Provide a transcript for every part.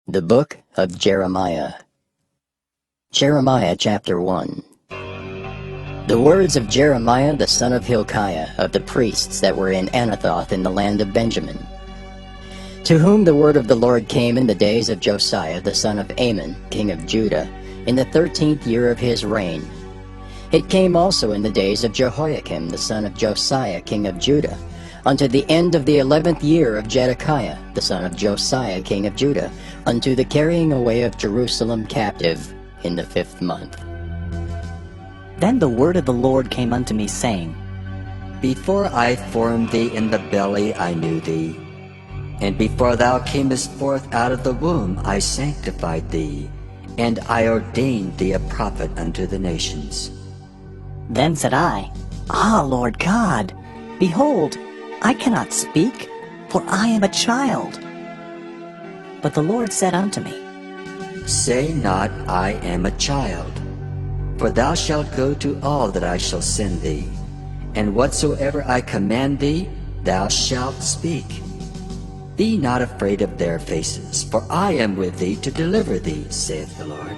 The Book of Jeremiah. Jeremiah chapter 1. The words of Jeremiah the son of Hilkiah, of the priests that were in Anathoth in the land of Benjamin, to whom the word of the Lord came in the days of Josiah the son of Amon, king of Judah, in the 13th year of his reign. It came also in the days of Jehoiakim the son of Josiah king of Judah, unto the end of the 11th year of Zedekiah the son of Josiah king of Judah, unto the carrying away of Jerusalem captive in the 5th month. Then the word of the Lord came unto me, saying, Before I formed thee in the belly I knew thee, and before thou camest forth out of the womb I sanctified thee, and I ordained thee a prophet unto the nations. Then said I, Ah, Lord God, behold, I cannot speak, for I am a child. But the Lord said unto me, Say not, I am a child, for thou shalt go to all that I shall send thee, and whatsoever I command thee, thou shalt speak. Be not afraid of their faces, for I am with thee to deliver thee, saith the Lord.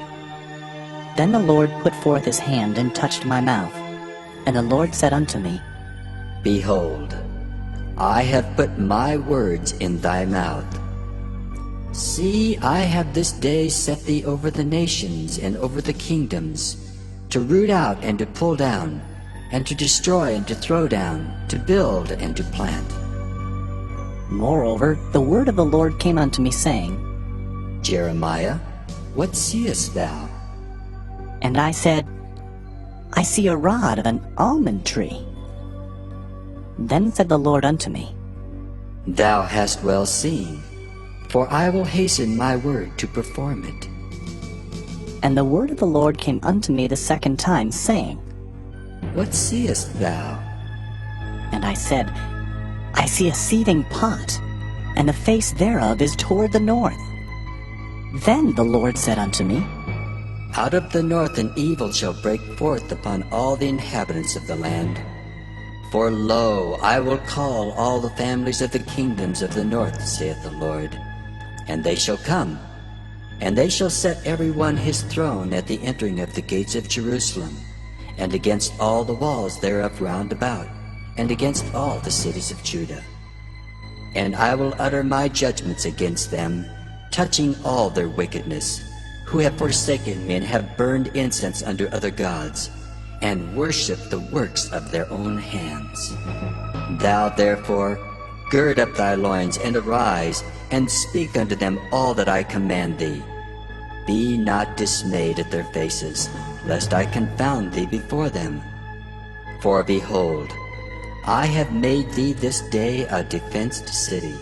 Then the Lord put forth his hand and touched my mouth. And the Lord said unto me, Behold, I have put my words in thy mouth. See, I have this day set thee over the nations and over the kingdoms, to root out and to pull down, and to destroy and to throw down, to build and to plant. Moreover, the word of the Lord came unto me, saying, Jeremiah, what seest thou? And I said, I see a rod of an almond tree. Then said the Lord unto me, Thou hast well seen, for I will hasten my word to perform it. And the word of the Lord came unto me the second time, saying, What seest thou? And I said, I see a seething pot, and the face thereof is toward the north. Then the Lord said unto me, Out of the north an evil shall break forth upon all the inhabitants of the land. For lo, I will call all the families of the kingdoms of the north, saith the Lord. And they shall come, and they shall set every one his throne at the entering of the gates of Jerusalem, and against all the walls thereof round about, and against all the cities of Judah. And I will utter my judgments against them, touching all their wickedness, who have forsaken me and have burned incense unto other gods, and worshipped the works of their own hands. Thou therefore gird up thy loins, and arise, and speak unto them all that I command thee. Be not dismayed at their faces, lest I confound thee before them. For behold, I have made thee this day a defenced city,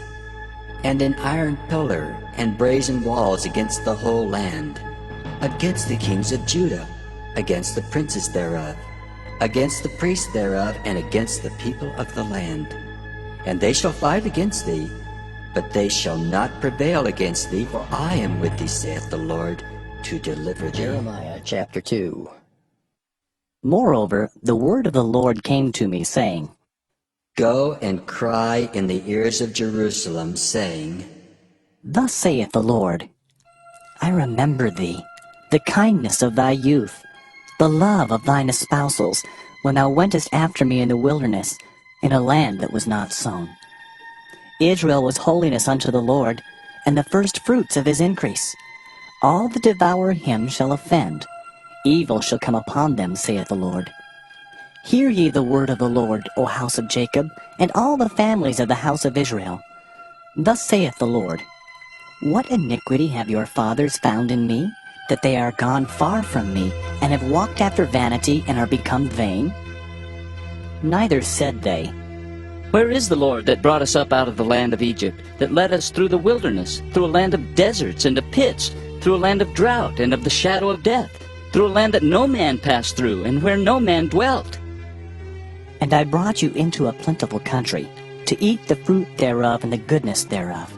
and an iron pillar and brazen walls against the whole land, against the kings of Judah, against the princes thereof, against the priests thereof, and against the people of the land. And they shall fight against thee, but they shall not prevail against thee, for I am with thee, saith the Lord, to deliver thee. Jeremiah chapter 2. Moreover, the word of the Lord came to me, saying, Go and cry in the ears of Jerusalem, saying, Thus saith the Lord, I remember thee, the kindness of thy youth, the love of thine espousals, when thou wentest after me in the wilderness, in a land that was not sown. Israel was holiness unto the Lord, and the first fruits of his increase. All that devour him shall offend. Evil shall come upon them, saith the Lord. Hear ye the word of the Lord, O house of Jacob, and all the families of the house of Israel. Thus saith the Lord, What iniquity have your fathers found in me, that they are gone far from me, and have walked after vanity, and are become vain? Neither said they, Where is the Lord that brought us up out of the land of Egypt, that led us through the wilderness, through a land of deserts and of pits, through a land of drought and of the shadow of death, through a land that no man passed through, and where no man dwelt? And I brought you into a plentiful country, to eat the fruit thereof and the goodness thereof.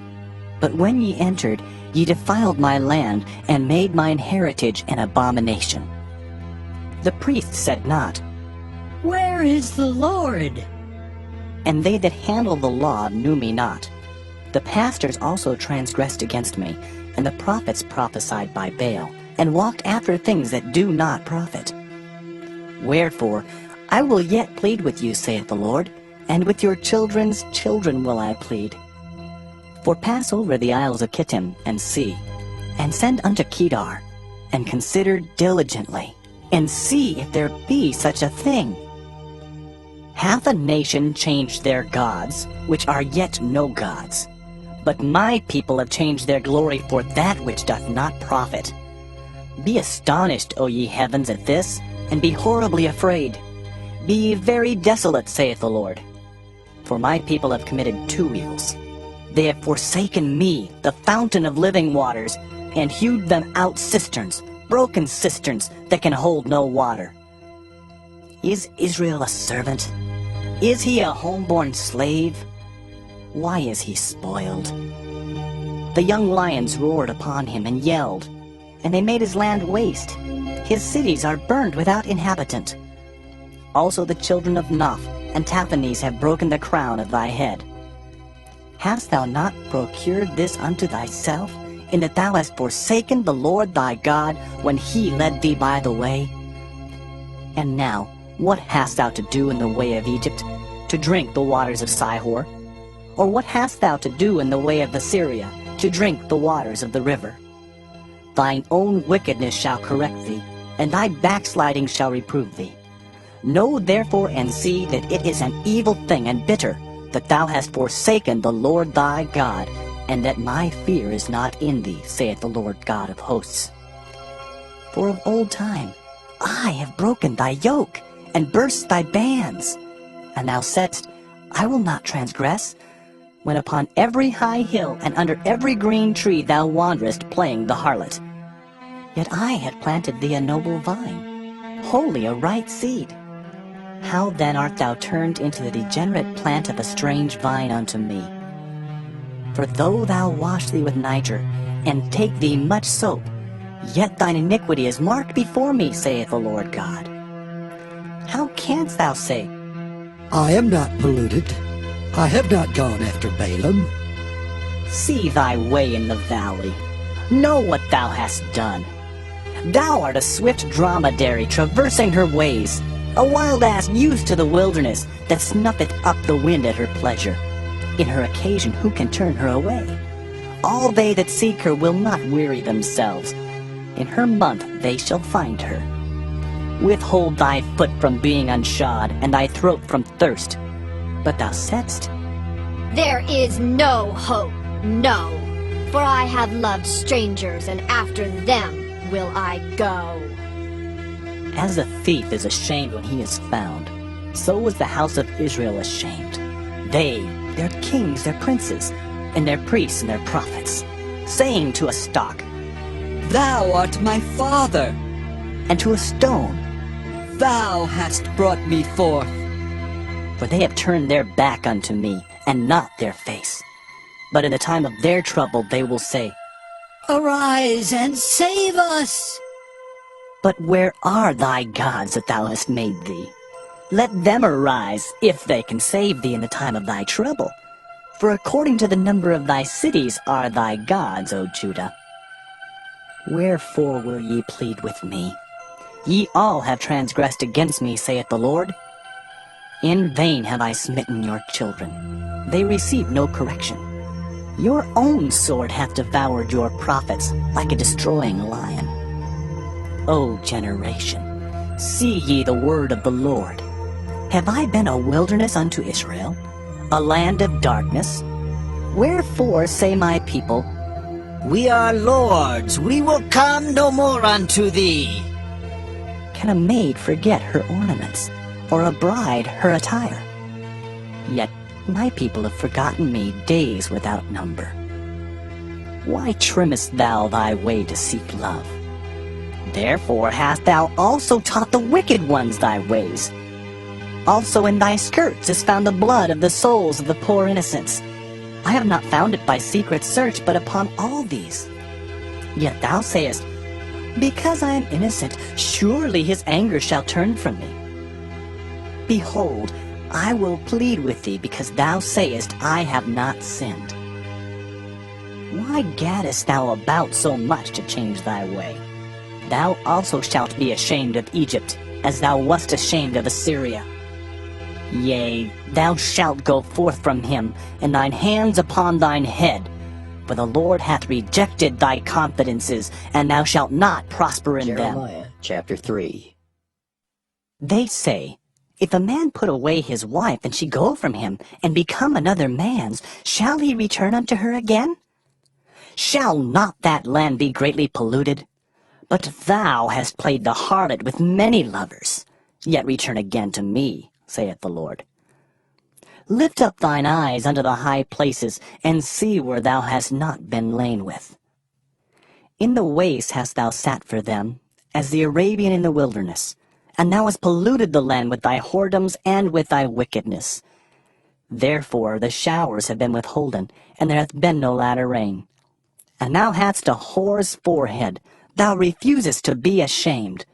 But when ye entered, ye defiled my land, and made mine heritage an abomination. The priests said not, Where is the Lord? And they that handle the law knew me not. The pastors also transgressed against me, and the prophets prophesied by Baal, and walked after things that do not profit. Wherefore, I will yet plead with you, saith the Lord, and with your children's children will I plead. For pass over the isles of Kittim, and see, and send unto Kedar, and consider diligently, and see if there be such a thing. Hath a nation changed their gods, which are yet no gods? But my people have changed their glory for that which doth not profit. Be astonished, O ye heavens, at this, and be horribly afraid. Be ye very desolate, saith the Lord. For my people have committed two evils. They have forsaken me, the fountain of living waters, and hewed them out cisterns, broken cisterns that can hold no water. Is Israel a servant? Is he a homeborn slave? Why is he spoiled? The young lions roared upon him and yelled, and they made his land waste. His cities are burned without inhabitant. Also the children of Noph and Taphanes have broken the crown of thy head. Hast thou not procured this unto thyself, in that thou hast forsaken the Lord thy God, when he led thee by the way? And now, what hast thou to do in the way of Egypt? To drink the waters of Sihor? Or what hast thou to do in the way of Assyria? To drink the waters of the river? Thine own wickedness shall correct thee, and thy backsliding shall reprove thee. Know therefore and see that it is an evil thing and bitter, that thou hast forsaken the Lord thy God, and that my fear is not in thee, saith the Lord God of hosts. For of old time I have broken thy yoke, and burst thy bands. And thou saidst, I will not transgress, when upon every high hill and under every green tree thou wanderest playing the harlot. Yet I had planted thee a noble vine, wholly a right seed. How then art thou turned into the degenerate plant of a strange vine unto me? For though thou wash thee with nitre, and take thee much soap, yet thine iniquity is marked before me, saith the Lord God. How canst thou say, I am not polluted. I have not gone after Balaam. See thy way in the valley. Know what thou hast done. Thou art a swift dromedary traversing her ways, a wild-ass youth to the wilderness that snuffeth up the wind at her pleasure. In her occasion who can turn her away? All they that seek her will not weary themselves. In her month they shall find her. Withhold thy foot from being unshod, and thy throat from thirst. But thou saidst, There is no hope, no, for I have loved strangers, and after them will I go. As a thief is ashamed when he is found, so was the house of Israel ashamed. They, their kings, their princes, and their priests and their prophets, saying to a stock, Thou art my father. and to a stone, Thou hast brought me forth. for they have turned their back unto me, and not their face. But in the time of their trouble they will say, Arise and save us. But where are thy gods that thou hast made thee? Let them arise, if they can save thee in the time of thy trouble. For according to the number of thy cities are thy gods, O Judah. Wherefore will ye plead with me? Ye all have transgressed against me, saith the Lord. In vain have I smitten your children. They receive no correction. Your own sword hath devoured your prophets like a destroying lion. O generation, see ye the word of the Lord. Have I been a wilderness unto Israel, a land of darkness? Wherefore say my people, We are lords, we will come no more unto thee. Can a maid forget her ornaments, or a bride her attire? Yet my people have forgotten me days without number. Why trimmest thou thy way to seek love? Therefore hast thou also taught the wicked ones thy ways. Also in thy skirts is found the blood of the souls of the poor innocents. I have not found it by secret search, but upon all these. Yet thou sayest, Because I am innocent, surely his anger shall turn from me. Behold, I will plead with thee, because thou sayest, I have not sinned. Why gaddest thou about so much to change thy way? Thou also shalt be ashamed of Egypt, as thou wast ashamed of Assyria. Yea, thou shalt go forth from him, and thine hands upon thine head. For the Lord hath rejected thy confidences, and thou shalt not prosper in them. Jeremiah chapter 3. They say, if a man put away his wife, and she go from him, and become another man's, shall he return unto her again? Shall not that land be greatly polluted? But thou hast played the harlot with many lovers. Yet return again to me, saith the Lord. Lift up thine eyes unto the high places, and see where thou hast not been lain with. In the waste hast thou sat for them, as the Arabian in the wilderness, and thou hast polluted the land with thy whoredoms and with thy wickedness. Therefore the showers have been withholden, and there hath been no latter rain. And thou hadst a whore's forehead, thou refusest to be ashamed.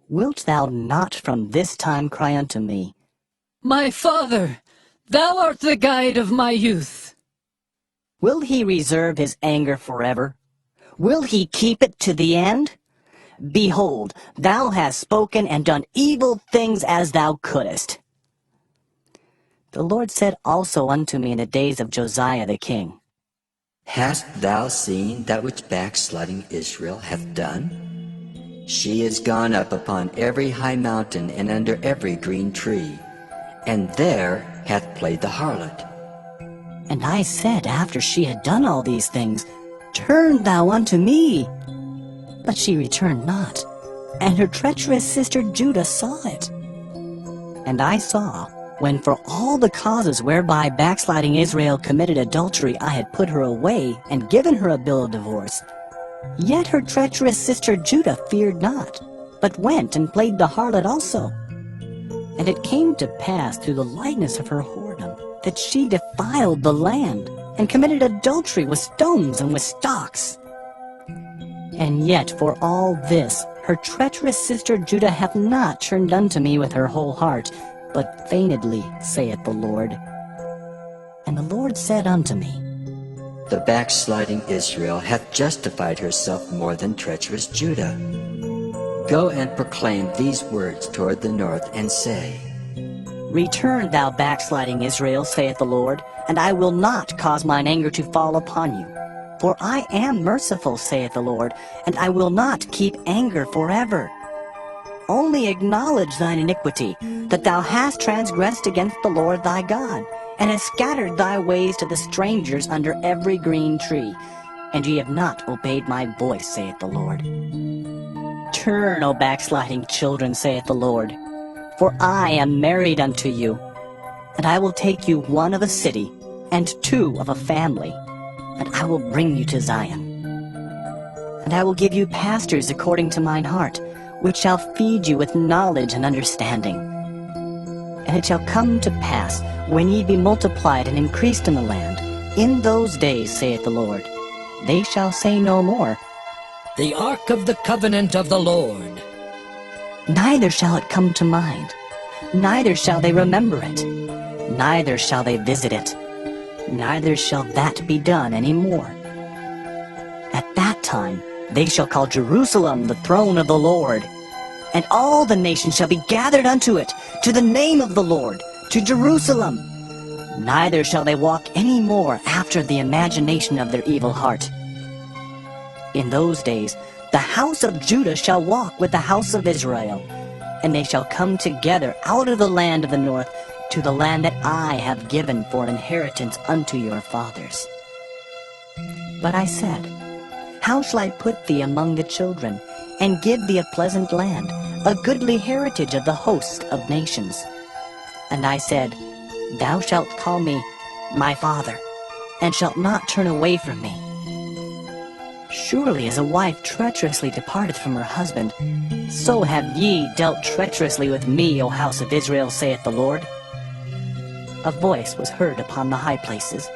Wilt thou not from this time cry unto me, My father, thou art the guide of my youth. will he reserve his anger forever? Will he keep it to the end? Behold, thou hast spoken and done evil things as thou couldest. The Lord said also unto me in the days of Josiah the king, Hast thou seen that which backsliding Israel hath done? She is gone up upon every high mountain and under every green tree, and there hath played the harlot. And I said after she had done all these things, Turn thou unto me. But she returned not, and her treacherous sister Judah saw it. And I saw, when for all the causes whereby backsliding Israel committed adultery I had put her away and given her a bill of divorce, yet her treacherous sister Judah feared not, but went and played the harlot also. And it came to pass through the lightness of her whoredom that she defiled the land, and committed adultery with stones and with stocks. And yet for all this her treacherous sister Judah hath not turned unto me with her whole heart, but feignedly, saith the Lord. And the Lord said unto me, The backsliding Israel hath justified herself more than treacherous Judah. Go and proclaim these words toward the north, and say, Return, thou backsliding Israel, saith the Lord, and I will not cause mine anger to fall upon you. For I am merciful, saith the Lord, and I will not keep anger forever. Only acknowledge thine iniquity, that thou hast transgressed against the Lord thy God, and hast scattered thy ways to the strangers under every green tree, and ye have not obeyed my voice, saith the Lord. Turn, O backsliding children, saith the Lord, for I am married unto you, and I will take you one of a city, and two of a family, and I will bring you to Zion. And I will give you pastors according to mine heart, which shall feed you with knowledge and understanding. And it shall come to pass, when ye be multiplied and increased in the land, in those days, saith the Lord, they shall say no more, The ark of the covenant of the Lord. neither shall it come to mind, neither shall they remember it, neither shall they visit it, neither shall that be done any more. At that time they shall call Jerusalem the throne of the Lord, and all the nations shall be gathered unto it, to the name of the Lord, to Jerusalem. Neither shall they walk any more after the imagination of their evil heart. In those days the house of Judah shall walk with the house of Israel, and they shall come together out of the land of the north to the land that I have given for an inheritance unto your fathers. But I said, How shall I put thee among the children, and give thee a pleasant land, a goodly heritage of the host of nations? And I said, Thou shalt call me my father, and shalt not turn away from me. Surely as a wife treacherously departed from her husband, so have ye dealt treacherously with me, O house of Israel, saith the Lord. A voice was heard upon the high places,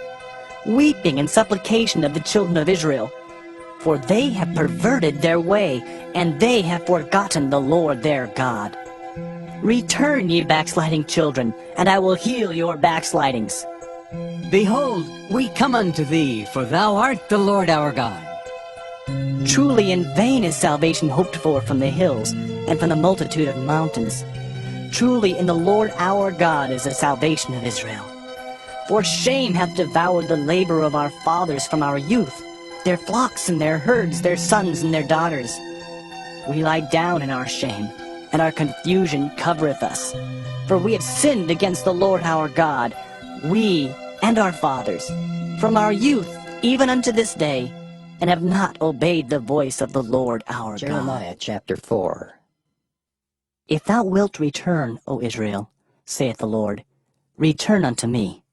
weeping and supplication of the children of Israel, for they have perverted their way, and they have forgotten the Lord their God. Return, ye backsliding children, and I will heal your backslidings. Behold, we come unto thee, for thou art the Lord our God. Truly in vain is salvation hoped for from the hills, and from the multitude of mountains. Truly in the Lord our God is the salvation of Israel. For shame hath devoured the labor of our fathers from our youth, their flocks and their herds, their sons and their daughters. We lie down in our shame, and our confusion covereth us. For we have sinned against the Lord our God, we and our fathers, from our youth even unto this day, and have not obeyed the voice of the Lord our God. Jeremiah chapter 4. If thou wilt return, O Israel, saith the Lord, return unto me.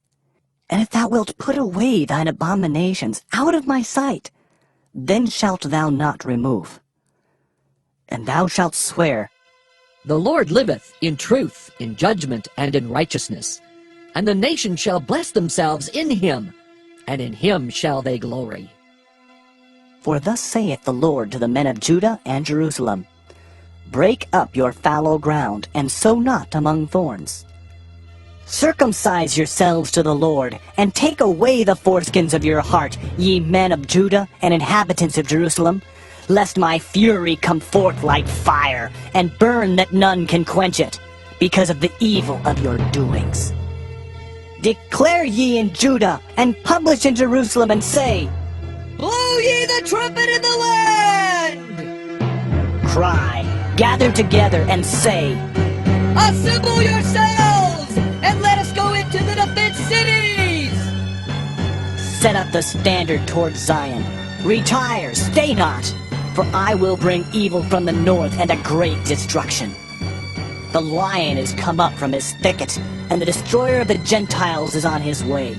And if thou wilt put away thine abominations out of my sight, then shalt thou not remove. And thou shalt swear, The Lord liveth in truth, in judgment, and in righteousness. And the nations shall bless themselves in him, and in him shall they glory. For thus saith the Lord to the men of Judah and Jerusalem, Break up your fallow ground, and sow not among thorns. Circumcise yourselves to the Lord, and take away the foreskins of your heart, ye men of Judah and inhabitants of Jerusalem, lest my fury come forth like fire, and burn that none can quench it, because of the evil of your doings. Declare ye in Judah, and publish in Jerusalem, and say, Blow ye the trumpet in the land! Cry, gather together, and say, Assemble yourselves, and let us go into the defense cities! Set up the standard towards Zion. Retire, stay not, for I will bring evil from the north and a great destruction. The lion is come up from his thicket, and the destroyer of the Gentiles is on his way.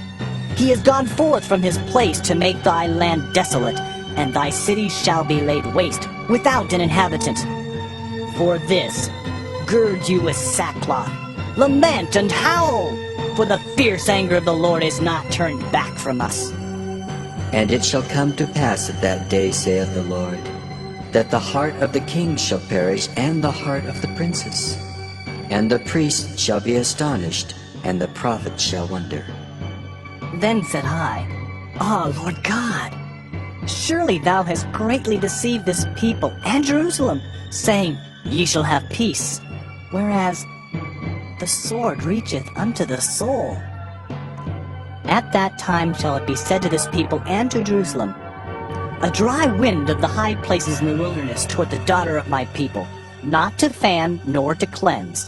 He is gone forth from his place to make thy land desolate, and thy cities shall be laid waste, without an inhabitant. For this, gird you with sackcloth, lament and howl, for the fierce anger of the Lord is not turned back from us. And it shall come to pass at that day, saith the Lord, that the heart of the king shall perish, and the heart of the princes. And the priest shall be astonished, and the prophet shall wonder. Then said I, Ah, Lord God, surely thou hast greatly deceived this people and Jerusalem, saying, Ye shall have peace, whereas the sword reacheth unto the soul. At that time shall it be said to this people and to Jerusalem, A dry wind of the high places in the wilderness toward the daughter of my people, not to fan nor to cleanse.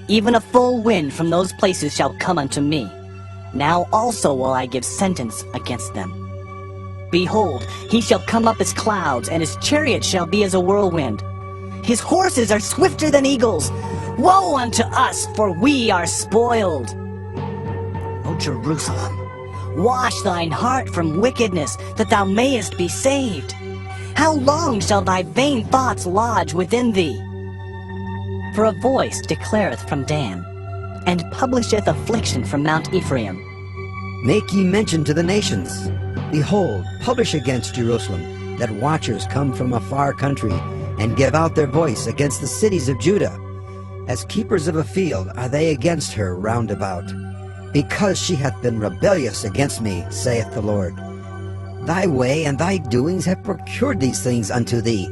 Even a full wind from those places shall come unto me. Now also will I give sentence against them. Behold, he shall come up as clouds, and his chariot shall be as a whirlwind. His horses are swifter than eagles. Woe unto us, for we are spoiled. O Jerusalem, wash thine heart from wickedness, that thou mayest be saved. How long shall thy vain thoughts lodge within thee? For a voice declareth from Dan, and publisheth affliction from Mount Ephraim. Make ye mention to the nations. Behold, publish against Jerusalem, that watchers come from a far country, and give out their voice against the cities of Judah. As keepers of a field are they against her round about, because she hath been rebellious against me, saith the Lord. Thy way and thy doings have procured these things unto thee.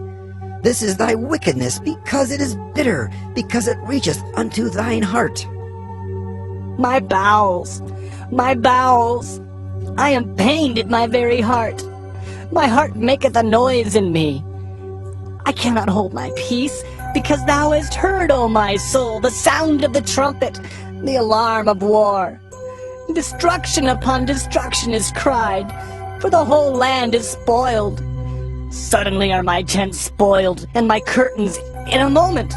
This is thy wickedness, because it is bitter, because it reacheth unto thine heart. My bowels, I am pained at my very heart. My heart maketh a noise in me. I cannot hold my peace, because thou hast heard, O my soul, the sound of the trumpet, the alarm of war. Destruction upon destruction is cried, for the whole land is spoiled. Suddenly are my tents spoiled, and my curtains in a moment.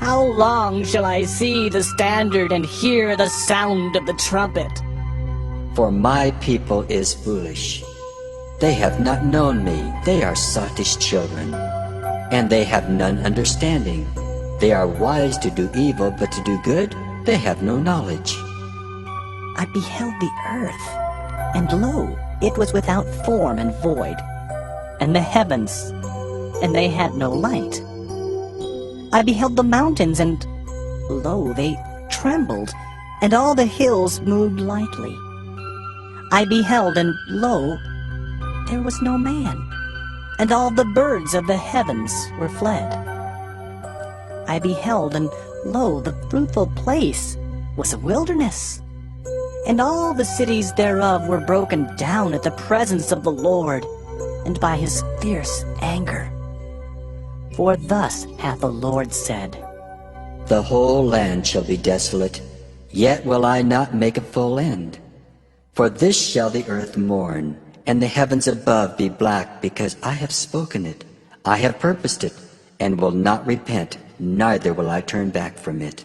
How long shall I see the standard and hear the sound of the trumpet? For my people is foolish. They have not known me, they are sottish children. And they have none understanding. They are wise to do evil, but to do good, they have no knowledge. I beheld the earth, and lo, it was without form and void, and the heavens, and they had no light. I beheld the mountains, and lo, they trembled, and all the hills moved lightly. I beheld, and lo, there was no man, and all the birds of the heavens were fled. I beheld, and lo, the fruitful place was a wilderness, and all the cities thereof were broken down at the presence of the Lord, and by his fierce anger. For thus hath the Lord said, The whole land shall be desolate, yet will I not make a full end. For this shall the earth mourn, and the heavens above be black, because I have spoken it, I have purposed it, and will not repent, neither will I turn back from it.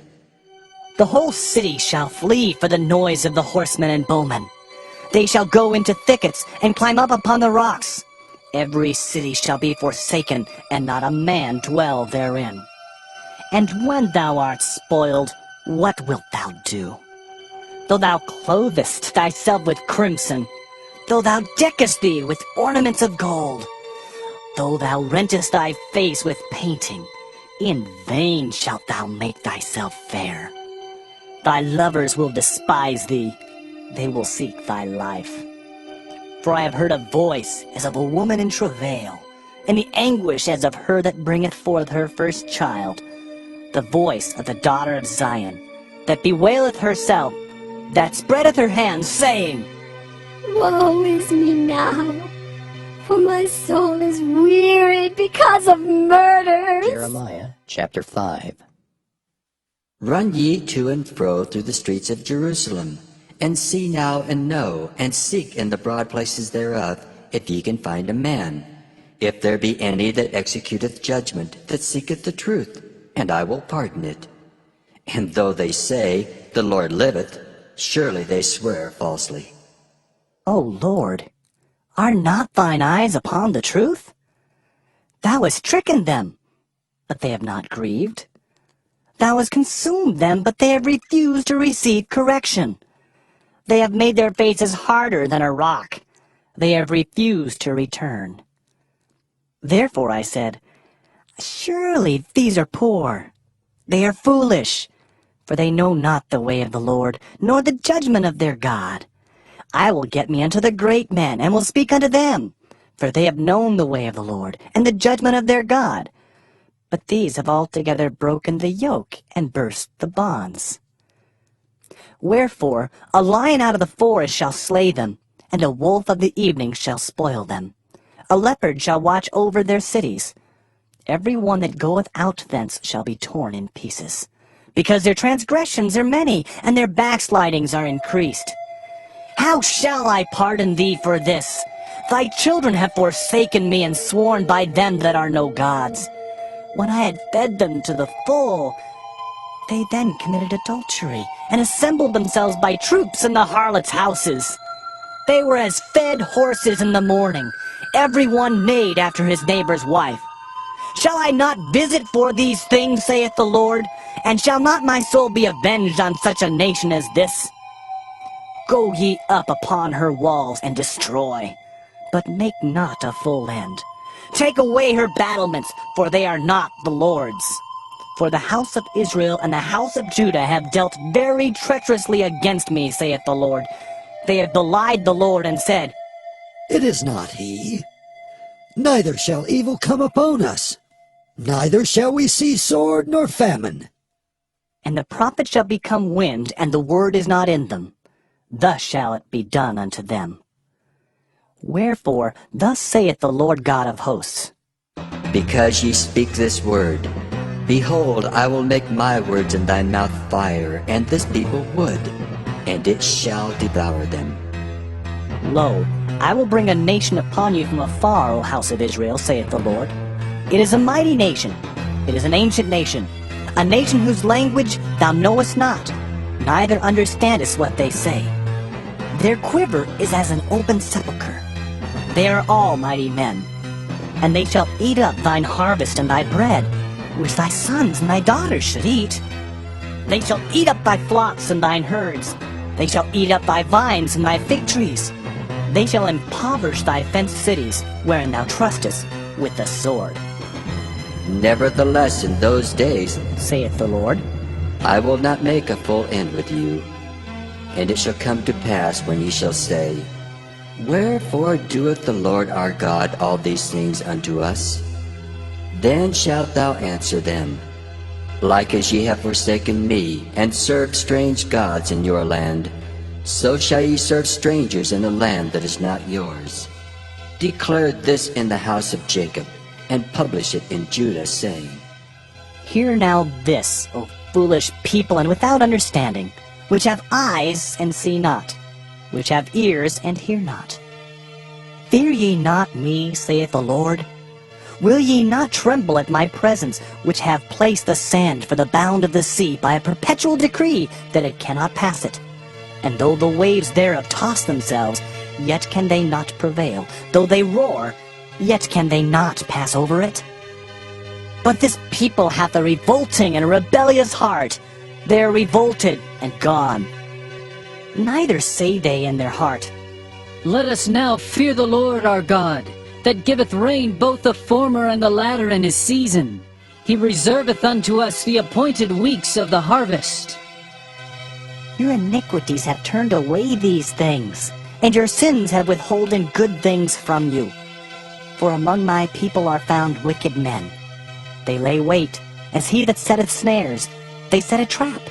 The whole city shall flee for the noise of the horsemen and bowmen. They shall go into thickets and climb up upon the rocks. Every city shall be forsaken, and not a man dwell therein. And when thou art spoiled, what wilt thou do? Though thou clothest thyself with crimson, though thou deckest thee with ornaments of gold, though thou rentest thy face with painting, in vain shalt thou make thyself fair. Thy lovers will despise thee, they will seek thy life. For I have heard a voice as of a woman in travail, and the anguish as of her that bringeth forth her first child, the voice of the daughter of Zion, that bewaileth herself, that spreadeth her hands, saying, Woe is me now, for my soul is wearied because of murders. Jeremiah chapter 5. Run ye to and fro through the streets of Jerusalem, and see now and know, and seek in the broad places thereof, if ye can find a man, if there be any that executeth judgment, that seeketh the truth, and I will pardon it. And though they say, The Lord liveth, surely they swear falsely. O Lord, are not thine eyes upon the truth? Thou hast stricken them, but they have not grieved. Thou hast consumed them, but they have refused to receive correction. They have made their faces harder than a rock. They have refused to return. Therefore I said, Surely these are poor. They are foolish, for they know not the way of the Lord, nor the judgment of their God. I will get me unto the great men, and will speak unto them, for they have known the way of the Lord, and the judgment of their God. But these have altogether broken the yoke, and burst the bonds. Wherefore a lion out of the forest shall slay them, and a wolf of the evening shall spoil them. A leopard shall watch over their cities. Every one that goeth out thence shall be torn in pieces, because their transgressions are many, and their backslidings are increased. How shall I pardon thee for this? Thy children have forsaken me, and sworn by them that are no gods. When I had fed them to the full, they then committed adultery, and assembled themselves by troops in the harlots' houses. They were as fed horses in the morning, every one neighed after his neighbor's wife. Shall I not visit for these things, saith the Lord? And shall not my soul be avenged on such a nation as this? Go ye up upon her walls, and destroy, but make not a full end. Take away her battlements, for they are not the Lord's. For the house of Israel and the house of Judah have dealt very treacherously against me, saith the Lord. They have belied the Lord, and said, It is not he. Neither shall evil come upon us. Neither shall we see sword nor famine. And the prophet shall become wind, and the word is not in them. Thus shall it be done unto them. Wherefore, thus saith the Lord God of hosts, Because ye speak this word, behold, I will make my words in thy mouth fire, and this people wood, and it shall devour them. Lo, I will bring a nation upon you from afar, O house of Israel, saith the Lord. It is a mighty nation, it is an ancient nation, a nation whose language thou knowest not, neither understandest what they say. Their quiver is as an open sepulchre. They are all mighty men, and they shall eat up thine harvest and thy bread, which thy sons and thy daughters should eat. They shall eat up thy flocks and thine herds. They shall eat up thy vines and thy fig trees. They shall impoverish thy fenced cities, wherein thou trustest, with the sword. Nevertheless, in those days, saith the Lord, I will not make a full end with you. And it shall come to pass when ye shall say, Wherefore doeth the Lord our God all these things unto us? Then shalt thou answer them, Like as ye have forsaken me, and served strange gods in your land, so shall ye serve strangers in a land that is not yours. Declare this in the house of Jacob, and publish it in Judah, saying, Hear now this, O foolish people and without understanding, which have eyes and see not, which have ears and hear not. Fear ye not me, saith the Lord? Will ye not tremble at my presence, which have placed the sand for the bound of the sea by a perpetual decree that it cannot pass it? And though the waves thereof toss themselves, yet can they not prevail. Though they roar, yet can they not pass over it? But this people hath a revolting and a rebellious heart. They are revolted and gone. Neither say they in their heart, Let us now fear the Lord our God, that giveth rain both the former and the latter in his season. He reserveth unto us the appointed weeks of the harvest. Your iniquities have turned away these things, and your sins have withholden good things from you. For among my people are found wicked men. They lay wait, as he that setteth snares. They set a trap,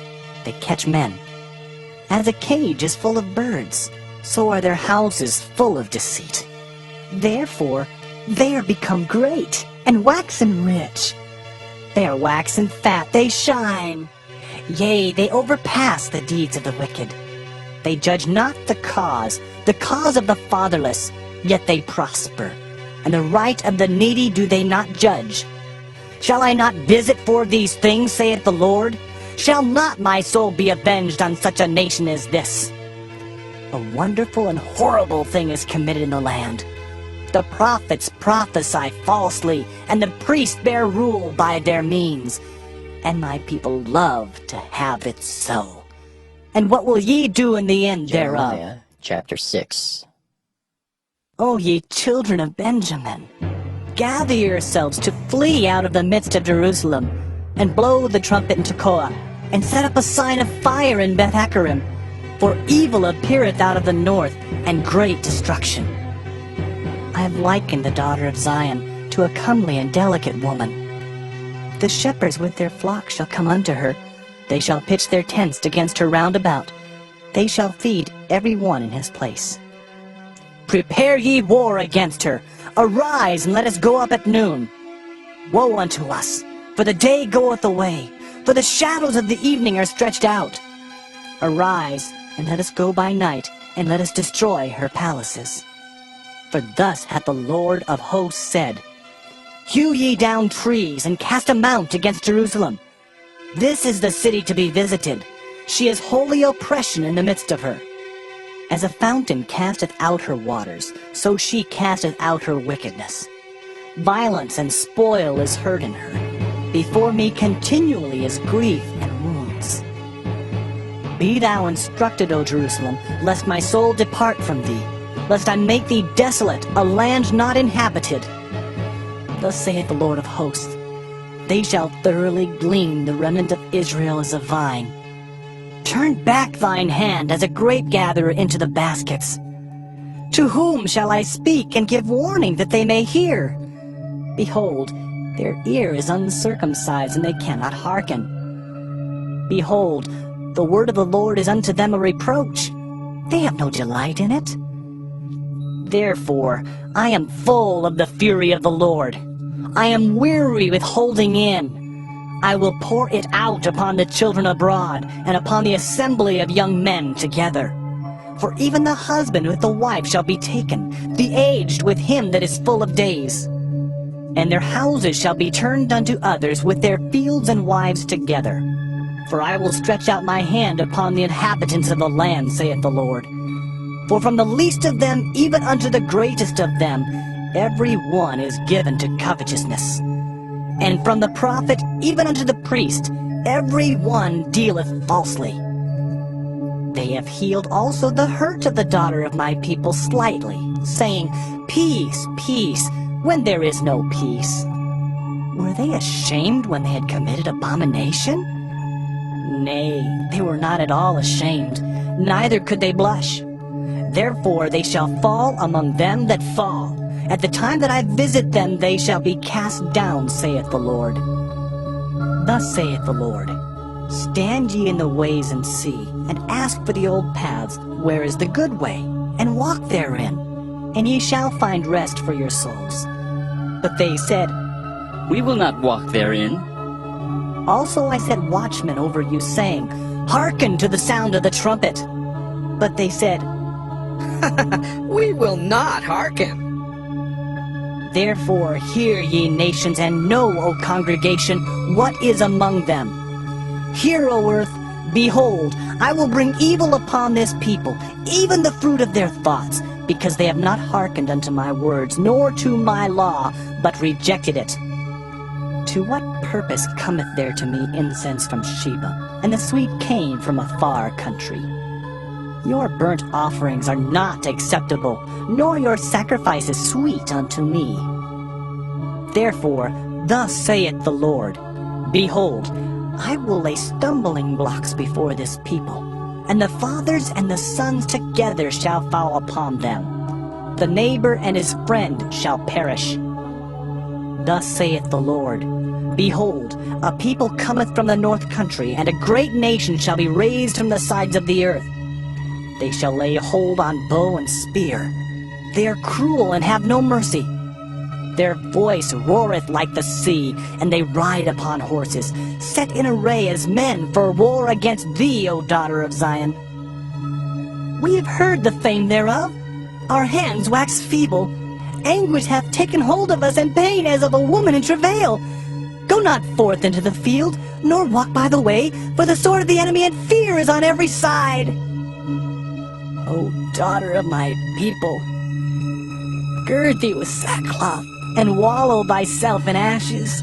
they catch men. As a cage is full of birds, so are their houses full of deceit. Therefore they are become great, and waxen rich. They are waxen fat, they shine. Yea, they overpass the deeds of the wicked. They judge not the cause of the fatherless, yet they prosper. And the right of the needy do they not judge. Shall I not visit for these things, saith the Lord? Shall not my soul be avenged on such a nation as this? A wonderful and horrible thing is committed in the land. The prophets prophesy falsely, and the priests bear rule by their means. And my people love to have it so. And what will ye do in the end thereof? Jeremiah chapter 6. O ye children of Benjamin, gather yourselves to flee out of the midst of Jerusalem, and blow the trumpet in Tekoa, and set up a sign of fire in Beth-Hakkerem, for evil appeareth out of the north, and great destruction. I have likened the daughter of Zion to a comely and delicate woman. The shepherds with their flocks shall come unto her. They shall pitch their tents against her round about. They shall feed every one in his place. Prepare ye war against her. Arise, and let us go up at noon. Woe unto us, for the day goeth away, for the shadows of the evening are stretched out. Arise, and let us go by night, and let us destroy her palaces. For thus hath the Lord of hosts said, Hew ye down trees, and cast a mount against Jerusalem. This is the city to be visited. She is holy oppression in the midst of her. As a fountain casteth out her waters, so she casteth out her wickedness. Violence and spoil is heard in her. Before me continually is grief and wounds. Be thou instructed, O Jerusalem, lest my soul depart from thee, lest I make thee desolate, a land not inhabited. Thus saith the Lord of hosts, They shall thoroughly glean the remnant of Israel as a vine. Turn back thine hand as a grape gatherer into the baskets. To whom shall I speak and give warning that they may hear? Behold, their ear is uncircumcised, and they cannot hearken. Behold, the word of the Lord is unto them a reproach. They have no delight in it. Therefore, I am full of the fury of the Lord. I am weary with holding in. I will pour it out upon the children abroad, and upon the assembly of young men together. For even the husband with the wife shall be taken, the aged with him that is full of days. And their houses shall be turned unto others, with their fields and wives together. For I will stretch out my hand upon the inhabitants of the land, saith the Lord. For from the least of them even unto the greatest of them, every one is given to covetousness. And from the prophet even unto the priest, every one dealeth falsely. They have healed also the hurt of the daughter of my people slightly, saying, Peace, peace, when there is no peace. Were they ashamed when they had committed abomination? Nay, they were not at all ashamed, neither could they blush. Therefore they shall fall among them that fall. At the time that I visit them they shall be cast down, saith the Lord. Thus saith the Lord, stand ye in the ways and see, and ask for the old paths, where is the good way, and walk therein, and ye shall find rest for your souls. But they said, We will not walk therein. Also I set watchmen over you, saying, Hearken to the sound of the trumpet. But they said, We will not hearken. Therefore hear ye nations, and know, O congregation, what is among them. Hear, O earth, behold, I will bring evil upon this people, even the fruit of their thoughts, because they have not hearkened unto my words, nor to my law, but rejected it. To what purpose cometh there to me incense from Sheba, and the sweet cane from a far country? Your burnt offerings are not acceptable, nor your sacrifices sweet unto me. Therefore, thus saith the Lord, Behold, I will lay stumbling blocks before this people, and the fathers and the sons together shall fall upon them. The neighbor and his friend shall perish. Thus saith the Lord, Behold, a people cometh from the north country, and a great nation shall be raised from the sides of the earth. They shall lay hold on bow and spear. They are cruel and have no mercy. Their voice roareth like the sea, and they ride upon horses, set in array as men for war against thee, O daughter of Zion. We have heard the fame thereof. Our hands wax feeble. Anguish hath taken hold of us, and pain as of a woman in travail. Go not forth into the field, nor walk by the way, for the sword of the enemy and fear is on every side. O daughter of my people, gird thee with sackcloth, and wallow thyself in ashes.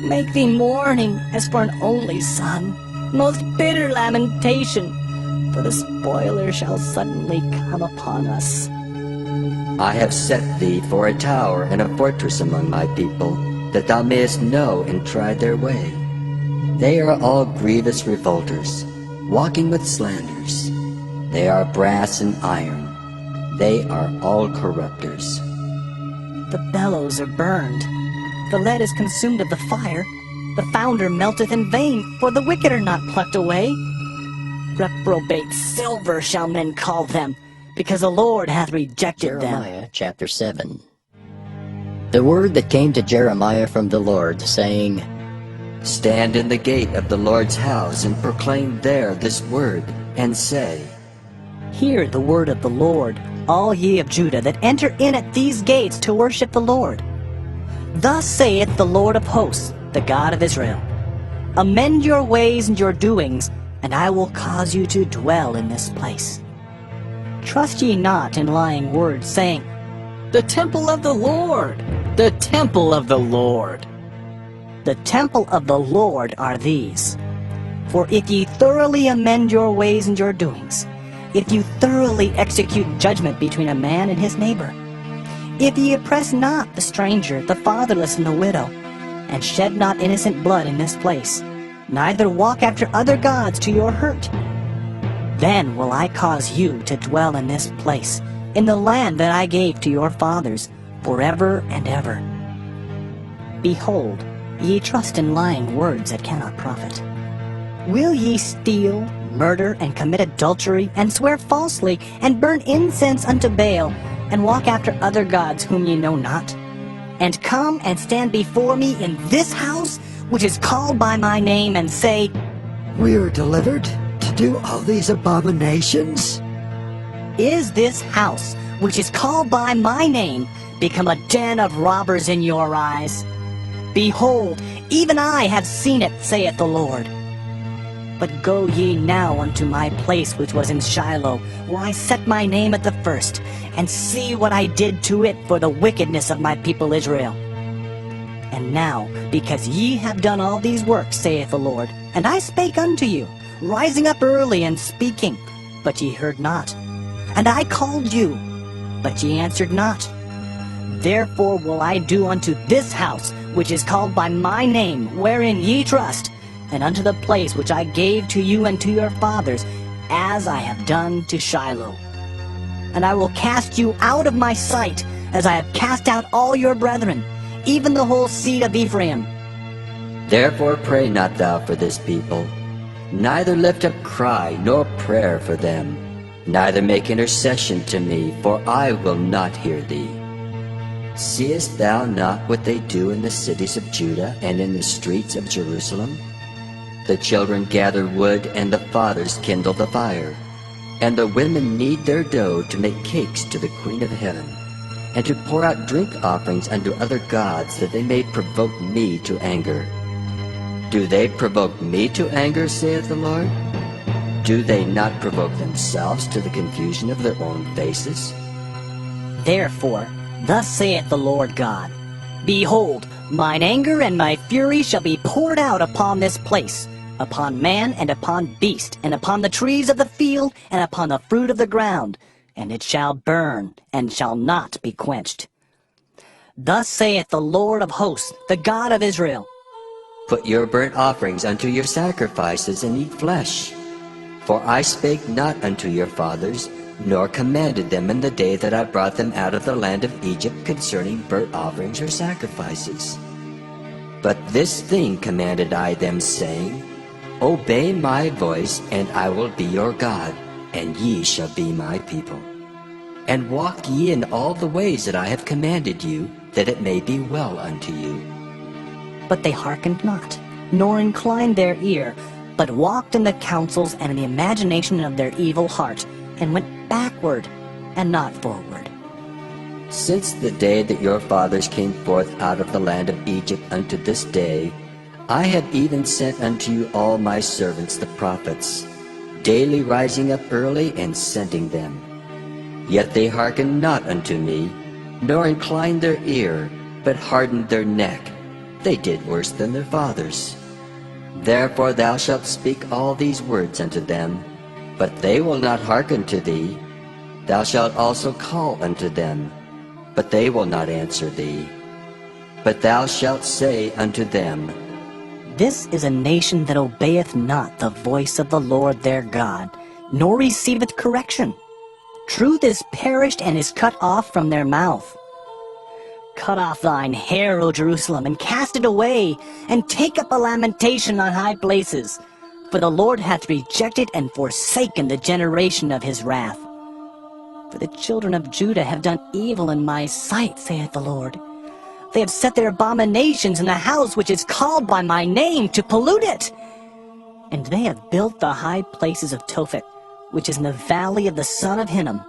Make thee mourning as for an only son, most bitter lamentation, for the spoiler shall suddenly come upon us. I have set thee for a tower and a fortress among my people, that thou mayest know and try their way. They are all grievous revolters, walking with slanders. They are brass and iron. They are all corrupters. The bellows are burned. The lead is consumed of the fire. The founder melteth in vain, for the wicked are not plucked away. Reprobate silver shall men call them, because the Lord hath rejected them. Jeremiah chapter 7. The word that came to Jeremiah from the Lord, saying, Stand in the gate of the Lord's house, and proclaim there this word, and say, Hear the word of the Lord, all ye of Judah that enter in at these gates to worship the Lord. Thus saith the Lord of hosts, the God of Israel, Amend your ways and your doings, and I will cause you to dwell in this place. Trust ye not in lying words, saying, The temple of the Lord, the temple of the Lord. The temple of the Lord are these. For if ye thoroughly amend your ways and your doings, if you thoroughly execute judgment between a man and his neighbor, if ye oppress not the stranger, the fatherless, and the widow, and shed not innocent blood in this place, neither walk after other gods to your hurt, then will I cause you to dwell in this place, in the land that I gave to your fathers, forever and ever. Behold, ye trust in lying words that cannot profit. Will ye steal, murder, and commit adultery, and swear falsely, and burn incense unto Baal, and walk after other gods whom ye know not? And come and stand before me in this house, which is called by my name, and say, We are delivered to do all these abominations? Is this house, which is called by my name, become a den of robbers in your eyes? Behold, even I have seen it, saith the Lord. But go ye now unto my place which was in Shiloh, where I set my name at the first, and see what I did to it for the wickedness of my people Israel. And now, because ye have done all these works, saith the Lord, and I spake unto you, rising up early and speaking, but ye heard not. And I called you, but ye answered not. Therefore will I do unto this house, which is called by my name, wherein ye trust, and unto the place which I gave to you and to your fathers, as I have done to Shiloh. and I will cast you out of my sight, as I have cast out all your brethren, even the whole seed of Ephraim. Therefore pray not thou for this people, neither lift up cry nor prayer for them, neither make intercession to me, for I will not hear thee. Seest thou not what they do in the cities of Judah and in the streets of Jerusalem? The children gather wood, and the fathers kindle the fire, and the women knead their dough to make cakes to the Queen of Heaven, and to pour out drink offerings unto other gods, that they may provoke me to anger. Do they provoke me to anger, saith the Lord? Do they not provoke themselves to the confusion of their own faces? Therefore, thus saith the Lord God, Behold, mine anger and my fury shall be poured out upon this place, upon man and upon beast, and upon the trees of the field, and upon the fruit of the ground, and it shall burn, and shall not be quenched. Thus saith the Lord of hosts, the God of Israel, Put your burnt offerings unto your sacrifices, and eat flesh. For I spake not unto your fathers, nor commanded them in the day that I brought them out of the land of Egypt concerning burnt offerings or sacrifices. But this thing commanded I them, saying, Obey my voice, and I will be your God, and ye shall be my people. And walk ye in all the ways that I have commanded you, that it may be well unto you. But they hearkened not, nor inclined their ear, but walked in the counsels and in the imagination of their evil heart, and went backward and not forward. Since the day that your fathers came forth out of the land of Egypt unto this day, I have even sent unto you all my servants the prophets, daily rising up early and sending them. Yet they hearkened not unto me, nor inclined their ear, but hardened their neck. They did worse than their fathers. Therefore thou shalt speak all these words unto them, but they will not hearken to thee. Thou shalt also call unto them, but they will not answer thee. But thou shalt say unto them, This is a nation that obeyeth not the voice of the Lord their God, nor receiveth correction. Truth is perished and is cut off from their mouth. Cut off thine hair, O Jerusalem, and cast it away, and take up a lamentation on high places. For the Lord hath rejected and forsaken the generation of his wrath. For the children of Judah have done evil in my sight, saith the Lord. They have set their abominations in the house which is called by my name, to pollute it. And they have built the high places of Tophet, which is in the valley of the son of Hinnom,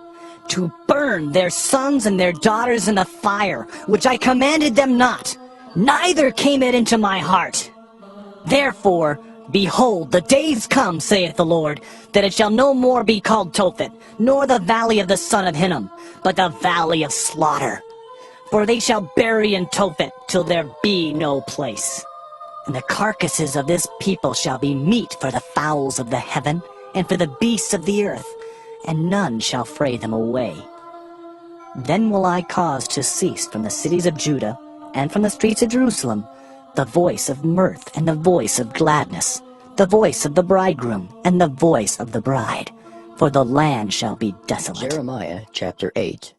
to burn their sons and their daughters in the fire, which I commanded them not, neither came it into my heart. Therefore, behold, the days come, saith the Lord, that it shall no more be called Tophet, nor the valley of the son of Hinnom, but the valley of slaughter. For they shall bury in Tophet till there be no place. And the carcasses of this people shall be meat for the fowls of the heaven, and for the beasts of the earth, and none shall fray them away. Then will I cause to cease from the cities of Judah, and from the streets of Jerusalem, the voice of mirth and the voice of gladness, the voice of the bridegroom and the voice of the bride, for the land shall be desolate. Jeremiah chapter 8.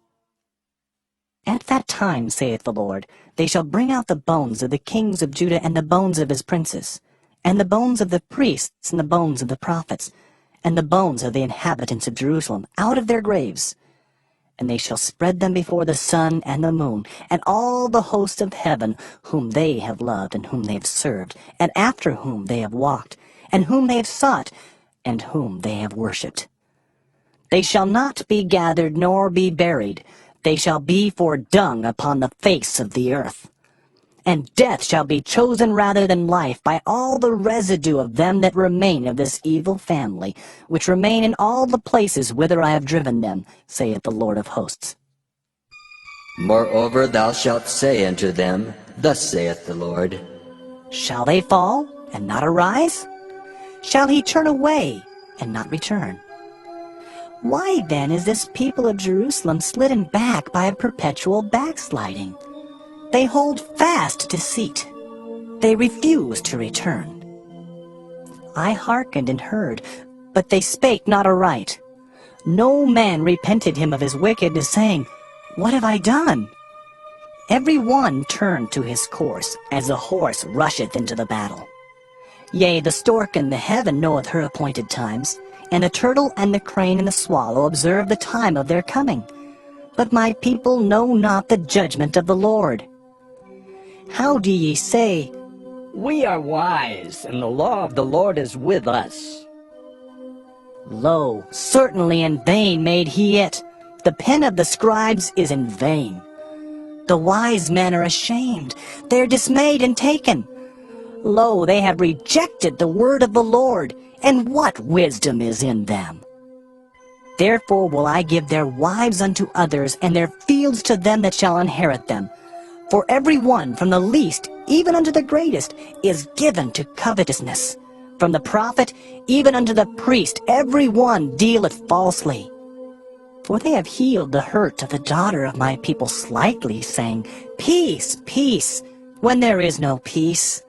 At that time, saith the Lord, they shall bring out the bones of the kings of Judah and the bones of his princes, and the bones of the priests and the bones of the prophets, and the bones of the inhabitants of Jerusalem out of their graves. And they shall spread them before the sun and the moon, and all the hosts of heaven, whom they have loved and whom they have served, and after whom they have walked, and whom they have sought, and whom they have worshipped. They shall not be gathered nor be buried. They shall be for dung upon the face of the earth. And death shall be chosen rather than life by all the residue of them that remain of this evil family, which remain in all the places whither I have driven them, saith the Lord of hosts. Moreover thou shalt say unto them, Thus saith the Lord, Shall they fall and not arise? Shall he turn away and not return? Why then is this people of Jerusalem slidden back by a perpetual backsliding? They hold fast deceit. They refuse to return. I hearkened and heard, but they spake not aright. No man repented him of his wickedness, saying, What have I done? Every one turned to his course, as a horse rusheth into the battle. Yea, the stork in the heaven knoweth her appointed times, and the turtle and the crane and the swallow observe the time of their coming. But my people know not the judgment of the Lord. How do ye say, We are wise, and the law of the Lord is with us. Lo, certainly in vain made he it. The pen of the scribes is in vain. The wise men are ashamed. They are dismayed and taken. Lo, they have rejected the word of the Lord, and what wisdom is in them? Therefore will I give their wives unto others, and their fields to them that shall inherit them. For every one, from the least even unto the greatest, is given to covetousness. From the prophet even unto the priest, every one dealeth falsely. For they have healed the hurt of the daughter of my people slightly, saying, Peace, peace, when there is no peace.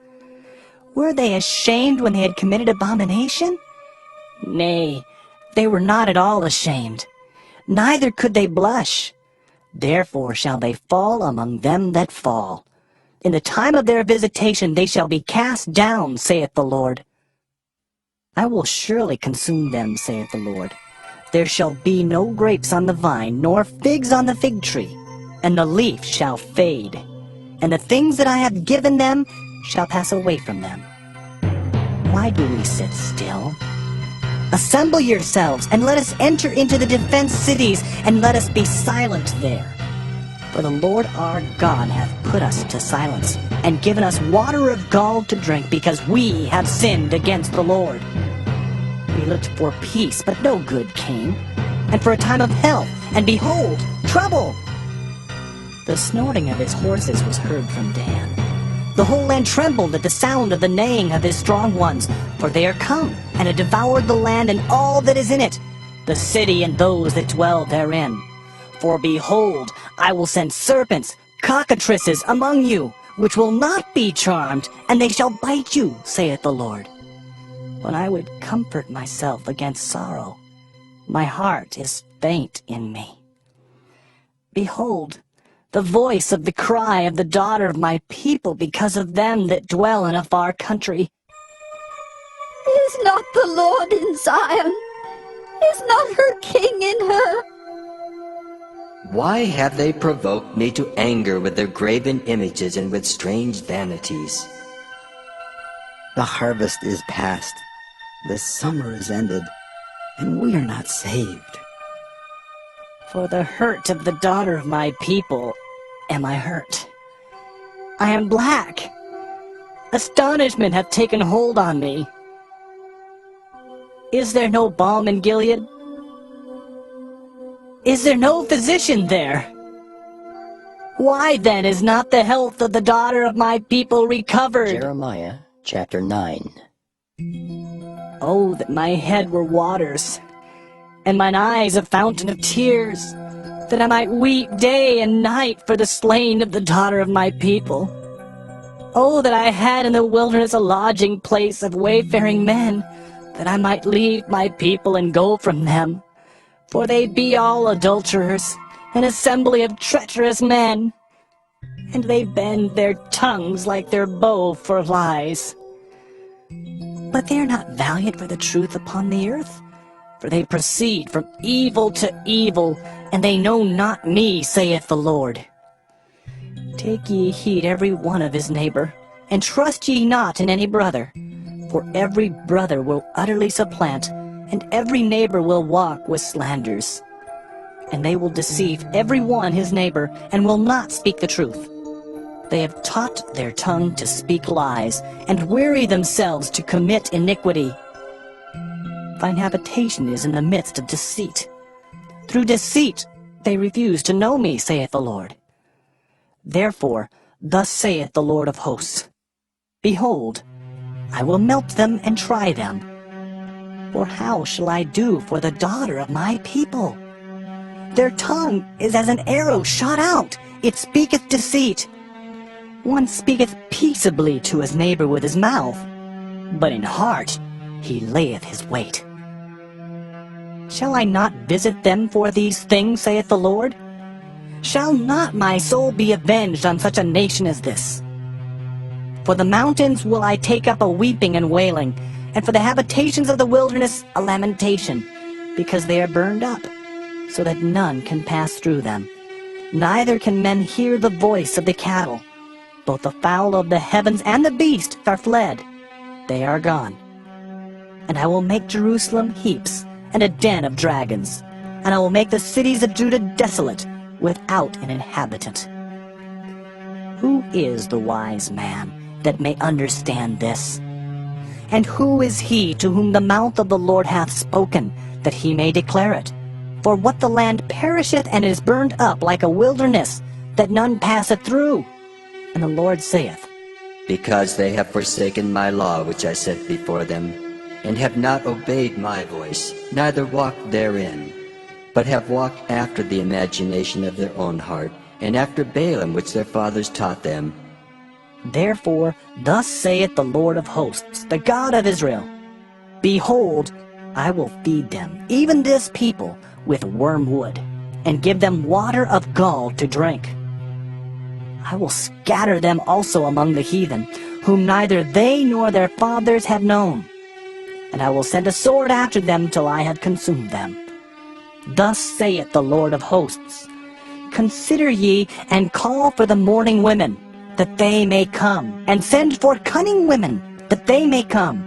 Were they ashamed when they had committed abomination? Nay, they were not at all ashamed, neither could they blush. Therefore shall they fall among them that fall. In the time of their visitation they shall be cast down, saith the Lord. I will surely consume them, saith the Lord. There shall be no grapes on the vine, nor figs on the fig tree, and the leaf shall fade, and the things that I have given them shall pass away from them. Why do we sit still? Assemble yourselves, and let us enter into the defense cities, and let us be silent there. For the Lord our God hath put us to silence, and given us water of gall to drink, because we have sinned against the Lord. We looked for peace, but no good came, and for a time of health, and behold, trouble! The snorting of his horses was heard from Dan. The whole land trembled at the sound of the neighing of his strong ones, for they are come, and have devoured the land and all that is in it, the city and those that dwell therein. For behold, I will send serpents, cockatrices among you, which will not be charmed, and they shall bite you, saith the Lord. When I would comfort myself against sorrow, my heart is faint in me. Behold, the voice of the cry of the daughter of my people because of them that dwell in a far country. Is not the Lord in Zion? Is not her king in her? Why have they provoked me to anger with their graven images and with strange vanities? The harvest is past, the summer is ended, and we are not saved. For the hurt of the daughter of my people am I hurt. I am black. Astonishment hath taken hold on me. Is there no balm in Gilead? Is there no physician there? Why then is not the health of the daughter of my people recovered? Jeremiah chapter 9. Oh, that my head were waters, and mine eyes a fountain of tears, that I might weep day and night for the slain of the daughter of my people. Oh, that I had in the wilderness a lodging place of wayfaring men, that I might leave my people and go from them. For they be all adulterers, an assembly of treacherous men, and they bend their tongues like their bow for lies. But they are not valiant for the truth upon the earth, for they proceed from evil to evil, and they know not me, saith the Lord. Take ye heed every one of his neighbor, and trust ye not in any brother, for every brother will utterly supplant, and every neighbor will walk with slanders. And they will deceive every one his neighbor, and will not speak the truth. They have taught their tongue to speak lies, and weary themselves to commit iniquity. Thine habitation is in the midst of deceit. Through deceit they refuse to know me, saith the Lord. Therefore, thus saith the Lord of hosts, Behold, I will melt them and try them. For how shall I do for the daughter of my people? Their tongue is as an arrow shot out, it speaketh deceit. One speaketh peaceably to his neighbor with his mouth, but in heart he layeth his wait. Shall I not visit them for these things, saith the Lord? Shall not my soul be avenged on such a nation as this? For the mountains will I take up a weeping and wailing, and for the habitations of the wilderness a lamentation, because they are burned up, so that none can pass through them. Neither can men hear the voice of the cattle. Both the fowl of the heavens and the beast are fled. They are gone. And I will make Jerusalem heaps, and a den of dragons, and I will make the cities of Judah desolate, without an inhabitant. Who is the wise man that may understand this? And who is he to whom the mouth of the Lord hath spoken, that he may declare it? For what the land perisheth and is burned up like a wilderness, that none passeth through. And the Lord saith, Because they have forsaken my law which I set before them, and have not obeyed my voice, neither walked therein, but have walked after the imagination of their own heart, and after Balaam which their fathers taught them. Therefore thus saith the Lord of hosts, the God of Israel, Behold, I will feed them, even this people, with wormwood, and give them water of gall to drink. I will scatter them also among the heathen, whom neither they nor their fathers have known. And I will send a sword after them till I have consumed them. Thus saith the Lord of hosts, Consider ye, and call for the mourning women, that they may come, and send for cunning women, that they may come.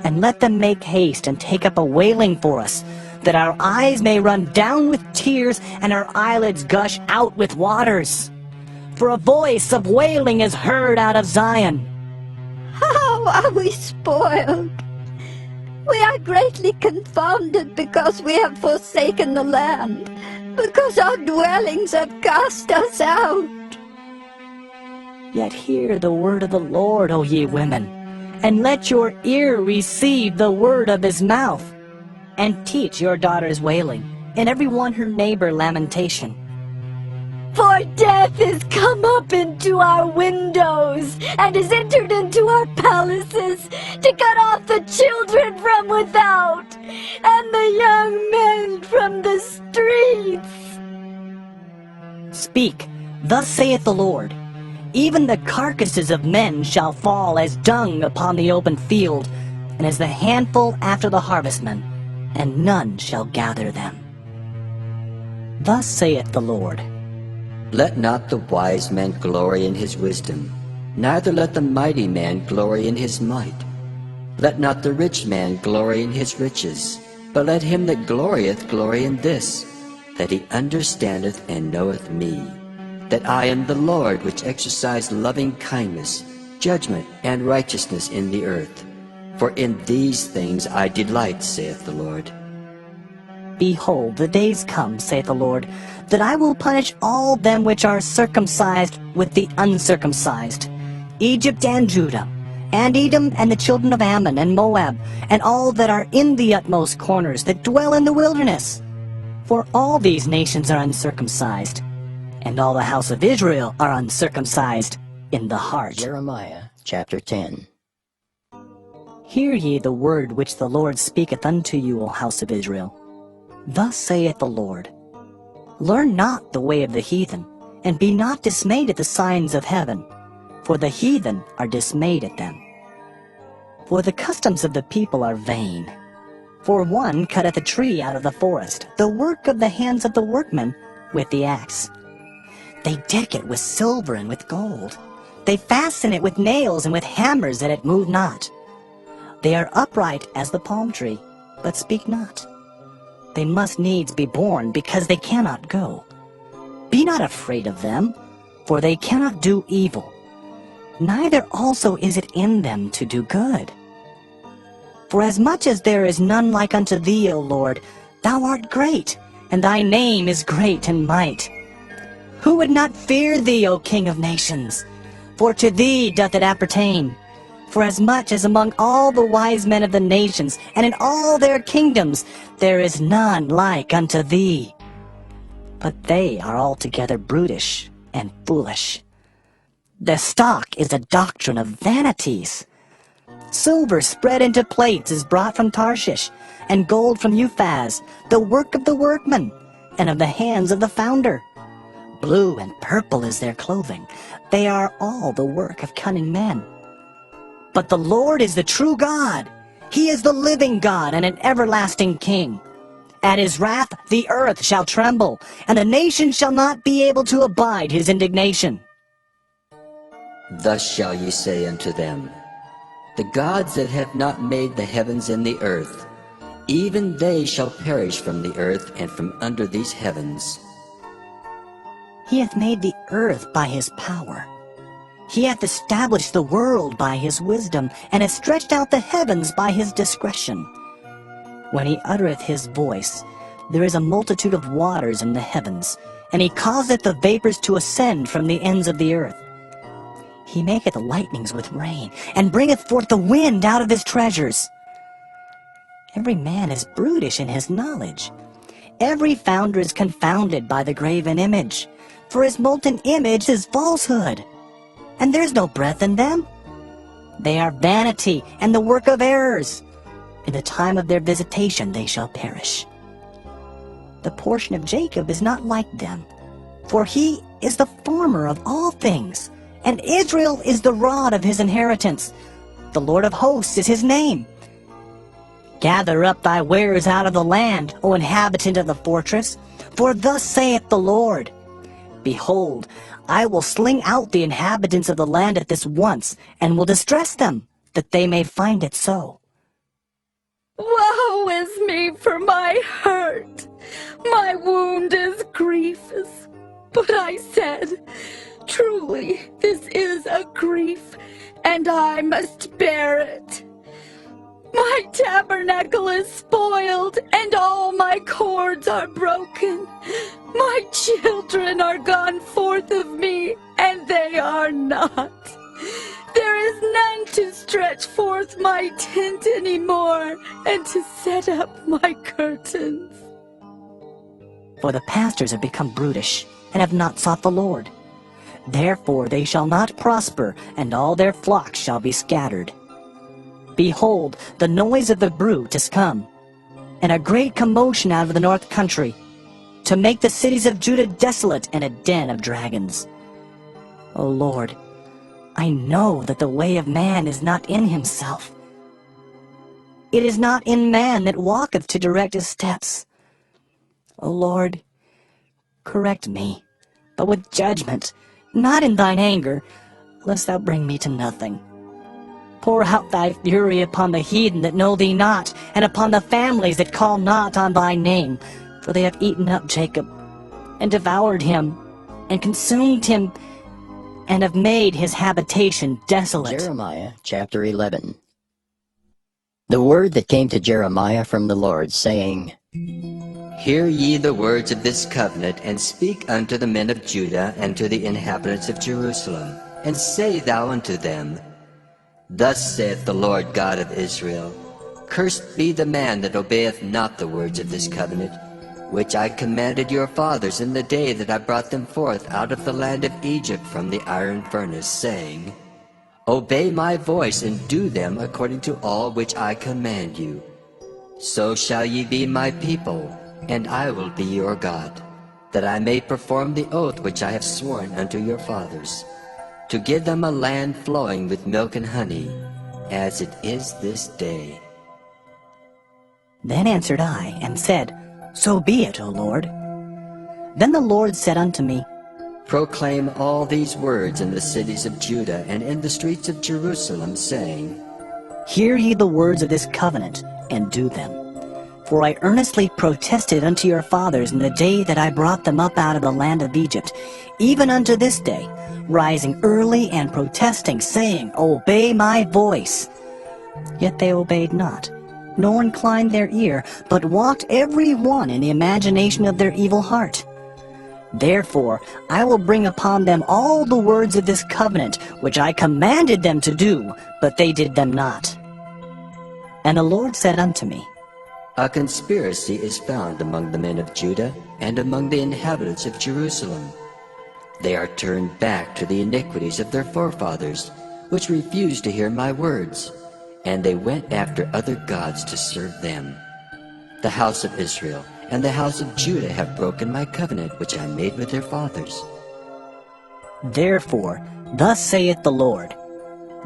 And let them make haste, and take up a wailing for us, that our eyes may run down with tears, and our eyelids gush out with waters. For a voice of wailing is heard out of Zion. How are we spoiled? We are greatly confounded because we have forsaken the land, because our dwellings have cast us out. Yet hear the word of the Lord, O ye women, and let your ear receive the word of his mouth, and teach your daughters wailing, and every one her neighbor lamentation. For death is come up into our windows, and is entered into our palaces, to cut off the children from without, and the young men from the streets. Speak, thus saith the Lord, Even the carcasses of men shall fall as dung upon the open field, and as the handful after the harvestmen, and none shall gather them. Thus saith the Lord, Let not the wise man glory in his wisdom, neither let the mighty man glory in his might. Let not the rich man glory in his riches, but let him that glorieth glory in this, that he understandeth and knoweth me, that I am the Lord which exercise loving kindness, judgment, and righteousness in the earth. For in these things I delight, saith the Lord. Behold, the days come, saith the Lord, that I will punish all them which are circumcised with the uncircumcised, Egypt and Judah, and Edom and the children of Ammon and Moab, and all that are in the utmost corners that dwell in the wilderness. For all these nations are uncircumcised, and all the house of Israel are uncircumcised in the heart. Jeremiah chapter 10. Hear ye the word which the Lord speaketh unto you, O house of Israel. Thus saith the Lord, Learn not the way of the heathen, and be not dismayed at the signs of heaven, for the heathen are dismayed at them. For the customs of the people are vain. For one cutteth a tree out of the forest, the work of the hands of the workmen, with the axe. They deck it with silver and with gold. They fasten it with nails and with hammers that it move not. They are upright as the palm tree, but speak not. They must needs be born, because they cannot go. Be not afraid of them, for they cannot do evil. Neither also is it in them to do good. For as much as there is none like unto thee, O Lord, thou art great, and thy name is great in might. Who would not fear thee, O King of nations? For to thee doth it appertain. For as much as among all the wise men of the nations, and in all their kingdoms, there is none like unto thee. But they are altogether brutish and foolish. Their stock is a doctrine of vanities. Silver spread into plates is brought from Tarshish, and gold from Uphaz, the work of the workman, and of the hands of the founder. Blue and purple is their clothing. They are all the work of cunning men. But the Lord is the true God. He is the living God and an everlasting King. At his wrath the earth shall tremble, and the nations shall not be able to abide his indignation. Thus shall ye say unto them, The gods that have not made the heavens and the earth, even they shall perish from the earth and from under these heavens. He hath made the earth by his power. He hath established the world by his wisdom, and hath stretched out the heavens by his discretion. When he uttereth his voice, there is a multitude of waters in the heavens, and he causeth the vapors to ascend from the ends of the earth. He maketh lightnings with rain, and bringeth forth the wind out of his treasures. Every man is brutish in his knowledge. Every founder is confounded by the graven image, for his molten image is falsehood, and there is no breath in them. They are vanity and the work of errors. In the time of their visitation they shall perish. The portion of Jacob is not like them, for he is the former of all things, and Israel is the rod of his inheritance. The Lord of hosts is his name. Gather up thy wares out of the land, O inhabitant of the fortress, for thus saith the Lord, Behold, I will sling out the inhabitants of the land at this once, and will distress them, that they may find it so. Woe is me for my hurt! My wound is grievous. But I said, Truly, this is a grief, and I must bear it. My tabernacle is spoiled, and all my cords are broken. My children are gone forth of me, and they are not. There is none to stretch forth my tent any more, and to set up my curtains. For the pastors have become brutish, and have not sought the Lord. Therefore they shall not prosper, and all their flocks shall be scattered. Behold, the noise of the bruit is come, and a great commotion out of the north country, to make the cities of Judah desolate and a den of dragons. O Lord, I know that the way of man is not in himself. It is not in man that walketh to direct his steps. O Lord, correct me, but with judgment, not in thine anger, lest thou bring me to nothing. Pour out thy fury upon the heathen that know thee not, and upon the families that call not on thy name, for they have eaten up Jacob, and devoured him, and consumed him, and have made his habitation desolate. Jeremiah chapter 11. The word that came to Jeremiah from the Lord, saying, Hear ye the words of this covenant, and speak unto the men of Judah and to the inhabitants of Jerusalem, and say thou unto them, Thus saith the Lord God of Israel, Cursed be the man that obeyeth not the words of this covenant, which I commanded your fathers in the day that I brought them forth out of the land of Egypt from the iron furnace, saying, Obey my voice, and do them according to all which I command you. So shall ye be my people, and I will be your God, that I may perform the oath which I have sworn unto your fathers, to give them a land flowing with milk and honey, as it is this day. Then answered I, and said, So be it, O Lord. Then the Lord said unto me, Proclaim all these words in the cities of Judah and in the streets of Jerusalem, saying, Hear ye the words of this covenant, and do them. For I earnestly protested unto your fathers in the day that I brought them up out of the land of Egypt, even unto this day, rising early and protesting, saying, Obey my voice. Yet they obeyed not, nor inclined their ear, but walked every one in the imagination of their evil heart. Therefore I will bring upon them all the words of this covenant, which I commanded them to do, but they did them not. And the Lord said unto me, A conspiracy is found among the men of Judah and among the inhabitants of Jerusalem. They are turned back to the iniquities of their forefathers, which refused to hear my words, and they went after other gods to serve them. The house of Israel and the house of Judah have broken my covenant which I made with their fathers. Therefore, thus saith the Lord,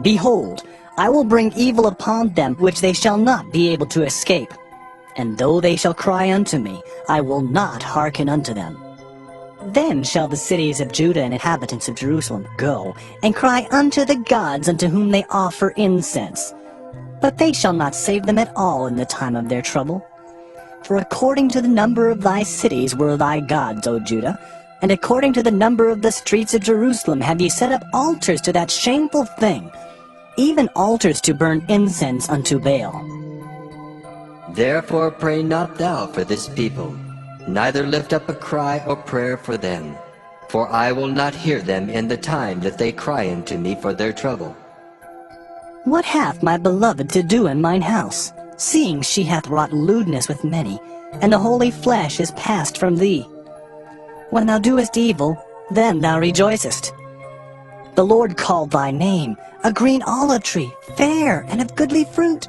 Behold, I will bring evil upon them which they shall not be able to escape. And though they shall cry unto me, I will not hearken unto them. Then shall the cities of Judah and inhabitants of Jerusalem go, and cry unto the gods unto whom they offer incense. But they shall not save them at all in the time of their trouble. For according to the number of thy cities were thy gods, O Judah, and according to the number of the streets of Jerusalem have ye set up altars to that shameful thing, even altars to burn incense unto Baal. Therefore pray not thou for this people, neither lift up a cry or prayer for them, for I will not hear them in the time that they cry unto me for their trouble. What hath my beloved to do in mine house, seeing she hath wrought lewdness with many, and the holy flesh is passed from thee? When thou doest evil, then thou rejoicest. The Lord called thy name, a green olive tree, fair and of goodly fruit.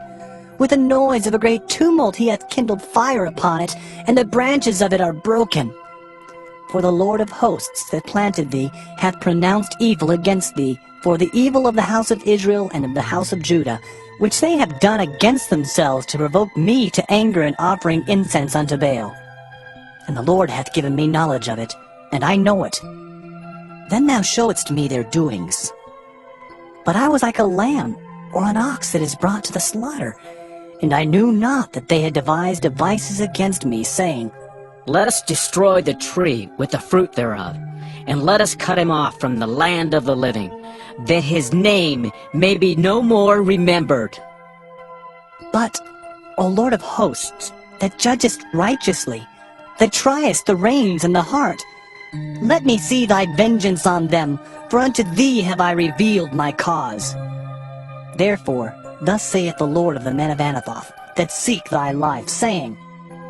With the noise of a great tumult he hath kindled fire upon it, and the branches of it are broken. For the Lord of hosts that planted thee hath pronounced evil against thee, for the evil of the house of Israel and of the house of Judah, which they have done against themselves to provoke me to anger in offering incense unto Baal. And the Lord hath given me knowledge of it, and I know it. Then thou showedst me their doings. But I was like a lamb or an ox that is brought to the slaughter, and I knew not that they had devised devices against me, saying, Let us destroy the tree with the fruit thereof, and let us cut him off from the land of the living, that his name may be no more remembered. But, O Lord of hosts, that judgest righteously, that triest the reins and the heart, let me see thy vengeance on them, for unto thee have I revealed my cause. Therefore, thus saith the Lord of the men of Anathoth, that seek thy life, saying,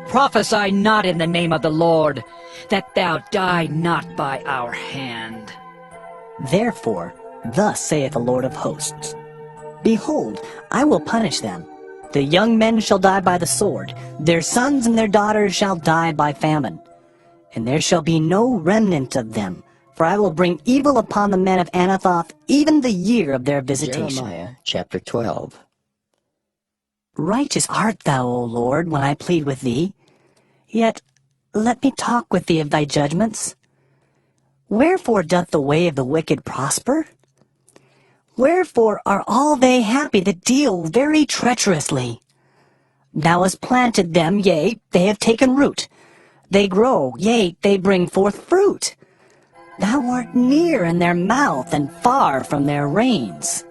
Prophesy not in the name of the Lord, that thou die not by our hand. Therefore, thus saith the Lord of hosts, Behold, I will punish them. The young men shall die by the sword, their sons and their daughters shall die by famine. And there shall be no remnant of them, for I will bring evil upon the men of Anathoth, even the year of their visitation. Jeremiah chapter 12. Righteous art thou, O Lord, when I plead with thee. Yet let me talk with thee of thy judgments. Wherefore doth the way of the wicked prosper? Wherefore are all they happy that deal very treacherously? Thou hast planted them, yea, they have taken root. They grow, yea, they bring forth fruit. Thou art near in their mouth and far from their reins.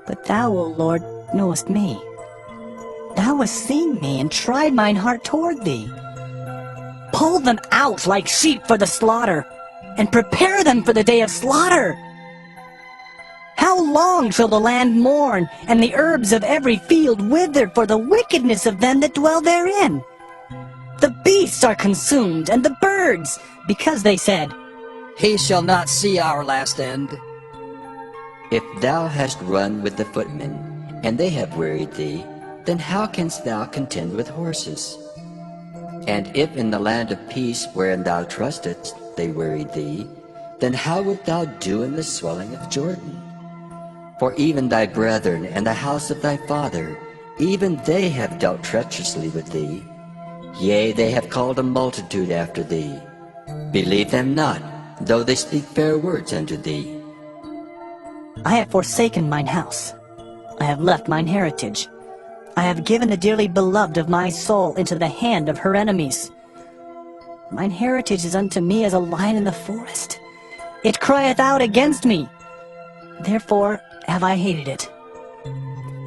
But thou, O Lord, knowest me. Thou hast seen me and tried mine heart toward thee. Pull them out like sheep for the slaughter, and prepare them for the day of slaughter. How long shall the land mourn, and the herbs of every field wither for the wickedness of them that dwell therein? The beasts are consumed, and the birds, because they said, He shall not see our last end. If thou hast run with the footmen, and they have wearied thee, then how canst thou contend with horses? And if in the land of peace wherein thou trustedst they wearied thee, then how wilt thou do in the swelling of Jordan? For even thy brethren and the house of thy father, even they have dealt treacherously with thee. Yea, they have called a multitude after thee. Believe them not, though they speak fair words unto thee. I have forsaken mine house. I have left mine heritage. I have given the dearly beloved of my soul into the hand of her enemies. Mine heritage is unto me as a lion in the forest. It crieth out against me. Therefore have I hated it.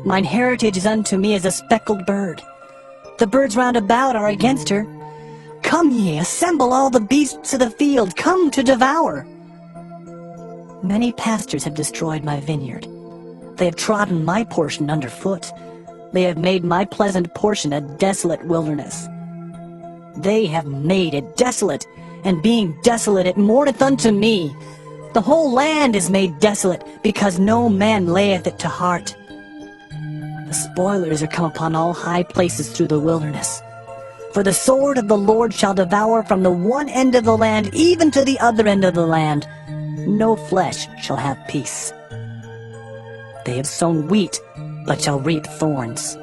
Mine heritage is unto me as a speckled bird. The birds round about are against her. Come ye, assemble all the beasts of the field, come to devour. Many pastors have destroyed my vineyard. They have trodden my portion underfoot. They have made my pleasant portion a desolate wilderness. They have made it desolate, and being desolate it mourneth unto me. The whole land is made desolate, because no man layeth it to heart. The spoilers are come upon all high places through the wilderness. For the sword of the Lord shall devour from the one end of the land even to the other end of the land. No flesh shall have peace. They have sown wheat, but shall reap thorns.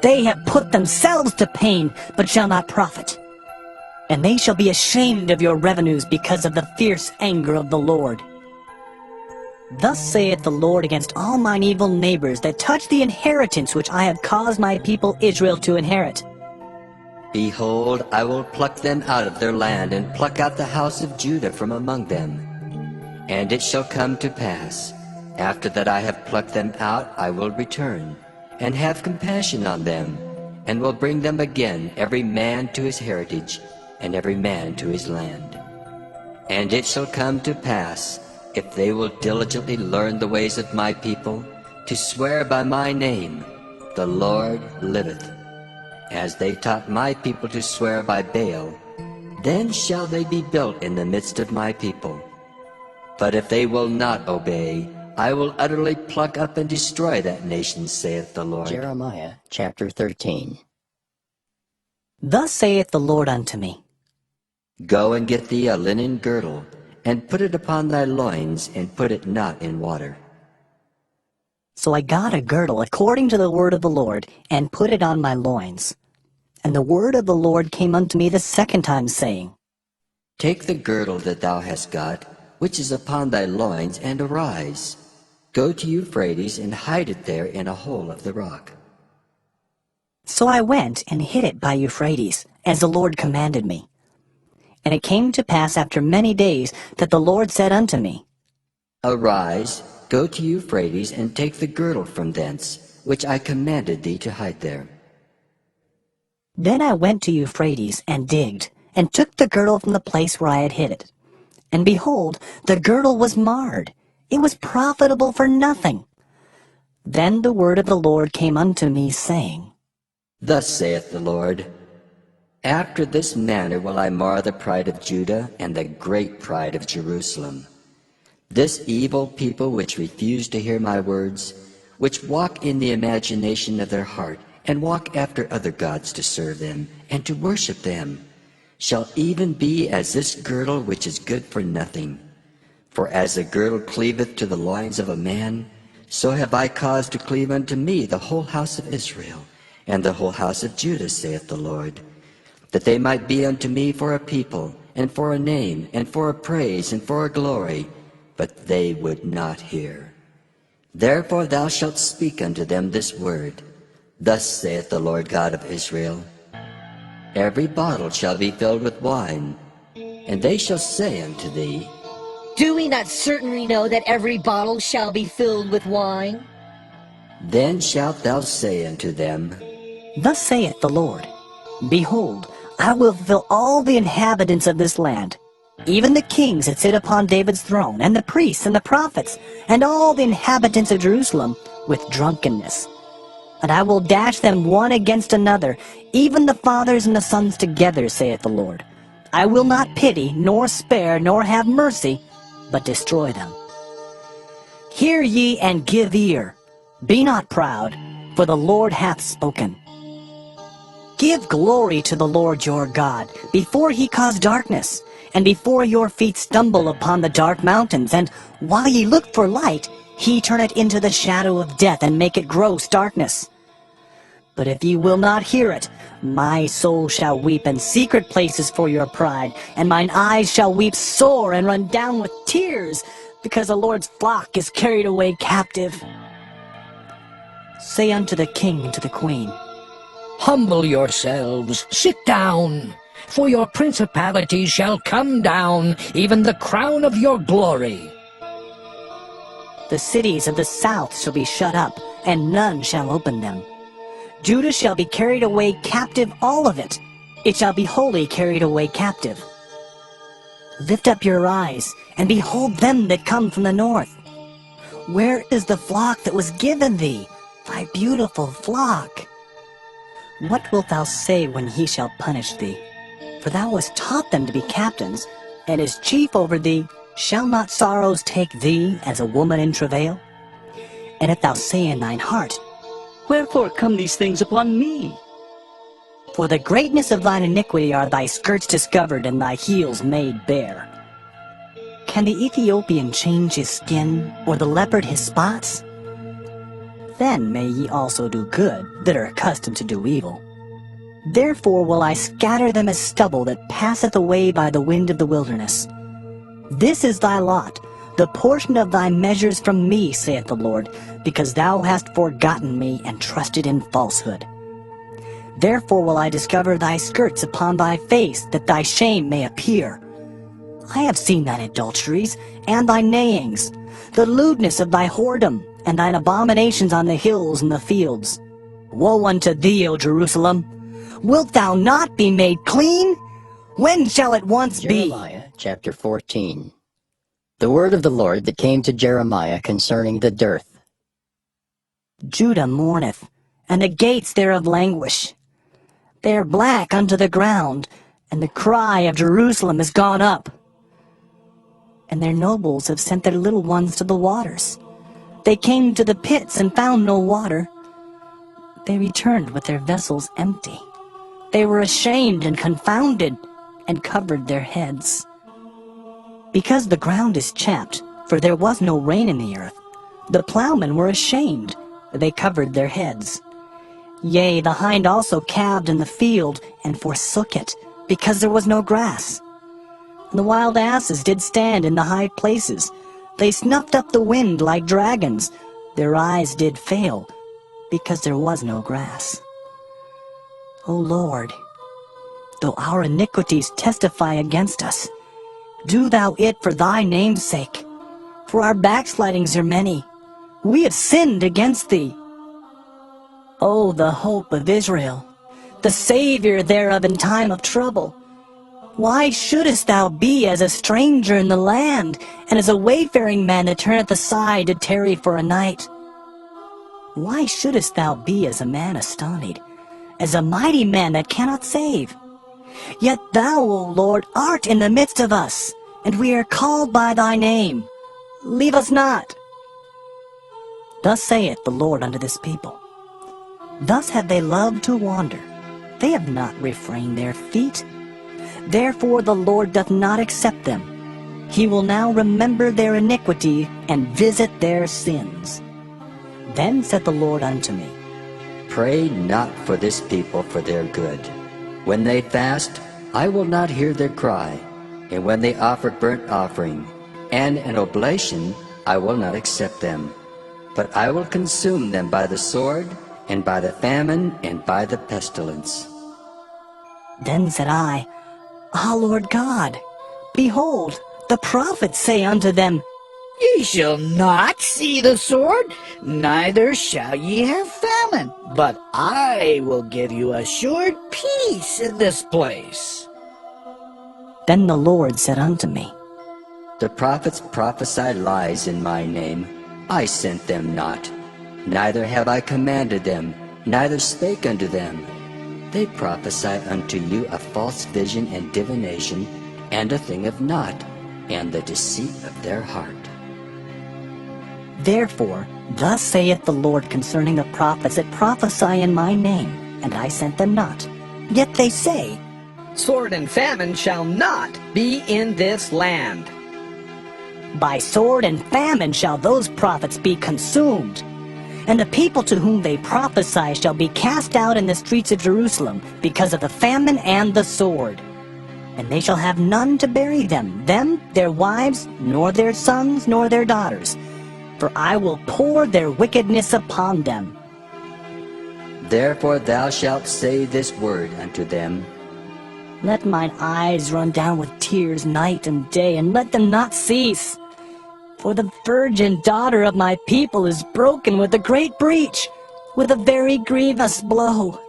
They have put themselves to pain, but shall not profit. And they shall be ashamed of your revenues because of the fierce anger of the Lord. Thus saith the Lord against all mine evil neighbors that touch the inheritance which I have caused my people Israel to inherit. Behold, I will pluck them out of their land, and pluck out the house of Judah from among them. And it shall come to pass, after that I have plucked them out, I will return, and have compassion on them, and will bring them again, every man to his heritage, and every man to his land. And it shall come to pass, if they will diligently learn the ways of my people, to swear by my name, the Lord liveth, as they taught my people to swear by Baal, then shall they be built in the midst of my people. But if they will not obey, I will utterly pluck up and destroy that nation, saith the Lord. Jeremiah chapter 13. Thus saith the Lord unto me, Go and get thee a linen girdle, and put it upon thy loins, and put it not in water. So I got a girdle according to the word of the Lord, and put it on my loins. And the word of the Lord came unto me the second time, saying, Take the girdle that thou hast got, which is upon thy loins, and arise. Go to Euphrates, and hide it there in a hole of the rock. So I went and hid it by Euphrates, as the Lord commanded me. And it came to pass after many days that the Lord said unto me, Arise, go to Euphrates, and take the girdle from thence, which I commanded thee to hide there. Then I went to Euphrates, and digged, and took the girdle from the place where I had hid it. And behold, the girdle was marred. It was profitable for nothing. Then the word of the Lord came unto me, saying, Thus saith the Lord, After this manner will I mar the pride of Judah, and the great pride of Jerusalem. This evil people which refuse to hear my words, which walk in the imagination of their heart, and walk after other gods to serve them, and to worship them, shall even be as this girdle which is good for nothing. For as a girdle cleaveth to the loins of a man, so have I caused to cleave unto me the whole house of Israel, and the whole house of Judah, saith the Lord, that they might be unto me for a people, and for a name, and for a praise, and for a glory, but they would not hear. Therefore thou shalt speak unto them this word, Thus saith the Lord God of Israel, Every bottle shall be filled with wine, and they shall say unto thee, Do we not certainly know that every bottle shall be filled with wine? Then shalt thou say unto them, Thus saith the Lord, Behold, I will fulfill all the inhabitants of this land, even the kings that sit upon David's throne, and the priests and the prophets, and all the inhabitants of Jerusalem, with drunkenness. And I will dash them one against another, even the fathers and the sons together, saith the Lord. I will not pity, nor spare, nor have mercy, but destroy them. Hear ye and give ear. Be not proud, for the Lord hath spoken. Give glory to the Lord your God, before he cause darkness, and before your feet stumble upon the dark mountains, and while ye look for light, he turn it into the shadow of death, and make it gross darkness. But if ye will not hear it, my soul shall weep in secret places for your pride, and mine eyes shall weep sore and run down with tears, because the Lord's flock is carried away captive. Say unto the king and to the queen, Humble yourselves, sit down, for your principalities shall come down, even the crown of your glory. The cities of the south shall be shut up, and none shall open them. Judah shall be carried away captive, all of it. It shall be wholly carried away captive. Lift up your eyes, and behold them that come from the north. Where is the flock that was given thee, thy beautiful flock? What wilt thou say when he shall punish thee? For thou hast taught them to be captains, and as chief over thee, shall not sorrows take thee as a woman in travail? And if thou say in thine heart, Wherefore come these things upon me? For the greatness of thine iniquity are thy skirts discovered, and thy heels made bare. Can the Ethiopian change his skin, or the leopard his spots? Then may ye also do good, that are accustomed to do evil. Therefore will I scatter them as stubble that passeth away by the wind of the wilderness. This is thy lot, the portion of thy measures from me, saith the Lord, because thou hast forgotten me and trusted in falsehood. Therefore will I discover thy skirts upon thy face, that thy shame may appear. I have seen thine adulteries, and thy neighings, the lewdness of thy whoredom, and thine abominations on the hills and the fields. Woe unto thee, O Jerusalem! Wilt thou not be made clean? When shall it once be? Jeremiah chapter 14. The word of the Lord that came to Jeremiah concerning the dearth. Judah mourneth, and the gates thereof languish. They are black unto the ground, and the cry of Jerusalem is gone up. And their nobles have sent their little ones to the waters. They came to the pits and found no water. They returned with their vessels empty. They were ashamed and confounded, and covered their heads. Because the ground is chapped, for there was no rain in the earth, the plowmen were ashamed, they covered their heads. Yea, the hind also calved in the field, and forsook it, because there was no grass. And the wild asses did stand in the high places. They snuffed up the wind like dragons. Their eyes did fail, because there was no grass. O Lord, though our iniquities testify against us, do thou it for thy name's sake. For our backslidings are many. We have sinned against thee. O the hope of Israel, the Savior thereof in time of trouble. Why shouldest thou be as a stranger in the land, and as a wayfaring man that turneth aside to tarry for a night? Why shouldest thou be as a man astonied, as a mighty man that cannot save? Yet thou, O Lord, art in the midst of us, and we are called by thy name. Leave us not. Thus saith the Lord unto this people. Thus have they loved to wander. They have not refrained their feet. Therefore the Lord doth not accept them. He will now remember their iniquity and visit their sins. Then said the Lord unto me, Pray not for this people for their good. When they fast, I will not hear their cry, and when they offer burnt offering and an oblation, I will not accept them. But I will consume them by the sword, and by the famine, and by the pestilence. Then said I, Ah, Lord God, behold, the prophets say unto them, Ye shall not see the sword, neither shall ye have famine, but I will give you assured peace in this place. Then the Lord said unto me, The prophets prophesy lies in my name. I sent them not, neither have I commanded them, neither spake unto them. They prophesy unto you a false vision and divination, and a thing of naught, and the deceit of their heart. Therefore, thus saith the Lord concerning the prophets that prophesy in my name, and I sent them not. Yet they say, Sword and famine shall not be in this land. By sword and famine shall those prophets be consumed. And the people to whom they prophesy shall be cast out in the streets of Jerusalem, because of the famine and the sword. And they shall have none to bury them, their wives, nor their sons, nor their daughters. For I will pour their wickedness upon them. Therefore thou shalt say this word unto them, Let mine eyes run down with tears night and day, and let them not cease. For the virgin daughter of my people is broken with a great breach, with a very grievous blow.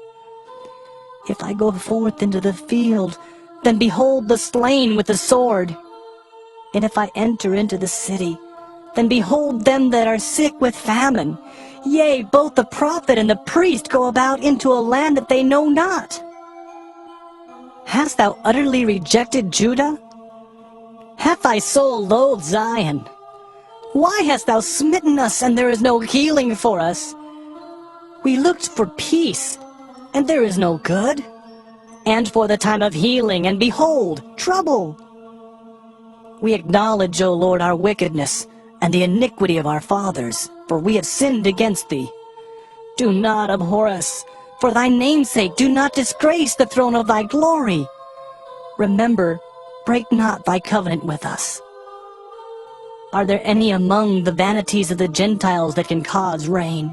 If I go forth into the field, then behold the slain with the sword. And if I enter into the city, then behold them that are sick with famine. Yea, both the prophet and the priest go about into a land that they know not. Hast thou utterly rejected Judah? Hath thy soul loathed Zion? Why hast thou smitten us, and there is no healing for us? We looked for peace, and there is no good. And for the time of healing, and behold, trouble. We acknowledge, O Lord, our wickedness, and the iniquity of our fathers, for we have sinned against thee. Do not abhor us. For thy name's sake, do not disgrace the throne of thy glory. Remember, break not thy covenant with us. Are there any among the vanities of the Gentiles that can cause rain?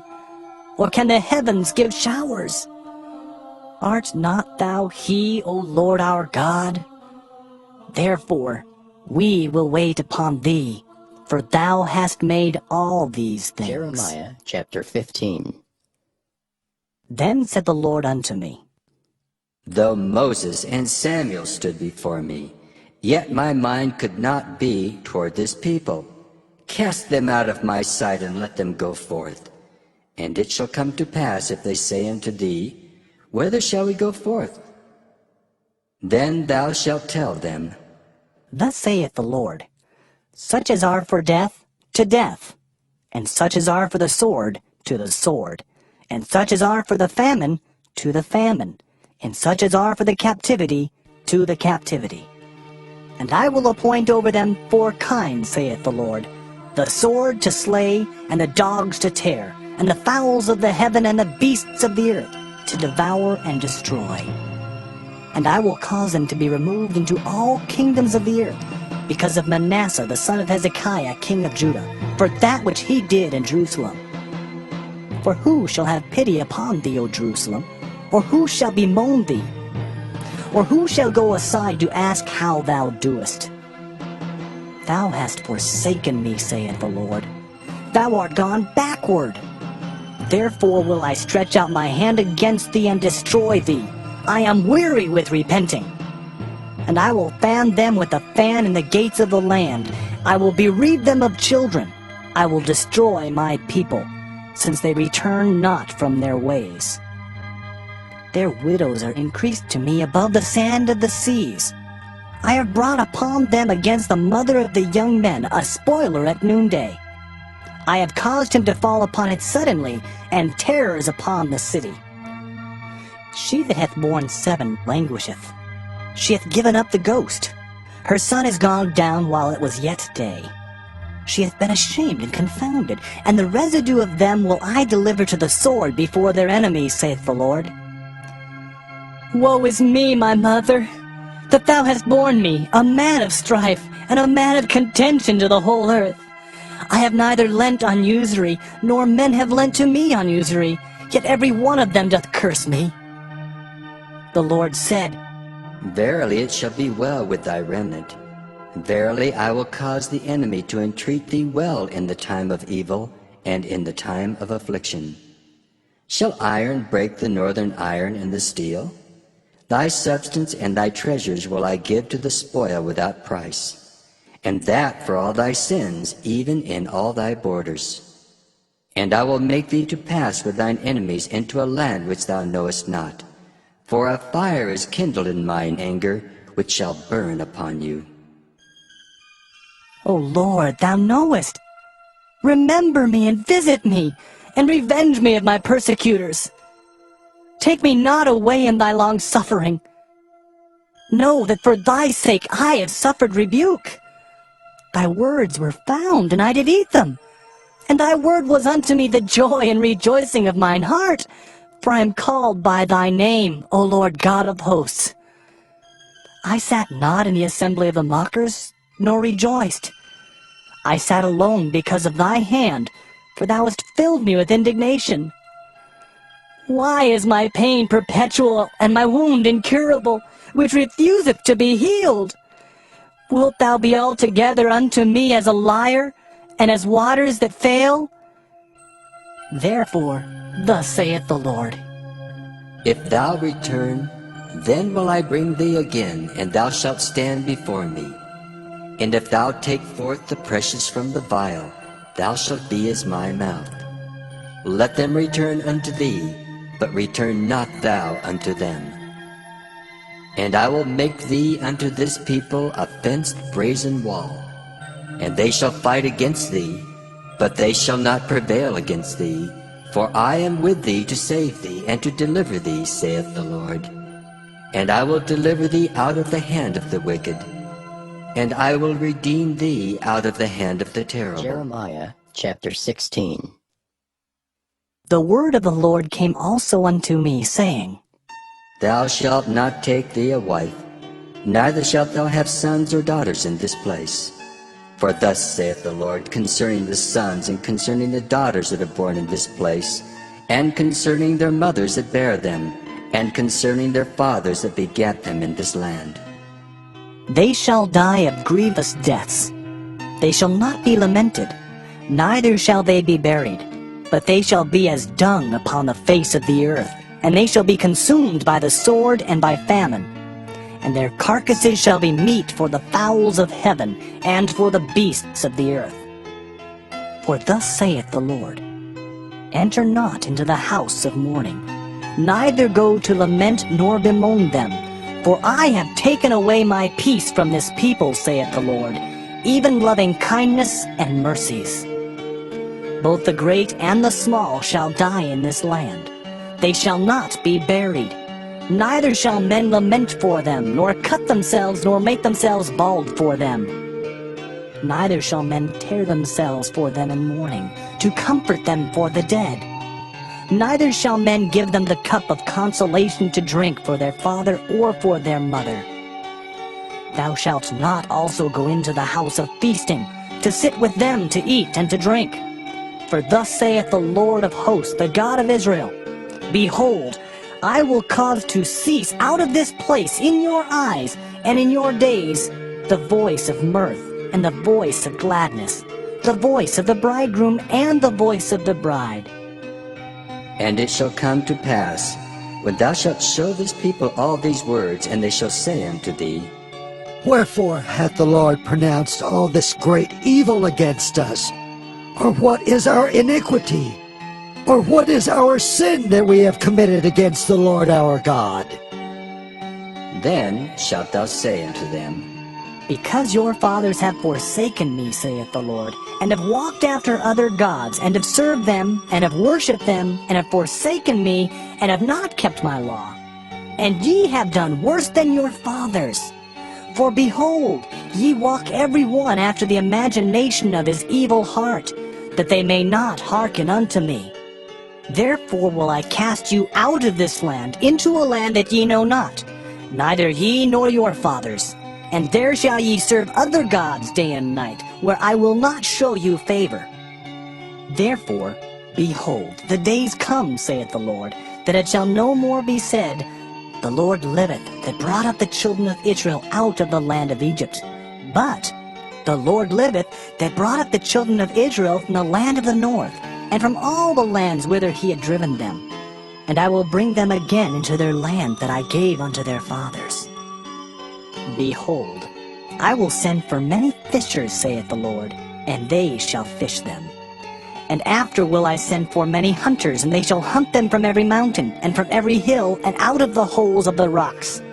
Or can the heavens give showers? Art not thou he, O Lord our God? Therefore, we will wait upon thee, for thou hast made all these things. Jeremiah chapter 15. Then said the Lord unto me, Though Moses and Samuel stood before me, yet my mind could not be toward this people. Cast them out of my sight, and let them go forth. And it shall come to pass, if they say unto thee, Whither shall we go forth? Then thou shalt tell them, Thus saith the Lord, Such as are for death, to death, and such as are for the sword, to the sword, and such as are for the famine, to the famine, and such as are for the captivity, to the captivity. And I will appoint over them 4 kinds, saith the Lord, the sword to slay, and the dogs to tear, and the fowls of the heaven and the beasts of the earth to devour and destroy. And I will cause them to be removed into all kingdoms of the earth, because of Manasseh the son of Hezekiah king of Judah, for that which he did in Jerusalem. For who shall have pity upon thee, O Jerusalem? Or who shall bemoan thee? Or who shall go aside to ask how thou doest? Thou hast forsaken me, saith the Lord. Thou art gone backward. Therefore will I stretch out my hand against thee and destroy thee. I am weary with repenting. And I will fan them with a fan in the gates of the land. I will bereave them of children. I will destroy my people, since they return not from their ways. Their widows are increased to me above the sand of the seas. I have brought upon them against the mother of the young men a spoiler at noonday. I have caused him to fall upon it suddenly, and terrors upon the city. She that hath borne 7 languisheth. She hath given up the ghost. Her son is gone down while it was yet day. She hath been ashamed and confounded, and the residue of them will I deliver to the sword before their enemies, saith the Lord. Woe is me, my mother, that thou hast borne me, a man of strife, and a man of contention to the whole earth. I have neither lent on usury, nor men have lent to me on usury, yet every one of them doth curse me. The Lord said, Verily it shall be well with thy remnant. Verily I will cause the enemy to entreat thee well in the time of evil, and in the time of affliction. Shall iron break the northern iron and the steel? Thy substance and thy treasures will I give to the spoil without price, and that for all thy sins, even in all thy borders. And I will make thee to pass with thine enemies into a land which thou knowest not, for a fire is kindled in mine anger, which shall burn upon you. O Lord, thou knowest. Remember me and visit me, and revenge me of my persecutors. Take me not away in thy long suffering. Know that for thy sake I have suffered rebuke. Thy words were found, and I did eat them. And thy word was unto me the joy and rejoicing of mine heart. For I am called by thy name, O Lord God of hosts. I sat not in the assembly of the mockers, nor rejoiced. I sat alone because of thy hand, for thou hast filled me with indignation. Why is my pain perpetual, and my wound incurable, which refuseth to be healed? Wilt thou be altogether unto me as a liar, and as waters that fail? Therefore, thus saith the Lord, If thou return, then will I bring thee again, and thou shalt stand before me. And if thou take forth the precious from the vial, thou shalt be as my mouth. Let them return unto thee, but return not thou unto them. And I will make thee unto this people a fenced brazen wall, and they shall fight against thee, but they shall not prevail against thee, For I am with thee to save thee and to deliver thee, saith the Lord. And I will deliver thee out of the hand of the wicked, and I will redeem thee out of the hand of the terrible. Jeremiah chapter 16. The word of the Lord came also unto me, saying, Thou shalt not take thee a wife, neither shalt thou have sons or daughters in this place. For thus saith the Lord concerning the sons and concerning the daughters that are born in this place, and concerning their mothers that bare them, and concerning their fathers that begat them in this land. They shall die of grievous deaths. They shall not be lamented, neither shall they be buried, but they shall be as dung upon the face of the earth, and they shall be consumed by the sword and by famine. And their carcasses shall be meat for the fowls of heaven, and for the beasts of the earth. For thus saith the Lord, Enter not into the house of mourning, neither go to lament nor bemoan them. For I have taken away my peace from this people, saith the Lord, even loving kindness and mercies. Both the great and the small shall die in this land. They shall not be buried. Neither shall men lament for them, nor cut themselves, nor make themselves bald for them. Neither shall men tear themselves for them in mourning, to comfort them for the dead. Neither shall men give them the cup of consolation to drink for their father or for their mother. Thou shalt not also go into the house of feasting, to sit with them to eat and to drink. For thus saith the Lord of hosts, the God of Israel, Behold, I will cause to cease out of this place in your eyes and in your days the voice of mirth and the voice of gladness, the voice of the bridegroom and the voice of the bride. And it shall come to pass, when thou shalt show this people all these words, and they shall say unto thee, Wherefore hath the Lord pronounced all this great evil against us? Or what is our iniquity? Or what is our sin that we have committed against the Lord our God? Then shalt thou say unto them, Because your fathers have forsaken me, saith the Lord, and have walked after other gods, and have served them, and have worshipped them, and have forsaken me, and have not kept my law. And ye have done worse than your fathers. For behold, ye walk every one after the imagination of his evil heart, that they may not hearken unto me. Therefore will I cast you out of this land, into a land that ye know not, neither ye nor your fathers. And there shall ye serve other gods day and night, where I will not show you favor. Therefore, behold, the days come, saith the Lord, that it shall no more be said, The Lord liveth, that brought up the children of Israel out of the land of Egypt. But the Lord liveth, that brought up the children of Israel from the land of the north, and from all the lands whither he had driven them. And I will bring them again into their land that I gave unto their fathers. Behold, I will send for many fishers, saith the Lord, and they shall fish them. And after will I send for many hunters, and they shall hunt them from every mountain, and from every hill, and out of the holes of the rocks.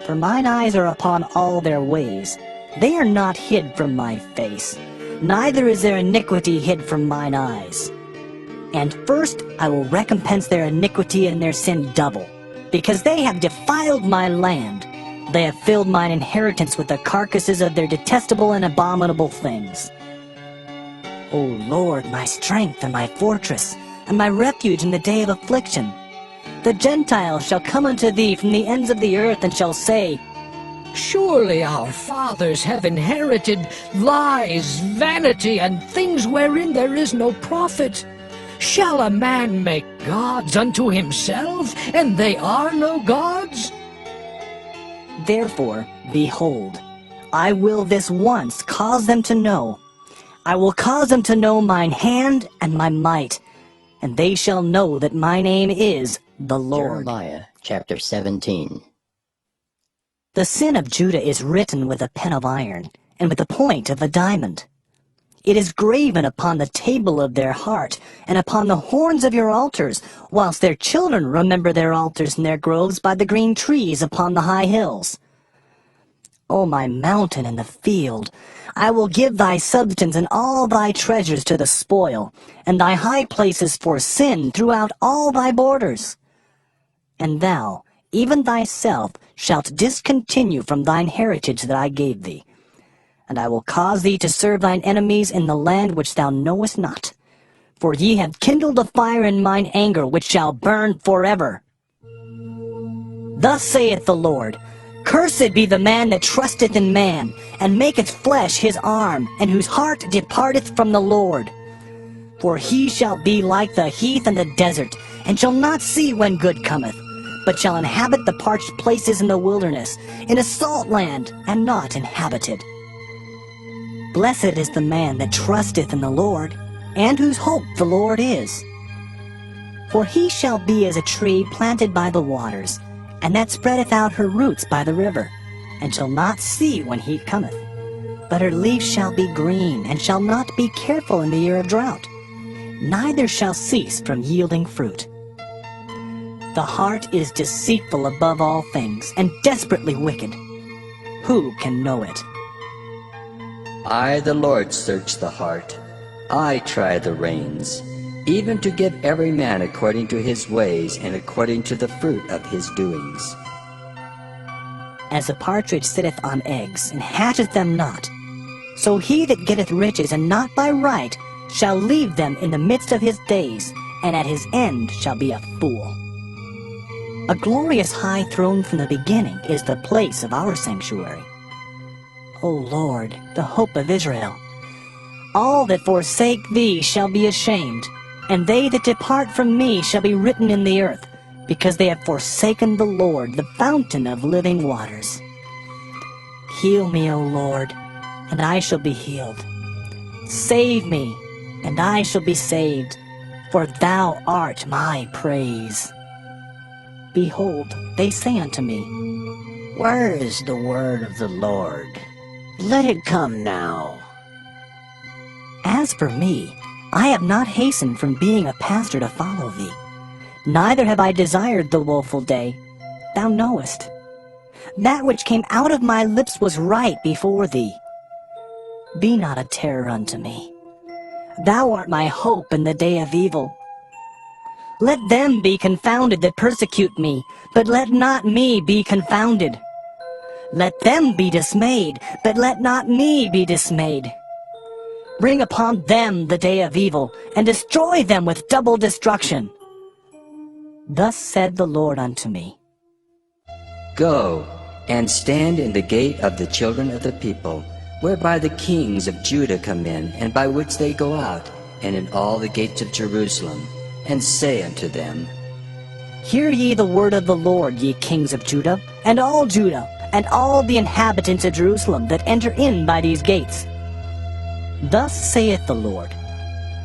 For mine eyes are upon all their ways. They are not hid from my face, neither is their iniquity hid from mine eyes. And first I will recompense their iniquity and their sin double, because they have defiled my land. They have filled mine inheritance with the carcasses of their detestable and abominable things. O Lord, my strength and my fortress, and my refuge in the day of affliction. The Gentiles shall come unto thee from the ends of the earth, and shall say, Surely our fathers have inherited lies, vanity, and things wherein there is no profit. Shall a man make gods unto himself, and they are no gods? Therefore, behold, I will this once cause them to know. I will cause them to know mine hand and my might, and they shall know that my name is the Lord. Jeremiah chapter 17. The sin of Judah is written with a pen of iron, and with the point of a diamond. It is graven upon the table of their heart, and upon the horns of your altars, whilst their children remember their altars and their groves by the green trees upon the high hills. O my mountain and the field, I will give thy substance and all thy treasures to the spoil, and thy high places for sin throughout all thy borders. And thou, even thyself, shalt discontinue from thine heritage that I gave thee. And I will cause thee to serve thine enemies in the land which thou knowest not. For ye have kindled a fire in mine anger, which shall burn forever. Thus saith the Lord, Cursed be the man that trusteth in man, and maketh flesh his arm, and whose heart departeth from the Lord. For he shall be like the heath and the desert, and shall not see when good cometh, but shall inhabit the parched places in the wilderness, in a salt land, and not inhabited. Blessed is the man that trusteth in the Lord, and whose hope the Lord is. For he shall be as a tree planted by the waters, and that spreadeth out her roots by the river, and shall not see when heat cometh. But her leaf shall be green, and shall not be careful in the year of drought, neither shall cease from yielding fruit. The heart is deceitful above all things, and desperately wicked. Who can know it? I, the Lord, search the heart. I try the reins, even to give every man according to his ways and according to the fruit of his doings. As a partridge sitteth on eggs, and hatcheth them not, so he that getteth riches, and not by right, shall leave them in the midst of his days, and at his end shall be a fool. A glorious high throne from the beginning is the place of our sanctuary. O Lord, the hope of Israel, all that forsake thee shall be ashamed, and they that depart from me shall be written in the earth, because they have forsaken the Lord, the fountain of living waters. Heal me, O Lord, and I shall be healed. Save me, and I shall be saved, for thou art my praise. Behold, they say unto me, Where is the word of the Lord? Let it come now. As for me, I have not hastened from being a pastor to follow thee, neither have I desired the woeful day. Thou knowest. That which came out of my lips was right before thee. Be not a terror unto me. Thou art my hope in the day of evil. Let them be confounded that persecute me, but let not me be confounded. Let them be dismayed, but let not me be dismayed. Bring upon them the day of evil, and destroy them with double destruction. Thus said the Lord unto me, Go, and stand in the gate of the children of the people, whereby the kings of Judah come in, and by which they go out, and in all the gates of Jerusalem, and say unto them, Hear ye the word of the Lord, ye kings of Judah, and all the inhabitants of Jerusalem that enter in by these gates. Thus saith the Lord,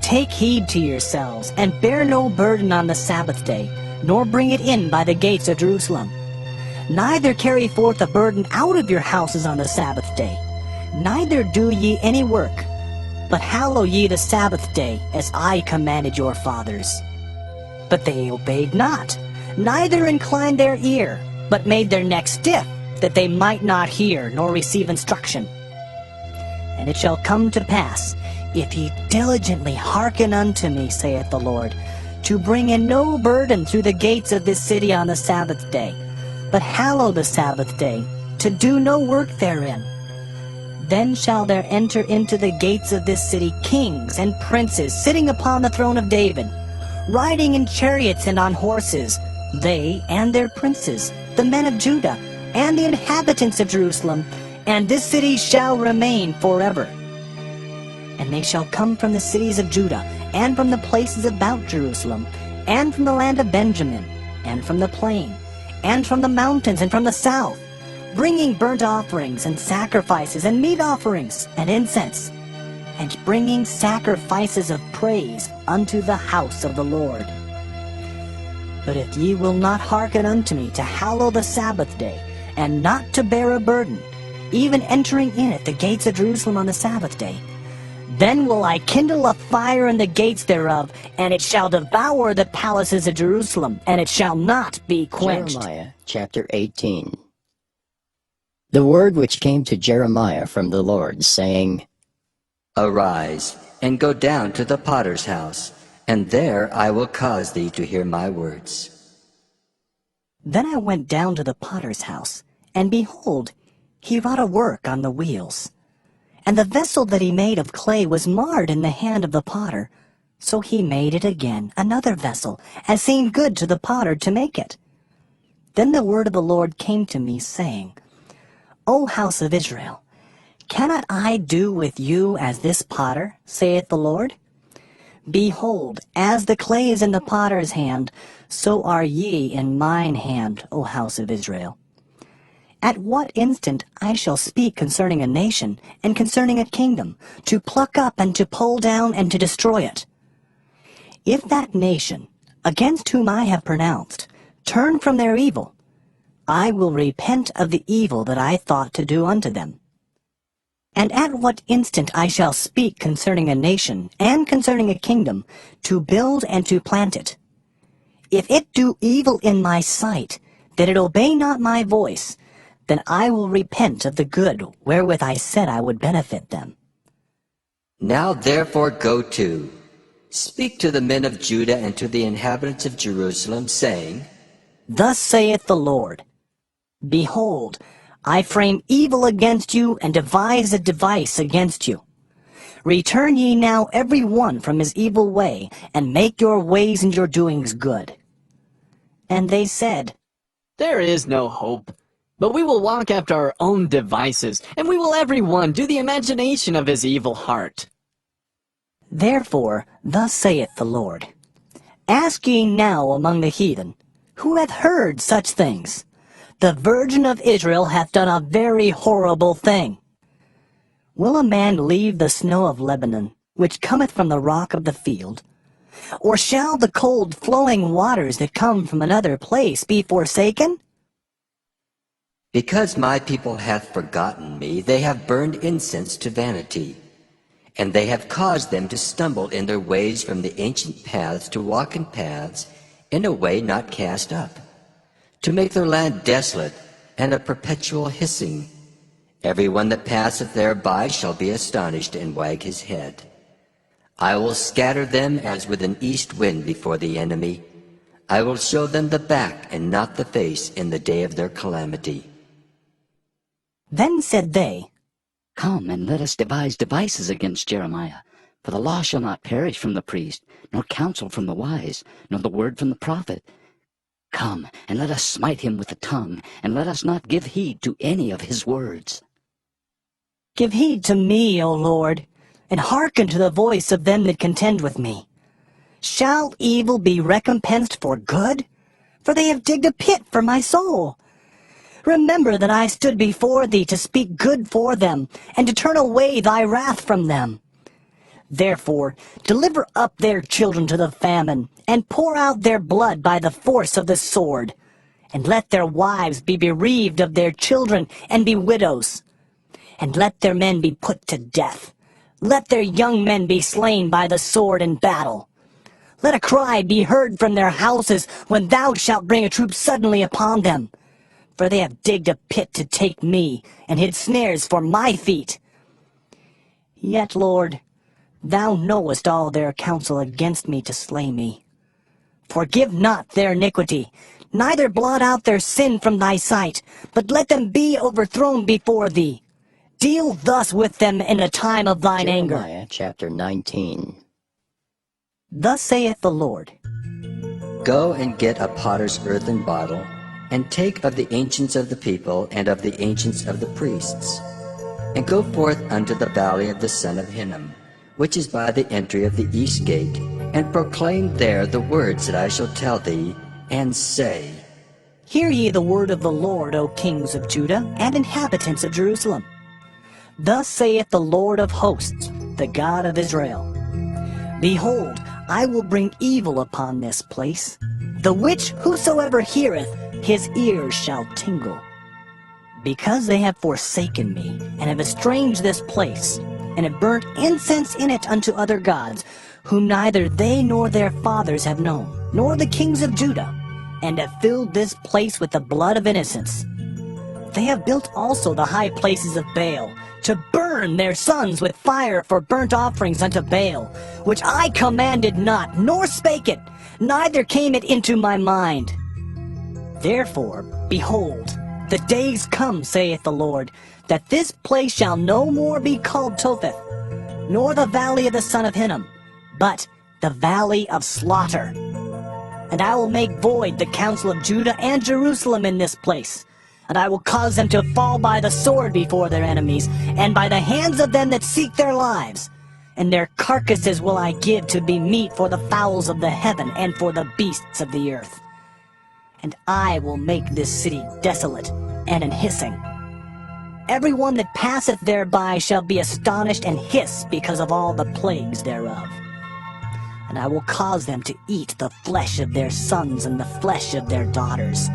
Take heed to yourselves, and bear no burden on the Sabbath day, nor bring it in by the gates of Jerusalem. Neither carry forth a burden out of your houses on the Sabbath day, neither do ye any work, but hallow ye the Sabbath day, as I commanded your fathers. But they obeyed not, neither inclined their ear, but made their neck stiff, that they might not hear nor receive instruction. And it shall come to pass, if ye diligently hearken unto me, saith the Lord, to bring in no burden through the gates of this city on the Sabbath day, but hallow the Sabbath day, to do no work therein. Then shall there enter into the gates of this city kings and princes sitting upon the throne of David, riding in chariots and on horses, they and their princes, the men of Judah, and the inhabitants of Jerusalem, and this city shall remain forever. And they shall come from the cities of Judah, and from the places about Jerusalem, and from the land of Benjamin, and from the plain, and from the mountains, and from the south, bringing burnt offerings, and sacrifices, and meat offerings, and incense, and bringing sacrifices of praise unto the house of the Lord. But if ye will not hearken unto me to hallow the Sabbath day, and not to bear a burden, even entering in at the gates of Jerusalem on the Sabbath day, then will I kindle a fire in the gates thereof, and it shall devour the palaces of Jerusalem, and it shall not be quenched. Jeremiah chapter 18. The word which came to Jeremiah from the Lord, saying, Arise, and go down to the potter's house, and there I will cause thee to hear my words. Then I went down to the potter's house, and behold, he wrought a work on the wheels. And the vessel that he made of clay was marred in the hand of the potter. So he made it again, another vessel, as seemed good to the potter to make it. Then the word of the Lord came to me, saying, O house of Israel, cannot I do with you as this potter, saith the Lord? Behold, as the clay is in the potter's hand, so are ye in mine hand, O house of Israel. At what instant I shall speak concerning a nation, and concerning a kingdom, to pluck up and to pull down and to destroy it. If that nation, against whom I have pronounced, turn from their evil, I will repent of the evil that I thought to do unto them. And at what instant I shall speak concerning a nation, and concerning a kingdom, to build and to plant it. If it do evil in my sight, that it obey not my voice, then I will repent of the good wherewith I said I would benefit them. Now therefore go to, speak to the men of Judah and to the inhabitants of Jerusalem, saying, Thus saith the Lord, Behold, I frame evil against you, and devise a device against you. Return ye now every one from his evil way, and make your ways and your doings good. And they said, There is no hope, but we will walk after our own devices, and we will every one do the imagination of his evil heart. Therefore, thus saith the Lord, Ask ye now among the heathen, who hath heard such things? The Virgin of Israel hath done a very horrible thing. Will a man leave the snow of Lebanon, which cometh from the rock of the field? Or shall the cold flowing waters that come from another place be forsaken? Because my people hath forgotten me, they have burned incense to vanity, and they have caused them to stumble in their ways from the ancient paths to walk in paths in a way not cast up, to make their land desolate and a perpetual hissing. Every one that passeth thereby shall be astonished and wag his head. I will scatter them as with an east wind before the enemy. I will show them the back and not the face in the day of their calamity. Then said they, Come, and let us devise devices against Jeremiah. For the law shall not perish from the priest, nor counsel from the wise, nor the word from the prophet. Come, and let us smite him with the tongue, and let us not give heed to any of his words. Give heed to me, O Lord, and hearken to the voice of them that contend with me. Shall evil be recompensed for good? For they have digged a pit for my soul. Remember that I stood before thee to speak good for them, and to turn away thy wrath from them. Therefore, deliver up their children to the famine, and pour out their blood by the force of the sword. And let their wives be bereaved of their children, and be widows. And let their men be put to death. Let their young men be slain by the sword in battle. Let a cry be heard from their houses, when thou shalt bring a troop suddenly upon them. For they have digged a pit to take me, and hid snares for my feet. Yet, Lord, thou knowest all their counsel against me to slay me. Forgive not their iniquity, neither blot out their sin from thy sight, but let them be overthrown before thee. Deal thus with them in a time of thine anger. Jeremiah chapter 19. Thus saith the Lord, Go and get a potter's earthen bottle, and take of the ancients of the people and of the ancients of the priests, and go forth unto the valley of the son of Hinnom, which is by the entry of the east gate, and proclaim there the words that I shall tell thee, and say, Hear ye the word of the Lord, O kings of Judah, and inhabitants of Jerusalem. Thus saith the Lord of hosts, the God of Israel, Behold, I will bring evil upon this place, the which whosoever heareth, his ears shall tingle. Because they have forsaken me, and have estranged this place, and have burnt incense in it unto other gods, whom neither they nor their fathers have known, nor the kings of Judah, and have filled this place with the blood of innocents. They have built also the high places of Baal, to burn their sons with fire for burnt offerings unto Baal, which I commanded not, nor spake it, neither came it into my mind. Therefore, behold, the days come, saith the Lord, that this place shall no more be called Topheth, nor the valley of the son of Hinnom, but the valley of slaughter. And I will make void the counsel of Judah and Jerusalem in this place, and I will cause them to fall by the sword before their enemies, and by the hands of them that seek their lives. And their carcasses will I give to be meat for the fowls of the heaven, and for the beasts of the earth. And I will make this city desolate, and an hissing. Every one that passeth thereby shall be astonished and hiss because of all the plagues thereof. And I will cause them to eat the flesh of their sons and the flesh of their daughters.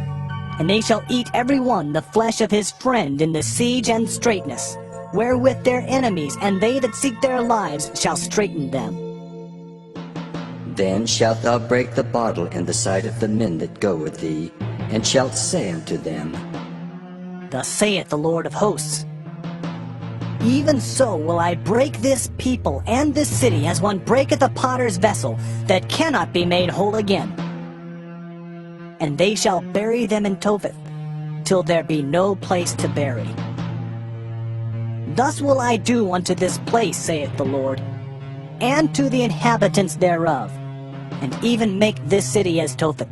And they shall eat every one the flesh of his friend in the siege and straitness, wherewith their enemies and they that seek their lives shall straiten them. Then shalt thou break the bottle in the sight of the men that go with thee, and shalt say unto them, Thus saith the Lord of hosts, Even so will I break this people and this city as one breaketh a potter's vessel that cannot be made whole again. And they shall bury them in Topheth, till there be no place to bury. Thus will I do unto this place, saith the Lord, and to the inhabitants thereof, and even make this city as Topheth.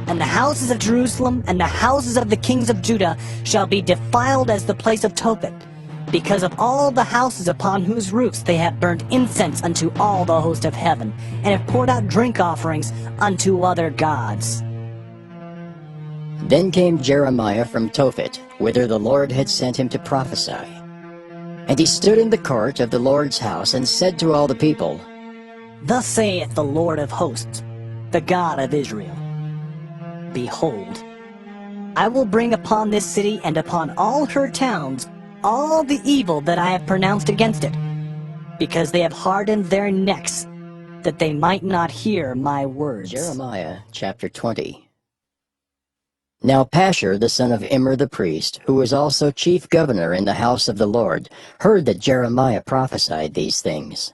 And the houses of Jerusalem and the houses of the kings of Judah shall be defiled as the place of Topheth, because of all the houses upon whose roofs they have burnt incense unto all the host of heaven, and have poured out drink offerings unto other gods. Then came Jeremiah from Tophet, whither the Lord had sent him to prophesy. And he stood in the court of the Lord's house, and said to all the people, Thus saith the Lord of hosts, the God of Israel, Behold, I will bring upon this city and upon all her towns all the evil that I have pronounced against it, because they have hardened their necks, that they might not hear my words. Jeremiah chapter 20. Now Pashur the son of Immer the priest, who was also chief governor in the house of the Lord, heard that Jeremiah prophesied these things.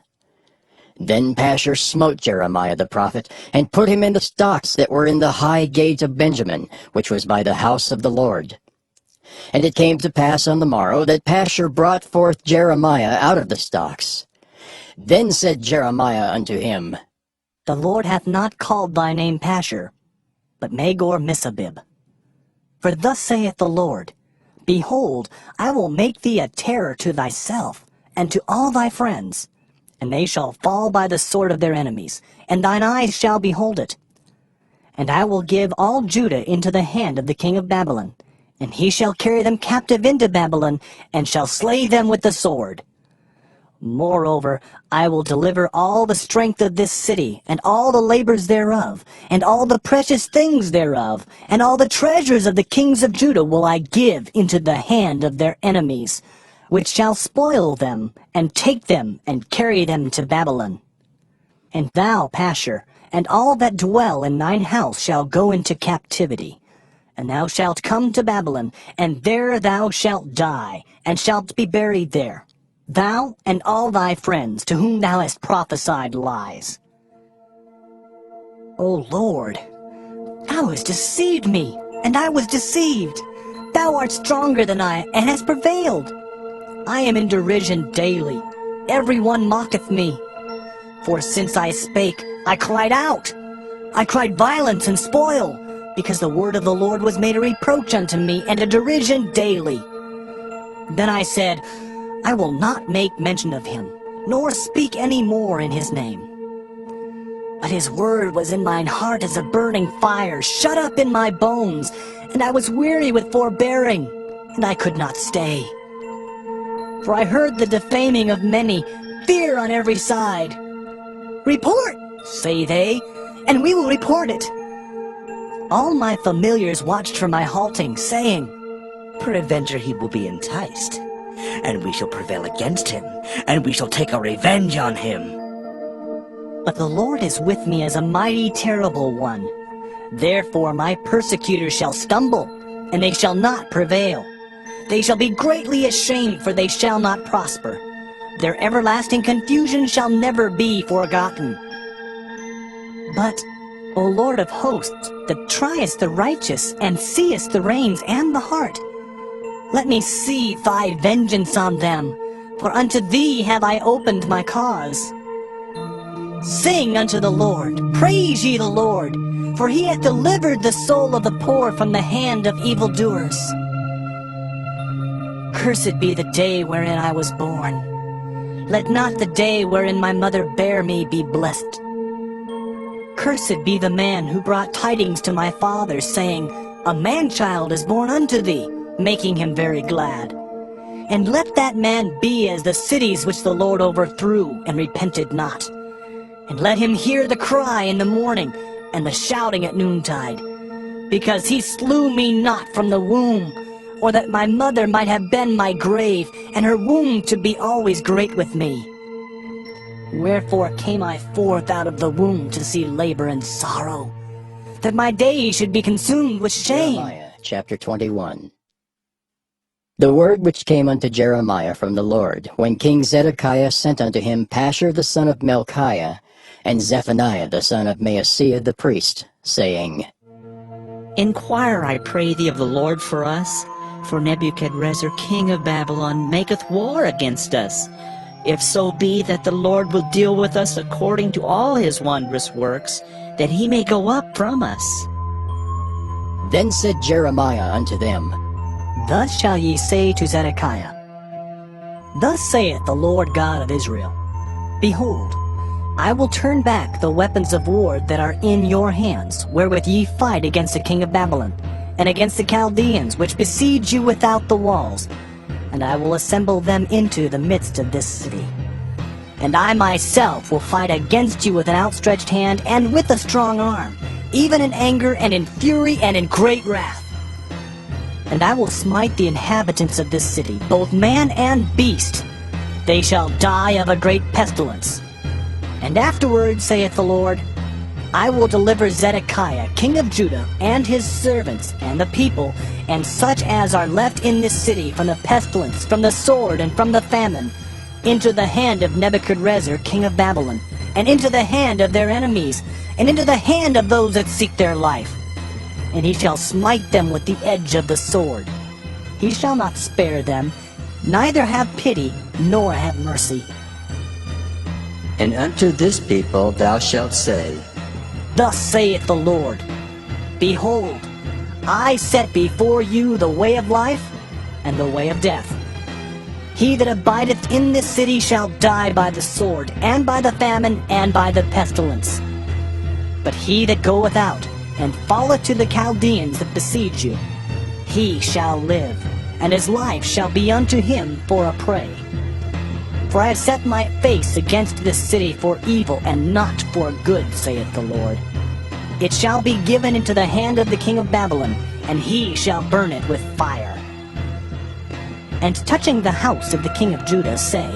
Then Pashur smote Jeremiah the prophet, and put him in the stocks that were in the high gate of Benjamin, which was by the house of the Lord. And it came to pass on the morrow that Pashur brought forth Jeremiah out of the stocks. Then said Jeremiah unto him, The Lord hath not called thy name Pashur, but Magor-Missabib. For thus saith the Lord, Behold, I will make thee a terror to thyself, and to all thy friends, and they shall fall by the sword of their enemies, and thine eyes shall behold it. And I will give all Judah into the hand of the king of Babylon, and he shall carry them captive into Babylon, and shall slay them with the sword. Moreover, I will deliver all the strength of this city, and all the labors thereof, and all the precious things thereof, and all the treasures of the kings of Judah will I give into the hand of their enemies, which shall spoil them, and take them, and carry them to Babylon. And thou, Pashur, and all that dwell in thine house shall go into captivity. And thou shalt come to Babylon, and there thou shalt die, and shalt be buried there, thou and all thy friends to whom thou hast prophesied lies. O Lord, thou hast deceived me, and I was deceived. Thou art stronger than I, and hast prevailed. I am in derision daily. Every one mocketh me. For since I spake, I cried out. I cried violence and spoil, because the word of the Lord was made a reproach unto me, and a derision daily. Then I said, I will not make mention of him, nor speak any more in his name. But his word was in mine heart as a burning fire, shut up in my bones, and I was weary with forbearing, and I could not stay. For I heard the defaming of many, fear on every side. Report, say they, and we will report it. All my familiars watched for my halting, saying, Peradventure he will be enticed, and we shall prevail against him, and we shall take our revenge on him. But the Lord is with me as a mighty terrible one. Therefore my persecutors shall stumble, and they shall not prevail. They shall be greatly ashamed, for they shall not prosper. Their everlasting confusion shall never be forgotten. But, O Lord of hosts, that triest the righteous, and seest the reins and the heart, let me see thy vengeance on them, for unto thee have I opened my cause. Sing unto the Lord, praise ye the Lord, for he hath delivered the soul of the poor from the hand of evildoers. Cursed be the day wherein I was born. Let not the day wherein my mother bare me be blessed. Cursed be the man who brought tidings to my father, saying, A man-child is born unto thee, making him very glad. And let that man be as the cities which the Lord overthrew, and repented not. And let him hear the cry in the morning, and the shouting at noontide. Because he slew me not from the womb, or that my mother might have been my grave, and her womb to be always great with me. Wherefore came I forth out of the womb to see labor and sorrow, that my days should be consumed with shame. Jeremiah chapter 21. The word which came unto Jeremiah from the Lord, when King Zedekiah sent unto him Pashur the son of Melchiah, and Zephaniah the son of Maaseiah the priest, saying, Inquire, I pray thee, of the Lord for us, for Nebuchadrezzar king of Babylon maketh war against us. If so be that the Lord will deal with us according to all his wondrous works, that he may go up from us. Then said Jeremiah unto them, Thus shall ye say to Zedekiah, Thus saith the Lord God of Israel, Behold, I will turn back the weapons of war that are in your hands, wherewith ye fight against the king of Babylon, and against the Chaldeans, which besiege you without the walls, and I will assemble them into the midst of this city. And I myself will fight against you with an outstretched hand, and with a strong arm, even in anger, and in fury, and in great wrath. And I will smite the inhabitants of this city, both man and beast. They shall die of a great pestilence. And afterward, saith the Lord, I will deliver Zedekiah, king of Judah, and his servants, and the people, and such as are left in this city, from the pestilence, from the sword, and from the famine, into the hand of Nebuchadrezzar, king of Babylon, and into the hand of their enemies, and into the hand of those that seek their life. And he shall smite them with the edge of the sword. He shall not spare them, neither have pity, nor have mercy. And unto this people thou shalt say, Thus saith the Lord, Behold, I set before you the way of life, and the way of death. He that abideth in this city shall die by the sword, and by the famine, and by the pestilence. But he that goeth out, and falleth to the Chaldeans that besiege you, he shall live, and his life shall be unto him for a prey. For I have set my face against this city for evil, and not for good, saith the Lord. It shall be given into the hand of the king of Babylon, and he shall burn it with fire. And touching the house of the king of Judah, say,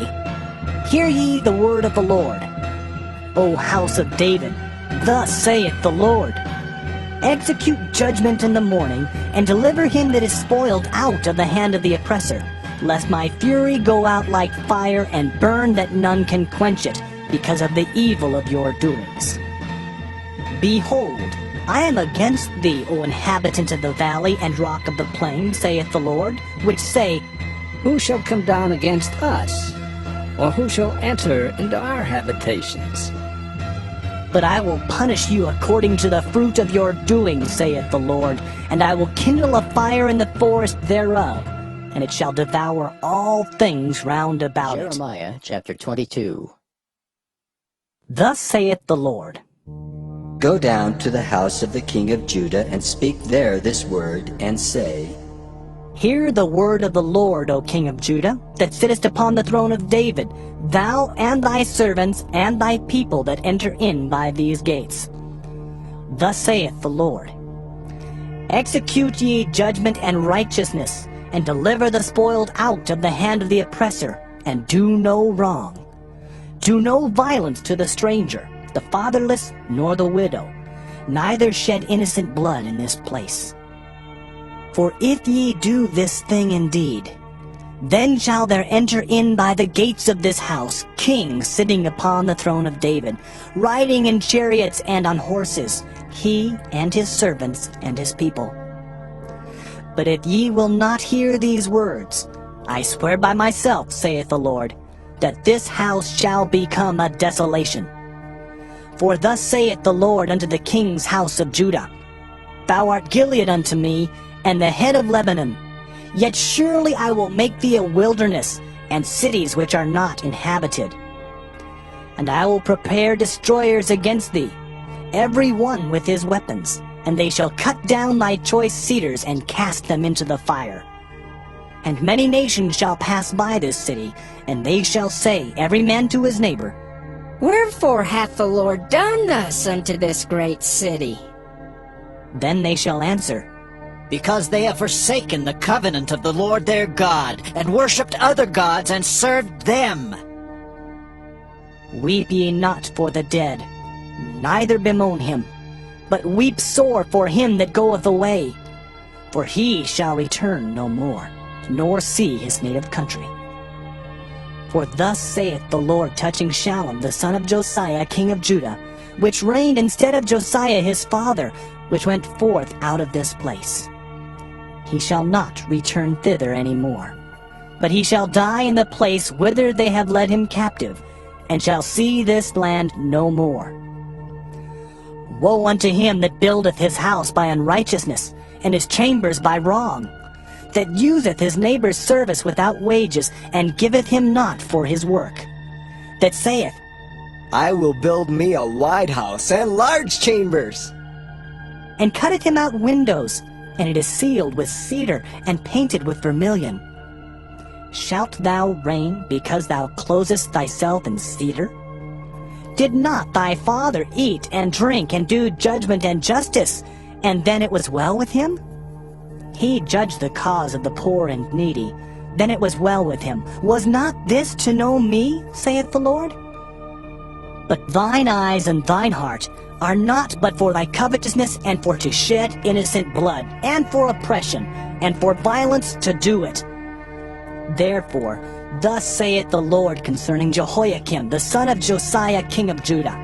Hear ye the word of the Lord. O house of David, thus saith the Lord, Execute judgment in the morning, and deliver him that is spoiled out of the hand of the oppressor, lest my fury go out like fire, and burn that none can quench it, because of the evil of your doings. Behold, I am against thee, O inhabitant of the valley and rock of the plain, saith the Lord, which say, Who shall come down against us? Or who shall enter into our habitations? But I will punish you according to the fruit of your doings, saith the Lord, and I will kindle a fire in the forest thereof, and it shall devour all things round about it. Jeremiah chapter 22. Thus saith the Lord, Go down to the house of the king of Judah, and speak there this word, and say, Hear the word of the Lord, O king of Judah, that sittest upon the throne of David, thou and thy servants and thy people that enter in by these gates. Thus saith the Lord, Execute ye judgment and righteousness, and deliver the spoiled out of the hand of the oppressor, and do no wrong. Do no violence to the stranger, the fatherless, nor the widow, neither shed innocent blood in this place. For if ye do this thing indeed, then shall there enter in by the gates of this house kings sitting upon the throne of David, riding in chariots and on horses, he and his servants and his people. But if ye will not hear these words, I swear by myself, saith the Lord, that this house shall become a desolation. For thus saith the Lord unto the king's house of Judah, Thou art Gilead unto me, and the head of Lebanon. Yet surely I will make thee a wilderness, and cities which are not inhabited. And I will prepare destroyers against thee, every one with his weapons, and they shall cut down thy choice cedars and cast them into the fire. And many nations shall pass by this city, and they shall say, every man to his neighbor, Wherefore hath the Lord done thus unto this great city? Then they shall answer, Because they have forsaken the covenant of the Lord their God, and worshipped other gods, and served them. Weep ye not for the dead, neither bemoan him, but weep sore for him that goeth away, for he shall return no more, nor see his native country. For thus saith the Lord touching Shallum the son of Josiah king of Judah, which reigned instead of Josiah his father, which went forth out of this place. He shall not return thither any more, but he shall die in the place whither they have led him captive, and shall see this land no more. Woe unto him that buildeth his house by unrighteousness, and his chambers by wrong, that useth his neighbor's service without wages, and giveth him not for his work, that saith, I will build me a wide house and large chambers, and cutteth him out windows, and it is sealed with cedar, and painted with vermilion. Shalt thou reign because thou closest thyself in cedar? Did not thy father eat and drink and do judgment and justice, and then it was well with him? He judged the cause of the poor and needy, then it was well with him. Was not this to know me, saith the Lord? But thine eyes and thine heart are not but for thy covetousness, and for to shed innocent blood, and for oppression, and for violence to do it. Therefore, thus saith the Lord concerning Jehoiakim, the son of Josiah king of Judah,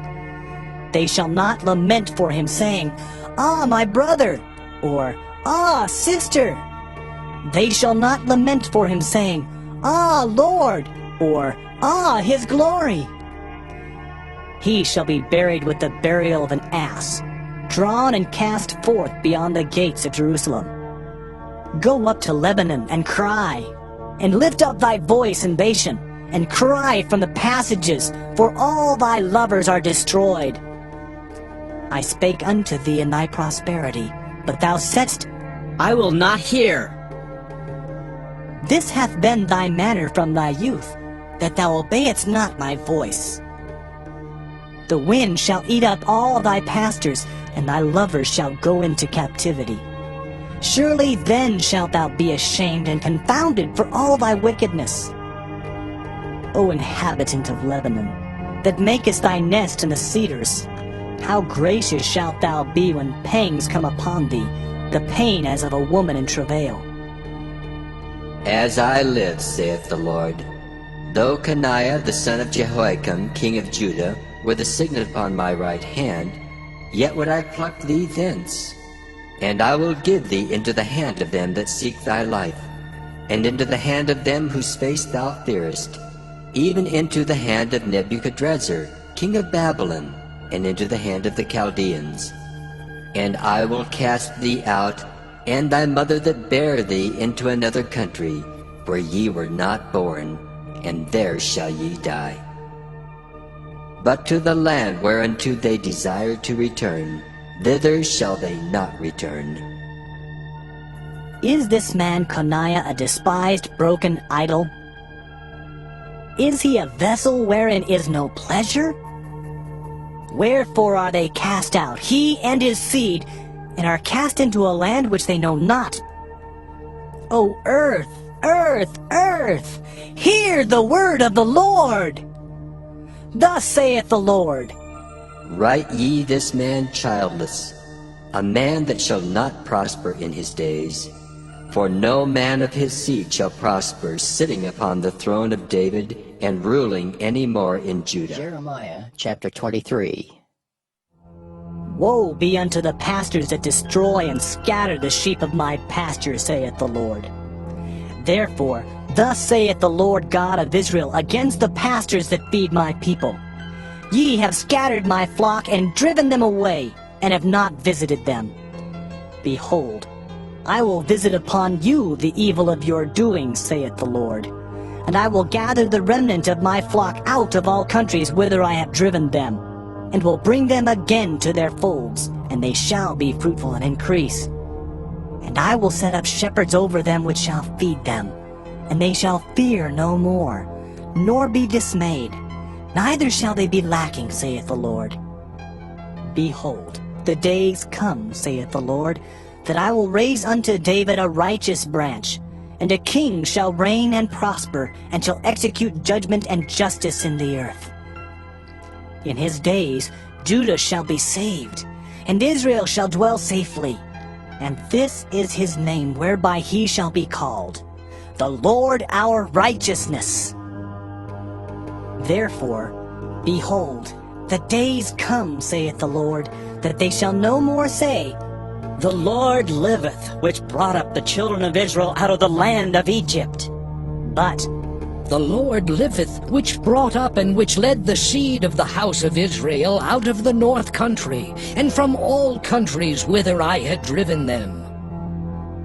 They shall not lament for him, saying, Ah, my brother, or Ah, sister. They shall not lament for him, saying, Ah, Lord, or Ah, his glory. He shall be buried with the burial of an ass, drawn and cast forth beyond the gates of Jerusalem. Go up to Lebanon and cry, and lift up thy voice in Bashan, and cry from the passages, for all thy lovers are destroyed. I spake unto thee in thy prosperity, but thou saidst, I will not hear. This hath been thy manner from thy youth, that thou obeyedst not my voice. The wind shall eat up all thy pastors, and thy lovers shall go into captivity. Surely then shalt thou be ashamed and confounded for all thy wickedness. O inhabitant of Lebanon, that makest thy nest in the cedars, how gracious shalt thou be when pangs come upon thee, the pain as of a woman in travail. As I live, saith the Lord, though Coniah the son of Jehoiakim king of Judah were the signet upon my right hand, yet would I pluck thee thence. And I will give thee into the hand of them that seek thy life, and into the hand of them whose face thou fearest, even into the hand of Nebuchadrezzar, king of Babylon, and into the hand of the Chaldeans. And I will cast thee out, and thy mother that bare thee, into another country, where ye were not born, and there shall ye die. But to the land whereunto they desire to return, thither shall they not return. Is this man Coniah a despised, broken idol? Is he a vessel wherein is no pleasure? Wherefore are they cast out, he and his seed, and are cast into a land which they know not? O earth, earth, earth, hear the word of the Lord! Thus saith the Lord, Write ye this man childless, a man that shall not prosper in his days, For no man of his seed shall prosper, sitting upon the throne of David and ruling any more in Judah. Jeremiah chapter 23. Woe be unto the pastors that destroy and scatter the sheep of my pasture, saith the Lord. Therefore, thus saith the Lord God of Israel against the pastors that feed my people. Ye have scattered my flock and driven them away, and have not visited them. Behold, I will visit upon you the evil of your doings, saith the Lord. And I will gather the remnant of my flock out of all countries whither I have driven them, and will bring them again to their folds, and they shall be fruitful and increase. And I will set up shepherds over them which shall feed them, and they shall fear no more, nor be dismayed, neither shall they be lacking, saith the Lord. Behold, the days come, saith the Lord, that I will raise unto David a righteous branch, and a king shall reign and prosper, and shall execute judgment and justice in the earth. In his days Judah shall be saved, and Israel shall dwell safely. And this is his name whereby he shall be called, the Lord our righteousness. Therefore, behold, the days come, saith the Lord, that they shall no more say, The Lord liveth, which brought up the children of Israel out of the land of Egypt. But, The Lord liveth, which brought up and which led the seed of the house of Israel out of the north country, and from all countries whither I had driven them.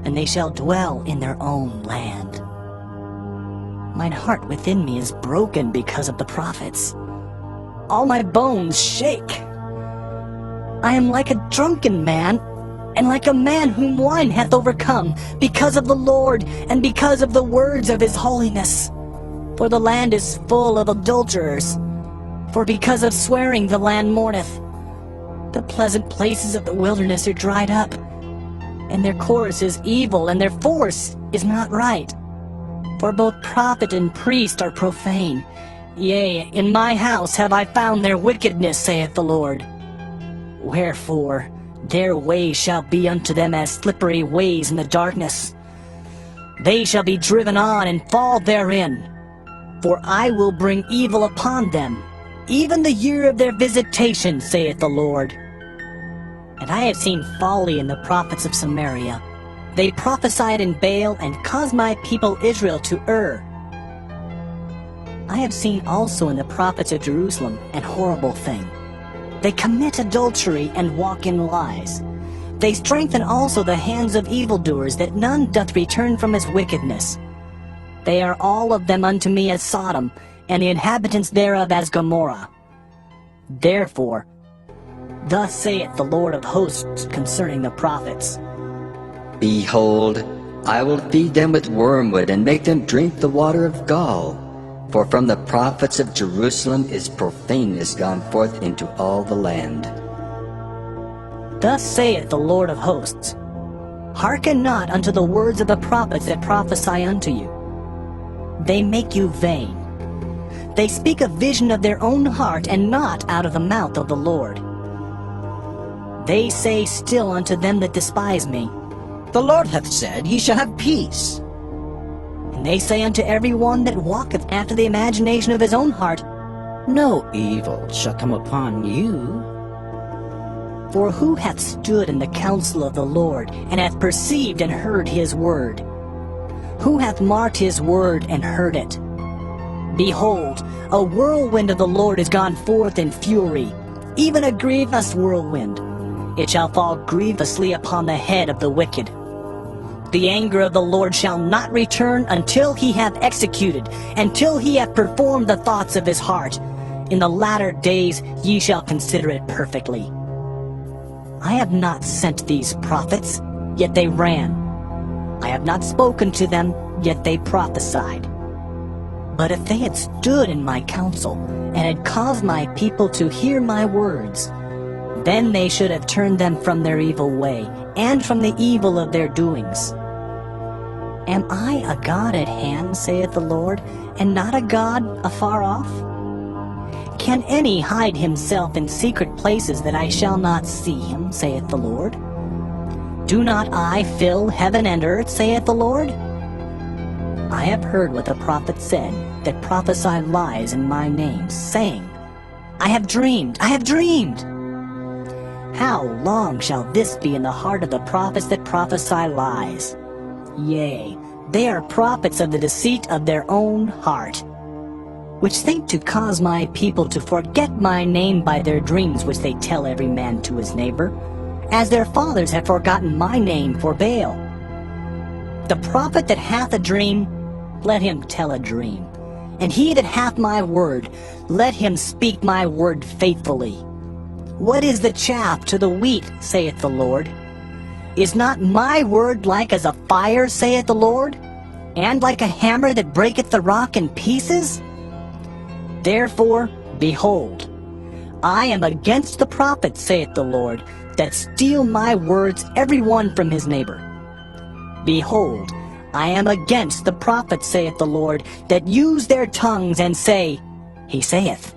and they shall dwell in their own land. Mine heart within me is broken because of the prophets. All my bones shake. I am like a drunken man, and like a man whom wine hath overcome, because of the Lord, and because of the words of his holiness. For the land is full of adulterers. For because of swearing the land mourneth. The pleasant places of the wilderness are dried up, and their course is evil, and their force is not right. For both prophet and priest are profane. Yea, in my house have I found their wickedness, saith the Lord. Wherefore, their way shall be unto them as slippery ways in the darkness. They shall be driven on and fall therein. For I will bring evil upon them, even the year of their visitation, saith the Lord. And I have seen folly in the prophets of Samaria. They prophesied in Baal and caused my people Israel to err. I have seen also in the prophets of Jerusalem an horrible thing. They commit adultery and walk in lies. They strengthen also the hands of evildoers, that none doth return from his wickedness. They are all of them unto me as Sodom, and the inhabitants thereof as Gomorrah. Therefore, thus saith the Lord of hosts concerning the prophets. Behold, I will feed them with wormwood, and make them drink the water of gall. For from the prophets of Jerusalem is profaneness gone forth into all the land. Thus saith the Lord of hosts, Hearken not unto the words of the prophets that prophesy unto you. They make you vain. They speak a vision of their own heart, and not out of the mouth of the Lord. They say still unto them that despise me, The Lord hath said, Ye shall have peace. And they say unto every one that walketh after the imagination of his own heart, No evil shall come upon you. For who hath stood in the counsel of the Lord, and hath perceived and heard his word? Who hath marked his word and heard it? Behold, a whirlwind of the Lord is gone forth in fury, even a grievous whirlwind. It shall fall grievously upon the head of the wicked. The anger of the Lord shall not return until he hath executed, until he hath performed the thoughts of his heart. In the latter days ye shall consider it perfectly. I have not sent these prophets, yet they ran. I have not spoken to them, yet they prophesied. But if they had stood in my counsel, and had caused my people to hear my words, then they should have turned them from their evil way, and from the evil of their doings. Am I a God at hand, saith the Lord, and not a God afar off? Can any hide himself in secret places that I shall not see him, saith the Lord? Do not I fill heaven and earth, saith the Lord? I have heard what the prophets said, that prophesy lies in my name, saying, I have dreamed, I have dreamed. How long shall this be in the heart of the prophets that prophesy lies? Yea, they are prophets of the deceit of their own heart, which think to cause my people to forget my name by their dreams which they tell every man to his neighbor, as their fathers have forgotten my name for Baal. The prophet that hath a dream, let him tell a dream. And he that hath my word, let him speak my word faithfully. What is the chaff to the wheat, saith the Lord? Is not my word like as a fire, saith the Lord? And like a hammer that breaketh the rock in pieces? Therefore, behold, I am against the prophets, saith the Lord, that steal my words every one from his neighbor. Behold, I am against the prophets, saith the Lord, that use their tongues and say, He saith.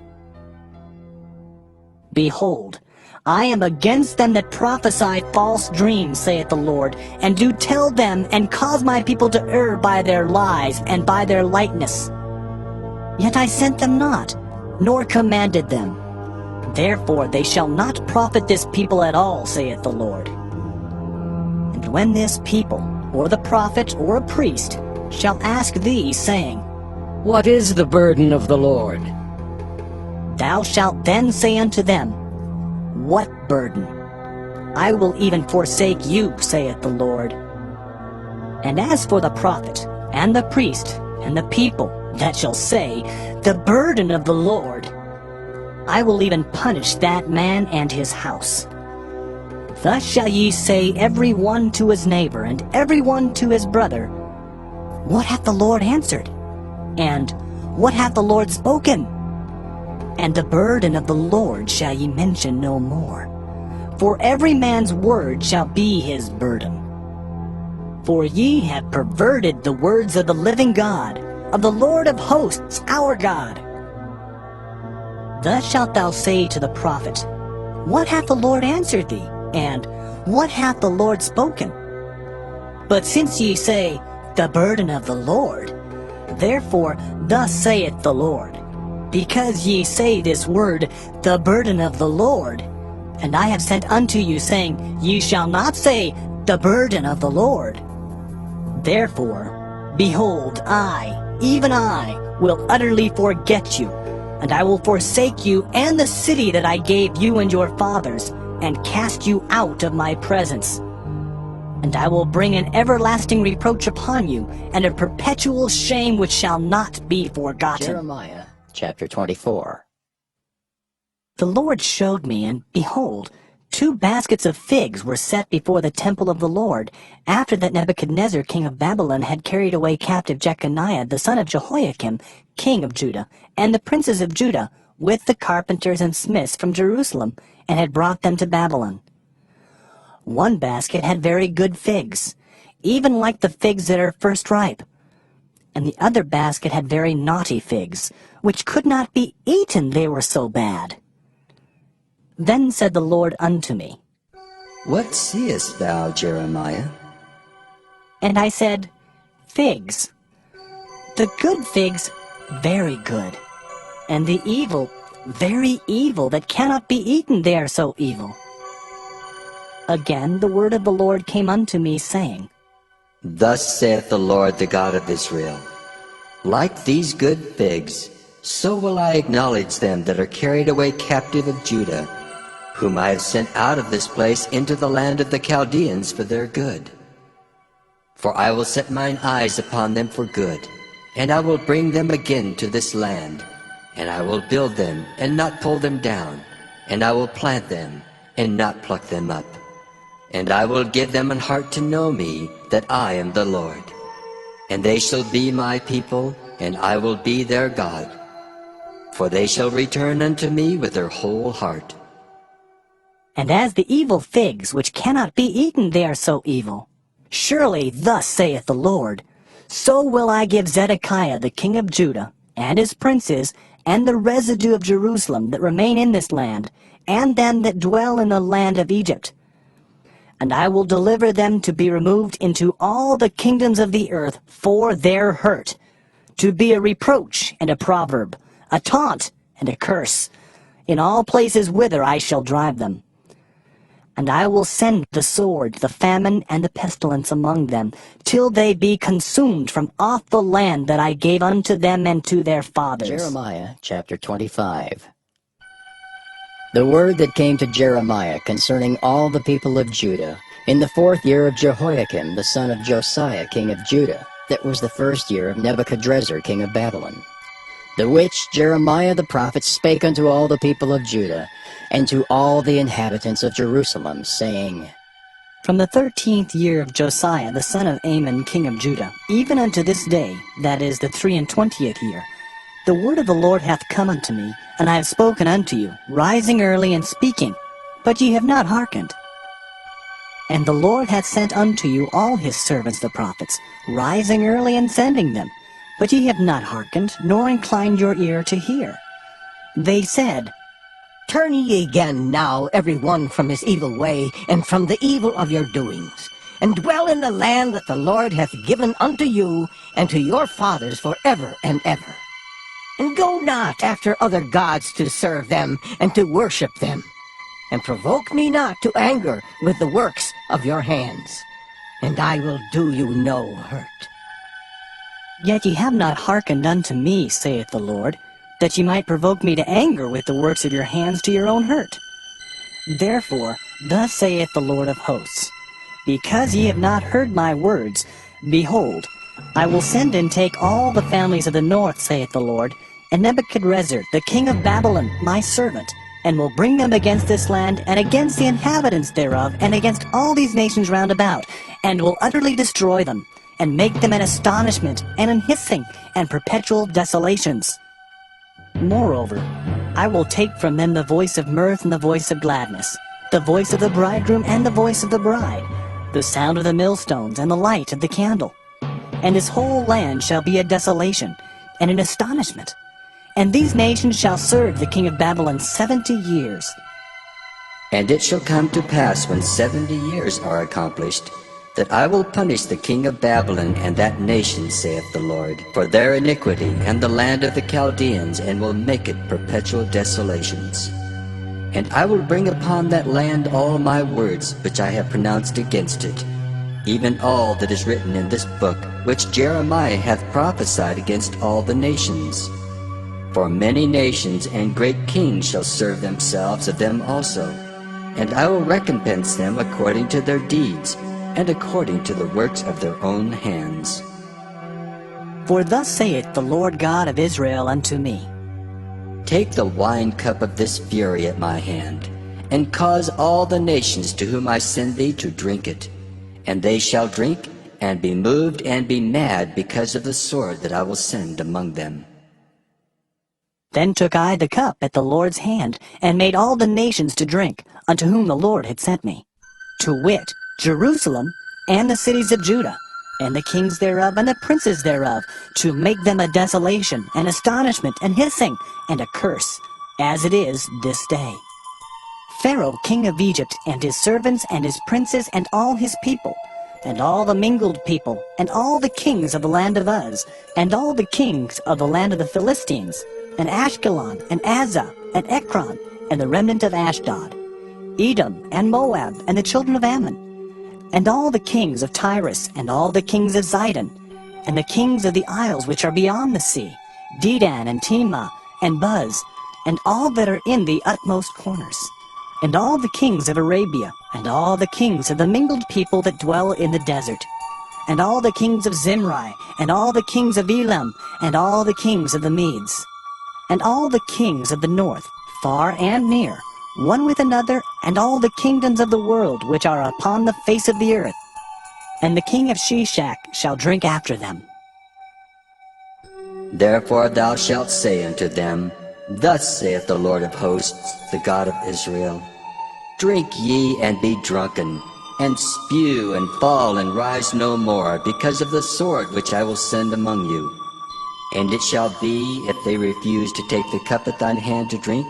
Behold, I am against them that prophesy false dreams, saith the Lord, and do tell them and cause my people to err by their lies and by their lightness. Yet I sent them not, nor commanded them. Therefore they shall not profit this people at all, saith the Lord. And when this people, or the prophet, or a priest, shall ask thee, saying, What is the burden of the Lord? Thou shalt then say unto them, What burden? I will even forsake you, saith the Lord. And as for the prophet, and the priest, and the people that shall say, The burden of the Lord, I will even punish that man and his house. Thus shall ye say every one to his neighbor, and every one to his brother, What hath the Lord answered? And what hath the Lord spoken? And the burden of the Lord shall ye mention no more. For every man's word shall be his burden. For ye have perverted the words of the living God, of the Lord of hosts, our God. Thus shalt thou say to the prophet, What hath the Lord answered thee? And what hath the Lord spoken? But since ye say, The burden of the Lord, therefore thus saith the Lord, because ye say this word, The burden of the Lord, and I have sent unto you, saying, Ye shall not say, The burden of the Lord. Therefore, behold, I, even I, will utterly forget you, and I will forsake you and the city that I gave you and your fathers, and cast you out of my presence. And I will bring an everlasting reproach upon you, and a perpetual shame which shall not be forgotten. Jeremiah chapter 24. The Lord showed me, and behold, 2 baskets of figs were set before the temple of the Lord, after that Nebuchadnezzar king of Babylon had carried away captive Jeconiah the son of Jehoiakim, king of Judah, and the princes of Judah, with the carpenters and smiths from Jerusalem, and had brought them to Babylon. 1 basket had very good figs, even like the figs that are first ripe, and the other basket had very naughty figs, which could not be eaten, they were so bad. Then said the Lord unto me, What seest thou, Jeremiah? And I said, Figs. The good figs, very good, and the evil, very evil, that cannot be eaten, they are so evil. Again the word of the Lord came unto me, saying, Thus saith the Lord, the God of Israel, Like these good figs, so will I acknowledge them that are carried away captive of Judah, whom I have sent out of this place into the land of the Chaldeans for their good. For I will set mine eyes upon them for good, and I will bring them again to this land, and I will build them and not pull them down, and I will plant them and not pluck them up. And I will give them an heart to know me, that I am the Lord. And they shall be my people, and I will be their God. For they shall return unto me with their whole heart. And as the evil figs, which cannot be eaten, they are so evil. Surely thus saith the Lord, so will I give Zedekiah the king of Judah, and his princes, and the residue of Jerusalem that remain in this land, and them that dwell in the land of Egypt. And I will deliver them to be removed into all the kingdoms of the earth for their hurt, to be a reproach and a proverb, a taunt and a curse, in all places whither I shall drive them. And I will send the sword, the famine, and the pestilence among them, till they be consumed from off the land that I gave unto them and to their fathers. Jeremiah chapter 25. The word that came to Jeremiah concerning all the people of Judah, in the 4th year of Jehoiakim the son of Josiah king of Judah, that was the 1st year of Nebuchadrezzar king of Babylon, the which Jeremiah the prophet spake unto all the people of Judah, and to all the inhabitants of Jerusalem, saying, From the 13th year of Josiah the son of Amon king of Judah, even unto this day, that is the 23rd year, the word of the Lord hath come unto me, and I have spoken unto you, rising early and speaking, but ye have not hearkened. And the Lord hath sent unto you all his servants the prophets, rising early and sending them, but ye have not hearkened, nor inclined your ear to hear. They said, Turn ye again now every one from his evil way, and from the evil of your doings, and dwell in the land that the Lord hath given unto you and to your fathers forever and ever. And go not after other gods to serve them and to worship them, and provoke me not to anger with the works of your hands, and I will do you no hurt. Yet ye have not hearkened unto me, saith the Lord, that ye might provoke me to anger with the works of your hands to your own hurt. Therefore, thus saith the Lord of hosts, Because ye have not heard my words, behold, I will send and take all the families of the north, saith the Lord, and Nebuchadrezzar, the king of Babylon, my servant, and will bring them against this land, and against the inhabitants thereof, and against all these nations round about, and will utterly destroy them, and make them an astonishment, and an hissing, and perpetual desolations. Moreover, I will take from them the voice of mirth and the voice of gladness, the voice of the bridegroom and the voice of the bride, the sound of the millstones and the light of the candle. And this whole land shall be a desolation, and an astonishment. And these nations shall serve the king of Babylon 70 years. And it shall come to pass when 70 years are accomplished, that I will punish the king of Babylon and that nation, saith the Lord, for their iniquity and the land of the Chaldeans, and will make it perpetual desolations. And I will bring upon that land all my words which I have pronounced against it, even all that is written in this book, which Jeremiah hath prophesied against all the nations. For many nations and great kings shall serve themselves of them also, and I will recompense them according to their deeds, and according to the works of their own hands. For thus saith the Lord God of Israel unto me, Take the wine cup of this fury at my hand, and cause all the nations to whom I send thee to drink it, and they shall drink, and be moved, and be mad because of the sword that I will send among them. Then took I the cup at the Lord's hand, and made all the nations to drink, unto whom the Lord had sent me, to wit, Jerusalem, and the cities of Judah, and the kings thereof, and the princes thereof, to make them a desolation, and astonishment, and hissing, and a curse, as it is this day. Pharaoh king of Egypt, and his servants, and his princes, and all his people, and all the mingled people, and all the kings of the land of Uz, and all the kings of the land of the Philistines, and Ashkelon, and Azza, and Ekron, and the remnant of Ashdod, Edom, and Moab, and the children of Ammon, and all the kings of Tyrus, and all the kings of Zidon, and the kings of the isles which are beyond the sea, Dedan, and Tema, and Buz, and all that are in the utmost corners, and all the kings of Arabia, and all the kings of the mingled people that dwell in the desert, and all the kings of Zimri, and all the kings of Elam, and all the kings of the Medes, and all the kings of the north, far and near, one with another, and all the kingdoms of the world which are upon the face of the earth. And the king of Shishak shall drink after them. Therefore thou shalt say unto them, Thus saith the Lord of hosts, the God of Israel, Drink ye and be drunken, and spew and fall and rise no more, because of the sword which I will send among you. And it shall be, if they refuse to take the cup at thine hand to drink,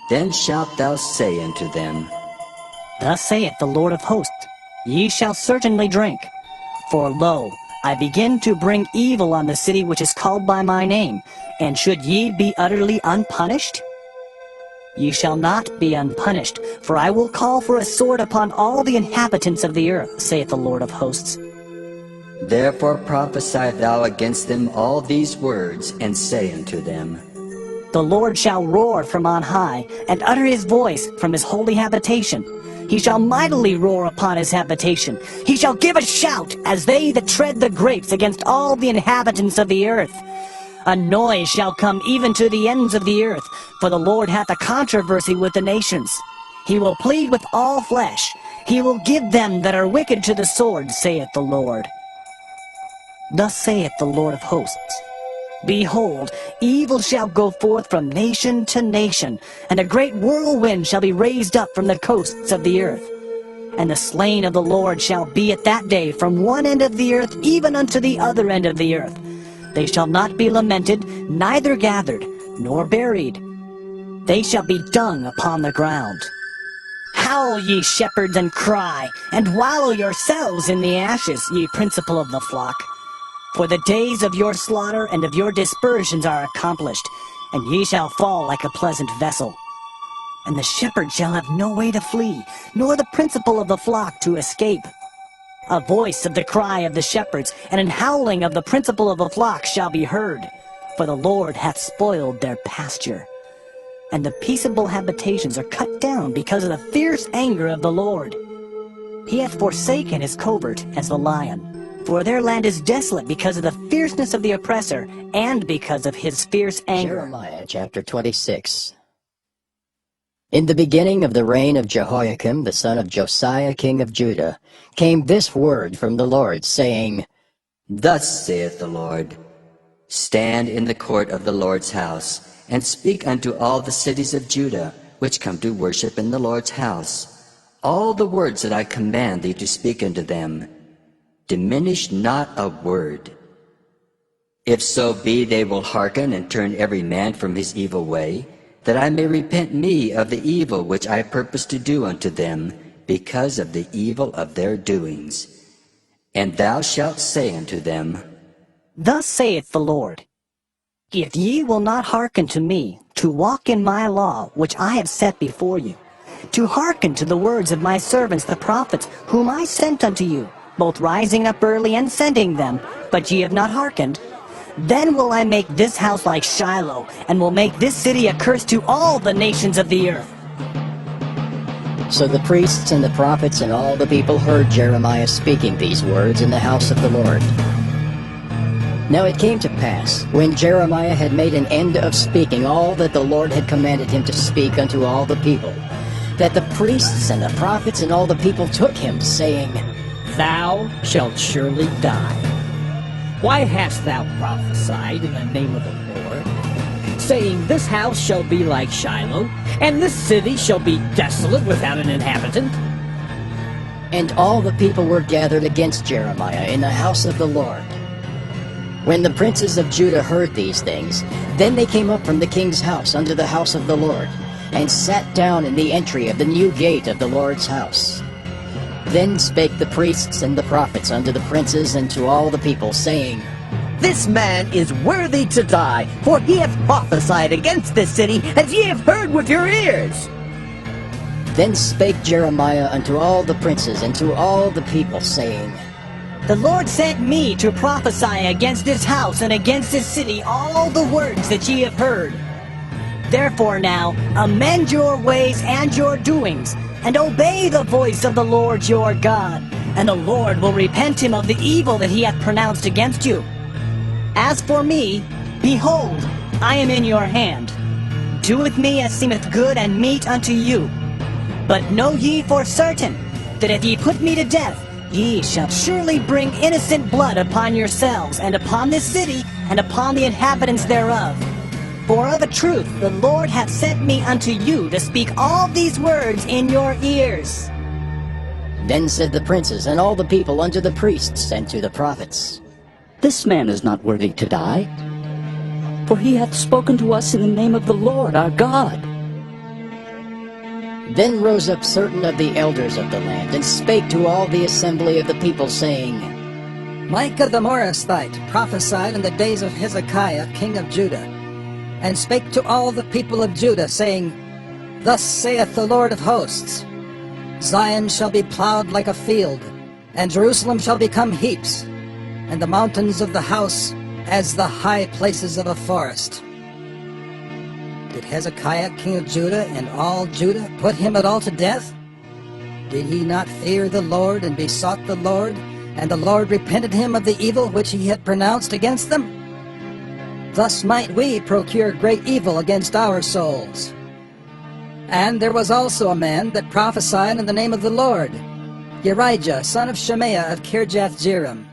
then shalt thou say unto them, Thus saith the Lord of hosts, ye shall certainly drink. For lo, I begin to bring evil on the city which is called by my name, and should ye be utterly unpunished? Ye shall not be unpunished, for I will call for a sword upon all the inhabitants of the earth, saith the Lord of hosts. Therefore prophesy thou against them all these words, and say unto them, The Lord shall roar from on high, and utter his voice from his holy habitation. He shall mightily roar upon his habitation. He shall give a shout, as they that tread the grapes against all the inhabitants of the earth. A noise shall come even to the ends of the earth, for the Lord hath a controversy with the nations. He will plead with all flesh. He will give them that are wicked to the sword, saith the Lord. Thus saith the Lord of hosts, Behold, evil shall go forth from nation to nation, and a great whirlwind shall be raised up from the coasts of the earth. And the slain of the Lord shall be at that day from one end of the earth even unto the other end of the earth. They shall not be lamented, neither gathered, nor buried. They shall be dung upon the ground. Howl, ye shepherds, and cry, and wallow yourselves in the ashes, ye principal of the flock. For the days of your slaughter and of your dispersions are accomplished, and ye shall fall like a pleasant vessel. And the shepherd shall have no way to flee, nor the principal of the flock to escape. A voice of the cry of the shepherds, and an howling of the principal of the flock shall be heard, for the Lord hath spoiled their pasture. And the peaceable habitations are cut down because of the fierce anger of the Lord. He hath forsaken his covert as the lion. For their land is desolate because of the fierceness of the oppressor, and because of his fierce anger. Jeremiah chapter 26. In the beginning of the reign of Jehoiakim, the son of Josiah king of Judah, came this word from the Lord, saying, Thus saith the Lord, Stand in the court of the Lord's house, and speak unto all the cities of Judah, which come to worship in the Lord's house, all the words that I command thee to speak unto them. Diminish not a word. If so be they will hearken and turn every man from his evil way, that I may repent me of the evil which I purpose to do unto them, because of the evil of their doings. And thou shalt say unto them, Thus saith the Lord, If ye will not hearken to me, to walk in my law which I have set before you, to hearken to the words of my servants the prophets, whom I sent unto you, both rising up early and sending them, but ye have not hearkened, then will I make this house like Shiloh, and will make this city a curse to all the nations of the earth. So the priests and the prophets and all the people heard Jeremiah speaking these words in the house of the Lord. Now it came to pass, when Jeremiah had made an end of speaking all that the Lord had commanded him to speak unto all the people, that the priests and the prophets and all the people took him, saying, Thou shalt surely die. Why hast thou prophesied in the name of the Lord, saying, This house shall be like Shiloh, and this city shall be desolate without an inhabitant? And all the people were gathered against Jeremiah in the house of the Lord. When the princes of Judah heard these things, then they came up from the king's house unto the house of the Lord, and sat down in the entry of the new gate of the Lord's house. Then spake the priests and the prophets unto the princes and to all the people, saying, This man is worthy to die, for he hath prophesied against this city, as ye have heard with your ears. Then spake Jeremiah unto all the princes and to all the people, saying, The Lord sent me to prophesy against this house and against this city all the words that ye have heard. Therefore now, amend your ways and your doings, and obey the voice of the Lord your God, and the Lord will repent him of the evil that he hath pronounced against you. As for me, behold, I am in your hand. Do with me as seemeth good and meet unto you. But know ye for certain, that if ye put me to death, ye shall surely bring innocent blood upon yourselves, and upon this city, and upon the inhabitants thereof. For of a truth the Lord hath sent me unto you to speak all these words in your ears. Then said the princes and all the people unto the priests and to the prophets, This man is not worthy to die, for he hath spoken to us in the name of the Lord our God. Then rose up certain of the elders of the land, and spake to all the assembly of the people, saying, Micah the Morasthite prophesied in the days of Hezekiah king of Judah, and spake to all the people of Judah, saying, Thus saith the Lord of hosts, Zion shall be plowed like a field, and Jerusalem shall become heaps, and the mountains of the house as the high places of a forest. Did Hezekiah king of Judah and all Judah put him at all to death? Did he not fear the Lord and besought the Lord, and the Lord repented him of the evil which he had pronounced against them? Thus might we procure great evil against our souls. And there was also a man that prophesied in the name of the Lord, Urijah, son of Shemaiah of Kirjath-jearim,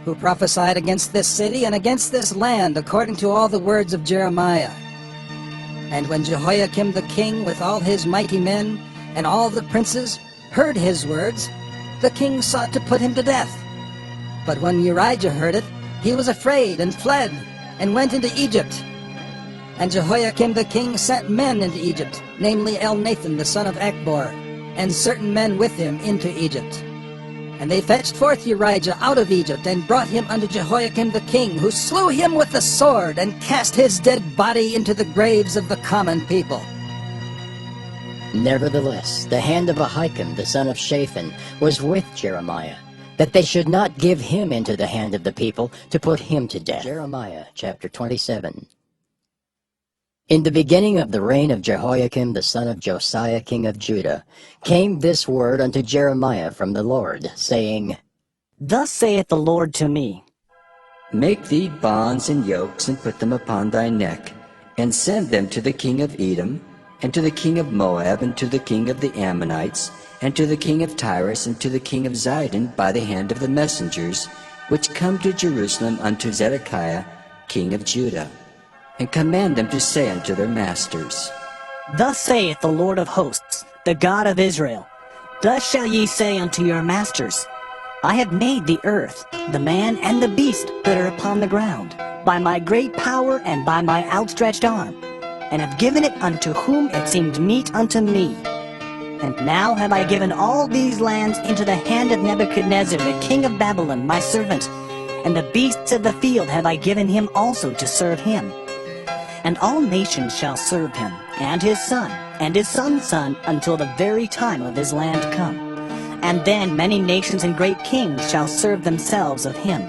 who prophesied against this city and against this land according to all the words of Jeremiah. And when Jehoiakim the king with all his mighty men and all the princes heard his words, the king sought to put him to death. But when Urijah heard it, he was afraid and fled, and went into Egypt. And Jehoiakim the king sent men into Egypt, namely Elnathan the son of Achbor, and certain men with him into Egypt. And they fetched forth Urijah out of Egypt, and brought him unto Jehoiakim the king, who slew him with the sword, and cast his dead body into the graves of the common people. Nevertheless, the hand of Ahikam the son of Shaphan was with Jeremiah, that they should not give him into the hand of the people to put him to death. Jeremiah chapter 27. In the beginning of the reign of Jehoiakim the son of Josiah king of Judah, came this word unto Jeremiah from the Lord, saying, Thus saith the Lord to me, Make thee bonds and yokes, and put them upon thy neck, and send them to the king of Edom, and to the king of Moab, and to the king of the Ammonites, and to the king of Tyrus, and to the king of Zidon, by the hand of the messengers, which come to Jerusalem unto Zedekiah king of Judah, and command them to say unto their masters, Thus saith the Lord of hosts, the God of Israel, Thus shall ye say unto your masters, I have made the earth, the man and the beast that are upon the ground, by my great power and by my outstretched arm, and have given it unto whom it seemed meet unto me. And now have I given all these lands into the hand of Nebuchadnezzar the king of Babylon, my servant, and the beasts of the field have I given him also to serve him. And all nations shall serve him, and his son's son, until the very time of his land come. And then many nations and great kings shall serve themselves of him.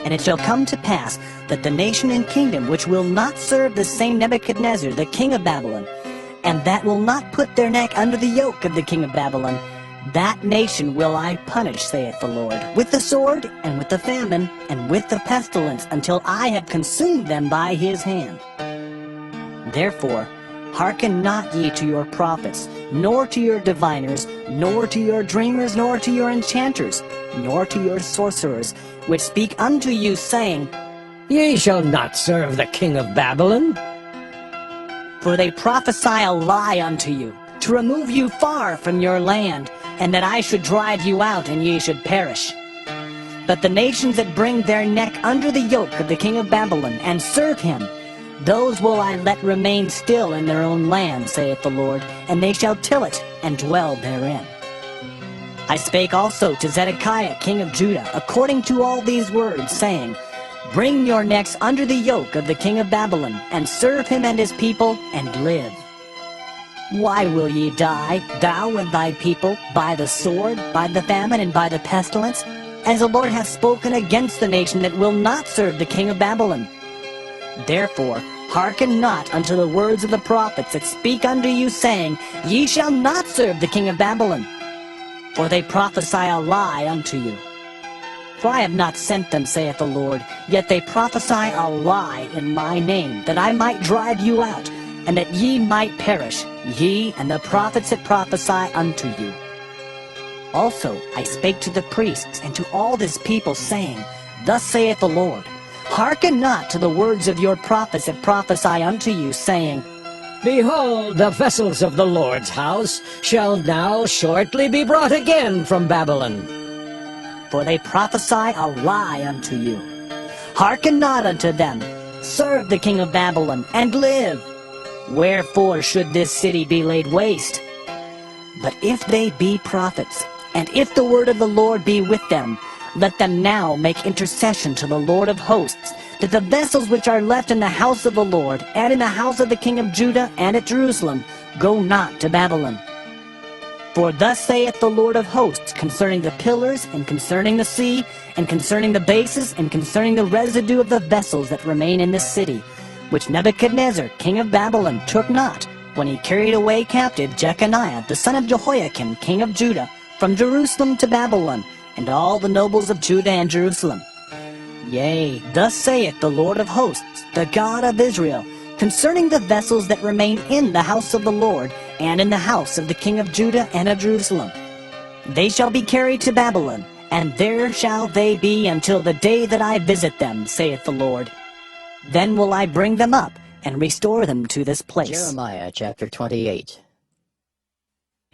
And it shall come to pass that the nation and kingdom which will not serve the same Nebuchadnezzar the king of Babylon, and that will not put their neck under the yoke of the king of Babylon, that nation will I punish, saith the Lord, with the sword, and with the famine, and with the pestilence, until I have consumed them by his hand. Therefore, hearken not ye to your prophets, nor to your diviners, nor to your dreamers, nor to your enchanters, nor to your sorcerers, which speak unto you, saying, Ye shall not serve the king of Babylon. For they prophesy a lie unto you, to remove you far from your land, and that I should drive you out, and ye should perish. But the nations that bring their neck under the yoke of the king of Babylon, and serve him, those will I let remain still in their own land, saith the Lord, and they shall till it, and dwell therein. I spake also to Zedekiah king of Judah, according to all these words, saying, Bring your necks under the yoke of the king of Babylon, and serve him and his people, and live. Why will ye die, thou and thy people, by the sword, by the famine, and by the pestilence, as the Lord hath spoken against the nation that will not serve the king of Babylon? Therefore, hearken not unto the words of the prophets that speak unto you, saying, Ye shall not serve the king of Babylon. For they prophesy a lie unto you. For I have not sent them, saith the Lord, yet they prophesy a lie in my name, that I might drive you out, and that ye might perish, ye and the prophets that prophesy unto you. Also I spake to the priests and to all this people, saying, Thus saith the Lord, Hearken not to the words of your prophets that prophesy unto you, saying, Behold, the vessels of the Lord's house shall now shortly be brought again from Babylon. For they prophesy a lie unto you. Hearken not unto them. Serve the king of Babylon, and live. Wherefore should this city be laid waste? But if they be prophets, and if the word of the Lord be with them, let them now make intercession to the Lord of hosts, that the vessels which are left in the house of the Lord, and in the house of the king of Judah, and at Jerusalem, go not to Babylon. For thus saith the Lord of hosts concerning the pillars, and concerning the sea, and concerning the bases, and concerning the residue of the vessels that remain in this city, which Nebuchadnezzar king of Babylon took not, when he carried away captive Jeconiah the son of Jehoiakim king of Judah, from Jerusalem to Babylon, and all the nobles of Judah and Jerusalem. Yea, thus saith the Lord of hosts, the God of Israel, concerning the vessels that remain in the house of the Lord, and in the house of the king of Judah and of Jerusalem. They shall be carried to Babylon, and there shall they be until the day that I visit them, saith the Lord. Then will I bring them up, and restore them to this place. Jeremiah chapter 28.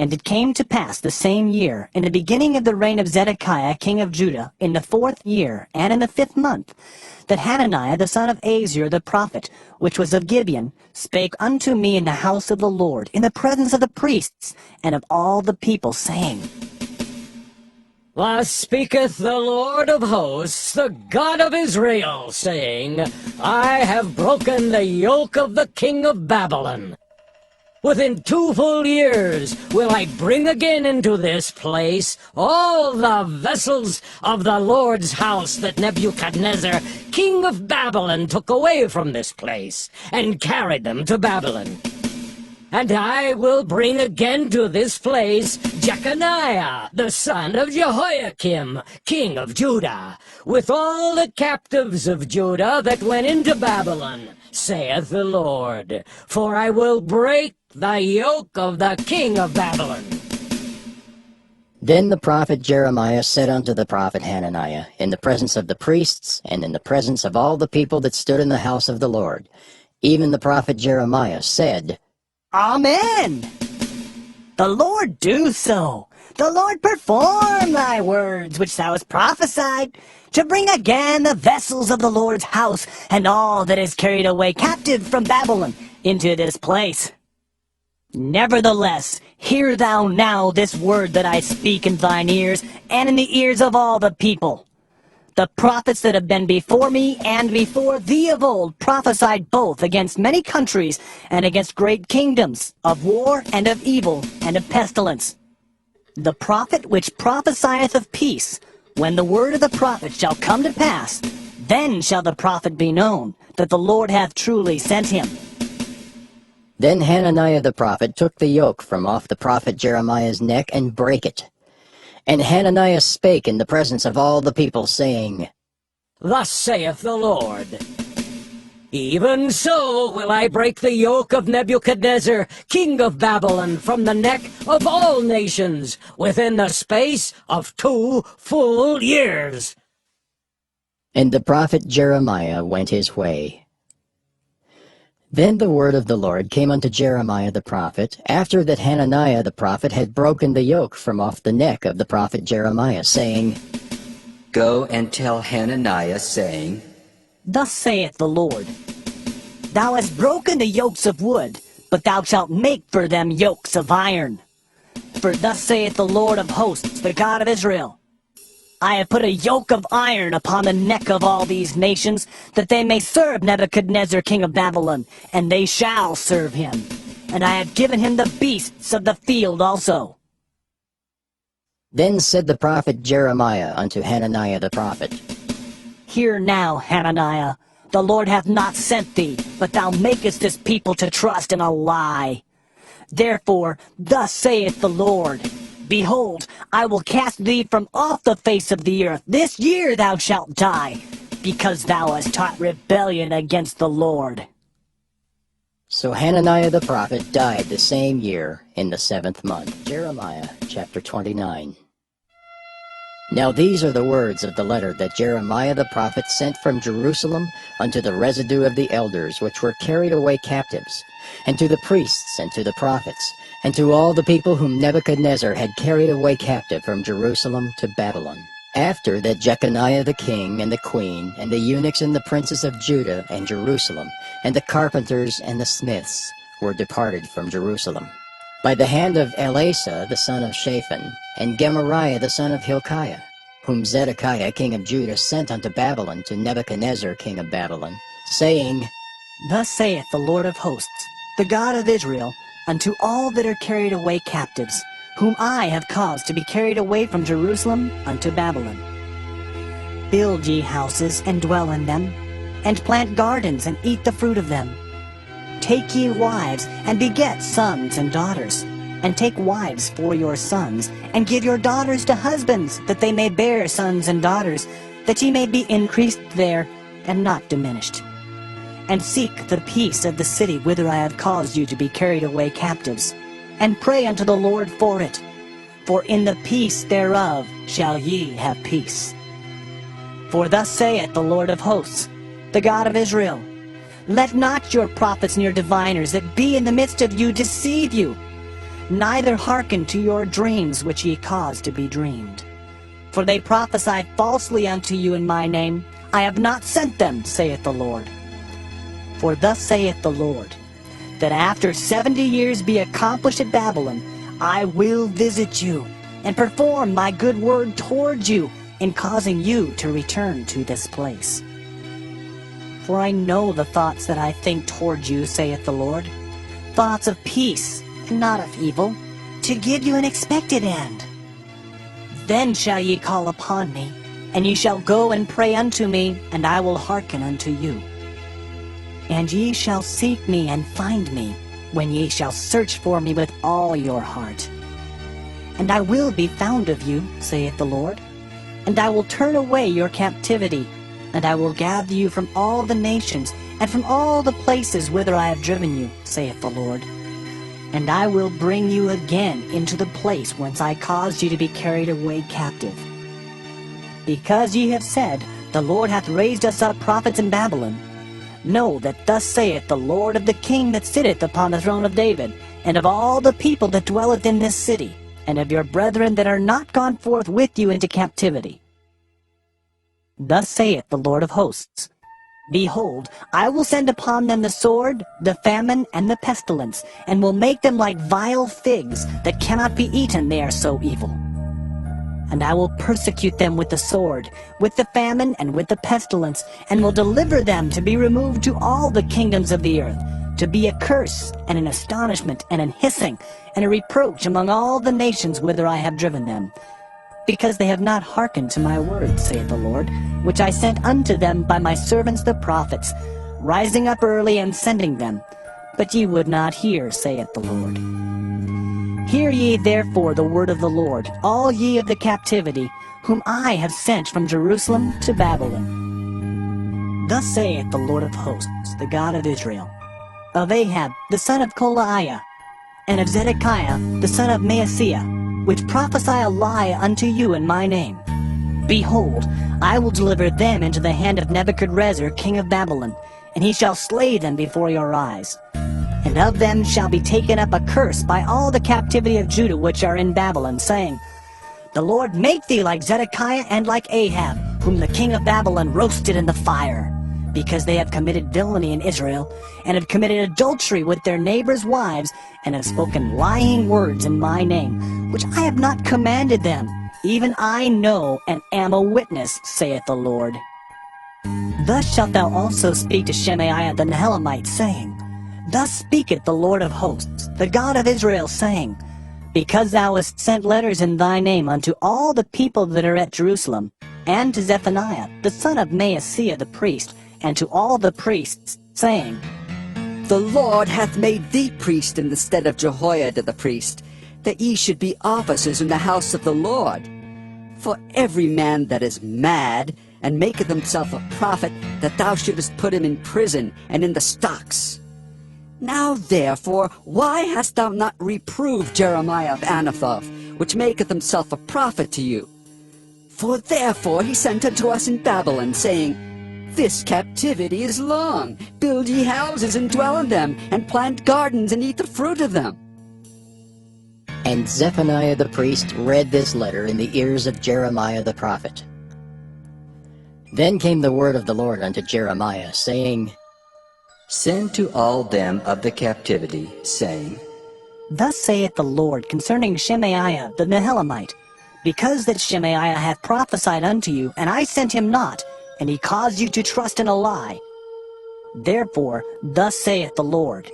And it came to pass the same year, in the beginning of the reign of Zedekiah king of Judah, in the 4th year, and in the 5th month, that Hananiah the son of Azur the prophet, which was of Gibeon, spake unto me in the house of the Lord, in the presence of the priests, and of all the people, saying, Thus speaketh the Lord of hosts, the God of Israel, saying, I have broken the yoke of the king of Babylon. Within 2 full years will I bring again into this place all the vessels of the Lord's house that Nebuchadnezzar, king of Babylon, took away from this place, and carried them to Babylon. And I will bring again to this place Jeconiah, the son of Jehoiakim, king of Judah, with all the captives of Judah that went into Babylon, saith the Lord. For I will break the yoke of the king of Babylon. Then the prophet Jeremiah said unto the prophet Hananiah, in the presence of the priests, and in the presence of all the people that stood in the house of the Lord, even the prophet Jeremiah said, Amen. The Lord do so. The Lord perform thy words which thou hast prophesied, to bring again the vessels of the Lord's house, and all that is carried away captive from Babylon into this place. Nevertheless, hear thou now this word that I speak in thine ears, and in the ears of all the people. The prophets that have been before me and before thee of old prophesied both against many countries and against great kingdoms, of war and of evil and of pestilence. The prophet which prophesieth of peace, when the word of the prophet shall come to pass, then shall the prophet be known, that the Lord hath truly sent him. Then Hananiah the prophet took the yoke from off the prophet Jeremiah's neck and brake it. And Hananiah spake in the presence of all the people, saying, Thus saith the Lord, Even so will I break the yoke of Nebuchadnezzar, king of Babylon, from the neck of all nations, within the space of 2 full years. And the prophet Jeremiah went his way. Then the word of the Lord came unto Jeremiah the prophet, after that Hananiah the prophet had broken the yoke from off the neck of the prophet Jeremiah, saying, Go and tell Hananiah, saying, Thus saith the Lord, Thou hast broken the yokes of wood, but thou shalt make for them yokes of iron. For thus saith the Lord of hosts, the God of Israel, I have put a yoke of iron upon the neck of all these nations, that they may serve Nebuchadnezzar king of Babylon, and they shall serve him. And I have given him the beasts of the field also. Then said the prophet Jeremiah unto Hananiah the prophet, Hear now, Hananiah, the Lord hath not sent thee, but thou makest this people to trust in a lie. Therefore, thus saith the Lord, Behold, I will cast thee from off the face of the earth. This year thou shalt die, because thou hast taught rebellion against the Lord. So Hananiah the prophet died the same year, in the 7th month. Jeremiah chapter 29. Now these are the words of the letter that Jeremiah the prophet sent from Jerusalem unto the residue of the elders which were carried away captives, and to the priests and to the prophets, and to all the people whom Nebuchadnezzar had carried away captive from Jerusalem to Babylon. After that Jeconiah the king and the queen, and the eunuchs and the princes of Judah and Jerusalem, and the carpenters and the smiths were departed from Jerusalem. by the hand of Elisha the son of Shaphan, and Gemariah the son of Hilkiah, whom Zedekiah king of Judah sent unto Babylon to Nebuchadnezzar king of Babylon, saying, Thus saith the Lord of hosts, the God of Israel, unto all that are carried away captives, whom I have caused to be carried away from Jerusalem unto Babylon. Build ye houses, and dwell in them, and plant gardens, and eat the fruit of them. Take ye wives, and beget sons and daughters, and take wives for your sons, and give your daughters to husbands, that they may bear sons and daughters, that ye may be increased there, and not diminished. And seek the peace of the city whither I have caused you to be carried away captives, and pray unto the Lord for it, for in the peace thereof shall ye have peace. For thus saith the Lord of hosts, the God of Israel, let not your prophets and your diviners that be in the midst of you deceive you, neither hearken to your dreams which ye cause to be dreamed. For they prophesy falsely unto you in my name. I have not sent them, saith the Lord. For thus saith the Lord, that after 70 years be accomplished at Babylon, I will visit you, and perform my good word toward you, in causing you to return to this place. For I know the thoughts that I think toward you, saith the Lord, thoughts of peace, and not of evil, to give you an expected end. Then shall ye call upon me, and ye shall go and pray unto me, and I will hearken unto you. And ye shall seek me and find me, when ye shall search for me with all your heart. And I will be found of you, saith the Lord, and I will turn away your captivity, and I will gather you from all the nations, and from all the places whither I have driven you, saith the Lord. And I will bring you again into the place whence I caused you to be carried away captive. Because ye have said, the Lord hath raised us up prophets in Babylon, know that thus saith the Lord of the king that sitteth upon the throne of David, and of all the people that dwelleth in this city, and of your brethren that are not gone forth with you into captivity. Thus saith the Lord of hosts, behold, I will send upon them the sword, the famine, and the pestilence, and will make them like vile figs that cannot be eaten, they are so evil. And I will persecute them with the sword, with the famine, and with the pestilence, and will deliver them to be removed to all the kingdoms of the earth, to be a curse, and an astonishment, and an hissing, and a reproach among all the nations whither I have driven them, because they have not hearkened to my word, saith the Lord, which I sent unto them by my servants the prophets, rising up early and sending them. But ye would not hear, saith the Lord. Hear ye therefore the word of the Lord, all ye of the captivity, whom I have sent from Jerusalem to Babylon. Thus saith the Lord of hosts, the God of Israel, of Ahab the son of Kolaiah, and of Zedekiah the son of Maaseiah, which prophesy a lie unto you in my name. Behold, I will deliver them into the hand of Nebuchadnezzar king of Babylon, and he shall slay them before your eyes. And of them shall be taken up a curse by all the captivity of Judah which are in Babylon, saying, the Lord make thee like Zedekiah and like Ahab, whom the king of Babylon roasted in the fire, because they have committed villainy in Israel, and have committed adultery with their neighbors' wives, and have spoken lying words in my name, which I have not commanded them. Even I know and am a witness, saith the Lord. Thus shalt thou also speak to Shemaiah the Nehelamite, saying, thus speaketh the Lord of hosts, the God of Israel, saying, because thou hast sent letters in thy name unto all the people that are at Jerusalem, and to Zephaniah the son of Maaseiah the priest, and to all the priests, saying, the Lord hath made thee priest in the stead of Jehoiada the priest, that ye should be officers in the house of the Lord. For every man that is mad, and maketh himself a prophet, that thou shouldest put him in prison, and in the stocks. Now therefore, why hast thou not reproved Jeremiah of Anathoth, which maketh himself a prophet to you? For therefore he sent unto us in Babylon, saying, this captivity is long. Build ye houses and dwell in them, and plant gardens and eat the fruit of them. And Zephaniah the priest read this letter in the ears of Jeremiah the prophet. Then came the word of the Lord unto Jeremiah, saying, send to all them of the captivity, saying, Thus saith the Lord concerning Shemaiah the Nehelamite, because that Shemaiah hath prophesied unto you, and I sent him not, and he caused you to trust in a lie. Therefore, thus saith the Lord,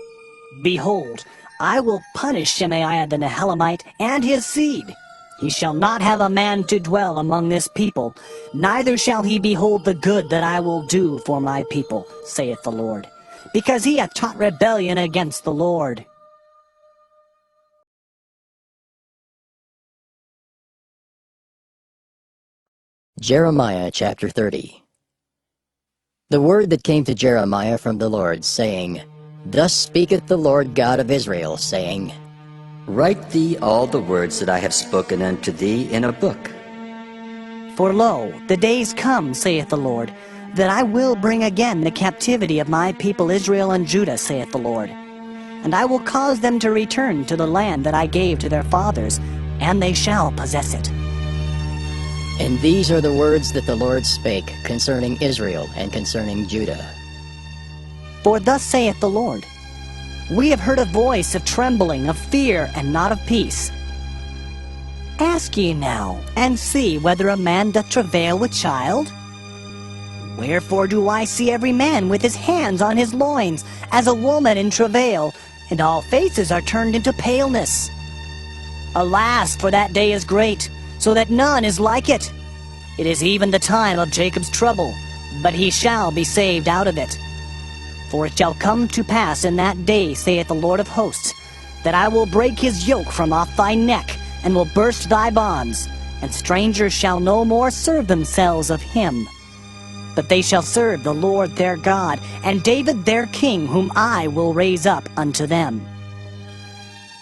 Behold, I will punish Shemaiah the Nehelamite and his seed. He shall not have a man to dwell among this people, neither shall he behold the good that I will do for my people, saith the Lord, because he hath taught rebellion against the Lord. Jeremiah chapter 30. The word that came to Jeremiah from the Lord, saying, Thus speaketh the Lord God of Israel, saying, Write thee all the words that I have spoken unto thee in a book. For lo, the days come, saith the Lord, that I will bring again the captivity of my people Israel and Judah, saith the Lord. And I will cause them to return to the land that I gave to their fathers, and they shall possess it. And these are the words that the Lord spake concerning Israel and concerning Judah. For thus saith the Lord, We have heard a voice of trembling, of fear, and not of peace. Ask ye now, and see whether a man doth travail with child? Wherefore do I see every man with his hands on his loins, as a woman in travail, and all faces are turned into paleness? Alas, for that day is great, so that none is like it. It is even the time of Jacob's trouble, but he shall be saved out of it. For it shall come to pass in that day, saith the Lord of hosts, that I will break his yoke from off thy neck, and will burst thy bonds, and strangers shall no more serve themselves of him. But they shall serve the Lord their God, and David their king, whom I will raise up unto them.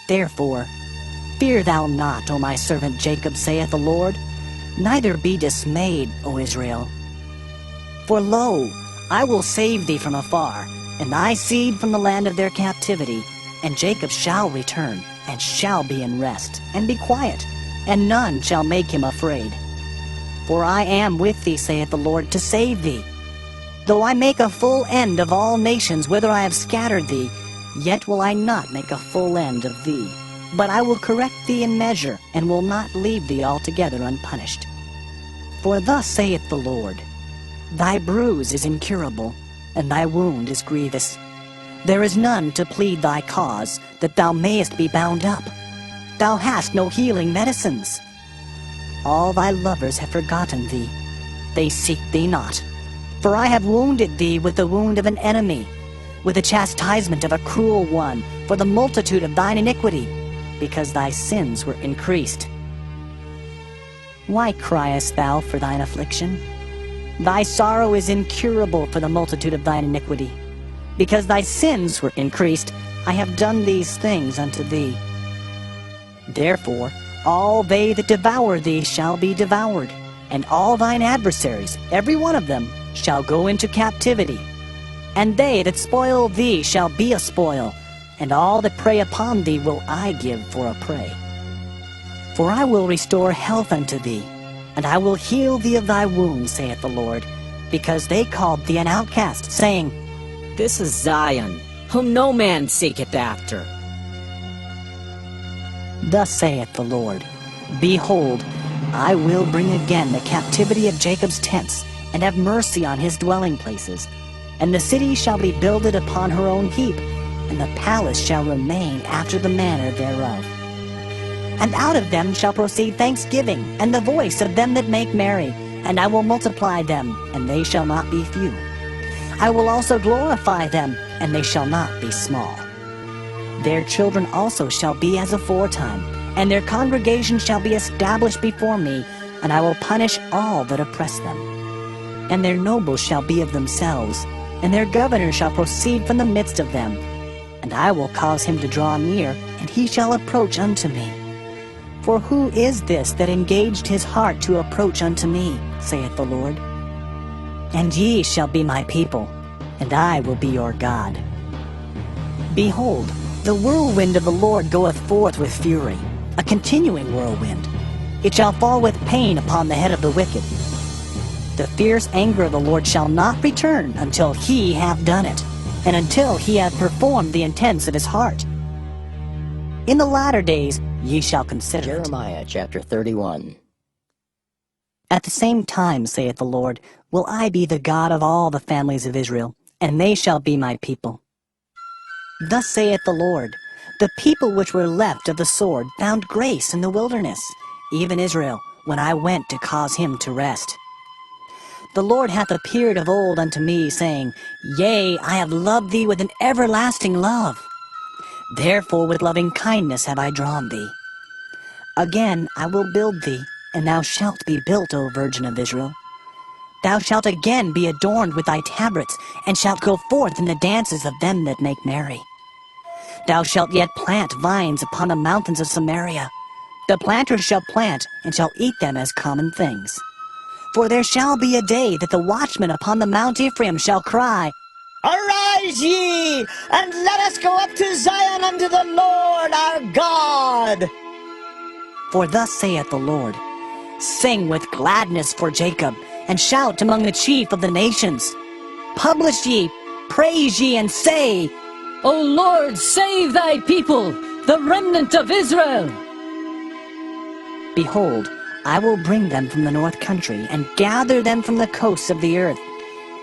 Therefore, fear thou not, O my servant Jacob, saith the Lord, neither be dismayed, O Israel. For lo, I will save thee from afar, and thy seed from the land of their captivity, and Jacob shall return, and shall be in rest, and be quiet, and none shall make him afraid. For I am with thee, saith the Lord, to save thee. Though I make a full end of all nations whither I have scattered thee, yet will I not make a full end of thee. But I will correct thee in measure, and will not leave thee altogether unpunished. For thus saith the Lord, Thy bruise is incurable, and thy wound is grievous. There is none to plead thy cause, that thou mayest be bound up. Thou hast no healing medicines. All thy lovers have forgotten thee. They seek thee not. For I have wounded thee with the wound of an enemy, with the chastisement of a cruel one, for the multitude of thine iniquity, because thy sins were increased. Why criest thou for thine affliction? Thy sorrow is incurable for the multitude of thine iniquity. Because thy sins were increased, I have done these things unto thee. Therefore, all they that devour thee shall be devoured, and all thine adversaries, every one of them, shall go into captivity. And they that spoil thee shall be a spoil, and all that prey upon thee will I give for a prey. For I will restore health unto thee, and I will heal thee of thy wounds, saith the Lord, because they called thee an outcast, saying, This is Zion, whom no man seeketh after. Thus saith the Lord, Behold, I will bring again the captivity of Jacob's tents, and have mercy on his dwelling places. And the city shall be builded upon her own heap, and the palace shall remain after the manner thereof. And out of them shall proceed thanksgiving, and the voice of them that make merry, and I will multiply them, and they shall not be few. I will also glorify them, and they shall not be small. Their children also shall be as aforetime, and their congregation shall be established before me, and I will punish all that oppress them. And their nobles shall be of themselves, and their governor shall proceed from the midst of them. And I will cause him to draw near, and he shall approach unto me. For who is this that engaged his heart to approach unto me, saith the Lord? And ye shall be my people, and I will be your God. Behold, the whirlwind of the Lord goeth forth with fury, a continuing whirlwind. It shall fall with pain upon the head of the wicked. The fierce anger of the Lord shall not return until he have done it, and until he hath performed the intents of his heart. In the latter days ye shall consider it. Jeremiah chapter 31. At the same time, saith the Lord, will I be the God of all the families of Israel, and they shall be my people. Thus saith the Lord, the people which were left of the sword found grace in the wilderness, even Israel, when I went to cause him to rest. The Lord hath appeared of old unto me, saying, Yea, I have loved thee with an everlasting love. Therefore with loving kindness have I drawn thee. Again I will build thee, and thou shalt be built, O Virgin of Israel. Thou shalt again be adorned with thy tabrets, and shalt go forth in the dances of them that make merry. Thou shalt yet plant vines upon the mountains of Samaria. The planters shall plant, and shall eat them as common things. For there shall be a day that the watchmen upon the Mount Ephraim shall cry, Arise ye, and let us go up to Zion unto the Lord our God. For thus saith the Lord, Sing with gladness for Jacob, and shout among the chief of the nations. Publish ye, praise ye, and say, O Lord, save thy people, the remnant of Israel. Behold, I will bring them from the north country, and gather them from the coasts of the earth.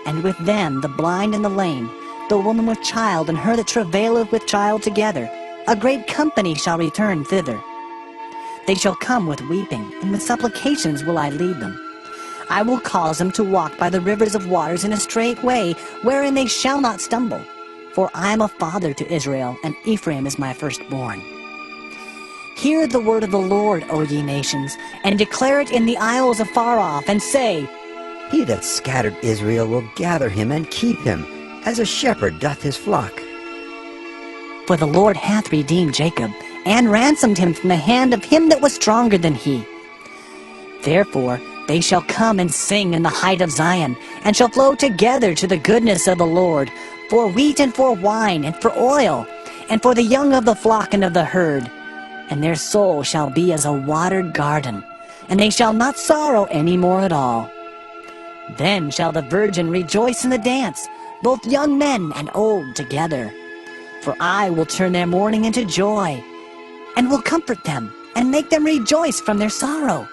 And with them the blind and the lame, the woman with child, and her that travaileth with child together. A great company shall return thither. They shall come with weeping, and with supplications will I lead them. I will cause them to walk by the rivers of waters in a straight way, wherein they shall not stumble. For I am a father to Israel, and Ephraim is my firstborn. Hear the word of the Lord, O ye nations, and declare it in the isles afar off, and say, He that scattered Israel will gather him and keep him, as a shepherd doth his flock. For the Lord hath redeemed Jacob, and ransomed him from the hand of him that was stronger than he. Therefore they shall come and sing in the height of Zion, and shall flow together to the goodness of the Lord, for wheat and for wine and for oil, and for the young of the flock and of the herd. And their soul shall be as a watered garden, and they shall not sorrow any more at all. Then shall the virgin rejoice in the dance, both young men and old together. For I will turn their mourning into joy, and will comfort them, and make them rejoice from their sorrow.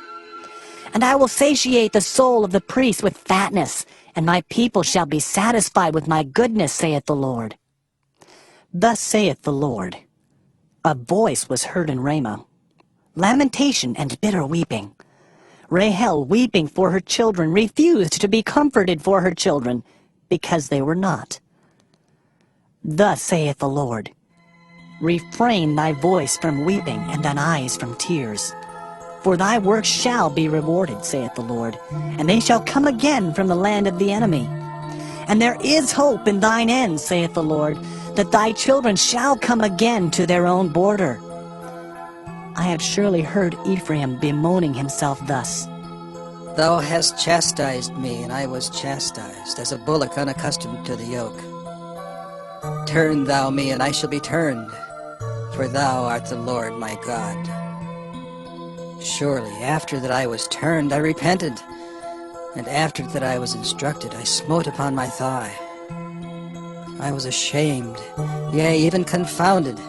And I will satiate the soul of the priest with fatness, and my people shall be satisfied with my goodness, saith the Lord. Thus saith the Lord, a voice was heard in Ramah, lamentation and bitter weeping. Rahel, weeping for her children, refused to be comforted for her children, because they were not. Thus saith the Lord, refrain thy voice from weeping, and thine eyes from tears. For thy work shall be rewarded, saith the Lord, and they shall come again from the land of the enemy. And there is hope in thine end, saith the Lord, that thy children shall come again to their own border. I have surely heard Ephraim bemoaning himself thus. Thou hast chastised me, and I was chastised, as a bullock unaccustomed to the yoke. Turn thou me, and I shall be turned, for thou art the Lord my God. Surely after that I was turned, I repented, and after that I was instructed, I smote upon my thigh. I was ashamed, yea, even confounded,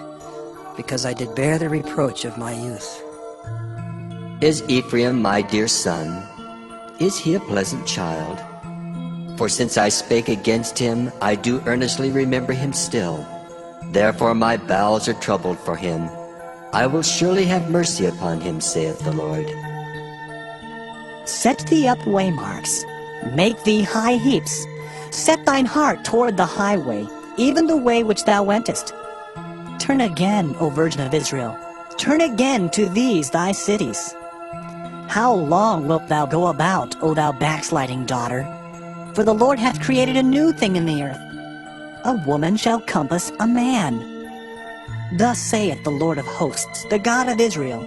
because I did bear the reproach of my youth. Is Ephraim my dear son? Is he a pleasant child? For since I spake against him, I do earnestly remember him still. Therefore my bowels are troubled for him. I will surely have mercy upon him, saith the Lord. Set thee up waymarks, make thee high heaps. Set thine heart toward the highway, even the way which thou wentest. Turn again, O Virgin of Israel, turn again to these thy cities. How long wilt thou go about, O thou backsliding daughter? For the Lord hath created a new thing in the earth. A woman shall compass a man. Thus saith the Lord of hosts, the God of Israel,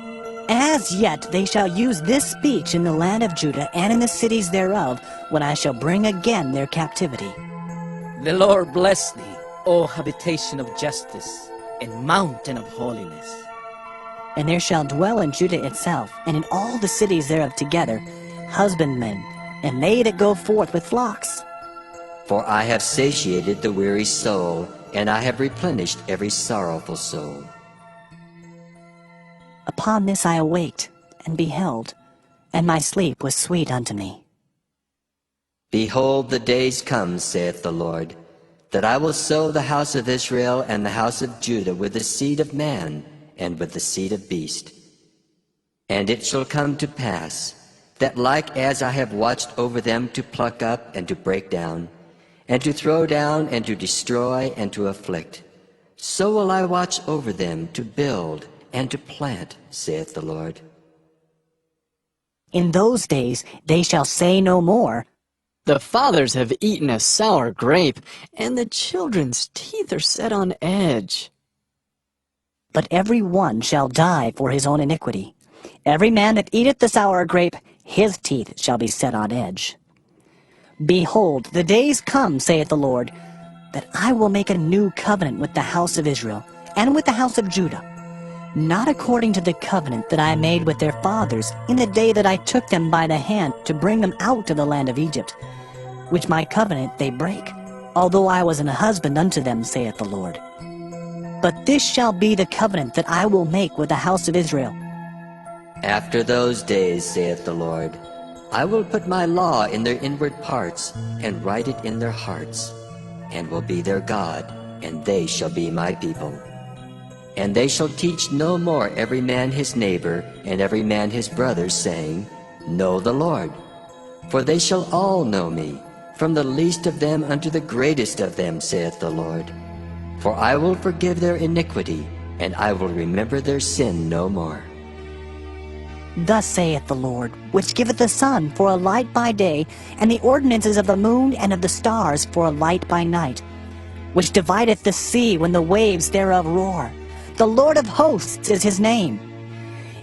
As yet they shall use this speech in the land of Judah and in the cities thereof, when I shall bring again their captivity. The Lord bless thee, O habitation of justice, and mountain of holiness. And there shall dwell in Judah itself, and in all the cities thereof together, husbandmen, and they that go forth with flocks. For I have satiated the weary soul, and I have replenished every sorrowful soul. Upon this I awaked, and beheld, and my sleep was sweet unto me. Behold, the days come, saith the Lord, that I will sow the house of Israel and the house of Judah with the seed of man and with the seed of beast. And it shall come to pass, that like as I have watched over them to pluck up and to break down, and to throw down and to destroy and to afflict, so will I watch over them to build and to plant, saith the Lord. In those days they shall say no more, The fathers have eaten a sour grape, and the children's teeth are set on edge. but every one shall die for his own iniquity. Every man that eateth the sour grape, his teeth shall be set on edge. Behold, the days come, saith the Lord, that I will make a new covenant with the house of Israel and with the house of Judah, not according to the covenant that I made with their fathers in the day that I took them by the hand to bring them out of the land of Egypt, which my covenant they break, although I was an husband unto them, saith the Lord. But this shall be the covenant that I will make with the house of Israel. After those days, saith the Lord, I will put my law in their inward parts, and write it in their hearts, and will be their God, and they shall be my people. And they shall teach no more every man his neighbor, and every man his brother, saying, Know the Lord. For they shall all know me, from the least of them unto the greatest of them, saith the Lord. For I will forgive their iniquity, and I will remember their sin no more. Thus saith the Lord, which giveth the sun for a light by day, and the ordinances of the moon and of the stars for a light by night, which divideth the sea when the waves thereof roar. The Lord of hosts is his name.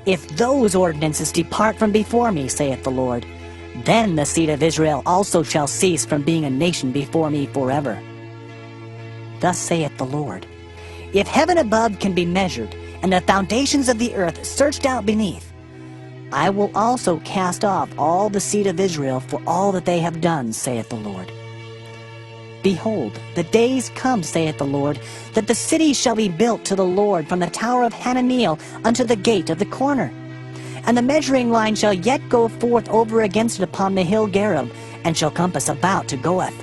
If those ordinances depart from before me, saith the Lord, then the seed of Israel also shall cease from being a nation before me forever. Thus saith the Lord, if heaven above can be measured, and the foundations of the earth searched out beneath, I will also cast off all the seed of Israel for all that they have done, saith the Lord. Behold, the days come, saith the Lord, that the city shall be built to the Lord from the tower of Hananeel unto the gate of the corner. And the measuring line shall yet go forth over against it upon the hill Gareb, and shall compass about to Goeth.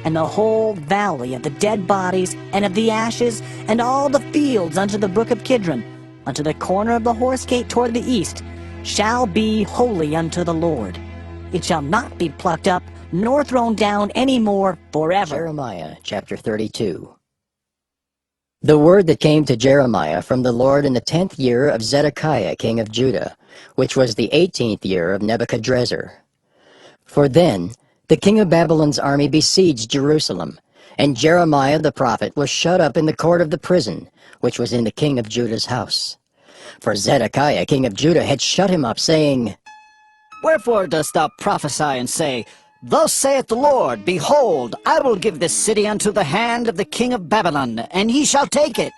And the whole valley of the dead bodies, and of the ashes, and all the fields unto the brook of Kidron, unto the corner of the horse gate toward the east, shall be holy unto the Lord. It shall not be plucked up, nor thrown down any more forever. Jeremiah chapter 32. The word that came to Jeremiah from the Lord in the 10th year of Zedekiah king of Judah, which was the 18th year of Nebuchadrezzar. For then the king of Babylon's army besieged Jerusalem, and Jeremiah the prophet was shut up in the court of the prison, which was in the king of Judah's house. For Zedekiah king of Judah had shut him up, saying, Wherefore dost thou prophesy and say, Thus saith the Lord, Behold, I will give this city unto the hand of the king of Babylon, and he shall take it.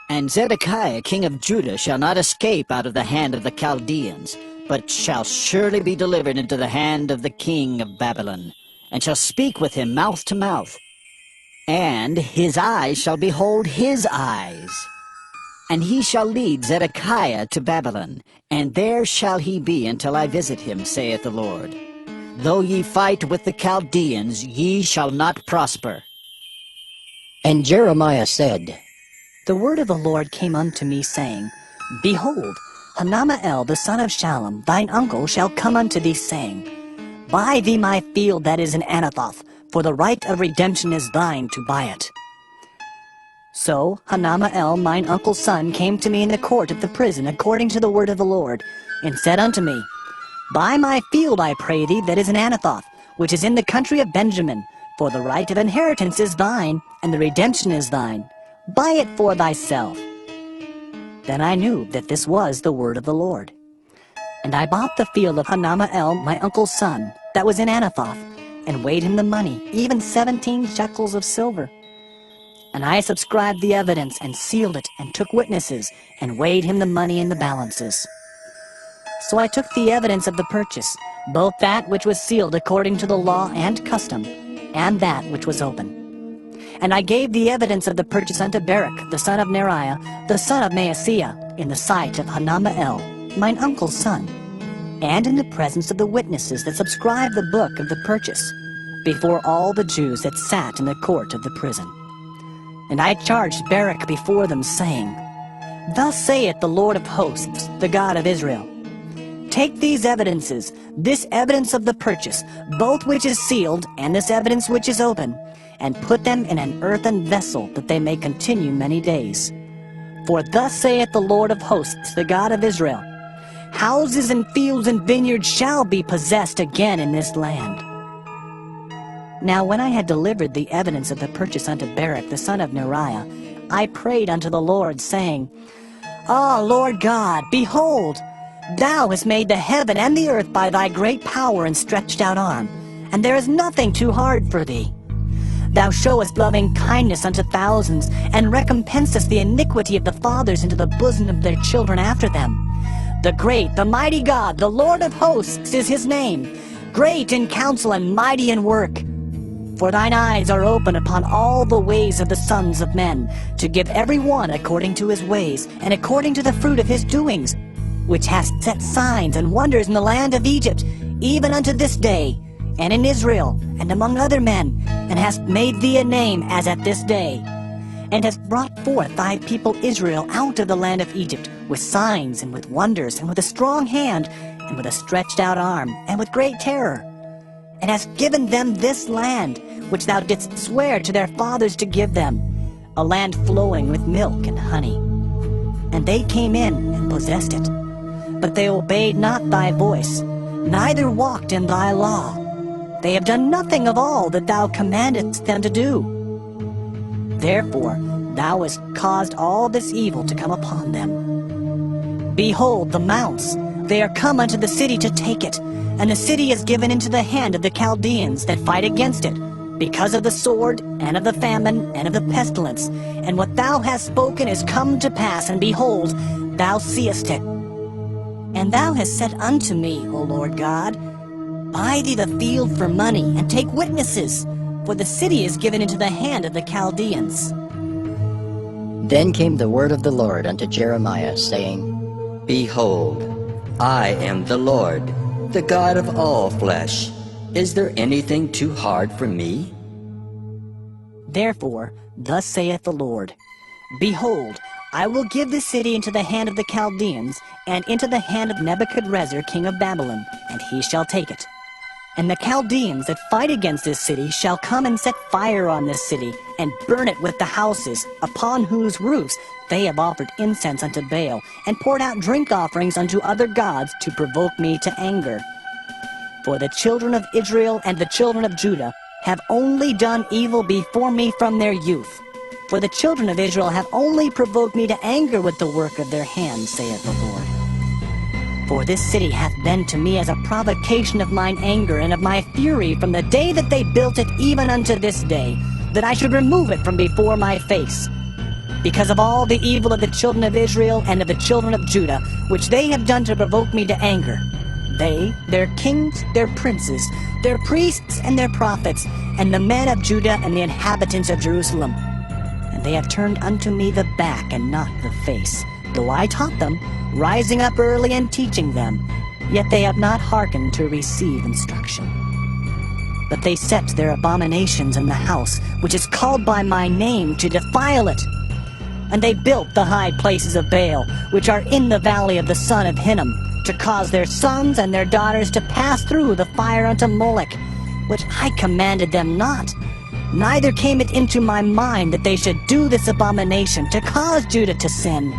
And Zedekiah king of Judah shall not escape out of the hand of the Chaldeans, but shall surely be delivered into the hand of the king of Babylon, and shall speak with him mouth to mouth. And his eyes shall behold his eyes. And he shall lead Zedekiah to Babylon, and there shall he be until I visit him, saith the Lord. Though ye fight with the Chaldeans, ye shall not prosper. And Jeremiah said, The word of the Lord came unto me, saying, Behold, Hanamael the son of Shallum, thine uncle, shall come unto thee, saying, Buy thee my field that is in Anathoth, for the right of redemption is thine to buy it. So Hanamael mine uncle's son came to me in the court of the prison according to the word of the Lord, and said unto me, Buy my field, I pray thee, that is in Anathoth, which is in the country of Benjamin, for the right of inheritance is thine, and the redemption is thine. Buy it for thyself. Then I knew that this was the word of the Lord. And I bought the field of Hanamael my uncle's son, that was in Anathoth, and weighed him the money, even 17 shekels of silver. And I subscribed the evidence, and sealed it, and took witnesses, and weighed him the money in the balances. So I took the evidence of the purchase, both that which was sealed according to the law and custom, and that which was open. And I gave the evidence of the purchase unto Barak, the son of Neriah, the son of Maaseiah, in the sight of Hanamael, mine uncle's son, and in the presence of the witnesses that subscribed the book of the purchase, before all the Jews that sat in the court of the prison. And I charged Barak before them, saying, Thus saith the Lord of hosts, the God of Israel, Take these evidences, this evidence of the purchase, both which is sealed, and this evidence which is open, and put them in an earthen vessel, that they may continue many days. For thus saith the Lord of hosts, the God of Israel, Houses and fields and vineyards shall be possessed again in this land. Now when I had delivered the evidence of the purchase unto Barak, the son of Neriah, I prayed unto the Lord, saying, Lord God, behold, Thou hast made the heaven and the earth by Thy great power and stretched out arm, and there is nothing too hard for Thee. Thou showest loving kindness unto thousands, and recompensest the iniquity of the fathers into the bosom of their children after them. The great, the mighty God, the Lord of hosts is His name, great in counsel and mighty in work. For Thine eyes are open upon all the ways of the sons of men, to give every one according to his ways, and according to the fruit of his doings, which hast set signs and wonders in the land of Egypt, even unto this day, and in Israel, and among other men, and hast made Thee a name as at this day, and hast brought forth Thy people Israel out of the land of Egypt, with signs and with wonders, and with a strong hand, and with a stretched out arm, and with great terror, and hast given them this land, which Thou didst swear to their fathers to give them, a land flowing with milk and honey. And they came in and possessed it. But they obeyed not Thy voice, neither walked in Thy law. They have done nothing of all that Thou commandest them to do. Therefore Thou hast caused all this evil to come upon them. Behold the mounts, they are come unto the city to take it, and the city is given into the hand of the Chaldeans that fight against it, because of the sword, and of the famine, and of the pestilence. And what Thou hast spoken is come to pass, and behold, Thou seest it. And Thou hast said unto me, O Lord God, Buy thee the field for money, and take witnesses, for the city is given into the hand of the Chaldeans. Then came the word of the Lord unto Jeremiah, saying, Behold, I am the Lord, the God of all flesh. Is there anything too hard for me? Therefore, thus saith the Lord, Behold, I will give this city into the hand of the Chaldeans, and into the hand of Nebuchadrezzar king of Babylon, and he shall take it. And the Chaldeans that fight against this city shall come and set fire on this city, and burn it with the houses, upon whose roofs they have offered incense unto Baal, and poured out drink offerings unto other gods to provoke me to anger. For the children of Israel and the children of Judah have only done evil before me from their youth. For the children of Israel have only provoked me to anger with the work of their hands, saith the Lord. For this city hath been to me as a provocation of mine anger and of my fury from the day that they built it even unto this day, that I should remove it from before my face. Because of all the evil of the children of Israel and of the children of Judah, which they have done to provoke me to anger, they, their kings, their princes, their priests and their prophets, and the men of Judah and the inhabitants of Jerusalem. And they have turned unto me the back and not the face, though I taught them, rising up early and teaching them, yet they have not hearkened to receive instruction. But they set their abominations in the house, which is called by my name, to defile it. And they built the high places of Baal, which are in the valley of the son of Hinnom, to cause their sons and their daughters to pass through the fire unto Moloch, which I commanded them not. Neither came it into my mind that they should do this abomination, to cause Judah to sin.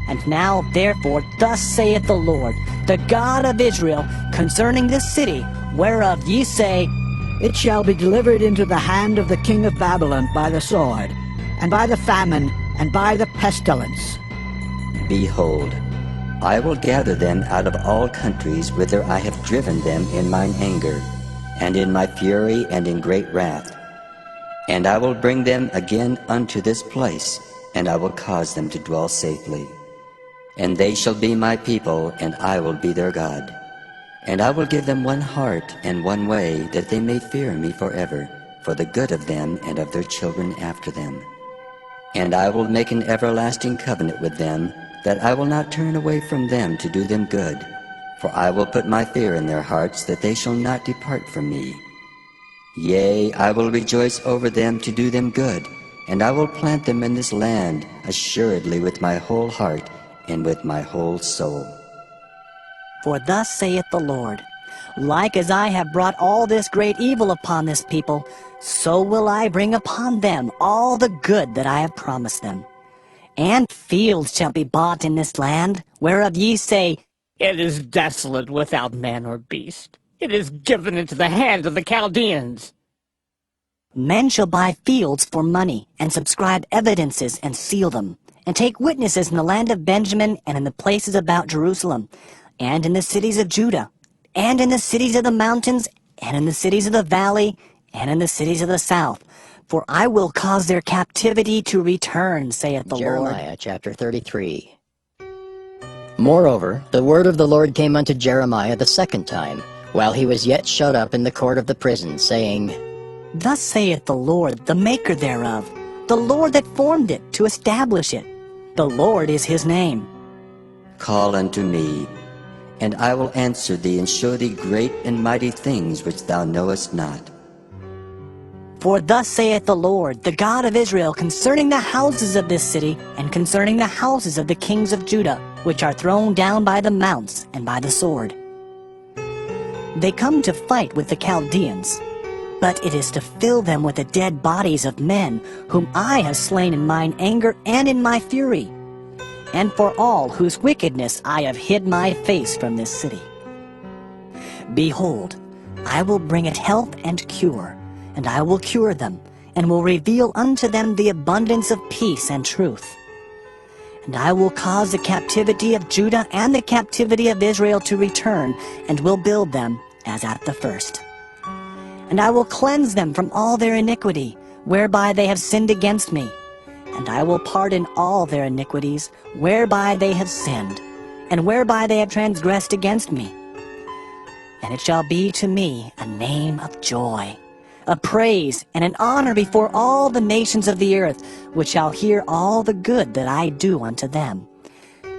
And now, therefore, thus saith the Lord, the God of Israel, concerning this city, whereof ye say, It shall be delivered into the hand of the king of Babylon by the sword, and by the famine, and by the pestilence. Behold, I will gather them out of all countries whither I have driven them in mine anger, and in my fury, and in great wrath. And I will bring them again unto this place, and I will cause them to dwell safely. And they shall be my people, and I will be their God. And I will give them one heart and one way, that they may fear me forever, for the good of them and of their children after them. And I will make an everlasting covenant with them, that I will not turn away from them to do them good. For I will put my fear in their hearts, that they shall not depart from me. Yea, I will rejoice over them to do them good, and I will plant them in this land assuredly with my whole heart and with my whole soul. For thus saith the Lord, like as I have brought all this great evil upon this people, so will I bring upon them all the good that I have promised them. And fields shall be bought in this land, whereof ye say, It is desolate without man or beast. It is given into the hand of the Chaldeans. Men shall buy fields for money, and subscribe evidences, and seal them, and take witnesses in the land of Benjamin, and in the places about Jerusalem, and in the cities of Judah, and in the cities of the mountains, and in the cities of the valley, and in the cities of the south. For I will cause their captivity to return, saith the Lord. Jeremiah chapter 33. Moreover, the word of the Lord came unto Jeremiah the second time, while he was yet shut up in the court of the prison, saying, Thus saith the Lord, the maker thereof, the Lord that formed it, to establish it. The Lord is his name. Call unto me, and I will answer thee, and show thee great and mighty things which thou knowest not. For thus saith the Lord, the God of Israel, concerning the houses of this city, and concerning the houses of the kings of Judah, which are thrown down by the mounts and by the sword. They come to fight with the Chaldeans, but it is to fill them with the dead bodies of men, whom I have slain in mine anger and in my fury, and for all whose wickedness I have hid my face from this city. Behold, I will bring it health and cure, and I will cure them, and will reveal unto them the abundance of peace and truth. And I will cause the captivity of Judah and the captivity of Israel to return, and will build them as at the first. And I will cleanse them from all their iniquity, whereby they have sinned against me. And I will pardon all their iniquities, whereby they have sinned, and whereby they have transgressed against me. And it shall be to me a name of joy, a praise and an honor before all the nations of the earth, which shall hear all the good that I do unto them.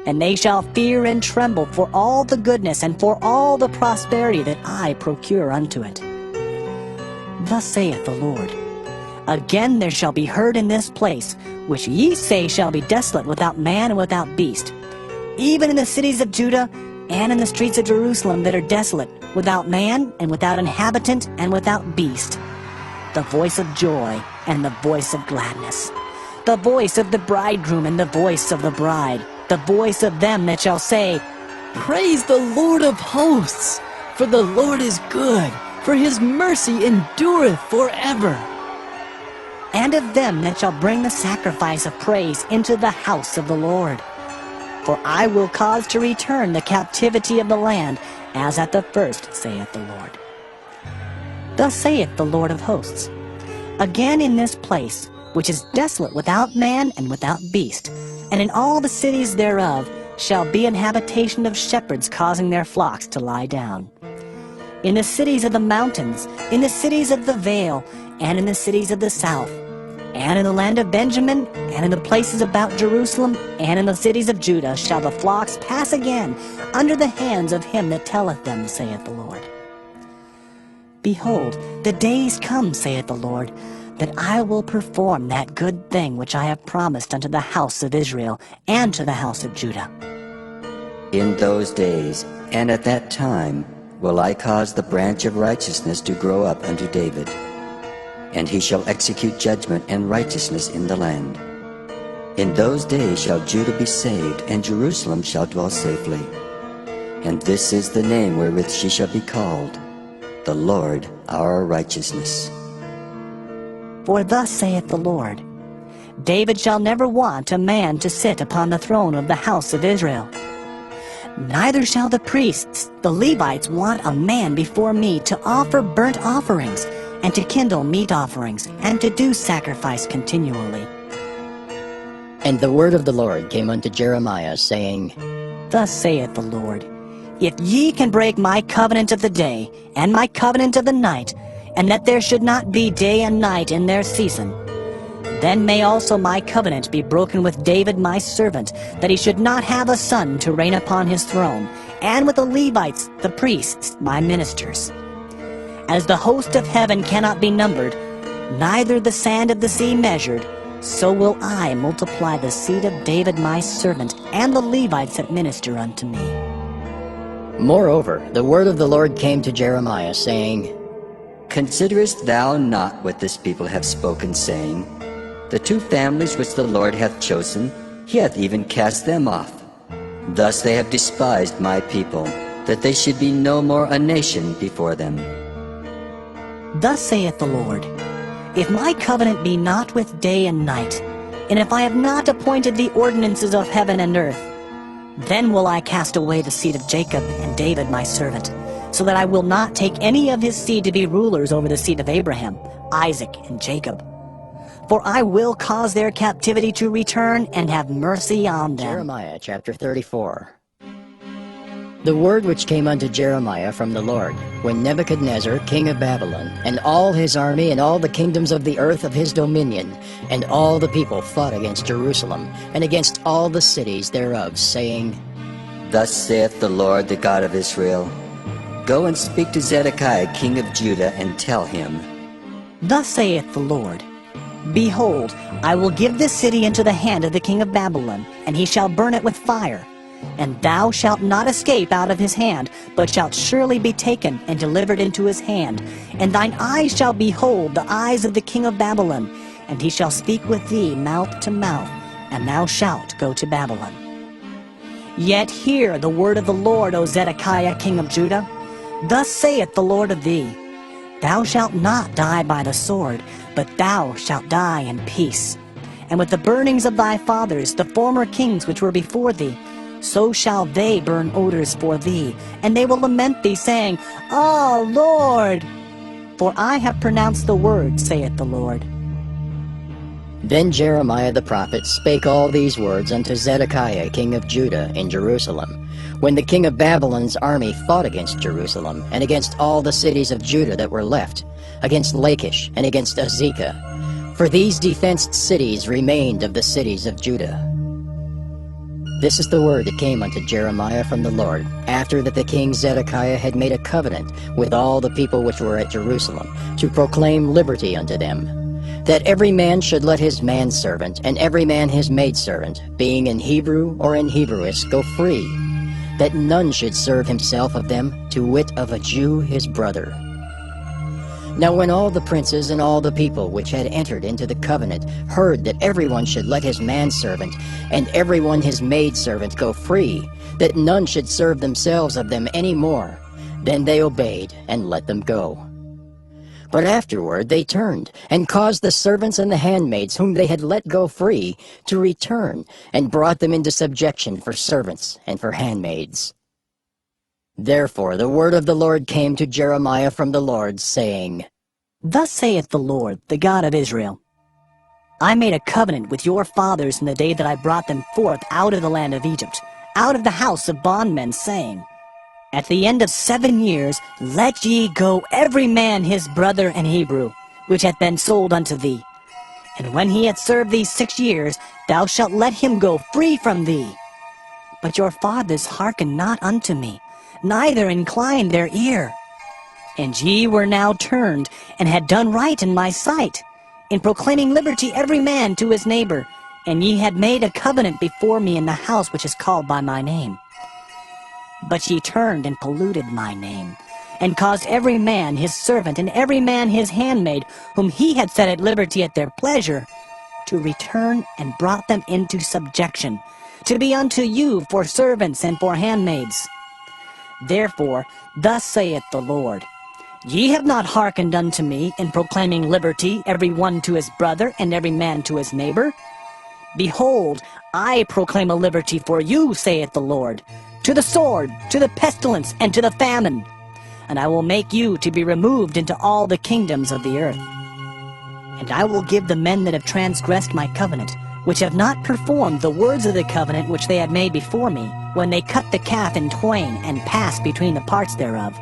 And they shall fear and tremble for all the goodness and for all the prosperity that I procure unto it. Thus saith the Lord, Again there shall be heard in this place, which ye say shall be desolate without man and without beast, even in the cities of Judah and in the streets of Jerusalem that are desolate, without man and without inhabitant and without beast, the voice of joy and the voice of gladness, the voice of the bridegroom and the voice of the bride, the voice of them that shall say, Praise the Lord of hosts, for the Lord is good, for his mercy endureth forever. And of them that shall bring the sacrifice of praise into the house of the Lord. For I will cause to return the captivity of the land, as at the first, saith the Lord. Thus saith the Lord of hosts, Again in this place, which is desolate without man and without beast, and in all the cities thereof, shall be an habitation of shepherds causing their flocks to lie down. In the cities of the mountains, in the cities of the vale, and in the cities of the south, and in the land of Benjamin, and in the places about Jerusalem, and in the cities of Judah shall the flocks pass again under the hands of him that telleth them, saith the Lord. Behold, the days come, saith the Lord, that I will perform that good thing which I have promised unto the house of Israel and to the house of Judah. In those days, and at that time, will I cause the branch of righteousness to grow up unto David, and he shall execute judgment and righteousness in the land. In those days shall Judah be saved, and Jerusalem shall dwell safely. And this is the name wherewith she shall be called, the Lord our righteousness. For thus saith the Lord, David shall never want a man to sit upon the throne of the house of Israel. Neither shall the priests, the Levites, want a man before me to offer burnt offerings, and to kindle meat offerings, and to do sacrifice continually. And the word of the Lord came unto Jeremiah, saying, Thus saith the Lord, If ye can break my covenant of the day, and my covenant of the night, and that there should not be day and night in their season. Then may also my covenant be broken with David my servant, that he should not have a son to reign upon his throne, and with the Levites, the priests, my ministers. As the host of heaven cannot be numbered, neither the sand of the sea measured, so will I multiply the seed of David my servant, and the Levites that minister unto me. Moreover, the word of the Lord came to Jeremiah, saying, Considerest thou not what this people have spoken, saying, The two families which the Lord hath chosen, he hath even cast them off. Thus they have despised my people, that they should be no more a nation before them. Thus saith the Lord, If my covenant be not with day and night, and if I have not appointed the ordinances of heaven and earth, then will I cast away the seed of Jacob and David my servant, so that I will not take any of his seed to be rulers over the seed of Abraham, Isaac, and Jacob. For I will cause their captivity to return and have mercy on them. Jeremiah chapter 34. The word which came unto Jeremiah from the Lord, when Nebuchadnezzar, king of Babylon, and all his army, and all the kingdoms of the earth of his dominion, and all the people fought against Jerusalem, and against all the cities thereof, saying, Thus saith the Lord, the God of Israel, Go and speak to Zedekiah king of Judah, and tell him, Thus saith the Lord, Behold, I will give this city into the hand of the king of Babylon, and he shall burn it with fire. And thou shalt not escape out of his hand, but shalt surely be taken and delivered into his hand. And thine eyes shall behold the eyes of the king of Babylon, and he shall speak with thee mouth to mouth, and thou shalt go to Babylon. Yet hear the word of the Lord, O Zedekiah king of Judah. Thus saith the Lord of thee, Thou shalt not die by the sword, but thou shalt die in peace. And with the burnings of thy fathers, the former kings which were before thee, so shall they burn odors for thee, and they will lament thee, saying, Ah, Lord! For I have pronounced the word, saith the Lord. Then Jeremiah the prophet spake all these words unto Zedekiah king of Judah in Jerusalem, when the king of Babylon's army fought against Jerusalem, and against all the cities of Judah that were left, against Lachish, and against Azekah. For these defenced cities remained of the cities of Judah. This is the word that came unto Jeremiah from the Lord, after that the king Zedekiah had made a covenant with all the people which were at Jerusalem, to proclaim liberty unto them, that every man should let his manservant, and every man his maidservant, being in Hebrew or in Hebrewish, go free, that none should serve himself of them, to wit of a Jew his brother. Now when all the princes and all the people which had entered into the covenant heard that everyone should let his manservant and everyone his maidservant go free, that none should serve themselves of them any more, then they obeyed and let them go. But afterward they turned, and caused the servants and the handmaids whom they had let go free to return, and brought them into subjection for servants and for handmaids. Therefore the word of the Lord came to Jeremiah from the Lord, saying, Thus saith the Lord, the God of Israel, I made a covenant with your fathers in the day that I brought them forth out of the land of Egypt, out of the house of bondmen, saying, At the end of 7 years let ye go every man his brother in Hebrew, which hath been sold unto thee. And when he hath served thee 6 years, thou shalt let him go free from thee. But your fathers hearkened not unto me, neither inclined their ear. And ye were now turned, and had done right in my sight, in proclaiming liberty every man to his neighbor, and ye had made a covenant before me in the house which is called by my name. But ye turned and polluted my name, and caused every man his servant, and every man his handmaid, whom he had set at liberty at their pleasure, to return, and brought them into subjection, to be unto you for servants and for handmaids. Therefore, thus saith the Lord, Ye have not hearkened unto me in proclaiming liberty, every one to his brother, and every man to his neighbor. Behold, I proclaim a liberty for you, saith the Lord, to the sword, to the pestilence, and to the famine. And I will make you to be removed into all the kingdoms of the earth. And I will give the men that have transgressed my covenant, which have not performed the words of the covenant which they had made before me, when they cut the calf in twain, and passed between the parts thereof,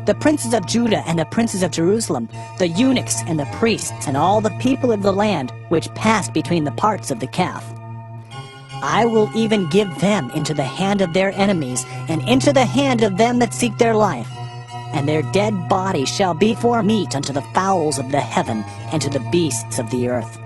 the princes of Judah and the princes of Jerusalem, the eunuchs and the priests, and all the people of the land which passed between the parts of the calf. I will even give them into the hand of their enemies, and into the hand of them that seek their life. And their dead bodies shall be for meat unto the fowls of the heaven, and to the beasts of the earth.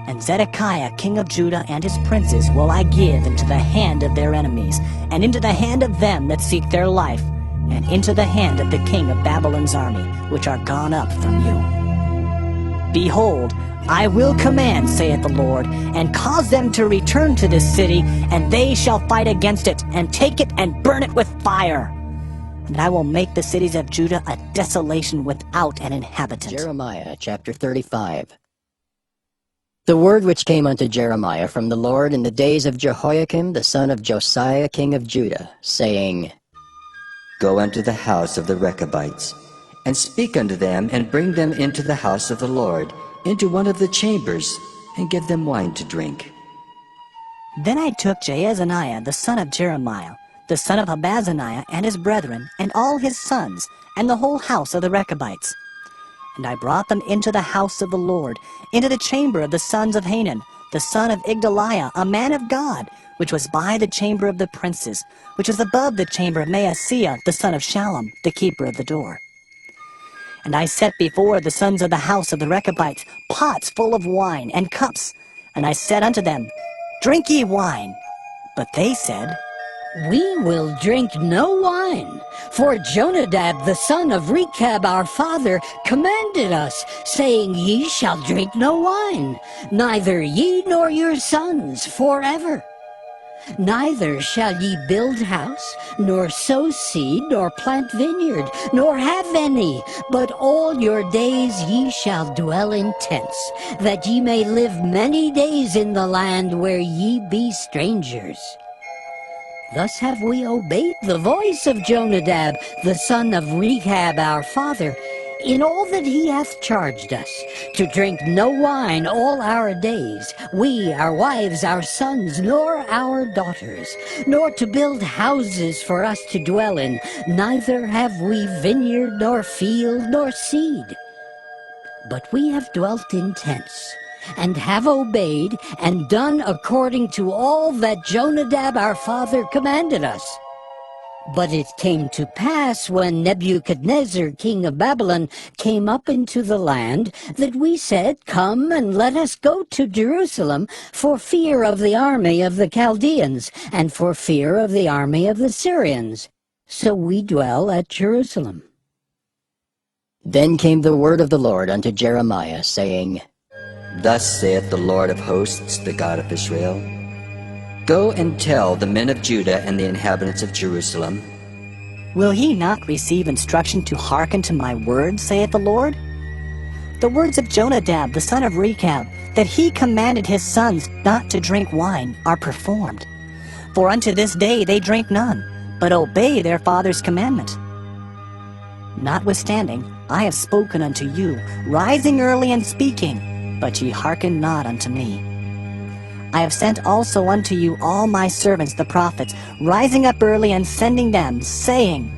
And Zedekiah king of Judah and his princes will I give into the hand of their enemies, and into the hand of them that seek their life, and into the hand of the king of Babylon's army, which are gone up from you. Behold, I will command, saith the Lord, and cause them to return to this city, and they shall fight against it, and take it, and burn it with fire. And I will make the cities of Judah a desolation without an inhabitant. Jeremiah chapter 35. The word which came unto Jeremiah from the Lord in the days of Jehoiakim the son of Josiah king of Judah, saying, Go unto the house of the Rechabites, and speak unto them, and bring them into the house of the Lord, into one of the chambers, and give them wine to drink. Then I took Jaazaniah the son of Jeremiah, the son of Habazaniah, and his brethren, and all his sons, and the whole house of the Rechabites. And I brought them into the house of the Lord, into the chamber of the sons of Hanan, the son of Igdaliah, a man of God, which was by the chamber of the princes, which was above the chamber of Maaseiah, the son of Shallum, the keeper of the door. And I set before the sons of the house of the Rechabites pots full of wine and cups. And I said unto them, Drink ye wine. But they said, We will drink no wine, for Jonadab the son of Rechab our father commanded us, saying, Ye shall drink no wine, neither ye nor your sons forever. Neither shall ye build house, nor sow seed, nor plant vineyard, nor have any, but all your days ye shall dwell in tents, that ye may live many days in the land where ye be strangers. Thus have we obeyed the voice of Jonadab, the son of Rechab our father, in all that he hath charged us, to drink no wine all our days, we, our wives, our sons, nor our daughters, nor to build houses for us to dwell in, neither have we vineyard, nor field, nor seed. But we have dwelt in tents, and have obeyed, and done according to all that Jonadab our father commanded us. But it came to pass, when Nebuchadnezzar king of Babylon came up into the land, that we said, Come and let us go to Jerusalem, for fear of the army of the Chaldeans, and for fear of the army of the Syrians. So we dwell at Jerusalem. Then came the word of the Lord unto Jeremiah, saying, Thus saith the Lord of hosts, the God of Israel, Go and tell the men of Judah and the inhabitants of Jerusalem, Will ye not receive instruction to hearken to my words, saith the Lord? The words of Jonadab the son of Rechab, that he commanded his sons not to drink wine, are performed. For unto this day they drink none, but obey their father's commandment. Notwithstanding, I have spoken unto you, rising early and speaking, but ye hearken not unto me. I have sent also unto you all my servants the prophets, rising up early and sending them, saying,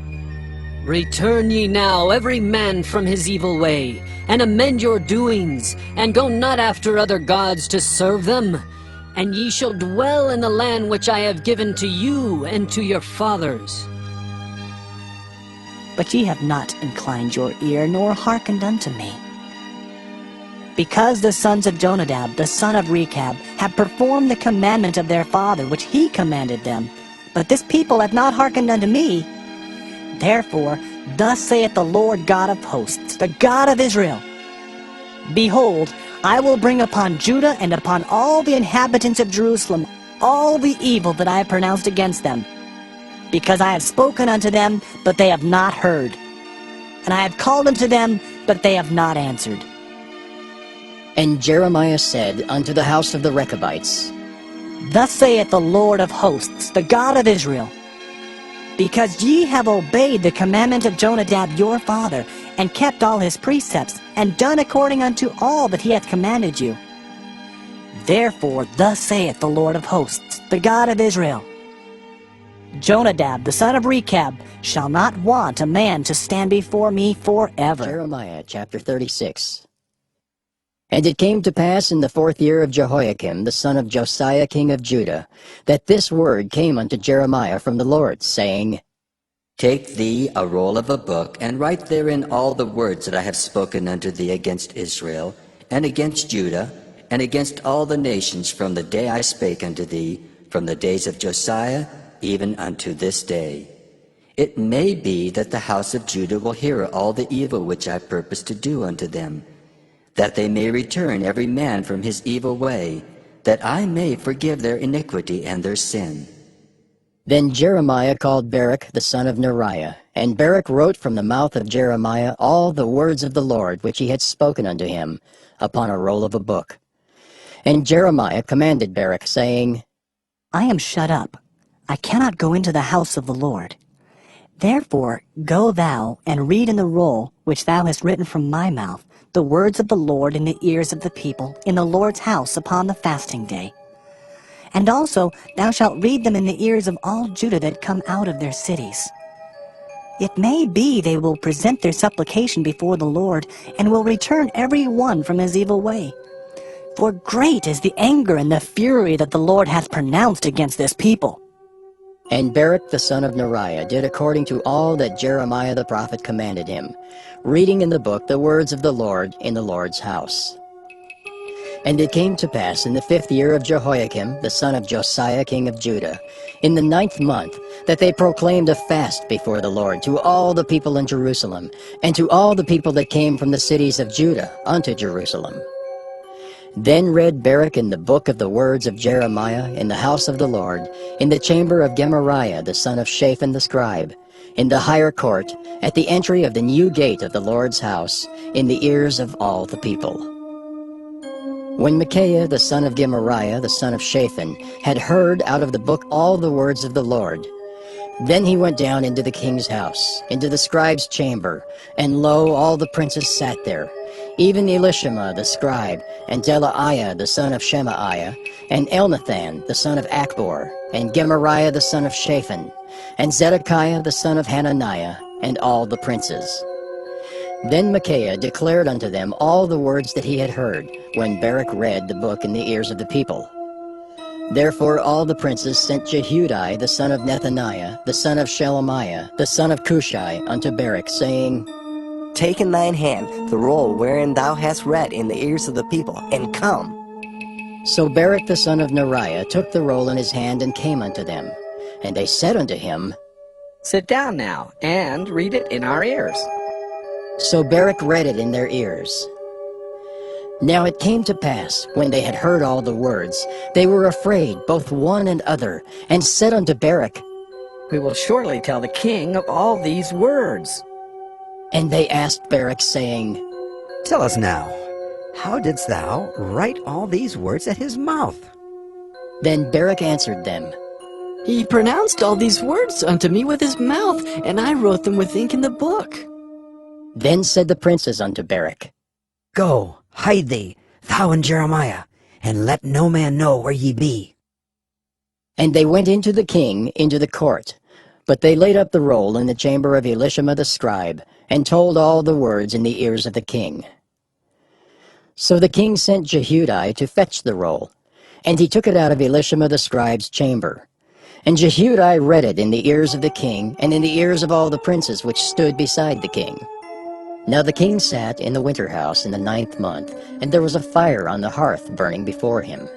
Return ye now every man from his evil way, and amend your doings, and go not after other gods to serve them. And ye shall dwell in the land which I have given to you and to your fathers. But ye have not inclined your ear, nor hearkened unto me. Because the sons of Jonadab, the son of Rechab, have performed the commandment of their father, which he commanded them, but this people hath not hearkened unto me. Therefore, thus saith the Lord God of hosts, the God of Israel, Behold, I will bring upon Judah and upon all the inhabitants of Jerusalem all the evil that I have pronounced against them, because I have spoken unto them, but they have not heard, and I have called unto them, but they have not answered. And Jeremiah said unto the house of the Rechabites, Thus saith the Lord of hosts, the God of Israel, Because ye have obeyed the commandment of Jonadab your father, and kept all his precepts, and done according unto all that he hath commanded you. Therefore thus saith the Lord of hosts, the God of Israel, Jonadab, the son of Rechab, shall not want a man to stand before me forever. Jeremiah chapter 36. And it came to pass in the 4th year of Jehoiakim, the son of Josiah king of Judah, that this word came unto Jeremiah from the Lord, saying, Take thee a roll of a book, and write therein all the words that I have spoken unto thee against Israel, and against Judah, and against all the nations from the day I spake unto thee, from the days of Josiah, even unto this day. It may be that the house of Judah will hear all the evil which I purpose to do unto them, that they may return every man from his evil way, that I may forgive their iniquity and their sin. Then Jeremiah called Baruch the son of Neriah, and Baruch wrote from the mouth of Jeremiah all the words of the Lord which he had spoken unto him, upon a roll of a book. And Jeremiah commanded Baruch, saying, I am shut up. I cannot go into the house of the Lord. Therefore go thou and read in the roll which thou hast written from my mouth the words of the Lord in the ears of the people in the Lord's house upon the fasting day. And also thou shalt read them in the ears of all Judah that come out of their cities. It may be they will present their supplication before the Lord, and will return every one from his evil way. For great is the anger and the fury that the Lord hath pronounced against this people. And Baruch the son of Neriah did according to all that Jeremiah the prophet commanded him, reading in the book the words of the Lord in the Lord's house. And it came to pass in the 5th year of Jehoiakim, the son of Josiah king of Judah, in the 9th month, that they proclaimed a fast before the Lord to all the people in Jerusalem, and to all the people that came from the cities of Judah unto Jerusalem. Then read Baruch in the book of the words of Jeremiah in the house of the Lord, in the chamber of Gemariah the son of Shaphan the scribe, in the higher court, at the entry of the new gate of the Lord's house, in the ears of all the people. When Micaiah the son of Gemariah the son of Shaphan had heard out of the book all the words of the Lord, then he went down into the king's house, into the scribe's chamber, and lo, all the princes sat there, even Elishama the scribe, and Delaiah the son of Shemaiah, and Elnathan the son of Achbor, and Gemariah the son of Shaphan, and Zedekiah the son of Hananiah, and all the princes. Then Micaiah declared unto them all the words that he had heard, when Baruch read the book in the ears of the people. Therefore all the princes sent Jehudi the son of Nethaniah, the son of Shelemiah, the son of Cushai, unto Baruch, saying, Take in thine hand the roll wherein thou hast read in the ears of the people, and come. So Baruch the son of Neriah took the roll in his hand, and came unto them. And they said unto him, Sit down now, and read it in our ears. So Baruch read it in their ears. Now it came to pass, when they had heard all the words, they were afraid, both one and other, and said unto Baruch, We will surely tell the king of all these words. And they asked Baruch, saying, Tell us now, how didst thou write all these words at his mouth? Then Baruch answered them, He pronounced all these words unto me with his mouth, and I wrote them with ink in the book. Then said the princes unto Baruch, Go, hide thee, thou and Jeremiah, and let no man know where ye be. And they went into the king, into the court. But they laid up the roll in the chamber of Elishama the scribe, and told all the words in the ears of the king. So the king sent Jehudi to fetch the roll, and he took it out of Elishama the scribe's chamber. And Jehudi read it in the ears of the king, and in the ears of all the princes which stood beside the king. Now the king sat in the winter house in the 9th month, and there was a fire on the hearth burning before him.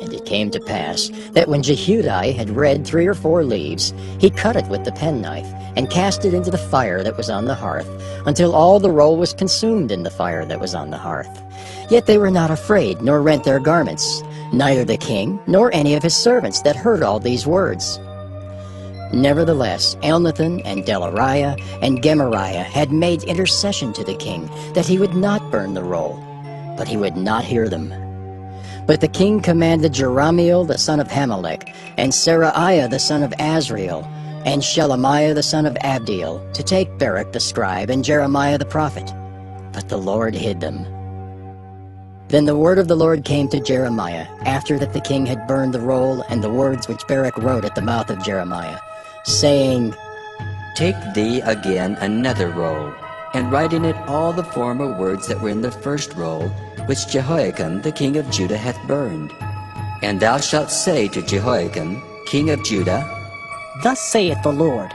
And it came to pass that when Jehudi had read 3 or 4 leaves, he cut it with the penknife, and cast it into the fire that was on the hearth, until all the roll was consumed in the fire that was on the hearth. Yet they were not afraid, nor rent their garments, neither the king, nor any of his servants that heard all these words. Nevertheless, Elnathan and Delaiah and Gemariah had made intercession to the king, that he would not burn the roll, but he would not hear them. But the king commanded Jerahmeel the son of Hamelech, and Seraiah the son of Azriel, and Shelemiah the son of Abdiel, to take Baruch the scribe and Jeremiah the prophet. But the Lord hid them. Then the word of the Lord came to Jeremiah, after that the king had burned the roll and the words which Baruch wrote at the mouth of Jeremiah, saying, Take thee again another roll, and write in it all the former words that were in the first roll, which Jehoiakim the king of Judah hath burned. And thou shalt say to Jehoiakim, king of Judah, Thus saith the Lord,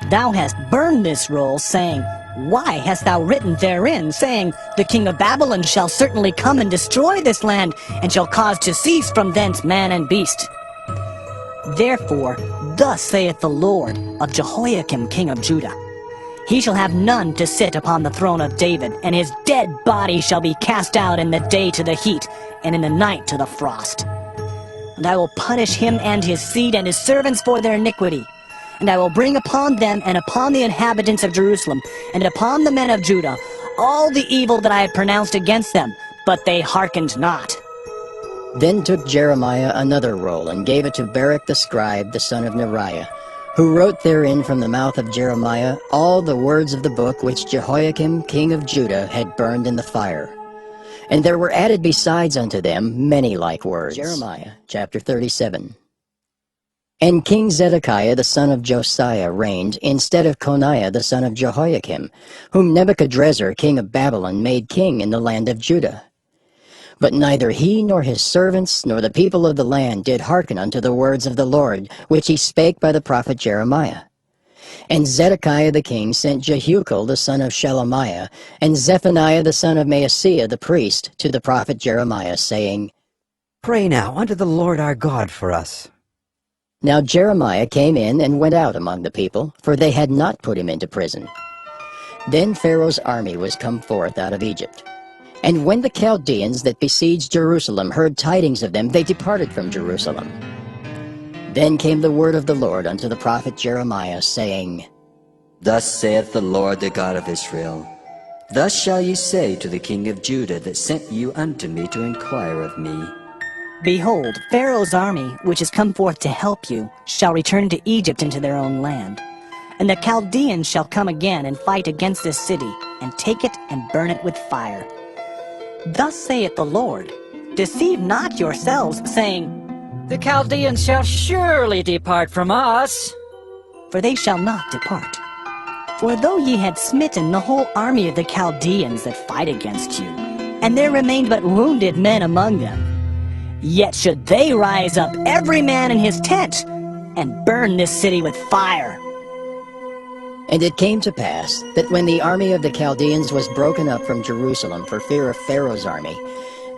Thou hast burned this roll, saying, Why hast thou written therein, saying, The king of Babylon shall certainly come and destroy this land, and shall cause to cease from thence man and beast. Therefore, thus saith the Lord of Jehoiakim king of Judah, He shall have none to sit upon the throne of David, and his dead body shall be cast out in the day to the heat, and in the night to the frost. And I will punish him and his seed and his servants for their iniquity. And I will bring upon them and upon the inhabitants of Jerusalem and upon the men of Judah all the evil that I had pronounced against them, but they hearkened not. Then took Jeremiah another roll, and gave it to Baruch the scribe, the son of Neriah, who wrote therein from the mouth of Jeremiah all the words of the book which Jehoiakim king of Judah had burned in the fire. And there were added besides unto them many like words. Jeremiah chapter 37. And King Zedekiah the son of Josiah reigned instead of Coniah the son of Jehoiakim, whom Nebuchadrezzar king of Babylon made king in the land of Judah. But neither he nor his servants nor the people of the land did hearken unto the words of the Lord, which he spake by the prophet Jeremiah. And Zedekiah the king sent Jehucal the son of Shelemiah, and Zephaniah the son of Maaseiah the priest, to the prophet Jeremiah, saying, Pray now unto the Lord our God for us. Now Jeremiah came in and went out among the people, for they had not put him into prison. Then Pharaoh's army was come forth out of Egypt. And when the Chaldeans that besieged Jerusalem heard tidings of them, they departed from Jerusalem. Then came the word of the Lord unto the prophet Jeremiah, saying, Thus saith the Lord the God of Israel, Thus shall ye say to the king of Judah that sent you unto me to inquire of me, Behold, Pharaoh's army, which is come forth to help you, shall return to Egypt into their own land. And the Chaldeans shall come again and fight against this city, and take it and burn it with fire. Thus saith the Lord, Deceive not yourselves, saying, The Chaldeans shall surely depart from us. For they shall not depart. For though ye had smitten the whole army of the Chaldeans that fight against you, and there remained but wounded men among them, yet should they rise up every man in his tent, and burn this city with fire. And it came to pass that when the army of the Chaldeans was broken up from Jerusalem for fear of Pharaoh's army,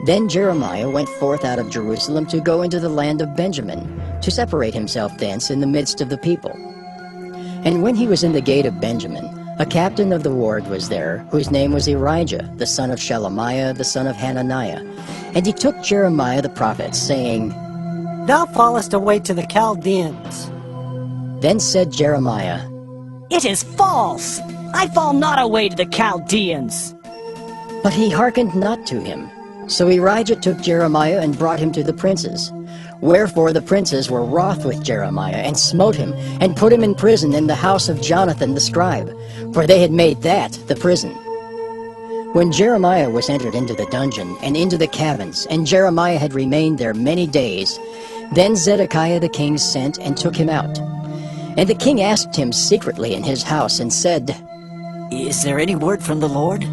then Jeremiah went forth out of Jerusalem to go into the land of Benjamin, to separate himself thence in the midst of the people. And when he was in the gate of Benjamin, a captain of the ward was there, whose name was Erijah, the son of Shelemiah, the son of Hananiah. And he took Jeremiah the prophet, saying, Thou fallest away to the Chaldeans. Then said Jeremiah, It is false! I fall not away to the Chaldeans. But he hearkened not to him. So Erijah took Jeremiah and brought him to the princes. Wherefore the princes were wroth with Jeremiah, and smote him, and put him in prison in the house of Jonathan the scribe, for they had made that the prison. When Jeremiah was entered into the dungeon, and into the cabins, and Jeremiah had remained there many days, then Zedekiah the king sent and took him out. And the king asked him secretly in his house, and said, Is there any word from the Lord?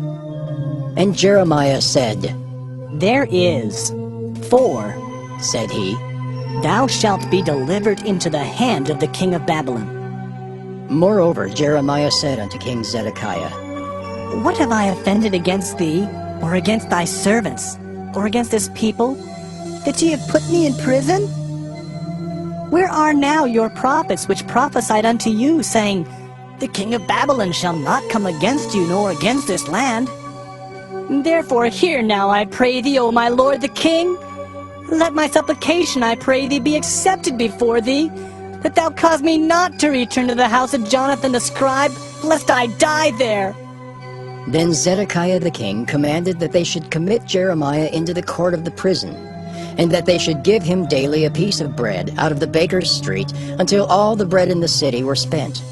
And Jeremiah said, There is. For, said he, Thou shalt be delivered into the hand of the king of Babylon. Moreover, Jeremiah said unto King Zedekiah, What have I offended against thee, or against thy servants, or against this people, that ye have put me in prison? Where are now your prophets which prophesied unto you, saying, The king of Babylon shall not come against you, nor against this land? Therefore hear now, I pray thee, O my lord the king. Let my supplication, I pray thee, be accepted before thee, that thou cause me not to return to the house of Jonathan the scribe, lest I die there. Then Zedekiah the king commanded that they should commit Jeremiah into the court of the prison, and that they should give him daily a piece of bread out of the baker's street, until all the bread in the city were spent.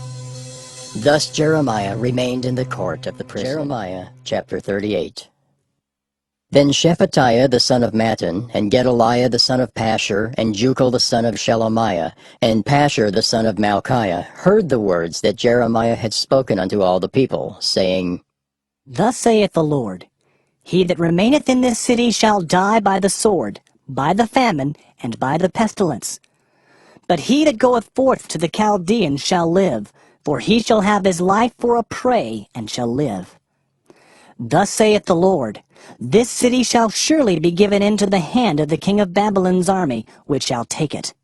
Thus Jeremiah remained in the court of the prison. Jeremiah chapter 38. Then Shephatiah the son of Mattan, and Gedaliah the son of Pashur, and Jucal the son of Shelemiah, and Pashur the son of Malchiah heard the words that Jeremiah had spoken unto all the people, saying, Thus saith the Lord, He that remaineth in this city shall die by the sword, by the famine, and by the pestilence. But he that goeth forth to the Chaldeans shall live, for he shall have his life for a prey, and shall live. Thus saith the Lord, This city shall surely be given into the hand of the king of Babylon's army, which shall take it.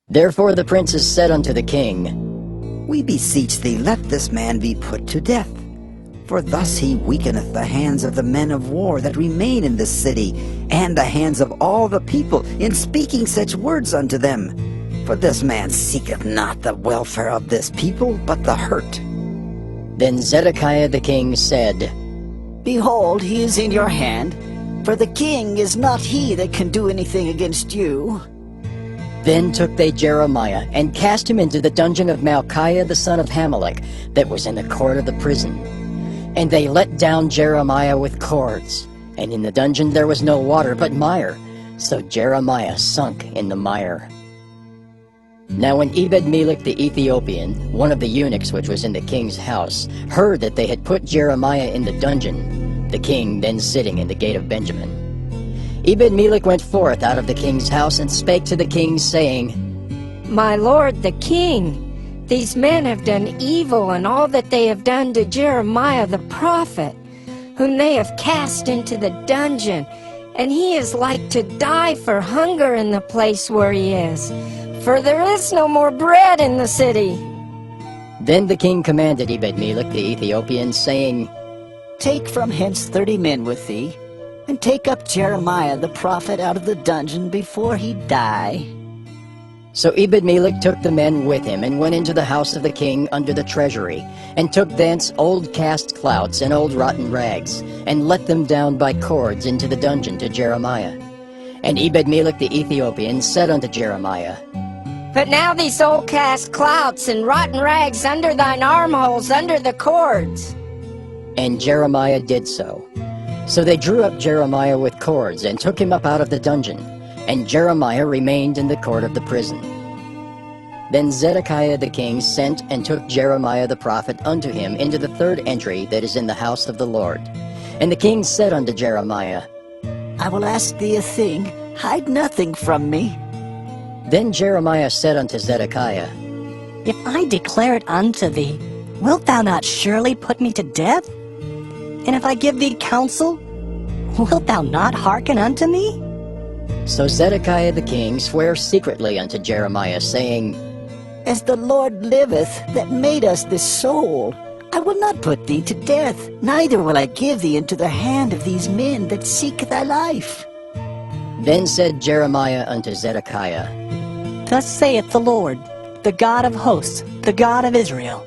Therefore the princes said unto the king, We beseech thee, let this man be put to death. For thus he weakeneth the hands of the men of war that remain in this city, and the hands of all the people, in speaking such words unto them. For this man seeketh not the welfare of this people, but the hurt. Then Zedekiah the king said, Behold, he is in your hand, for the king is not he that can do anything against you. Then took they Jeremiah, and cast him into the dungeon of Malchiah the son of Hamelech, that was in the court of the prison. And they let down Jeremiah with cords, and in the dungeon there was no water but mire, so Jeremiah sunk in the mire. Now when Ebed-melech the Ethiopian, one of the eunuchs which was in the king's house, heard that they had put Jeremiah in the dungeon, the king then sitting in the gate of Benjamin, Ebed-melech went forth out of the king's house and spake to the king, saying, My lord the king, these men have done evil in all that they have done to Jeremiah the prophet, whom they have cast into the dungeon, and he is like to die for hunger in the place where he is. For there is no more bread in the city. Then the king commanded Ebed-melech the Ethiopian, saying, Take from hence 30 men with thee, and take up Jeremiah the prophet out of the dungeon before he die. So Ebed-melech took the men with him, and went into the house of the king under the treasury, and took thence old cast clouts and old rotten rags, and let them down by cords into the dungeon to Jeremiah. And Ebed-melech the Ethiopian said unto Jeremiah, Put now these old cast clouts and rotten rags under thine armholes, under the cords. And Jeremiah did so. So they drew up Jeremiah with cords, and took him up out of the dungeon, and Jeremiah remained in the court of the prison. Then Zedekiah the king sent and took Jeremiah the prophet unto him into the third entry that is in the house of the Lord. And the king said unto Jeremiah, I will ask thee a thing, hide nothing from me. Then Jeremiah said unto Zedekiah, If I declare it unto thee, wilt thou not surely put me to death? And if I give thee counsel, wilt thou not hearken unto me? So Zedekiah the king sware secretly unto Jeremiah, saying, As the Lord liveth, that made us this soul, I will not put thee to death, neither will I give thee into the hand of these men that seek thy life. Then said Jeremiah unto Zedekiah, Thus saith the Lord, the God of hosts, the God of Israel,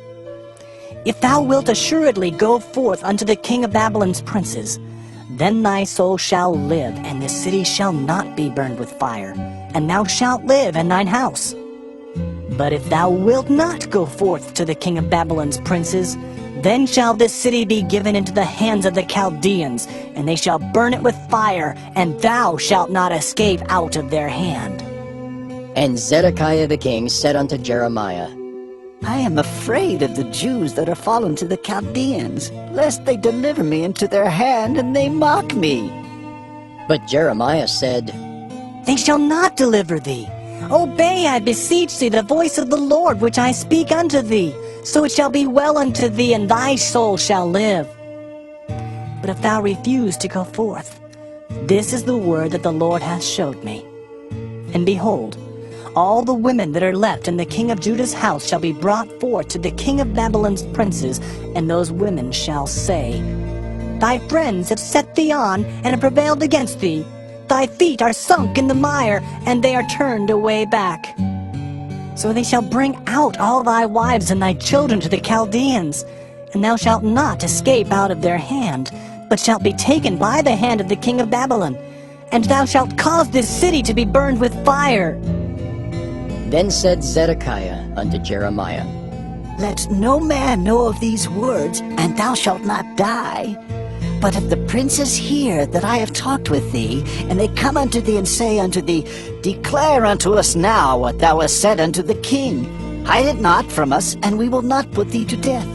If thou wilt assuredly go forth unto the king of Babylon's princes, then thy soul shall live, and this city shall not be burned with fire, and thou shalt live in thine house. But if thou wilt not go forth to the king of Babylon's princes, then shall this city be given into the hands of the Chaldeans, and they shall burn it with fire, and thou shalt not escape out of their hand. And Zedekiah the king said unto Jeremiah, I am afraid of the Jews that are fallen to the Chaldeans, lest they deliver me into their hand, and they mock me. But Jeremiah said, They shall not deliver thee. Obey, I beseech thee, the voice of the Lord which I speak unto thee, so it shall be well unto thee, and thy soul shall live. But if thou refuse to go forth, this is the word that the Lord hath showed me. And behold, all the women that are left in the king of Judah's house shall be brought forth to the king of Babylon's princes, and those women shall say, Thy friends have set thee on, and have prevailed against thee. Thy feet are sunk in the mire, and they are turned away back. So they shall bring out all thy wives and thy children to the Chaldeans, and thou shalt not escape out of their hand, but shalt be taken by the hand of the king of Babylon, and thou shalt cause this city to be burned with fire. Then said Zedekiah unto Jeremiah, Let no man know of these words, and thou shalt not die. But if the princes hear that I have talked with thee, and they come unto thee and say unto thee, Declare unto us now what thou hast said unto the king, hide it not from us, and we will not put thee to death.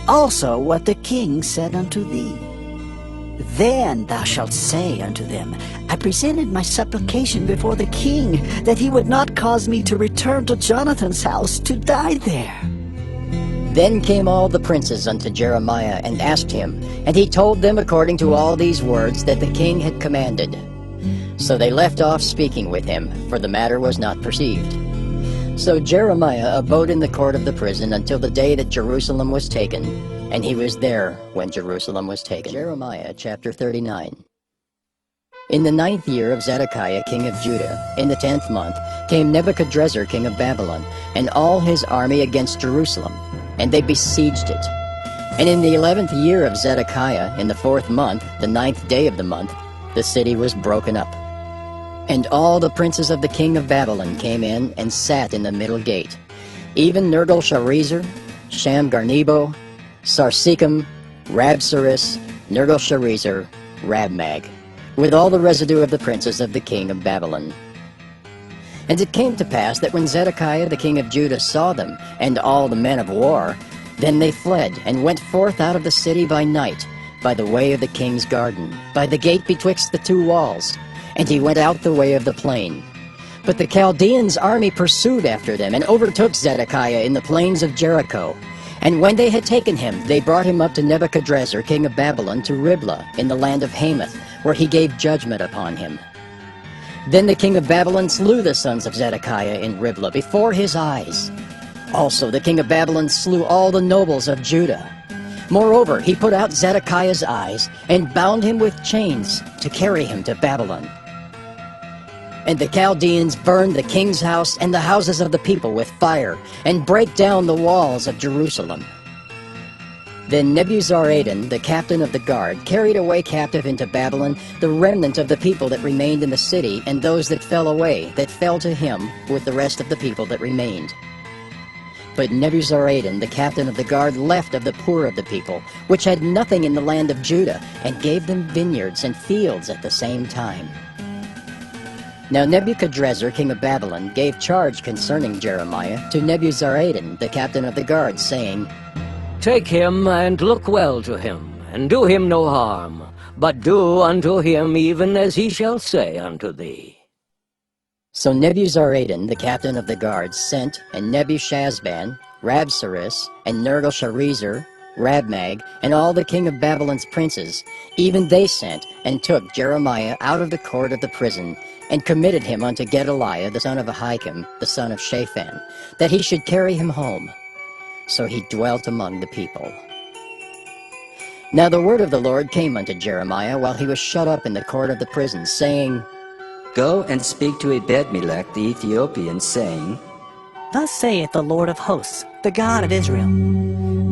Also what the king said unto thee. Then thou shalt say unto them, I presented my supplication before the king, that he would not cause me to return to Jonathan's house to die there. Then came all the princes unto Jeremiah and asked him, and he told them according to all these words that the king had commanded. So they left off speaking with him, for the matter was not perceived. So Jeremiah abode in the court of the prison until the day that Jerusalem was taken, and he was there when Jerusalem was taken. Jeremiah chapter 39. In the 9th year of Zedekiah king of Judah, in the 10th month, came Nebuchadrezzar king of Babylon, and all his army against Jerusalem, and they besieged it. And in the 11th year of Zedekiah, in the 4th month, the 9th day of the month, the city was broken up. And all the princes of the king of Babylon came in and sat in the middle gate, even Nergal-Sharezer, Shamgar-Nebo, Sarsekim, Rabsaris, Nergal-Sharezer, Rabmag, with all the residue of the princes of the king of Babylon. And it came to pass that when Zedekiah the king of Judah saw them, and all the men of war, then they fled, and went forth out of the city by night, by the way of the king's garden, by the gate betwixt the two walls, and he went out the way of the plain. But the Chaldeans' army pursued after them, and overtook Zedekiah in the plains of Jericho. And when they had taken him, they brought him up to Nebuchadrezzar king of Babylon to Riblah, in the land of Hamath, where he gave judgment upon him. Then the king of Babylon slew the sons of Zedekiah in Riblah before his eyes. Also the king of Babylon slew all the nobles of Judah. Moreover, he put out Zedekiah's eyes, and bound him with chains to carry him to Babylon. And the Chaldeans burned the king's house and the houses of the people with fire, and brake down the walls of Jerusalem. Then Nebuzaradan, the captain of the guard, carried away captive into Babylon the remnant of the people that remained in the city, and those that fell away, that fell to him with the rest of the people that remained. But Nebuzaradan, the captain of the guard, left of the poor of the people, which had nothing in the land of Judah, and gave them vineyards and fields at the same time. Now Nebuchadrezzar king of Babylon gave charge concerning Jeremiah to Nebuzaradan, the captain of the guard, saying, Take him and look well to him, and do him no harm, but do unto him even as he shall say unto thee. So Nebuzaradan, the captain of the guard, sent, and Nebuchadnezzar, Rabsaris, and Nergal-Sharezer, Rabmag, and all the king of Babylon's princes, even they sent, and took Jeremiah out of the court of the prison, and committed him unto Gedaliah the son of Ahikam, the son of Shaphan, that he should carry him home. So he dwelt among the people. Now the word of the Lord came unto Jeremiah while he was shut up in the court of the prison, saying, Go and speak to Ebed-melech the Ethiopian, saying, Thus saith the Lord of hosts, the God of Israel,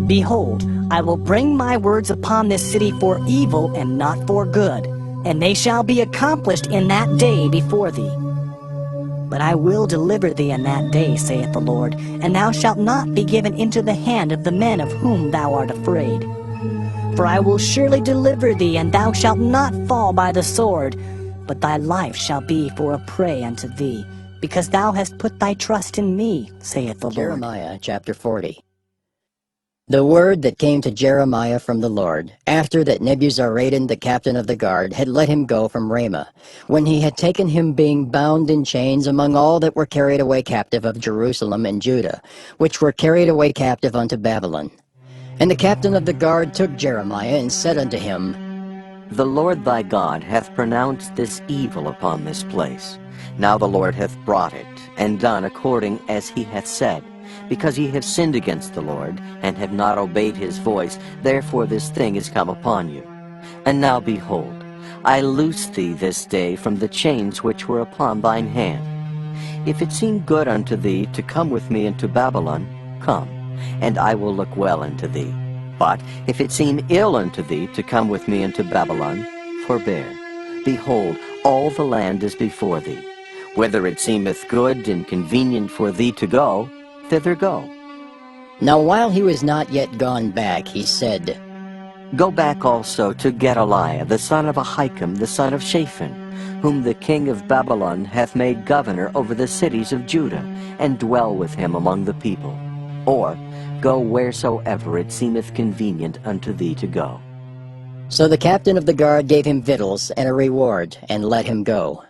Behold, I will bring my words upon this city for evil and not for good, and they shall be accomplished in that day before thee. But I will deliver thee in that day, saith the Lord, and thou shalt not be given into the hand of the men of whom thou art afraid. For I will surely deliver thee, and thou shalt not fall by the sword, but thy life shall be for a prey unto thee, because thou hast put thy trust in me, saith the Lord. Jeremiah chapter 40. The word that came to Jeremiah from the Lord, after that Nebuzaradan the captain of the guard had let him go from Ramah, when he had taken him being bound in chains among all that were carried away captive of Jerusalem and Judah, which were carried away captive unto Babylon. And the captain of the guard took Jeremiah, and said unto him, The Lord thy God hath pronounced this evil upon this place. Now the Lord hath brought it, and done according as he hath said. Because ye have sinned against the Lord, and have not obeyed his voice, therefore this thing is come upon you. And now behold, I loose thee this day from the chains which were upon thine hand. If it seem good unto thee to come with me into Babylon, come, and I will look well unto thee. But if it seem ill unto thee to come with me into Babylon, forbear. Behold, all the land is before thee. Whether it seemeth good and convenient for thee to go, thither go. Now while he was not yet gone back, he said, Go back also to Gedaliah, the son of Ahikam, the son of Shaphan, whom the king of Babylon hath made governor over the cities of Judah, and dwell with him among the people. Or go wheresoever it seemeth convenient unto thee to go. So the captain of the guard gave him victuals and a reward, and let him go.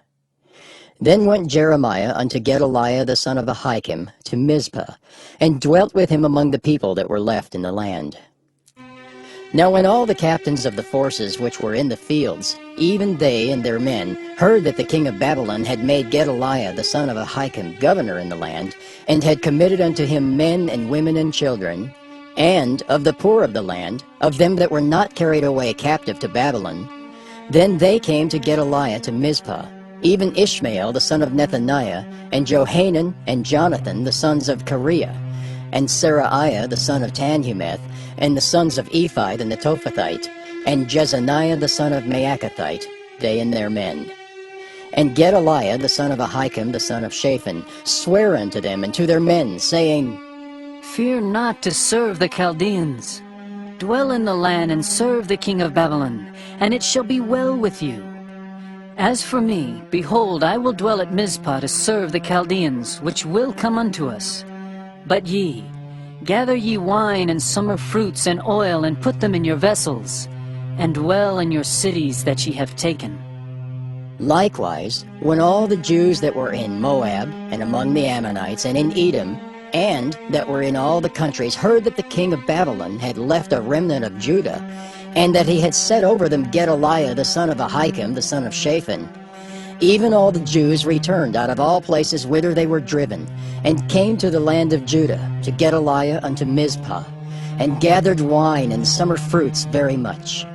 Then went Jeremiah unto Gedaliah the son of Ahikam to Mizpah, and dwelt with him among the people that were left in the land. Now when all the captains of the forces which were in the fields, even they and their men, heard that the king of Babylon had made Gedaliah the son of Ahikam governor in the land, and had committed unto him men and women and children, and of the poor of the land, of them that were not carried away captive to Babylon, then they came to Gedaliah to Mizpah, even Ishmael the son of Nethaniah, and Johanan and Jonathan the sons of Kareah, and Seraiah the son of Tanhumeth, and the sons of Ephi the Netophathite, and Jezaniah the son of Maacathite, they and their men. And Gedaliah the son of Ahikam the son of Shaphan sware unto them and to their men, saying, Fear not to serve the Chaldeans. Dwell in the land and serve the king of Babylon, and it shall be well with you. As for me, behold, I will dwell at Mizpah to serve the Chaldeans, which will come unto us. But ye, gather ye wine and summer fruits and oil, and put them in your vessels, and dwell in your cities that ye have taken. Likewise, when all the Jews that were in Moab, and among the Ammonites, and in Edom, and that were in all the countries, heard that the king of Babylon had left a remnant of Judah, and that he had set over them Gedaliah the son of Ahikam the son of Shaphan, even all the Jews returned out of all places whither they were driven, and came to the land of Judah, to Gedaliah unto Mizpah, and gathered wine and summer fruits very much.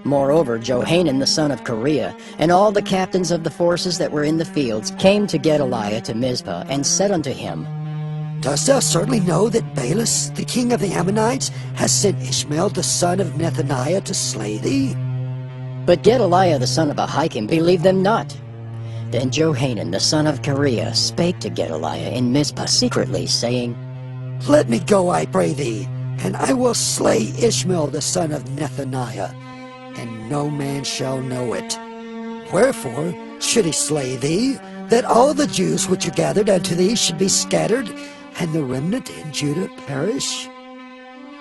Moreover, Johanan the son of Kareah, and all the captains of the forces that were in the fields, came to Gedaliah to Mizpah, and said unto him, Dost thou certainly know that Baalis, the king of the Ammonites, has sent Ishmael the son of Nethaniah to slay thee? But Gedaliah the son of Ahikam believed them not. Then Johanan the son of Kareah spake to Gedaliah in Mizpah secretly, saying, Let me go, I pray thee, and I will slay Ishmael the son of Nethaniah, and no man shall know it. Wherefore should he slay thee, that all the Jews which are gathered unto thee should be scattered, and the remnant in Judah perish?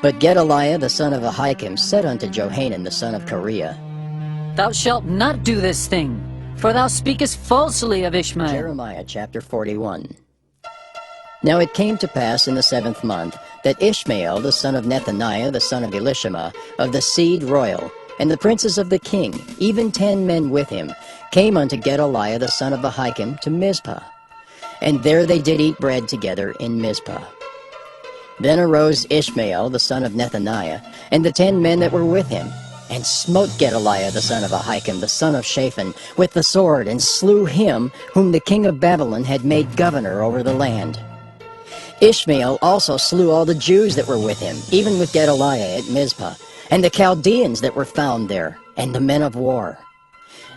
But Gedaliah the son of Ahikam said unto Johanan the son of Kareah, Thou shalt not do this thing, for thou speakest falsely of Ishmael. Jeremiah chapter 41. Now it came to pass in the 7th month, that Ishmael the son of Nethaniah the son of Elishama, of the seed royal, and the princes of the king, even 10 men with him, came unto Gedaliah the son of Ahikam to Mizpah. And there they did eat bread together in Mizpah. Then arose Ishmael the son of Nethaniah, and the 10 men that were with him, and smote Gedaliah the son of Ahikam the son of Shaphan with the sword, and slew him whom the king of Babylon had made governor over the land. Ishmael also slew all the Jews that were with him, even with Gedaliah at Mizpah, and the Chaldeans that were found there, and the men of war.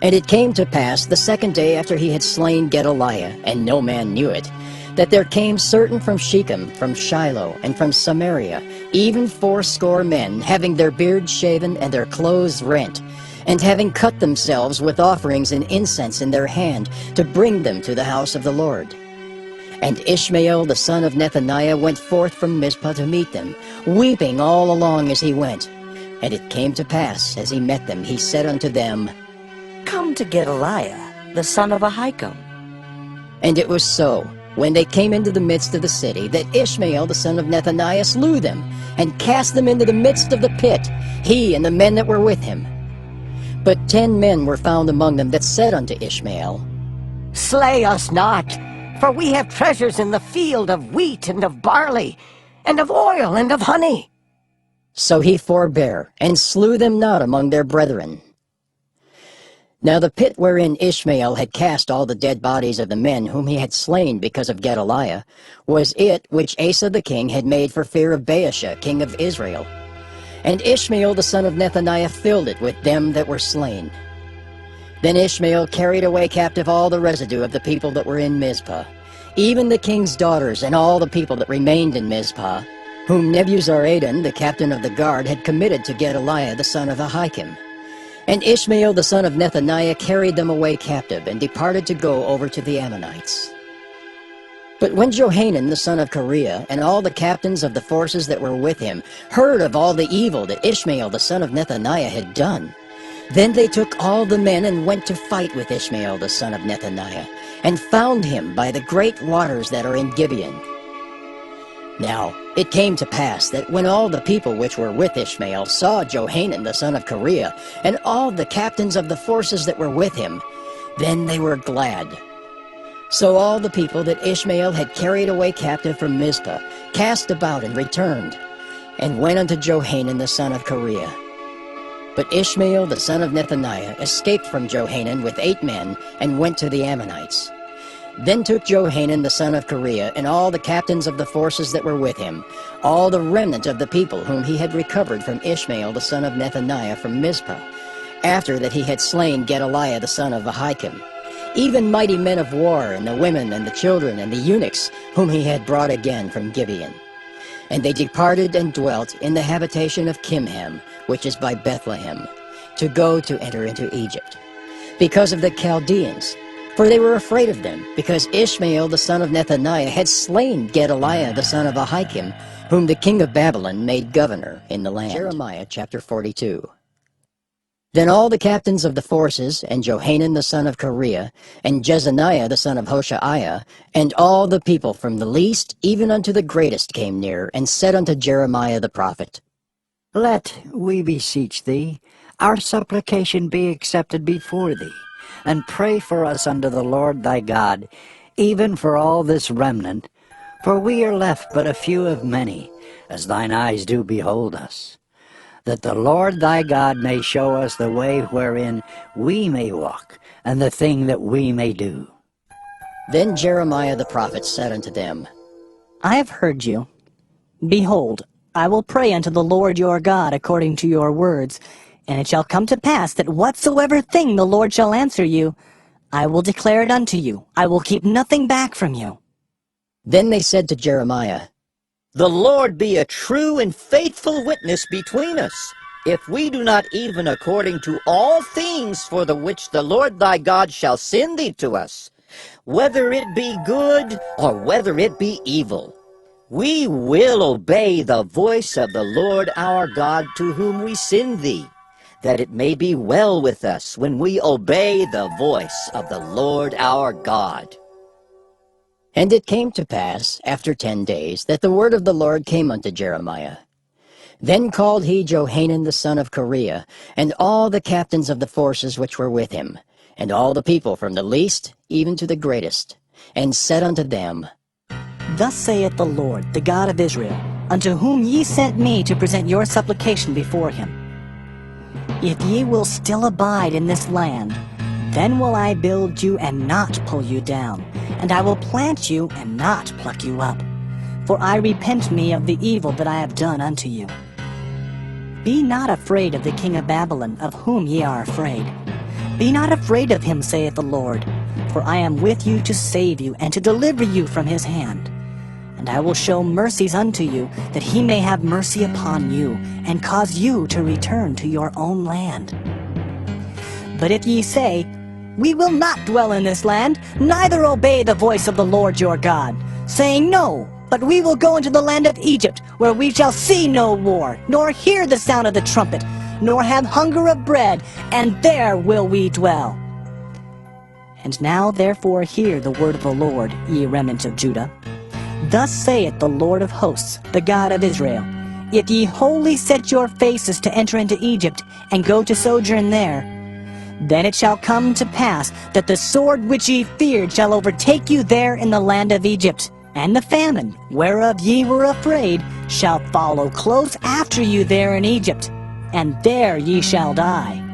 And it came to pass the 2nd day after he had slain Gedaliah, and no man knew it, that there came certain from Shechem, from Shiloh, and from Samaria, even 80 men, having their beards shaven and their clothes rent, and having cut themselves with offerings and incense in their hand, to bring them to the house of the Lord. And Ishmael the son of Nethaniah went forth from Mizpah to meet them, weeping all along as he went. And it came to pass, as he met them, he said unto them, Come to Gedaliah, the son of Ahikam. And it was so, when they came into the midst of the city, that Ishmael the son of Nethaniah slew them, and cast them into the midst of the pit, he and the men that were with him. But 10 men were found among them that said unto Ishmael, Slay us not, for we have treasures in the field of wheat and of barley, and of oil and of honey. So he forbare, and slew them not among their brethren. Now the pit wherein Ishmael had cast all the dead bodies of the men whom he had slain because of Gedaliah, was it which Asa the king had made for fear of Baasha king of Israel. And Ishmael the son of Nethaniah filled it with them that were slain. Then Ishmael carried away captive all the residue of the people that were in Mizpah, even the king's daughters and all the people that remained in Mizpah, whom Nebuzaradan, the captain of the guard, had committed to Gedaliah the son of Ahikam. And Ishmael the son of Nethaniah carried them away captive, and departed to go over to the Ammonites. But when Johanan the son of Kareah, and all the captains of the forces that were with him, heard of all the evil that Ishmael the son of Nethaniah had done, then they took all the men and went to fight with Ishmael the son of Nethaniah, and found him by the great waters that are in Gibeon. Now it came to pass that when all the people which were with Ishmael saw Johanan the son of Kareah, and all the captains of the forces that were with him, then they were glad. So all the people that Ishmael had carried away captive from Mizpah cast about and returned, and went unto Johanan the son of Kareah. But Ishmael the son of Nethaniah escaped from Johanan with 8 men, and went to the Ammonites. Then took Johanan the son of Kareah, and all the captains of the forces that were with him, all the remnant of the people whom he had recovered from Ishmael the son of Nethaniah from Mizpah, after that he had slain Gedaliah the son of Ahikam, even mighty men of war, and the women, and the children, and the eunuchs, whom he had brought again from Gibeon. And they departed and dwelt in the habitation of Kimham, which is by Bethlehem, to go to enter into Egypt, because of the Chaldeans. For they were afraid of them, because Ishmael the son of Nethaniah had slain Gedaliah the son of Ahikam, whom the king of Babylon made governor in the land. Jeremiah chapter 42. Then all the captains of the forces, and Johanan the son of Kareah, and Jezaniah the son of Hoshaiah, and all the people from the least even unto the greatest came near, and said unto Jeremiah the prophet, Let, we beseech thee, our supplication be accepted before thee, and pray for us unto the Lord thy God, even for all this remnant, for we are left but a few of many, as thine eyes do behold us, that the Lord thy God may show us the way wherein we may walk, and the thing that we may do. Then Jeremiah the prophet said unto them, I have heard you. Behold, I will pray unto the Lord your God according to your words, and it shall come to pass that whatsoever thing the Lord shall answer you, I will declare it unto you. I will keep nothing back from you. Then they said to Jeremiah, The Lord be a true and faithful witness between us, if we do not even according to all things for the which the Lord thy God shall send thee to us, whether it be good or whether it be evil. We will obey the voice of the Lord our God to whom we send thee, that it may be well with us when we obey the voice of the Lord our God. And it came to pass, after 10 days, that the word of the Lord came unto Jeremiah. Then called he Johanan the son of Kareah, and all the captains of the forces which were with him, and all the people from the least even to the greatest, and said unto them, Thus saith the Lord, the God of Israel, unto whom ye sent me to present your supplication before him. If ye will still abide in this land, then will I build you and not pull you down, and I will plant you and not pluck you up. For I repent me of the evil that I have done unto you. Be not afraid of the king of Babylon, of whom ye are afraid. Be not afraid of him, saith the Lord, for I am with you to save you and to deliver you from his hand. And I will show mercies unto you, that he may have mercy upon you, and cause you to return to your own land. But if ye say, We will not dwell in this land, neither obey the voice of the Lord your God, saying, No, but we will go into the land of Egypt, where we shall see no war, nor hear the sound of the trumpet, nor have hunger of bread, and there will we dwell. And now therefore hear the word of the Lord, ye remnant of Judah. Thus saith the Lord of hosts, the God of Israel, If ye wholly set your faces to enter into Egypt, and go to sojourn there, then it shall come to pass that the sword which ye feared shall overtake you there in the land of Egypt, and the famine, whereof ye were afraid, shall follow close after you there in Egypt, and there ye shall die.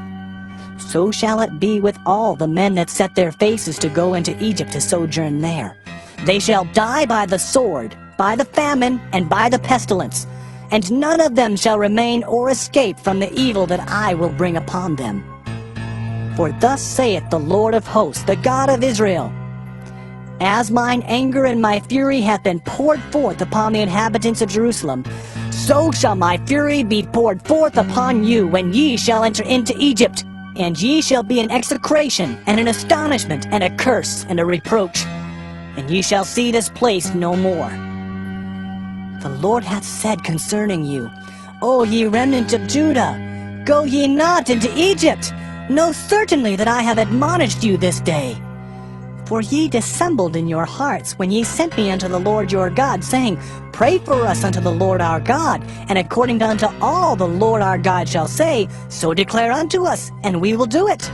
So shall it be with all the men that set their faces to go into Egypt to sojourn there. They shall die by the sword, by the famine, and by the pestilence, and none of them shall remain or escape from the evil that I will bring upon them. For thus saith the Lord of hosts, the God of Israel, As mine anger and my fury hath been poured forth upon the inhabitants of Jerusalem, so shall my fury be poured forth upon you when ye shall enter into Egypt, and ye shall be an execration, and an astonishment, and a curse, and a reproach, and ye shall see this place no more. The Lord hath said concerning you, O ye remnant of Judah, go ye not into Egypt. Know certainly that I have admonished you this day. For ye dissembled in your hearts when ye sent me unto the Lord your God, saying, Pray for us unto the Lord our God, and according unto all the Lord our God shall say, so declare unto us, and we will do it.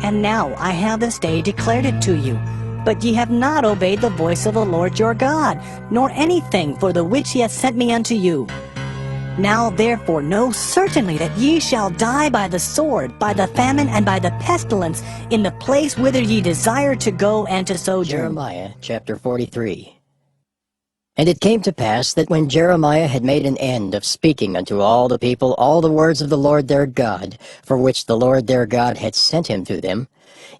And now I have this day declared it to you, but ye have not obeyed the voice of the Lord your God, nor anything for the which he hath sent me unto you. Now therefore know certainly that ye shall die by the sword, by the famine, and by the pestilence, in the place whither ye desire to go and to sojourn. Jeremiah chapter 43. And it came to pass that when Jeremiah had made an end of speaking unto all the people all the words of the Lord their God, for which the Lord their God had sent him to them,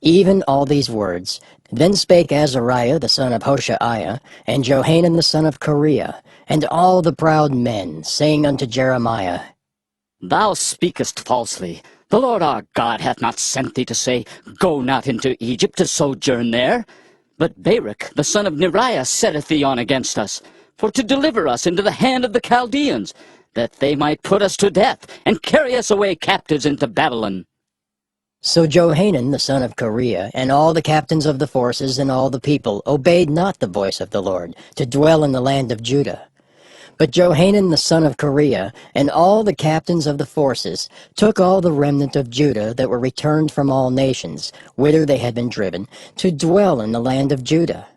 even all these words, then spake Azariah the son of Hoshaiah, and Johanan the son of Kareah, and all the proud men, saying unto Jeremiah, Thou speakest falsely. The Lord our God hath not sent thee to say, Go not into Egypt to sojourn there. But Baruch the son of Neriah setteth thee on against us, for to deliver us into the hand of the Chaldeans, that they might put us to death, and carry us away captives into Babylon. So Johanan the son of Kareah, and all the captains of the forces, and all the people, obeyed not the voice of the Lord, to dwell in the land of Judah. But Johanan the son of Kareah, and all the captains of the forces, took all the remnant of Judah that were returned from all nations, whither they had been driven, to dwell in the land of Judah.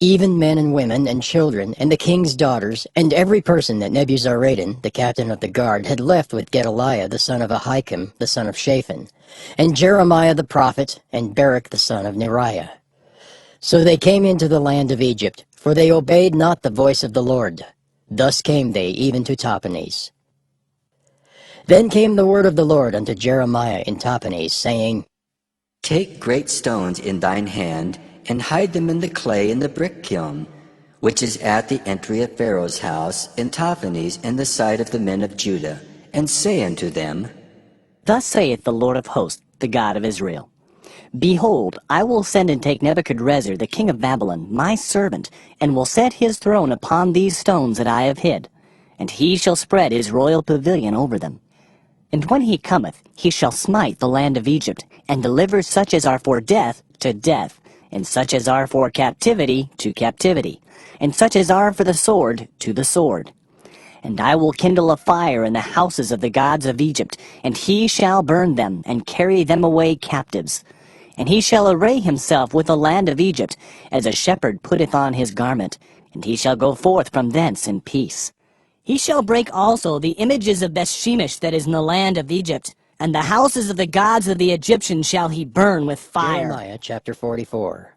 Even men and women and children, and the king's daughters, and every person that Nebuzaradan, the captain of the guard, had left with Gedaliah the son of Ahikam, the son of Shaphan, and Jeremiah the prophet, and Baruch the son of Neriah. So they came into the land of Egypt, for they obeyed not the voice of the Lord. Thus came they even to Tahpanhes. Then came the word of the Lord unto Jeremiah in Tahpanhes, saying, Take great stones in thine hand, and hide them in the clay in the brick kiln, which is at the entry of Pharaoh's house in Tahpanhes in the sight of the men of Judah, and say unto them, Thus saith the Lord of hosts, the God of Israel, Behold, I will send and take Nebuchadrezzar the king of Babylon, my servant, and will set his throne upon these stones that I have hid, and he shall spread his royal pavilion over them. And when he cometh, he shall smite the land of Egypt, and deliver such as are for death to death, and such as are for captivity to captivity, and such as are for the sword to the sword. And I will kindle a fire in the houses of the gods of Egypt, and he shall burn them, and carry them away captives. And he shall array himself with the land of Egypt, as a shepherd putteth on his garment, and he shall go forth from thence in peace. He shall break also the images of Bethshemesh that is in the land of Egypt, and the houses of the gods of the Egyptians shall he burn with fire. Jeremiah chapter 44.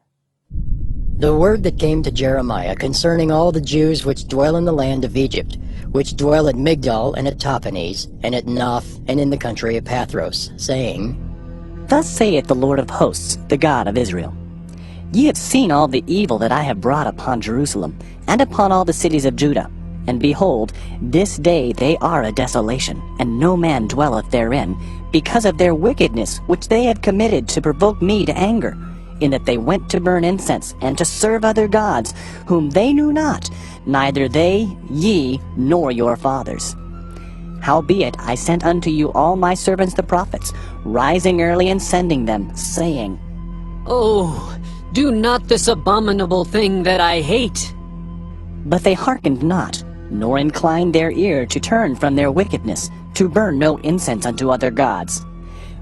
The word that came to Jeremiah concerning all the Jews which dwell in the land of Egypt, which dwell at Migdol, and at Tahpanhes, and at Noph, and in the country of Pathros, saying, Thus saith the Lord of hosts, the God of Israel, Ye have seen all the evil that I have brought upon Jerusalem, and upon all the cities of Judah. And behold, this day they are a desolation, and no man dwelleth therein, because of their wickedness which they have committed to provoke me to anger, in that they went to burn incense, and to serve other gods, whom they knew not, neither they, ye, nor your fathers. Howbeit I sent unto you all my servants the prophets, rising early and sending them, saying, Oh, do not this abominable thing that I hate. But they hearkened not, nor inclined their ear to turn from their wickedness, to burn no incense unto other gods.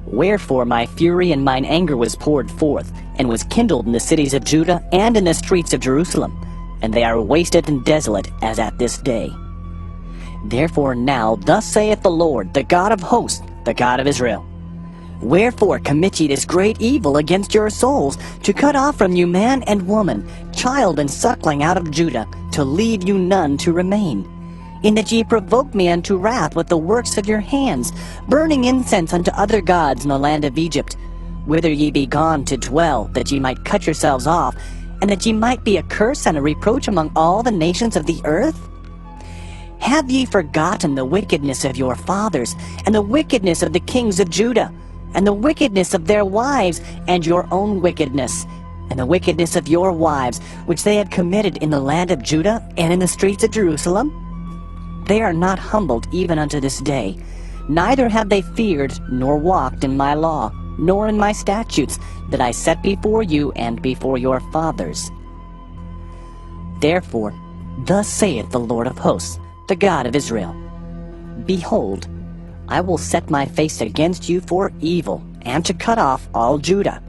Wherefore my fury and mine anger was poured forth, and was kindled in the cities of Judah and in the streets of Jerusalem, and they are wasted and desolate as at this day. Therefore now thus saith the Lord, the God of hosts, the God of Israel, Wherefore commit ye this great evil against your souls, to cut off from you man and woman, child and suckling out of Judah, to leave you none to remain? In that ye provoke me unto wrath with the works of your hands, burning incense unto other gods in the land of Egypt, whither ye be gone to dwell, that ye might cut yourselves off, and that ye might be a curse and a reproach among all the nations of the earth? Have ye forgotten the wickedness of your fathers, and the wickedness of the kings of Judah, and the wickedness of their wives, and your own wickedness, and the wickedness of your wives, which they had committed in the land of Judah and in the streets of Jerusalem? They are not humbled even unto this day, neither have they feared nor walked in my law, nor in my statutes that I set before you and before your fathers. Therefore, thus saith the Lord of hosts, the God of Israel, Behold, I will set my face against you for evil, and to cut off all Judah.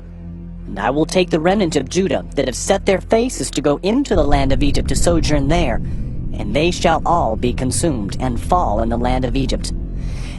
And I will take the remnant of Judah that have set their faces to go into the land of Egypt to sojourn there, and they shall all be consumed, and fall in the land of Egypt.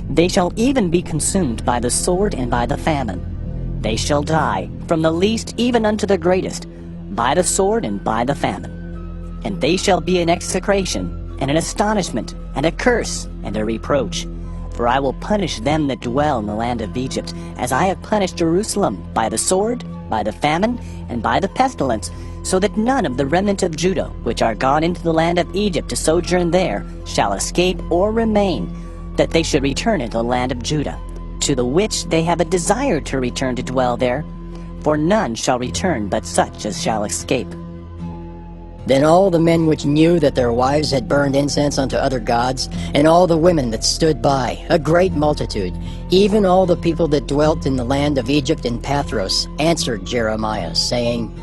They shall even be consumed by the sword and by the famine. They shall die, from the least even unto the greatest, by the sword and by the famine. And they shall be an execration, and an astonishment, and a curse, and a reproach. For I will punish them that dwell in the land of Egypt, as I have punished Jerusalem, by the sword, by the famine, and by the pestilence, so that none of the remnant of Judah, which are gone into the land of Egypt to sojourn there, shall escape or remain, that they should return into the land of Judah, to the which they have a desire to return to dwell there. For none shall return but such as shall escape. Then all the men which knew that their wives had burned incense unto other gods, and all the women that stood by, a great multitude, even all the people that dwelt in the land of Egypt and Pathros, answered Jeremiah, saying,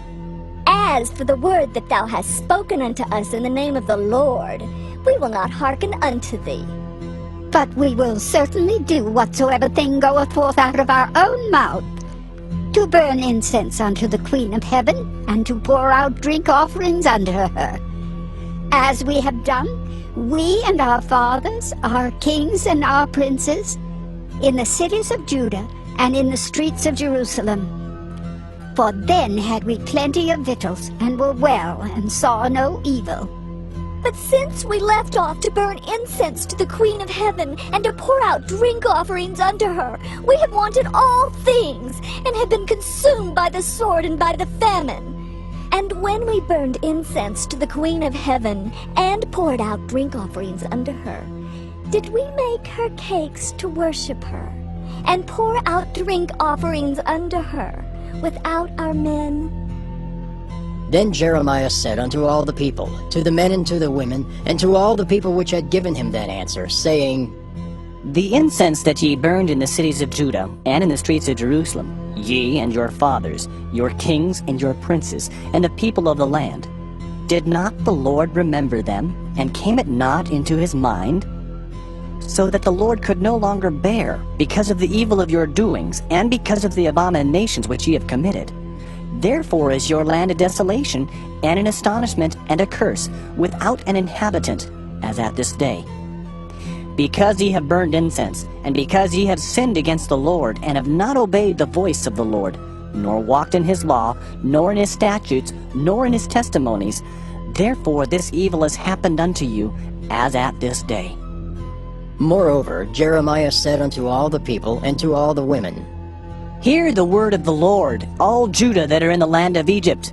As for the word that thou hast spoken unto us in the name of the Lord, we will not hearken unto thee. But we will certainly do whatsoever thing goeth forth out of our own mouth, to burn incense unto the Queen of Heaven, and to pour out drink offerings unto her. As we have done, we and our fathers, our kings and our princes, in the cities of Judah and in the streets of Jerusalem. For then had we plenty of victuals, and were well, and saw no evil. But since we left off to burn incense to the Queen of Heaven, and to pour out drink offerings unto her, we have wanted all things, and have been consumed by the sword and by the famine. And when we burned incense to the Queen of Heaven, and poured out drink offerings unto her, did we make her cakes to worship her, and pour out drink offerings unto her, without our men? Then Jeremiah said unto all the people, to the men and to the women, and to all the people which had given him that answer, saying, The incense that ye burned in the cities of Judah, and in the streets of Jerusalem, ye and your fathers, your kings and your princes, and the people of the land, did not the Lord remember them, and came it not into his mind? So that the Lord could no longer bear, because of the evil of your doings, and because of the abominations which ye have committed. Therefore is your land a desolation, and an astonishment, and a curse, without an inhabitant, as at this day. Because ye have burned incense, and because ye have sinned against the Lord, and have not obeyed the voice of the Lord, nor walked in his law, nor in his statutes, nor in his testimonies, therefore this evil has happened unto you, as at this day. Moreover, Jeremiah said unto all the people and to all the women, Hear the word of the Lord, all Judah that are in the land of Egypt.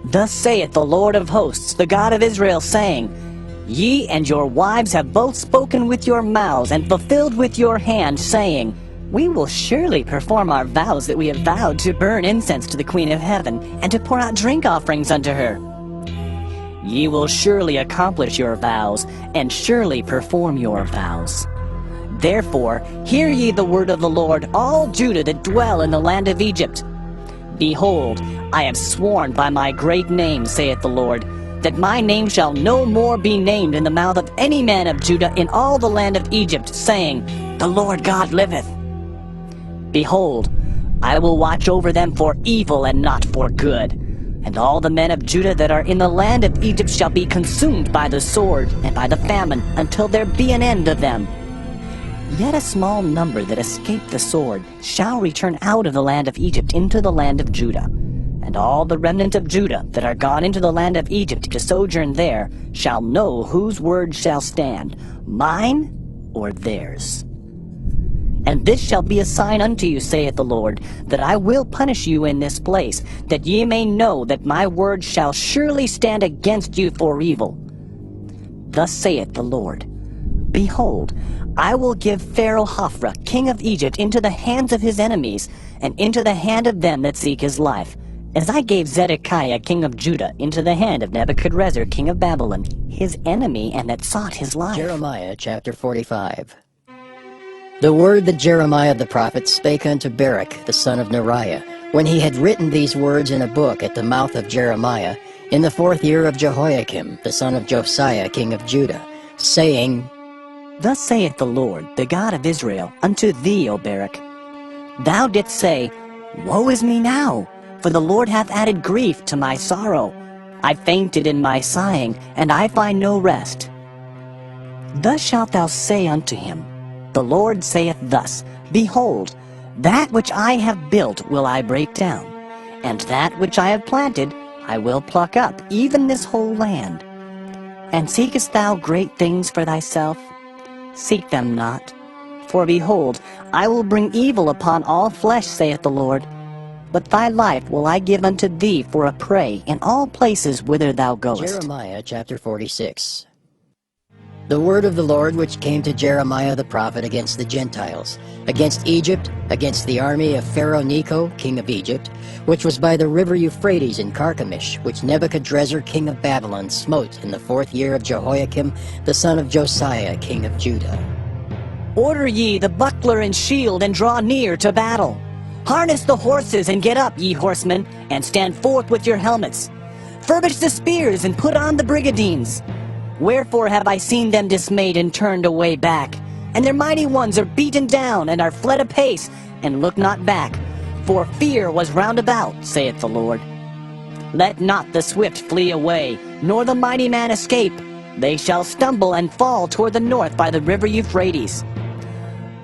Thus saith the Lord of hosts, the God of Israel, saying, Ye and your wives have both spoken with your mouths, and fulfilled with your hand, saying, We will surely perform our vows that we have vowed, to burn incense to the Queen of Heaven, and to pour out drink offerings unto her. Ye will surely accomplish your vows, and surely perform your vows. Therefore, hear ye the word of the Lord, all Judah that dwell in the land of Egypt. Behold, I have sworn by my great name, saith the Lord, that my name shall no more be named in the mouth of any man of Judah in all the land of Egypt, saying, The Lord God liveth. Behold, I will watch over them for evil and not for good. And all the men of Judah that are in the land of Egypt shall be consumed by the sword and by the famine, until there be an end of them. Yet a small number that escape the sword shall return out of the land of Egypt into the land of Judah. And all the remnant of Judah that are gone into the land of Egypt to sojourn there shall know whose word shall stand, mine or theirs. And this shall be a sign unto you, saith the Lord, that I will punish you in this place, that ye may know that my word shall surely stand against you for evil. Thus saith the Lord, Behold, I will give Pharaoh Hophra, king of Egypt, into the hands of his enemies, and into the hand of them that seek his life, as I gave Zedekiah, king of Judah, into the hand of Nebuchadrezzar, king of Babylon, his enemy, and that sought his life. Jeremiah chapter 45. The word that Jeremiah the prophet spake unto Baruch the son of Neriah, when he had written these words in a book at the mouth of Jeremiah, in the 4th year of Jehoiakim the son of Josiah king of Judah, saying, Thus saith the Lord, the God of Israel, unto thee, O Baruch, Thou didst say, Woe is me now, for the Lord hath added grief to my sorrow. I fainted in my sighing, and I find no rest. Thus shalt thou say unto him, The Lord saith thus, Behold, that which I have built will I break down, and that which I have planted I will pluck up, even this whole land. And seekest thou great things for thyself? Seek them not. For behold, I will bring evil upon all flesh, saith the Lord. But thy life will I give unto thee for a prey in all places whither thou goest. Jeremiah chapter 46. The word of the Lord which came to Jeremiah the prophet against the Gentiles, against Egypt, against the army of Pharaoh Necho, king of Egypt, which was by the river Euphrates in Carchemish, which Nebuchadrezzar king of Babylon smote in the 4th year of Jehoiakim the son of Josiah king of Judah. Order ye the buckler and shield, and draw near to battle. Harness the horses, and get up, ye horsemen, and stand forth with your helmets. Furbish the spears, and put on the brigadines. Wherefore have I seen them dismayed and turned away back? And their mighty ones are beaten down, and are fled apace, and look not back. For fear was round about, saith the Lord. Let not the swift flee away, nor the mighty man escape. They shall stumble and fall toward the north by the river Euphrates.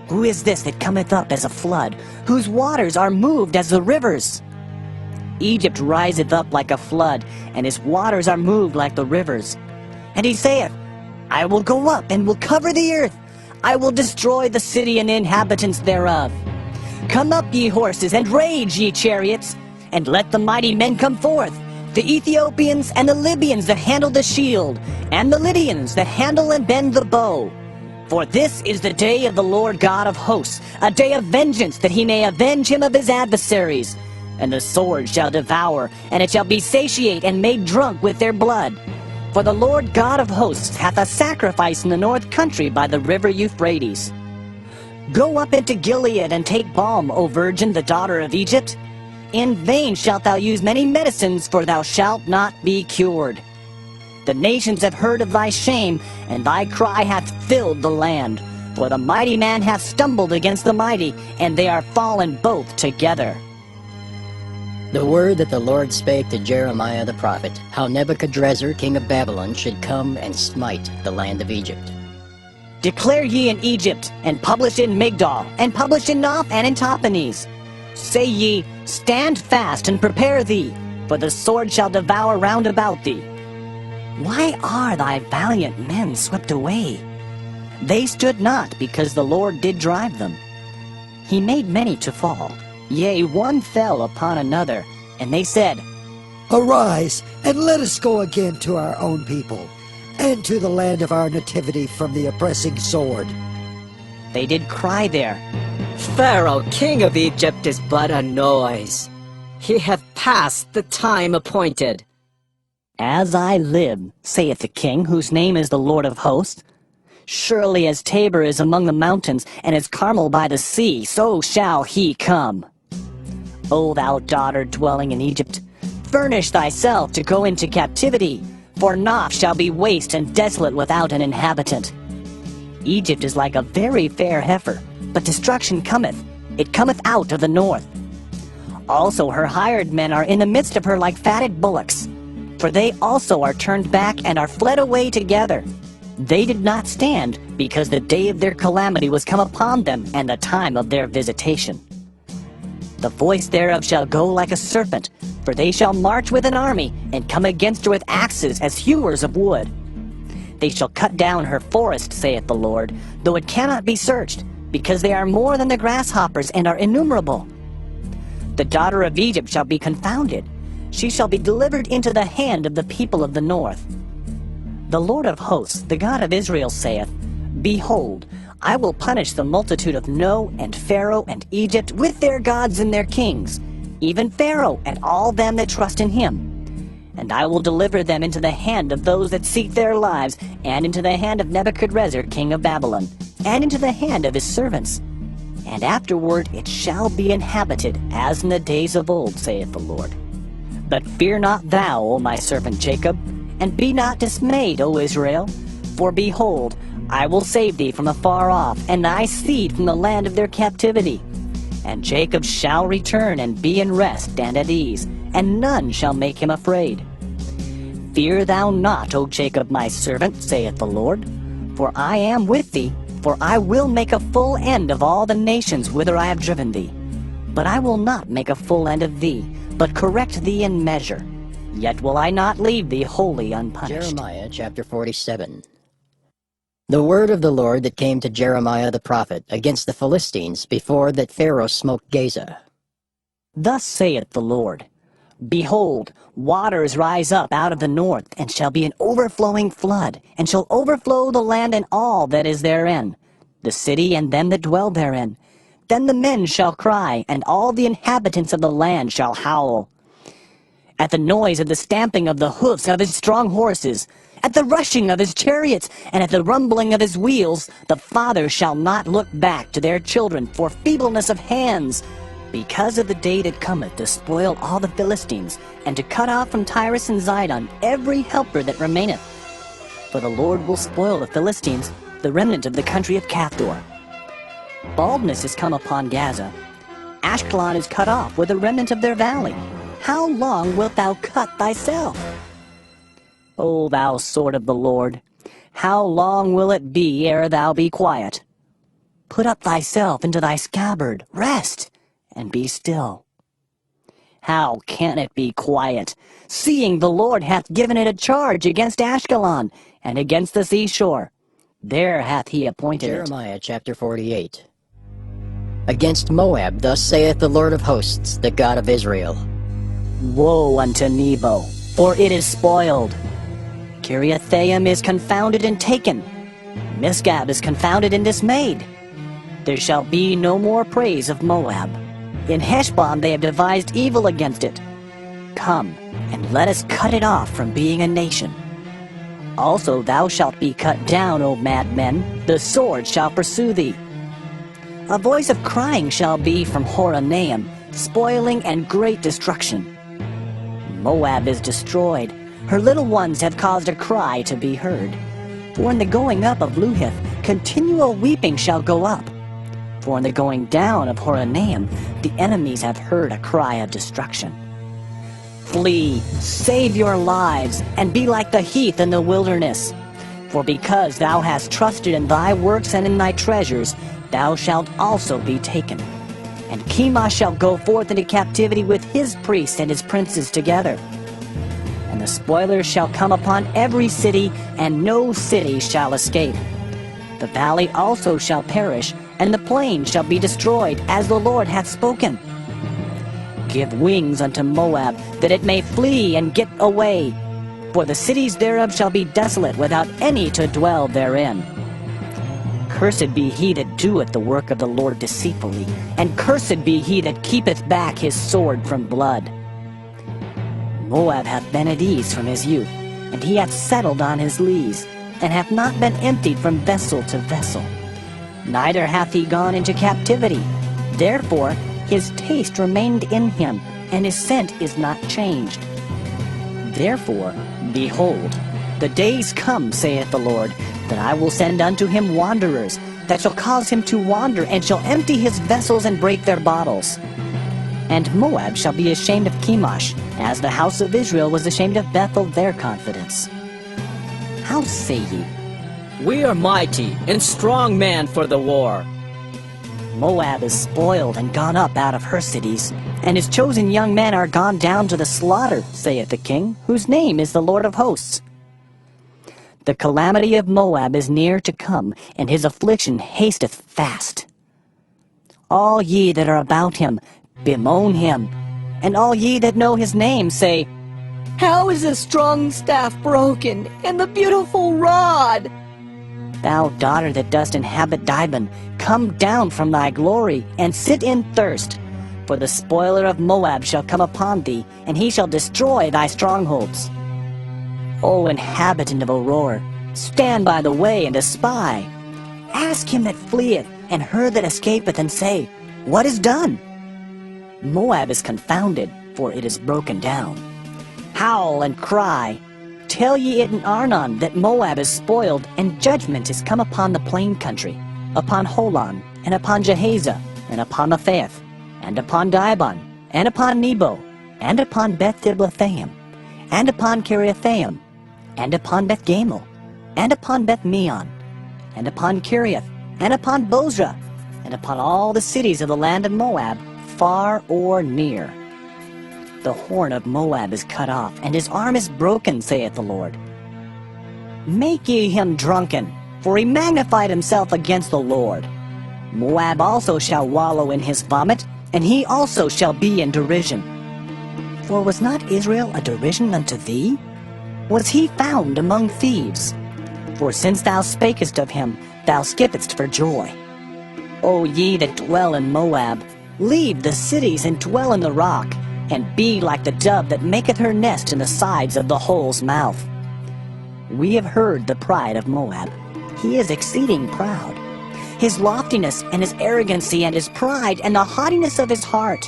Who is this that cometh up as a flood, whose waters are moved as the rivers? Egypt riseth up like a flood, and his waters are moved like the rivers. And he saith, I will go up and will cover the earth. I will destroy the city and the inhabitants thereof. Come up, ye horses, and rage, ye chariots, and let the mighty men come forth, the Ethiopians and the Libyans that handle the shield, and the Lydians that handle and bend the bow. For this is the day of the Lord God of hosts, a day of vengeance, that he may avenge him of his adversaries. And the sword shall devour, and it shall be satiate and made drunk with their blood. For the Lord God of hosts hath a sacrifice in the north country by the river Euphrates. Go up into Gilead and take balm, O virgin, the daughter of Egypt. In vain shalt thou use many medicines, for thou shalt not be cured. The nations have heard of thy shame, and thy cry hath filled the land. For the mighty man hath stumbled against the mighty, and they are fallen both together. The word that the Lord spake to Jeremiah the prophet, how Nebuchadrezzar king of Babylon should come and smite the land of Egypt. Declare ye in Egypt, and publish in Migdol, and publish in Noph and in Tahpanhes. Say ye, Stand fast and prepare thee, for the sword shall devour round about thee. Why are thy valiant men swept away? They stood not, because the Lord did drive them. He made many to fall, yea, one fell upon another, and they said, Arise, and let us go again to our own people, and to the land of our nativity from the oppressing sword. They did cry there, Pharaoh, king of Egypt, is but a noise. He hath passed the time appointed. As I live, saith the king, whose name is the Lord of hosts, surely as Tabor is among the mountains, and as Carmel by the sea, so shall he come. O thou daughter dwelling in Egypt, furnish thyself to go into captivity, for Noph shall be waste and desolate without an inhabitant. Egypt is like a very fair heifer, but destruction cometh, it cometh out of the north. Also her hired men are in the midst of her like fatted bullocks, for they also are turned back and are fled away together. They did not stand, because the day of their calamity was come upon them, and the time of their visitation. The voice thereof shall go like a serpent, for they shall march with an army, and come against her with axes as hewers of wood. They shall cut down her forest, saith the Lord, though it cannot be searched, because they are more than the grasshoppers and are innumerable. The daughter of Egypt shall be confounded. She shall be delivered into the hand of the people of the north. The Lord of hosts, the God of Israel, saith, Behold, I will punish the multitude of No, and Pharaoh, and Egypt, with their gods and their kings, even Pharaoh, and all them that trust in him. And I will deliver them into the hand of those that seek their lives, and into the hand of Nebuchadrezzar king of Babylon, and into the hand of his servants. And afterward it shall be inhabited, as in the days of old, saith the Lord. But fear not thou, O my servant Jacob, and be not dismayed, O Israel. For behold, I will save thee from afar off, and thy seed from the land of their captivity. And Jacob shall return and be in rest and at ease, and none shall make him afraid. Fear thou not, O Jacob my servant, saith the Lord, for I am with thee, for I will make a full end of all the nations whither I have driven thee. But I will not make a full end of thee, but correct thee in measure. Yet will I not leave thee wholly unpunished. Jeremiah chapter 47. The word of the Lord that came to Jeremiah the prophet against the Philistines before that Pharaoh smote Gaza. Thus saith the Lord, Behold, waters rise up out of the north, and shall be an overflowing flood, and shall overflow the land and all that is therein, the city and them that dwell therein. Then the men shall cry, and all the inhabitants of the land shall howl. At the noise of the stamping of the hoofs of his strong horses, at the rushing of his chariots, and at the rumbling of his wheels, the fathers shall not look back to their children for feebleness of hands, because of the day that cometh to spoil all the Philistines, and to cut off from Tyrus and Zidon every helper that remaineth. For the Lord will spoil the Philistines, the remnant of the country of Caphtor. Baldness is come upon Gaza. Ashkelon is cut off with the remnant of their valley. How long wilt thou cut thyself? O thou sword of the Lord, how long will it be ere thou be quiet? Put up thyself into thy scabbard, rest, and be still. How can it be quiet, seeing the Lord hath given it a charge against Ashkelon, and against the seashore? There hath he appointed Jeremiah chapter 48. Against Moab thus saith the Lord of hosts, the God of Israel. Woe unto Nebo, for it is spoiled. Kiriathaim is confounded and taken. Misgab is confounded and dismayed. There shall be no more praise of Moab. In Heshbon they have devised evil against it. Come, and let us cut it off from being a nation. Also thou shalt be cut down, O madmen, the sword shall pursue thee. A voice of crying shall be from Horonaim, spoiling and great destruction. Moab is destroyed, her little ones have caused a cry to be heard. For in the going up of Luhith, continual weeping shall go up. For in the going down of Horonaim, the enemies have heard a cry of destruction. Flee, save your lives, and be like the heath in the wilderness. For because thou hast trusted in thy works and in thy treasures, thou shalt also be taken. And Chemosh shall go forth into captivity with his priests and his princes together. And the spoilers shall come upon every city, and no city shall escape. The valley also shall perish, and the plain shall be destroyed, as the Lord hath spoken. Give wings unto Moab, that it may flee and get away. For the cities thereof shall be desolate, without any to dwell therein. Cursed be he that doeth the work of the Lord deceitfully, and cursed be he that keepeth back his sword from blood. Moab hath been at ease from his youth, and he hath settled on his lees, and hath not been emptied from vessel to vessel. Neither hath he gone into captivity. Therefore his taste remained in him, and his scent is not changed. Therefore, behold, the days come, saith the Lord, that I will send unto him wanderers, that shall cause him to wander, and shall empty his vessels and break their bottles. And Moab shall be ashamed of Chemosh, as the house of Israel was ashamed of Bethel their confidence. How say ye? We are mighty and strong men for the war. Moab is spoiled and gone up out of her cities, and his chosen young men are gone down to the slaughter, saith the king, whose name is the Lord of hosts. The calamity of Moab is near to come, and his affliction hasteth fast. All ye that are about him, bemoan him. And all ye that know his name say, How is the strong staff broken, and the beautiful rod? Thou daughter that dost inhabit Dibon, come down from thy glory, and sit in thirst. For the spoiler of Moab shall come upon thee, and he shall destroy thy strongholds. O inhabitant of Aurora, stand by the way and espy. Ask him that fleeth, and her that escapeth, and say, What is done? Moab is confounded, for it is broken down. Howl and cry. Tell ye it in Arnon that Moab is spoiled, and judgment is come upon the plain country, upon Holon, and upon Jahazah, and upon Mephaeth, and upon Dibon, and upon Nebo, and upon Beth-Diblathaim, and upon Kiriathaim, and upon Beth-Gamel, and upon Beth-Meon, and upon Kiriath, and upon Bozrah, and upon all the cities of the land of Moab, far or near. The horn of Moab is cut off, and his arm is broken, saith the Lord. Make ye him drunken, for he magnified himself against the Lord. Moab also shall wallow in his vomit, and he also shall be in derision. For was not Israel a derision unto thee? Was he found among thieves? For since thou spakest of him, thou skippedst for joy. O ye that dwell in Moab, leave the cities and dwell in the rock, and be like the dove that maketh her nest in the sides of the hole's mouth. We have heard the pride of Moab. He is exceeding proud. His loftiness and his arrogancy and his pride and the haughtiness of his heart.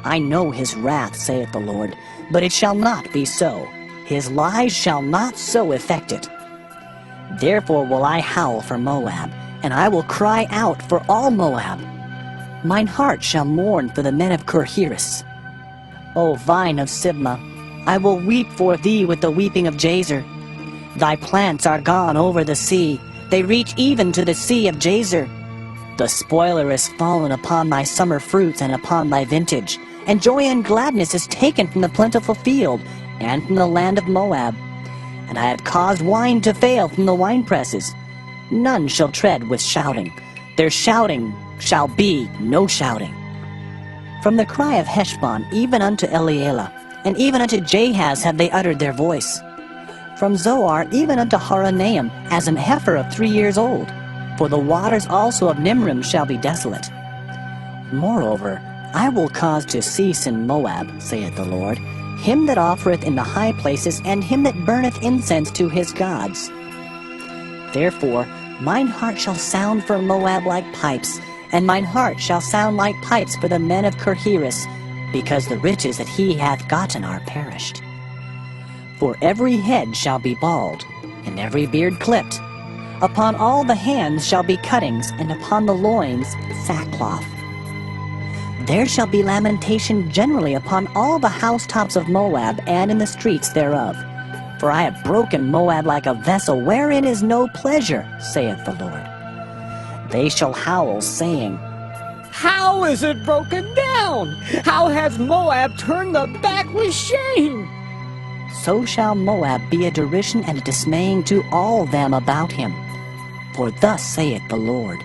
I know his wrath, saith the Lord, but it shall not be so. His lies shall not so effect it. Therefore will I howl for Moab, and I will cry out for all Moab. Mine heart shall mourn for the men of Kirheres. O vine of Sibmah, I will weep for thee with the weeping of Jazer. Thy plants are gone over the sea, they reach even to the sea of Jazer. The spoiler is fallen upon thy summer fruits and upon thy vintage, and joy and gladness is taken from the plentiful field, and from the land of Moab. And I have caused wine to fail from the winepresses. None shall tread with shouting. Their shouting shall be no shouting. From the cry of Heshbon even unto Elealeh, and even unto Jahaz have they uttered their voice. From Zoar even unto Horonaim, as an heifer of 3 years old. For the waters also of Nimrim shall be desolate. Moreover, I will cause to cease in Moab, saith the Lord, him that offereth in the high places, and him that burneth incense to his gods. Therefore mine heart shall sound for Moab like pipes, and mine heart shall sound like pipes for the men of Kirheres, because the riches that he hath gotten are perished. For every head shall be bald, and every beard clipped. Upon all the hands shall be cuttings, and upon the loins sackcloth. There shall be lamentation generally upon all the housetops of Moab, and in the streets thereof. For I have broken Moab like a vessel wherein is no pleasure, saith the Lord. They shall howl, saying, How is it broken down? How hath Moab turned the back with shame? So shall Moab be a derision and a dismaying to all them about him. For thus saith the Lord.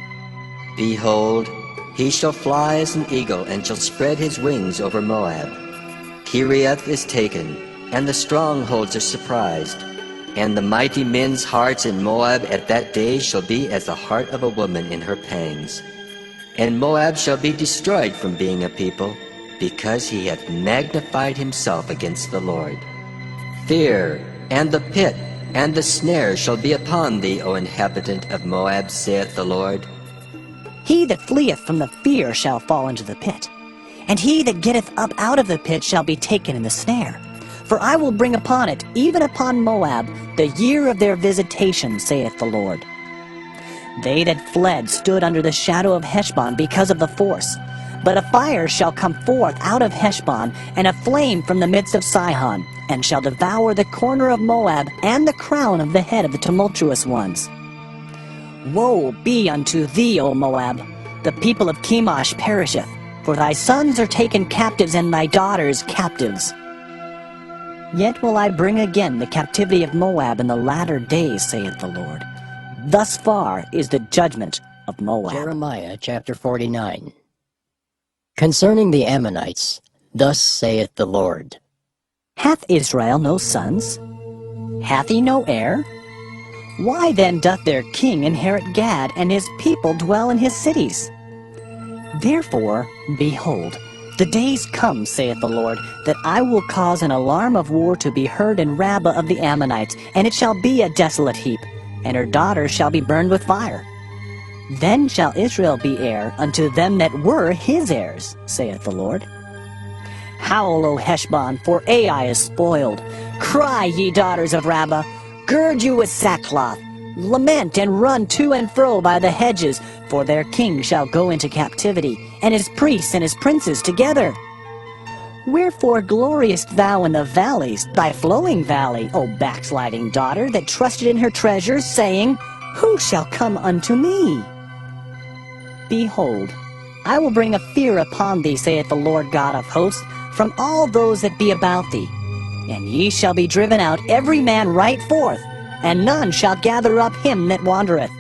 Behold, he shall fly as an eagle, and shall spread his wings over Moab. Kiriath is taken, and the strongholds are surprised. And the mighty men's hearts in Moab at that day shall be as the heart of a woman in her pangs. And Moab shall be destroyed from being a people, because he hath magnified himself against the Lord. Fear, and the pit, and the snare shall be upon thee, O inhabitant of Moab, saith the Lord. He that fleeth from the fear shall fall into the pit, and he that getteth up out of the pit shall be taken in the snare. For I will bring upon it, even upon Moab, the year of their visitation, saith the Lord. They that fled stood under the shadow of Heshbon because of the force. But a fire shall come forth out of Heshbon, and a flame from the midst of Sihon, and shall devour the corner of Moab, and the crown of the head of the tumultuous ones. Woe be unto thee, O Moab! The people of Chemosh perisheth, for thy sons are taken captives, and thy daughters captives. Yet will I bring again the captivity of Moab in the latter days, saith the Lord. Thus far is the judgment of Moab. Jeremiah chapter 49. Concerning the Ammonites, thus saith the Lord. Hath Israel no sons? Hath he no heir? Why then doth their king inherit Gad, and his people dwell in his cities? Therefore, behold, the days come, saith the Lord, that I will cause an alarm of war to be heard in Rabbah of the Ammonites, and it shall be a desolate heap, and her daughters shall be burned with fire. Then shall Israel be heir unto them that were his heirs, saith the Lord. Howl, O Heshbon, for Ai is spoiled. Cry, ye daughters of Rabbah, gird you with sackcloth. Lament and run to and fro by the hedges, for their king shall go into captivity, and his priests and his princes together. Wherefore gloriest thou in the valleys, thy flowing valley, O backsliding daughter, that trusted in her treasures, saying, Who shall come unto me? Behold, I will bring a fear upon thee, saith the Lord God of hosts, from all those that be about thee. And ye shall be driven out every man right forth, and none shall gather up him that wandereth.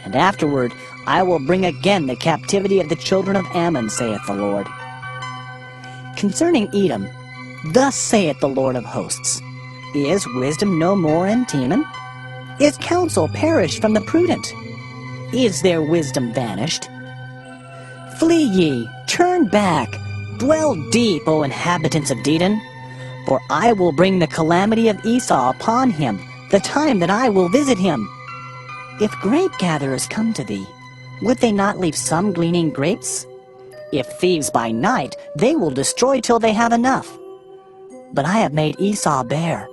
And afterward I will bring again the captivity of the children of Ammon, saith the Lord. Concerning Edom, thus saith the Lord of hosts, Is wisdom no more in Teman? Is counsel perished from the prudent? Is their wisdom vanished? Flee ye, turn back, dwell deep, O inhabitants of Dedan, for I will bring the calamity of Esau upon him, the time that I will visit him. If grape gatherers come to thee, would they not leave some gleaning grapes? If thieves by night, they will destroy till they have enough. But I have made Esau bare.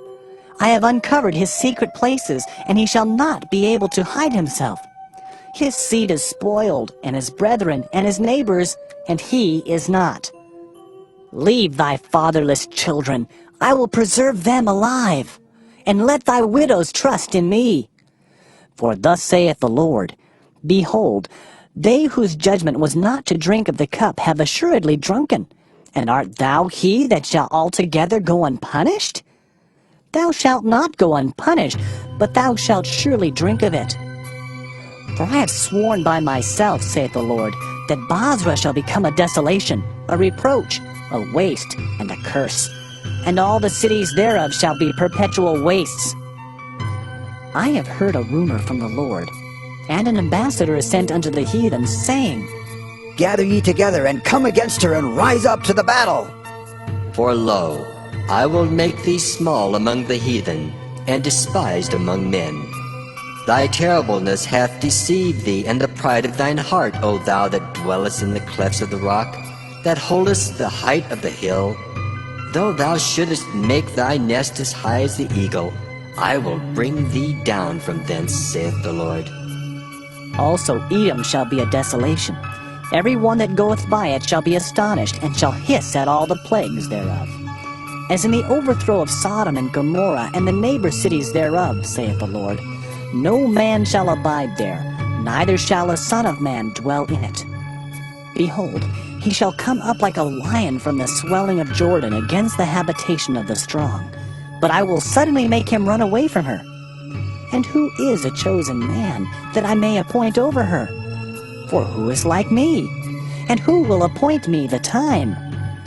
I have uncovered his secret places, and he shall not be able to hide himself. His seed is spoiled, and his brethren, and his neighbors, and he is not. Leave thy fatherless children, I will preserve them alive, and let thy widows trust in me. For thus saith the Lord, Behold, they whose judgment was not to drink of the cup have assuredly drunken. And art thou he that shall altogether go unpunished? Thou shalt not go unpunished, but thou shalt surely drink of it. For I have sworn by myself, saith the Lord, that Basra shall become a desolation, a reproach, a waste, and a curse, and all the cities thereof shall be perpetual wastes. I have heard a rumor from the Lord, and an ambassador is sent unto the heathen, saying, Gather ye together, and come against her, and rise up to the battle. For lo, I will make thee small among the heathen, and despised among men. Thy terribleness hath deceived thee, and the pride of thine heart, O thou that dwellest in the clefts of the rock, that holdest the height of the hill. Though thou shouldest make thy nest as high as the eagle, I will bring thee down from thence, saith the Lord. Also Edom shall be a desolation. Every one that goeth by it shall be astonished, and shall hiss at all the plagues thereof. As in the overthrow of Sodom and Gomorrah, and the neighbor cities thereof, saith the Lord, no man shall abide there, neither shall a son of man dwell in it. Behold, he shall come up like a lion from the swelling of Jordan against the habitation of the strong. But I will suddenly make him run away from her. And who is a chosen man, that I may appoint over her? For who is like me? And who will appoint me the time?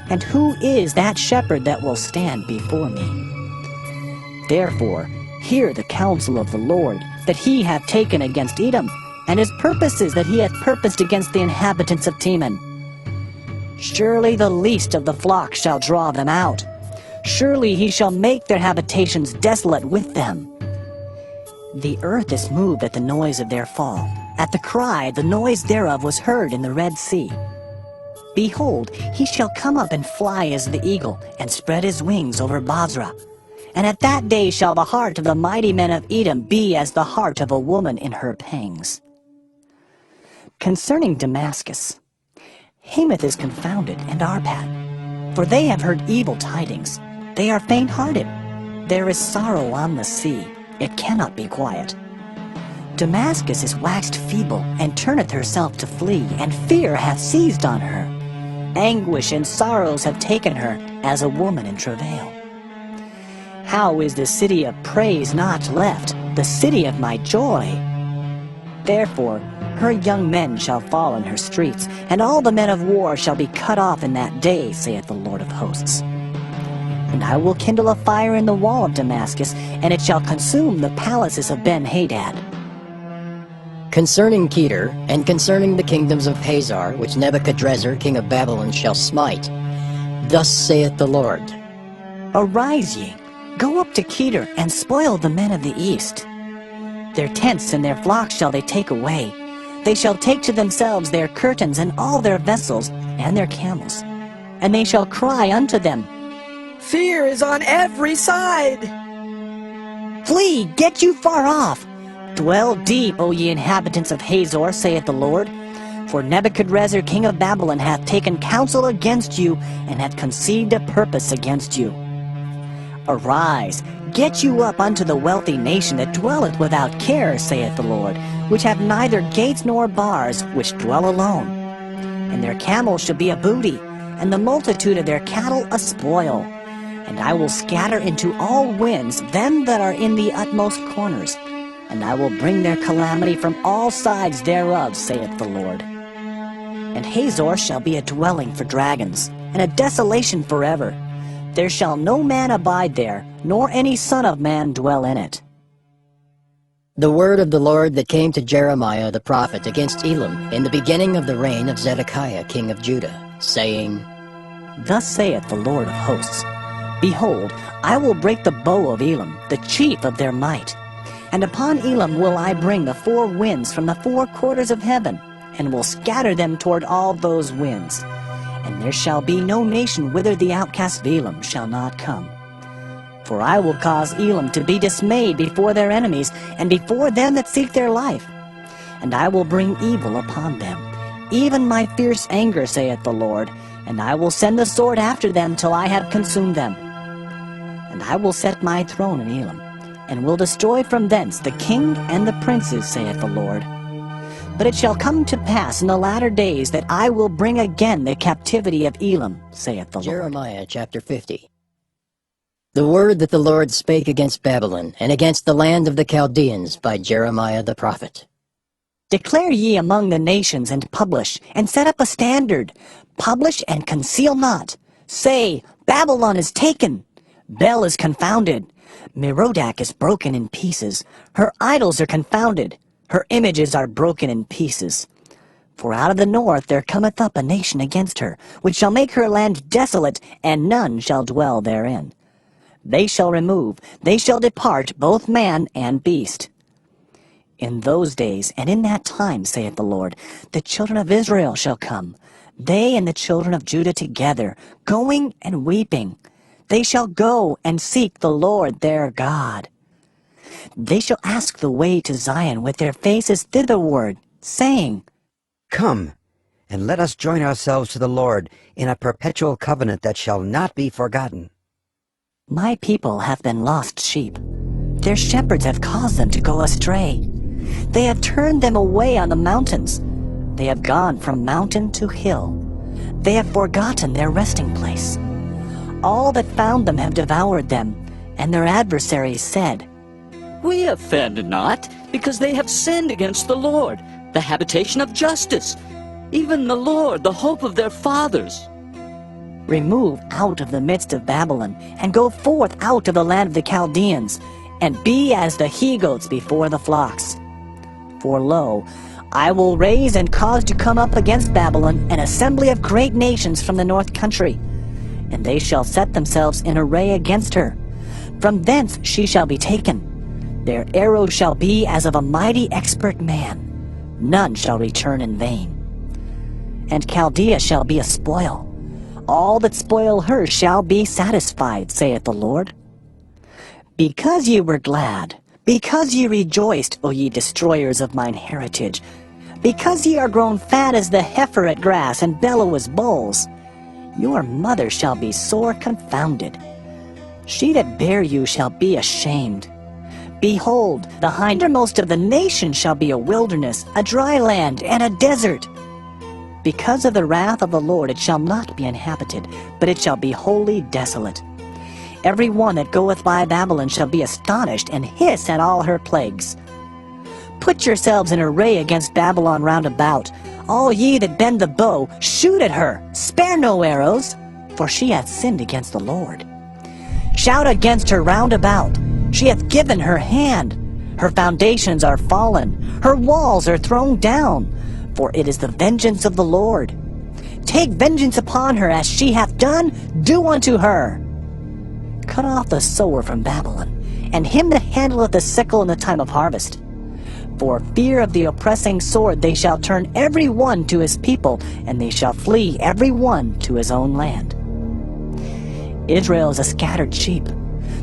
And who is that shepherd that will stand before me? Therefore, hear the counsel of the Lord, that he hath taken against Edom, and his purposes that he hath purposed against the inhabitants of Teman. Surely the least of the flock shall draw them out. Surely he shall make their habitations desolate with them. The earth is moved at the noise of their fall. At the cry, the noise thereof was heard in the Red Sea. Behold, he shall come up and fly as the eagle, and spread his wings over Basra. And at that day shall the heart of the mighty men of Edom be as the heart of a woman in her pangs. Concerning Damascus, Hamath is confounded, and Arpad, for they have heard evil tidings. They are faint-hearted. There is sorrow on the sea. It cannot be quiet. Damascus is waxed feeble, and turneth herself to flee, and fear hath seized on her. Anguish and sorrows have taken her, as a woman in travail. How is the city of praise not left, the city of my joy? Therefore, her young men shall fall in her streets, and all the men of war shall be cut off in that day, saith the Lord of hosts. And I will kindle a fire in the wall of Damascus, and it shall consume the palaces of Ben-Hadad. Concerning Kedar, and concerning the kingdoms of Hazar, which Nebuchadrezzar king of Babylon shall smite, thus saith the Lord. Arise ye, go up to Kedar, and spoil the men of the east. Their tents and their flocks shall they take away. They shall take to themselves their curtains and all their vessels and their camels. And they shall cry unto them, Fear is on every side. Flee, get you far off. Dwell deep, O ye inhabitants of Hazor, saith the Lord. For Nebuchadrezzar king of Babylon hath taken counsel against you, and hath conceived a purpose against you. Arise, get you up unto the wealthy nation that dwelleth without care, saith the Lord, which have neither gates nor bars, which dwell alone. And their camels shall be a booty, and the multitude of their cattle a spoil. And I will scatter into all winds them that are in the utmost corners, and I will bring their calamity from all sides thereof, saith the Lord. And Hazor shall be a dwelling for dragons, and a desolation forever. There shall no man abide there, nor any son of man dwell in it. The word of the Lord that came to Jeremiah the prophet against Elam in the beginning of the reign of Zedekiah king of Judah, saying, Thus saith the Lord of hosts, Behold, I will break the bow of Elam, the chief of their might. And upon Elam will I bring the four winds from the four quarters of heaven, and will scatter them toward all those winds. And there shall be no nation whither the outcast of Elam shall not come. For I will cause Elam to be dismayed before their enemies, and before them that seek their life. And I will bring evil upon them, even my fierce anger, saith the Lord, and I will send the sword after them till I have consumed them. And I will set my throne in Elam, and will destroy from thence the king and the princes, saith the Lord. But it shall come to pass in the latter days that I will bring again the captivity of Elam, saith the Lord. Jeremiah chapter 50. The word that the Lord spake against Babylon, and against the land of the Chaldeans by Jeremiah the prophet. Declare ye among the nations, and publish, and set up a standard. Publish and conceal not. Say, Babylon is taken. Bel is confounded. Merodach is broken in pieces. Her idols are confounded. Her images are broken in pieces. For out of the north there cometh up a nation against her, which shall make her land desolate, and none shall dwell therein. They shall remove, they shall depart, both man and beast. In those days, and in that time, saith the Lord, the children of Israel shall come, they and the children of Judah together, going and weeping. They shall go and seek the Lord their God. They shall ask the way to Zion with their faces thitherward, saying, Come, and let us join ourselves to the Lord in a perpetual covenant that shall not be forgotten. My people have been lost sheep. Their shepherds have caused them to go astray. They have turned them away on the mountains. They have gone from mountain to hill. They have forgotten their resting place. All that found them have devoured them, and their adversaries said, We have fed not, because they have sinned against the Lord, the habitation of justice, even the Lord, the hope of their fathers. Remove out of the midst of Babylon, and go forth out of the land of the Chaldeans, and be as the he-goats before the flocks. For lo, I will raise and cause to come up against Babylon an assembly of great nations from the north country, and they shall set themselves in array against her. From thence she shall be taken. Their arrows shall be as of a mighty expert man. None shall return in vain. And Chaldea shall be a spoil. All that spoil her shall be satisfied, saith the Lord. Because ye were glad, because ye rejoiced, O ye destroyers of mine heritage, because ye are grown fat as the heifer at grass, and bellow as bulls, your mother shall be sore confounded. She that bare you shall be ashamed. Behold, the hindermost of the nations shall be a wilderness, a dry land, and a desert. Because of the wrath of the Lord it shall not be inhabited, but it shall be wholly desolate. Every one that goeth by Babylon shall be astonished, and hiss at all her plagues. Put yourselves in array against Babylon round about. All ye that bend the bow, shoot at her. Spare no arrows, for she hath sinned against the Lord. Shout against her round about. She hath given her hand. Her foundations are fallen. Her walls are thrown down. For it is the vengeance of the Lord. Take vengeance upon her as she hath done. Do unto her. Cut off the sower from Babylon, and him that handleth the sickle in the time of harvest. For fear of the oppressing sword they shall turn every one to his people, and they shall flee every one to his own land. Israel is a scattered sheep.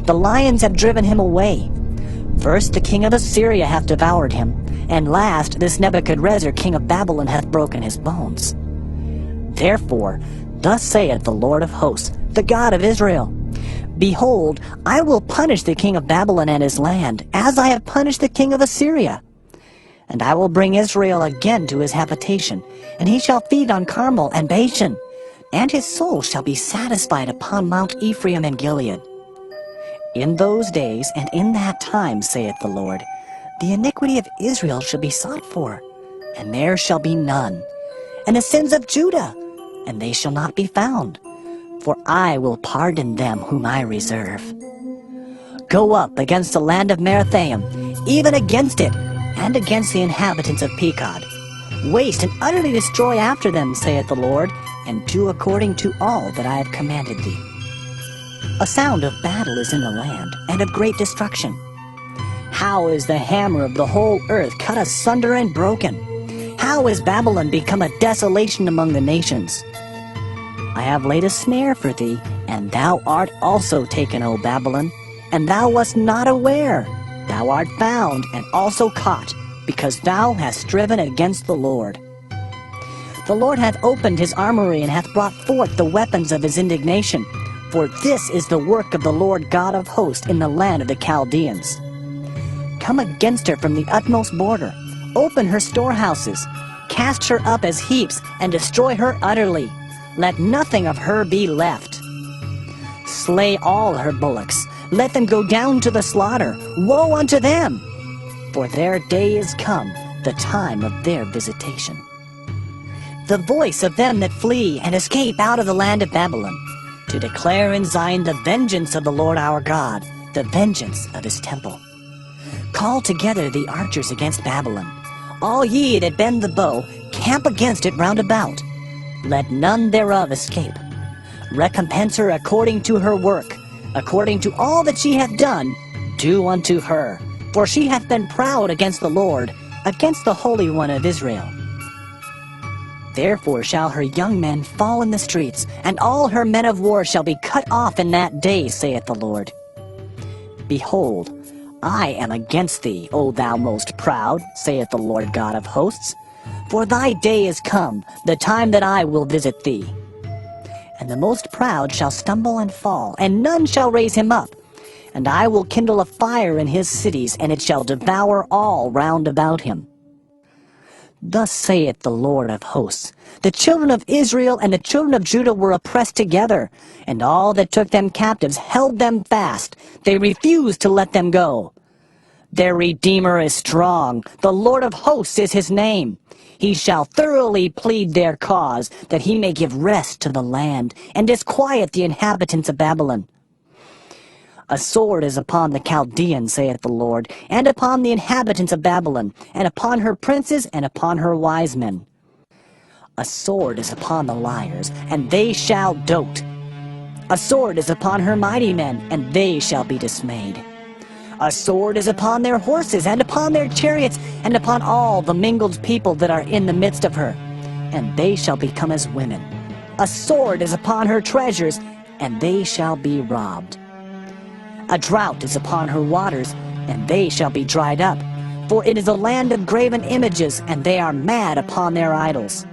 The lions have driven him away. First the king of Assyria hath devoured him, and last this Nebuchadrezzar king of Babylon hath broken his bones. Therefore, thus saith the Lord of hosts, the God of Israel, Behold, I will punish the king of Babylon and his land, as I have punished the king of Assyria. And I will bring Israel again to his habitation, and he shall feed on Carmel and Bashan, and his soul shall be satisfied upon Mount Ephraim and Gilead. In those days and in that time, saith the Lord, the iniquity of Israel shall be sought for, and there shall be none, and the sins of Judah, and they shall not be found, for I will pardon them whom I reserve. Go up against the land of Merathaim, even against it, and against the inhabitants of Pekod. Waste and utterly destroy after them, saith the Lord, and do according to all that I have commanded thee. A sound of battle is in the land, and of great destruction. How is the hammer of the whole earth cut asunder and broken? How is Babylon become a desolation among the nations? I have laid a snare for thee, and thou art also taken, O Babylon, and thou wast not aware. Thou art found, and also caught, because thou hast striven against the Lord. The Lord hath opened his armory, and hath brought forth the weapons of his indignation. For this is the work of the Lord God of hosts in the land of the Chaldeans. Come against her from the utmost border. Open her storehouses. Cast her up as heaps, and destroy her utterly. Let nothing of her be left. Slay all her bullocks. Let them go down to the slaughter. Woe unto them! For their day is come, the time of their visitation. The voice of them that flee and escape out of the land of Babylon, to declare in Zion the vengeance of the Lord our God, the vengeance of his temple. Call together the archers against Babylon. All ye that bend the bow, camp against it round about. Let none thereof escape. Recompense her according to her work, according to all that she hath done, do unto her. For she hath been proud against the Lord, against the Holy One of Israel. Therefore shall her young men fall in the streets, and all her men of war shall be cut off in that day, saith the Lord. Behold, I am against thee, O thou most proud, saith the Lord God of hosts. For thy day is come, the time that I will visit thee. And the most proud shall stumble and fall, and none shall raise him up. And I will kindle a fire in his cities, and it shall devour all round about him. Thus saith the Lord of hosts, the children of Israel and the children of Judah were oppressed together, and all that took them captives held them fast. They refused to let them go. Their Redeemer is strong, the Lord of hosts is his name. He shall thoroughly plead their cause, that he may give rest to the land, and disquiet the inhabitants of Babylon. A sword is upon the Chaldeans, saith the Lord, and upon the inhabitants of Babylon, and upon her princes, and upon her wise men. A sword is upon the liars, and they shall dote. A sword is upon her mighty men, and they shall be dismayed. A sword is upon their horses, and upon their chariots, and upon all the mingled people that are in the midst of her, and they shall become as women. A sword is upon her treasures, and they shall be robbed. A drought is upon her waters, and they shall be dried up. For it is a land of graven images, and they are mad upon their idols.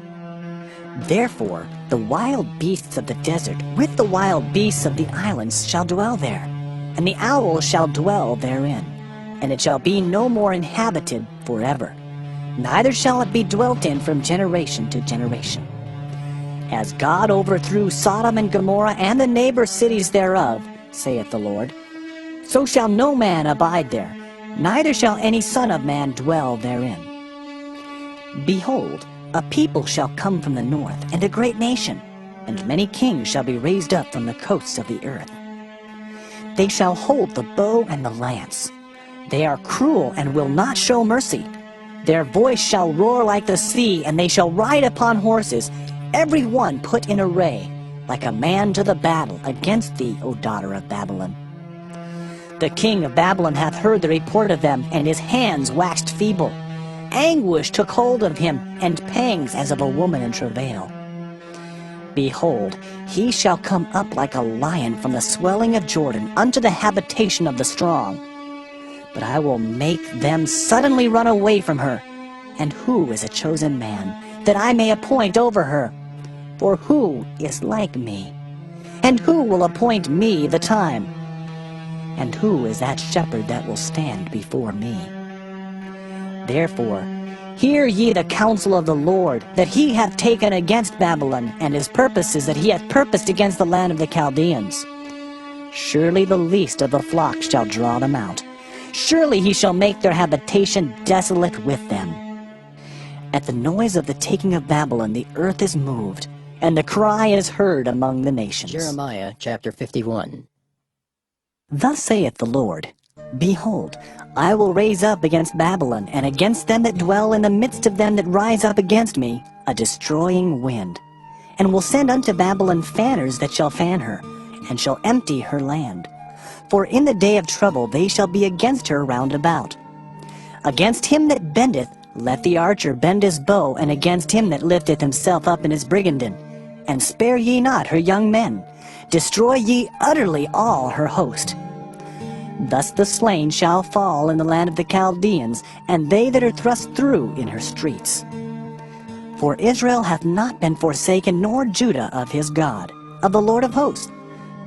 Therefore the wild beasts of the desert with the wild beasts of the islands shall dwell there, and the owl shall dwell therein, and it shall be no more inhabited forever, neither shall it be dwelt in from generation to generation. As God overthrew Sodom and Gomorrah and the neighbor cities thereof, saith the Lord, so shall no man abide there, neither shall any son of man dwell therein. Behold, a people shall come from the north, and a great nation, and many kings shall be raised up from the coasts of the earth. They shall hold the bow and the lance. They are cruel and will not show mercy. Their voice shall roar like the sea, and they shall ride upon horses, every one put in array, like a man to the battle against thee, O daughter of Babylon. The king of Babylon hath heard the report of them, and his hands waxed feeble. Anguish took hold of him, and pangs as of a woman in travail. Behold, he shall come up like a lion from the swelling of Jordan unto the habitation of the strong. But I will make them suddenly run away from her. And who is a chosen man, that I may appoint over her? For who is like me? And who will appoint me the time? And who is that shepherd that will stand before me? Therefore, hear ye the counsel of the Lord, that he hath taken against Babylon, and his purposes that he hath purposed against the land of the Chaldeans. Surely the least of the flock shall draw them out. Surely he shall make their habitation desolate with them. At the noise of the taking of Babylon the earth is moved, and the cry is heard among the nations. Jeremiah chapter 51. Thus saith the Lord, Behold, I will raise up against Babylon, and against them that dwell in the midst of them that rise up against me, a destroying wind, and will send unto Babylon fanners that shall fan her, and shall empty her land. For in the day of trouble they shall be against her round about. Against him that bendeth, let the archer bend his bow, and against him that lifteth himself up in his brigandine. And spare ye not her young men, destroy ye utterly all her host. Thus the slain shall fall in the land of the Chaldeans, and they that are thrust through in her streets. For Israel hath not been forsaken, nor Judah of his God, of the Lord of hosts,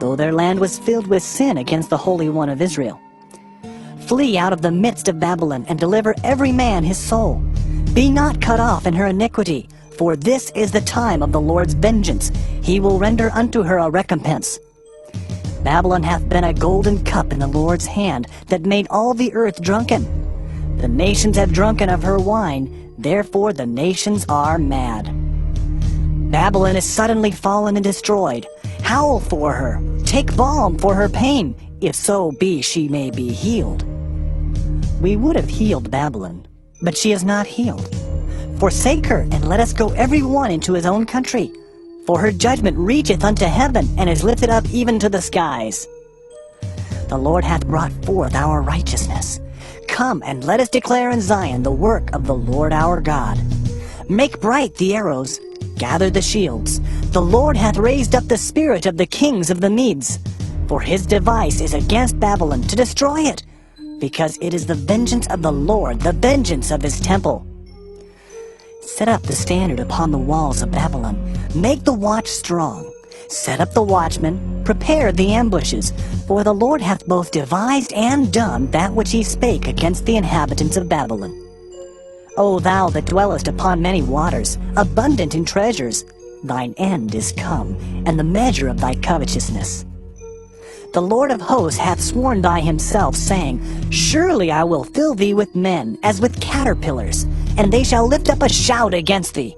though their land was filled with sin against the Holy One of Israel. Flee out of the midst of Babylon, and deliver every man his soul. Be not cut off in her iniquity, for this is the time of the Lord's vengeance. He will render unto her a recompense. Babylon hath been a golden cup in the Lord's hand, that made all the earth drunken. The nations have drunken of her wine, therefore the nations are mad. Babylon is suddenly fallen and destroyed. Howl for her, take balm for her pain, if so be she may be healed. We would have healed Babylon, but she is not healed. Forsake her, and let us go every one into his own country. For her judgment reacheth unto heaven, and is lifted up even to the skies. The Lord hath brought forth our righteousness. Come, and let us declare in Zion the work of the Lord our God. Make bright the arrows, gather the shields. The Lord hath raised up the spirit of the kings of the Medes. For his device is against Babylon, to destroy it, because it is the vengeance of the Lord, the vengeance of his temple. Set up the standard upon the walls of Babylon. Make the watch strong. Set up the watchmen, prepare the ambushes. For the Lord hath both devised and done that which he spake against the inhabitants of Babylon. O thou that dwellest upon many waters, abundant in treasures, thine end is come, and the measure of thy covetousness. The Lord of hosts hath sworn by himself, saying, Surely I will fill thee with men, as with caterpillars, and they shall lift up a shout against thee.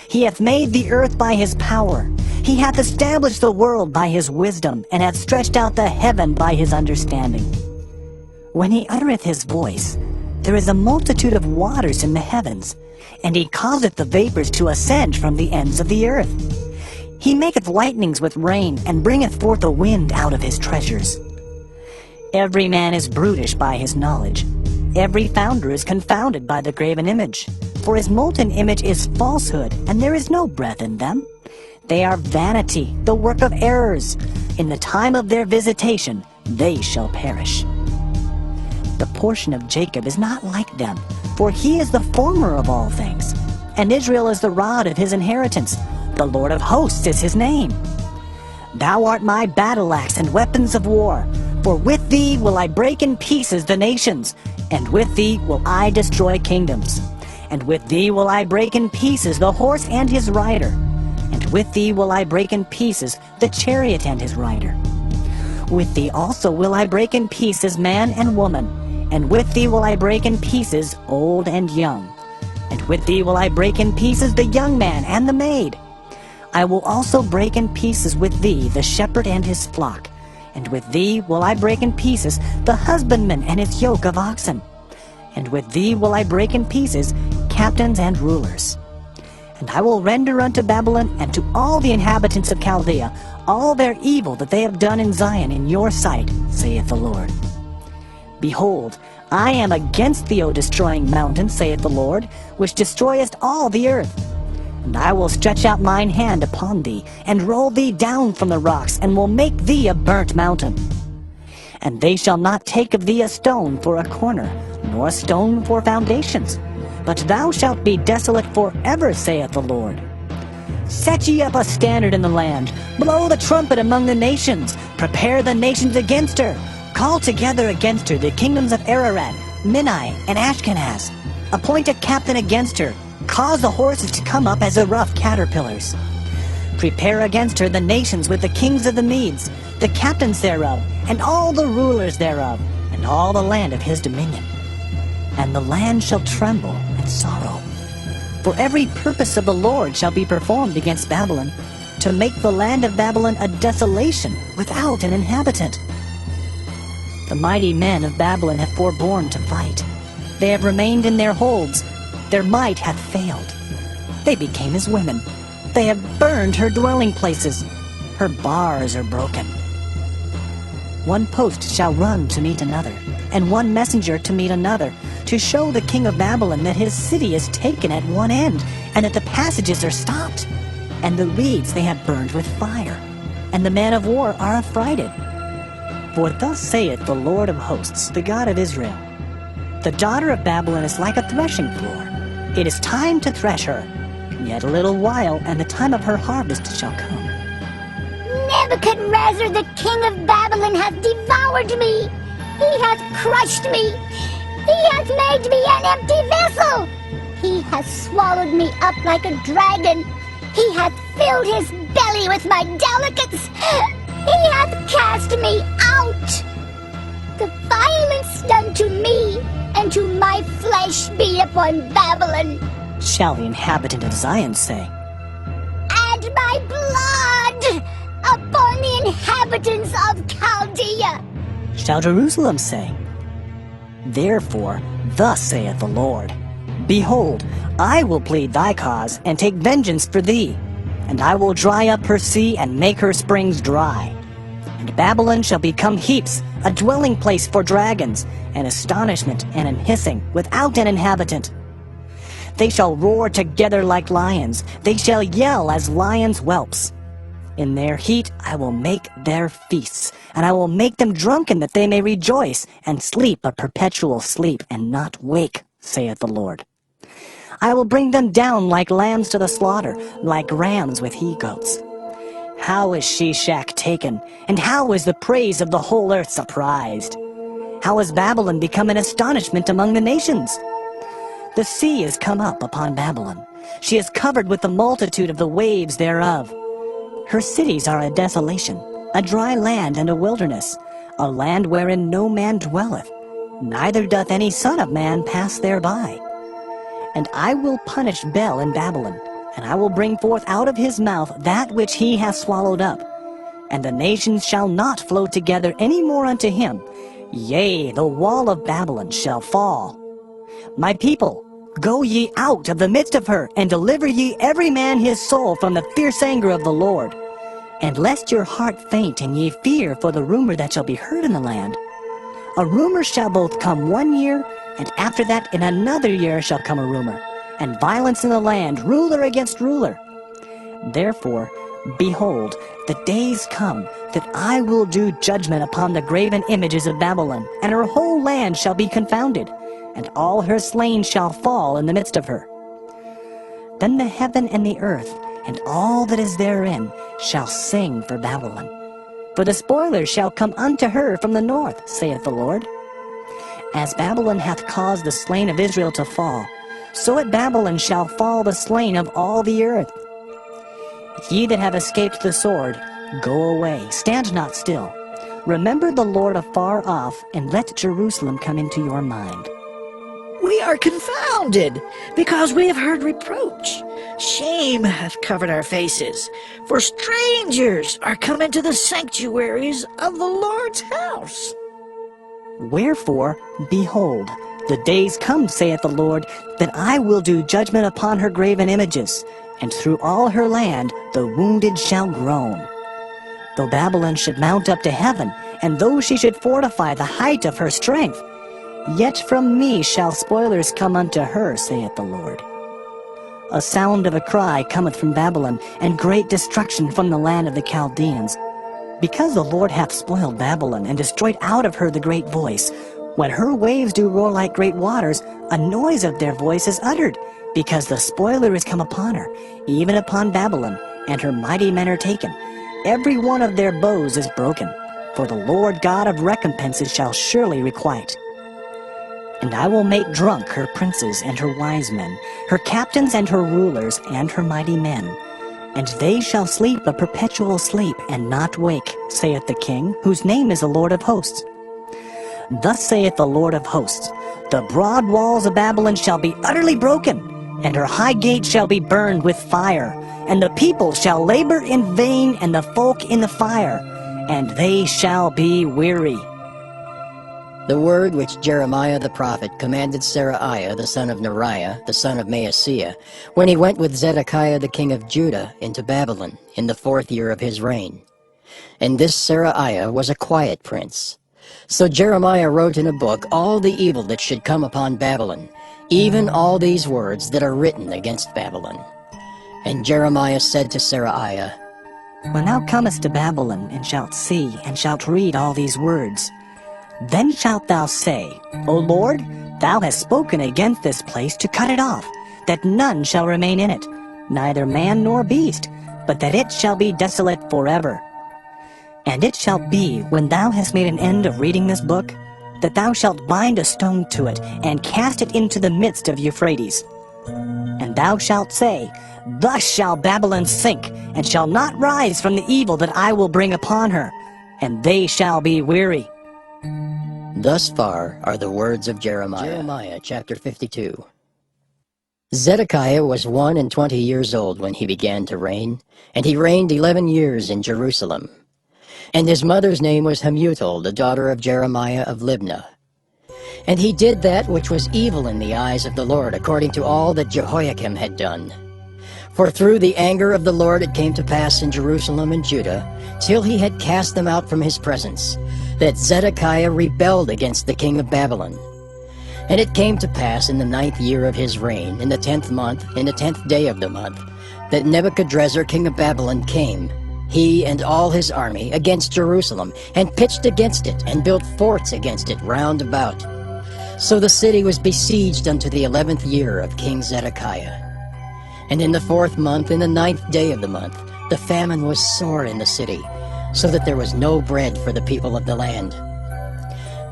He hath made the earth by his power. He hath established the world by his wisdom, and hath stretched out the heaven by his understanding. When he uttereth his voice, there is a multitude of waters in the heavens, and he causeth the vapors to ascend from the ends of the earth. He maketh lightnings with rain, and bringeth forth a wind out of his treasures. Every man is brutish by his knowledge. Every founder is confounded by the graven image. For his molten image is falsehood, and there is no breath in them. They are vanity, the work of errors. In the time of their visitation, they shall perish. The portion of Jacob is not like them, for he is the former of all things, and Israel is the rod of his inheritance. The Lord of hosts is his name. Thou art my battle axe and weapons of war, for with thee will I break in pieces the nations, and with thee will I destroy kingdoms. And with thee will I break in pieces the horse and his rider, and with thee will I break in pieces the chariot and his rider. With thee also will I break in pieces man and woman, And with thee will I break in pieces old and young. And with thee will I break in pieces the young man and the maid. I will also break in pieces with thee the shepherd and his flock. And with thee will I break in pieces the husbandman and his yoke of oxen. And with thee will I break in pieces captains and rulers. And I will render unto Babylon and to all the inhabitants of Chaldea all their evil that they have done in Zion in your sight, saith the Lord. Behold, I am against thee, O destroying mountain, saith the Lord, which destroyest all the earth. And I will stretch out mine hand upon thee, and roll thee down from the rocks, and will make thee a burnt mountain. And they shall not take of thee a stone for a corner, nor a stone for foundations, but thou shalt be desolate forever, saith the Lord. Set ye up a standard in the land, blow the trumpet among the nations, prepare the nations against her, call together against her the kingdoms of Ararat, Minai, and Ashkenaz, appoint a captain against her, cause the horses to come up as the rough caterpillars. Prepare against her the nations with the kings of the Medes, the captains thereof, and all the rulers thereof, and all the land of his dominion. And the land shall tremble and sorrow. For every purpose of the Lord shall be performed against Babylon, to make the land of Babylon a desolation without an inhabitant. The mighty men of Babylon have forborne to fight. They have remained in their holds. Their might hath failed. They became as women. They have burned her dwelling places. Her bars are broken. One post shall run to meet another, and one messenger to meet another, to show the king of Babylon that his city is taken at one end, and that the passages are stopped, and the reeds they have burned with fire, and the men of war are affrighted. For thus saith the Lord of hosts, the God of Israel, the daughter of Babylon is like a threshing floor. It is time to thresh her. Yet a little while, and the time of her harvest shall come. Nebuchadnezzar, the king of Babylon, hath devoured me. He hath crushed me. He hath made me an empty vessel. He hath swallowed me up like a dragon. He hath filled his belly with my delicates. He hath cast me out. The violence done to me, and to my flesh be upon Babylon, shall the inhabitant of Zion say. And my blood upon the inhabitants of Chaldea, shall Jerusalem say. Therefore, thus saith the Lord, Behold, I will plead thy cause, and take vengeance for thee, and I will dry up her sea, and make her springs dry. And Babylon shall become heaps, a dwelling place for dragons, an astonishment and an hissing, without an inhabitant. They shall roar together like lions, they shall yell as lions' whelps. In their heat I will make their feasts, and I will make them drunken that they may rejoice, and sleep a perpetual sleep, and not wake, saith the Lord. I will bring them down like lambs to the slaughter, like rams with he-goats. How is Shishak taken, and how is the praise of the whole earth surprised? How has Babylon become an astonishment among the nations? The sea is come up upon Babylon. She is covered with the multitude of the waves thereof. Her cities are a desolation, a dry land and a wilderness, a land wherein no man dwelleth, neither doth any son of man pass thereby. And I will punish Bel in Babylon, and I will bring forth out of his mouth that which he hath swallowed up. And the nations shall not flow together any more unto him. Yea, the wall of Babylon shall fall. My people, go ye out of the midst of her, and deliver ye every man his soul from the fierce anger of the Lord. And lest your heart faint, and ye fear for the rumor that shall be heard in the land. A rumor shall both come 1 year, and after that in another year shall come a rumor, and violence in the land, ruler against ruler. Therefore, behold, the days come that I will do judgment upon the graven images of Babylon, and her whole land shall be confounded, and all her slain shall fall in the midst of her. Then the heaven and the earth, and all that is therein, shall sing for Babylon. For the spoilers shall come unto her from the north, saith the Lord. As Babylon hath caused the slain of Israel to fall, so at Babylon shall fall the slain of all the earth. Ye that have escaped the sword, go away, stand not still. Remember the Lord afar off, and let Jerusalem come into your mind. We are confounded, because we have heard reproach. Shame hath covered our faces, for strangers are come into the sanctuaries of the Lord's house. Wherefore, behold, the days come, saith the Lord, that I will do judgment upon her graven images, and through all her land the wounded shall groan. Though Babylon should mount up to heaven, and though she should fortify the height of her strength, yet from me shall spoilers come unto her, saith the Lord. A sound of a cry cometh from Babylon, and great destruction from the land of the Chaldeans. Because the Lord hath spoiled Babylon, and destroyed out of her the great voice, when her waves do roar like great waters, a noise of their voice is uttered, because the spoiler is come upon her, even upon Babylon, and her mighty men are taken. Every one of their bows is broken, for the Lord God of recompenses shall surely requite. And I will make drunk her princes and her wise men, her captains and her rulers and her mighty men. And they shall sleep a perpetual sleep, and not wake, saith the King, whose name is the Lord of hosts. Thus saith the Lord of hosts, the broad walls of Babylon shall be utterly broken, and her high gates shall be burned with fire, and the people shall labor in vain, and the folk in the fire, and they shall be weary. The word which Jeremiah the prophet commanded Seraiah the son of Neriah, the son of Maaseiah, when he went with Zedekiah the king of Judah into Babylon in the 4th year of his reign. And this Seraiah was a quiet prince. So Jeremiah wrote in a book all the evil that should come upon Babylon, even all these words that are written against Babylon. And Jeremiah said to Seraiah, When thou comest to Babylon, and shalt see, and shalt read all these words, then shalt thou say, O Lord, thou hast spoken against this place to cut it off, that none shall remain in it, neither man nor beast, but that it shall be desolate forever. And it shall be, when thou hast made an end of reading this book, that thou shalt bind a stone to it, and cast it into the midst of Euphrates. And thou shalt say, Thus shall Babylon sink, and shall not rise from the evil that I will bring upon her, and they shall be weary. Thus far are the words of Jeremiah. Jeremiah chapter 52. Zedekiah was 21 years old when he began to reign, and he reigned 11 years in Jerusalem. And his mother's name was Hamutal, the daughter of Jeremiah of Libnah. And he did that which was evil in the eyes of the Lord, according to all that Jehoiakim had done. For through the anger of the Lord it came to pass in Jerusalem and Judah, till he had cast them out from his presence, that Zedekiah rebelled against the king of Babylon. And it came to pass in the 9th year of his reign, in the 10th month, in the 10th day of the month, that Nebuchadrezzar king of Babylon came, he and all his army, against Jerusalem, and pitched against it, and built forts against it round about. So the city was besieged unto the 11th year of King Zedekiah. And in the 4th month, in the 9th day of the month, the famine was sore in the city, so that there was no bread for the people of the land.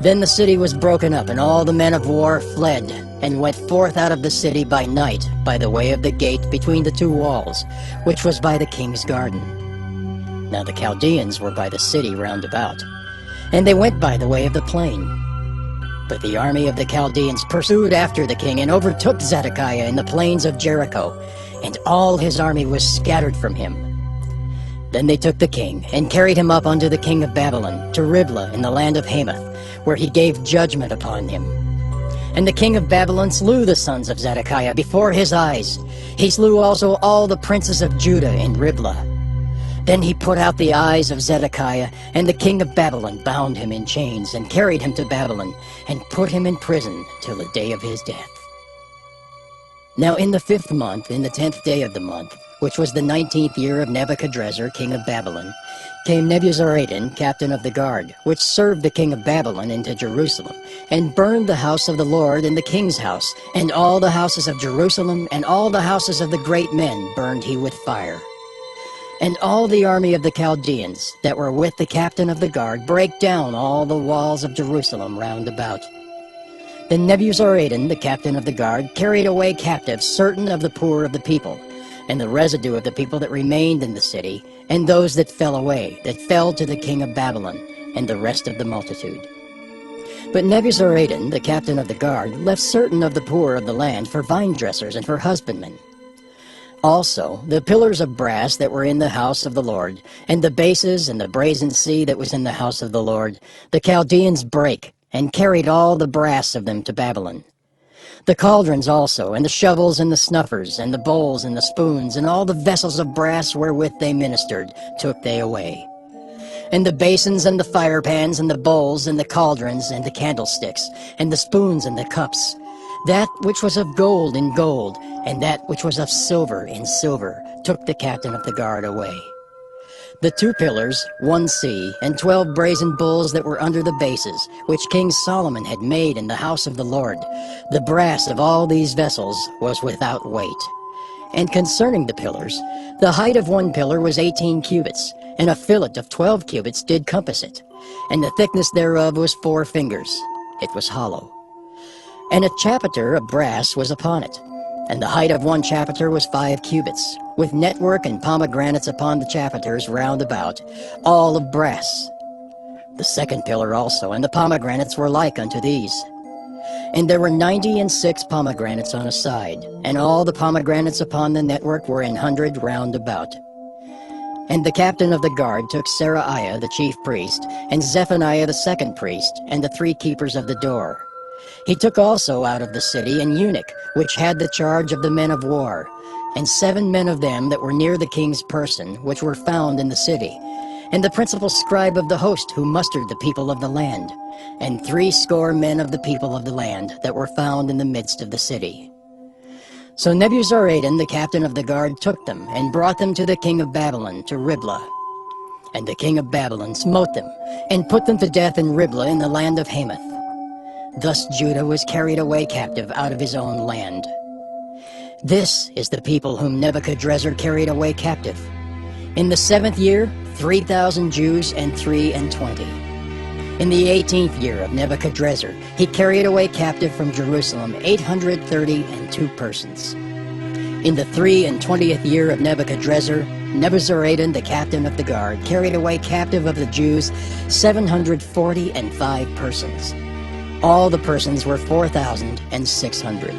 Then the city was broken up, and all the men of war fled, and went forth out of the city by night, by the way of the gate between the 2 walls, which was by the king's garden. Now the Chaldeans were by the city round about, and they went by the way of the plain. But the army of the Chaldeans pursued after the king, and overtook Zedekiah in the plains of Jericho, and all his army was scattered from him. Then they took the king, and carried him up unto the king of Babylon, to Riblah in the land of Hamath, where he gave judgment upon him. And the king of Babylon slew the sons of Zedekiah before his eyes. He slew also all the princes of Judah in Riblah. Then he put out the eyes of Zedekiah, and the king of Babylon bound him in chains, and carried him to Babylon, and put him in prison till the day of his death. Now in the 5th month, in the 10th day of the month, which was the 19th year of Nebuchadrezzar king of Babylon, came Nebuzaradan, captain of the guard, which served the king of Babylon, into Jerusalem, and burned the house of the Lord and the king's house, and all the houses of Jerusalem, and all the houses of the great men burned he with fire. And all the army of the Chaldeans that were with the captain of the guard brake down all the walls of Jerusalem round about. Then Nebuzaradan, the captain of the guard, carried away captive certain of the poor of the people, and the residue of the people that remained in the city, and those that fell away, that fell to the king of Babylon, and the rest of the multitude. But Nebuzaradan, the captain of the guard, left certain of the poor of the land for vine dressers and for husbandmen. Also, the pillars of brass that were in the house of the Lord, and the bases and the brazen sea that was in the house of the Lord, the Chaldeans brake, and carried all the brass of them to Babylon. The cauldrons also, and the shovels and the snuffers, and the bowls and the spoons, and all the vessels of brass wherewith they ministered, took they away. And the basins and the firepans, and the bowls, and the cauldrons, and the candlesticks, and the spoons and the cups, that which was of gold in gold, and that which was of silver in silver, took the captain of the guard away. The 2 pillars, 1 sea, and 12 brazen bulls that were under the bases, which King Solomon had made in the house of the Lord, the brass of all these vessels was without weight. And concerning the pillars, the height of 1 pillar was 18 cubits, and a fillet of 12 cubits did compass it, and the thickness thereof was 4 fingers. It was hollow. And a chapiter of brass was upon it, and the height of 1 chapiter was 5 cubits, with network and pomegranates upon the chapiters round about, all of brass. The 2nd pillar also, and the pomegranates were like unto these. And there were 96 pomegranates on a side, and all the pomegranates upon the network were 100 round about. And the captain of the guard took Seraiah the chief priest, and Zephaniah the 2nd priest, and the 3 keepers of the door. He took also out of the city an eunuch, which had the charge of the men of war, and 7 men of them that were near the king's person, which were found in the city, and the principal scribe of the host who mustered the people of the land, and 70 men of the people of the land that were found in the midst of the city. So Nebuzaradan, the captain of the guard, took them, and brought them to the king of Babylon, to Riblah. And the king of Babylon smote them, and put them to death in Riblah in the land of Hamath. Thus Judah was carried away captive out of his own land. This is the people whom Nebuchadrezzar carried away captive. In the 7th year, 3,000 Jews and 23. In the 18th year of Nebuchadrezzar, he carried away captive from Jerusalem 832 persons. In the 23rd year of Nebuchadrezzar, Nebuzaradan, the captain of the guard, carried away captive of the Jews 745 persons. All the persons were 4,600.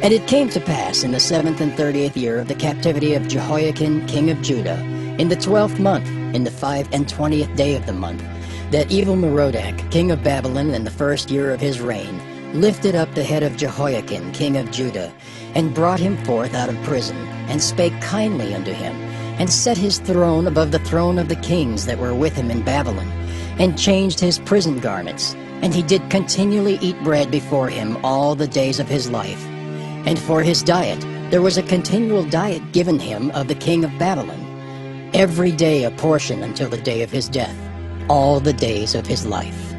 And it came to pass in the 7th and 30th year of the captivity of Jehoiakim, king of Judah, in the 12th month, in the 25th day of the month, that Evil-Merodach, king of Babylon, in the 1st year of his reign, lifted up the head of Jehoiakim, king of Judah, and brought him forth out of prison, and spake kindly unto him, and set his throne above the throne of the kings that were with him in Babylon, and changed his prison garments, and he did continually eat bread before him all the days of his life. And for his diet there was a continual diet given him of the king of Babylon, every day a portion until the day of his death, all the days of his life.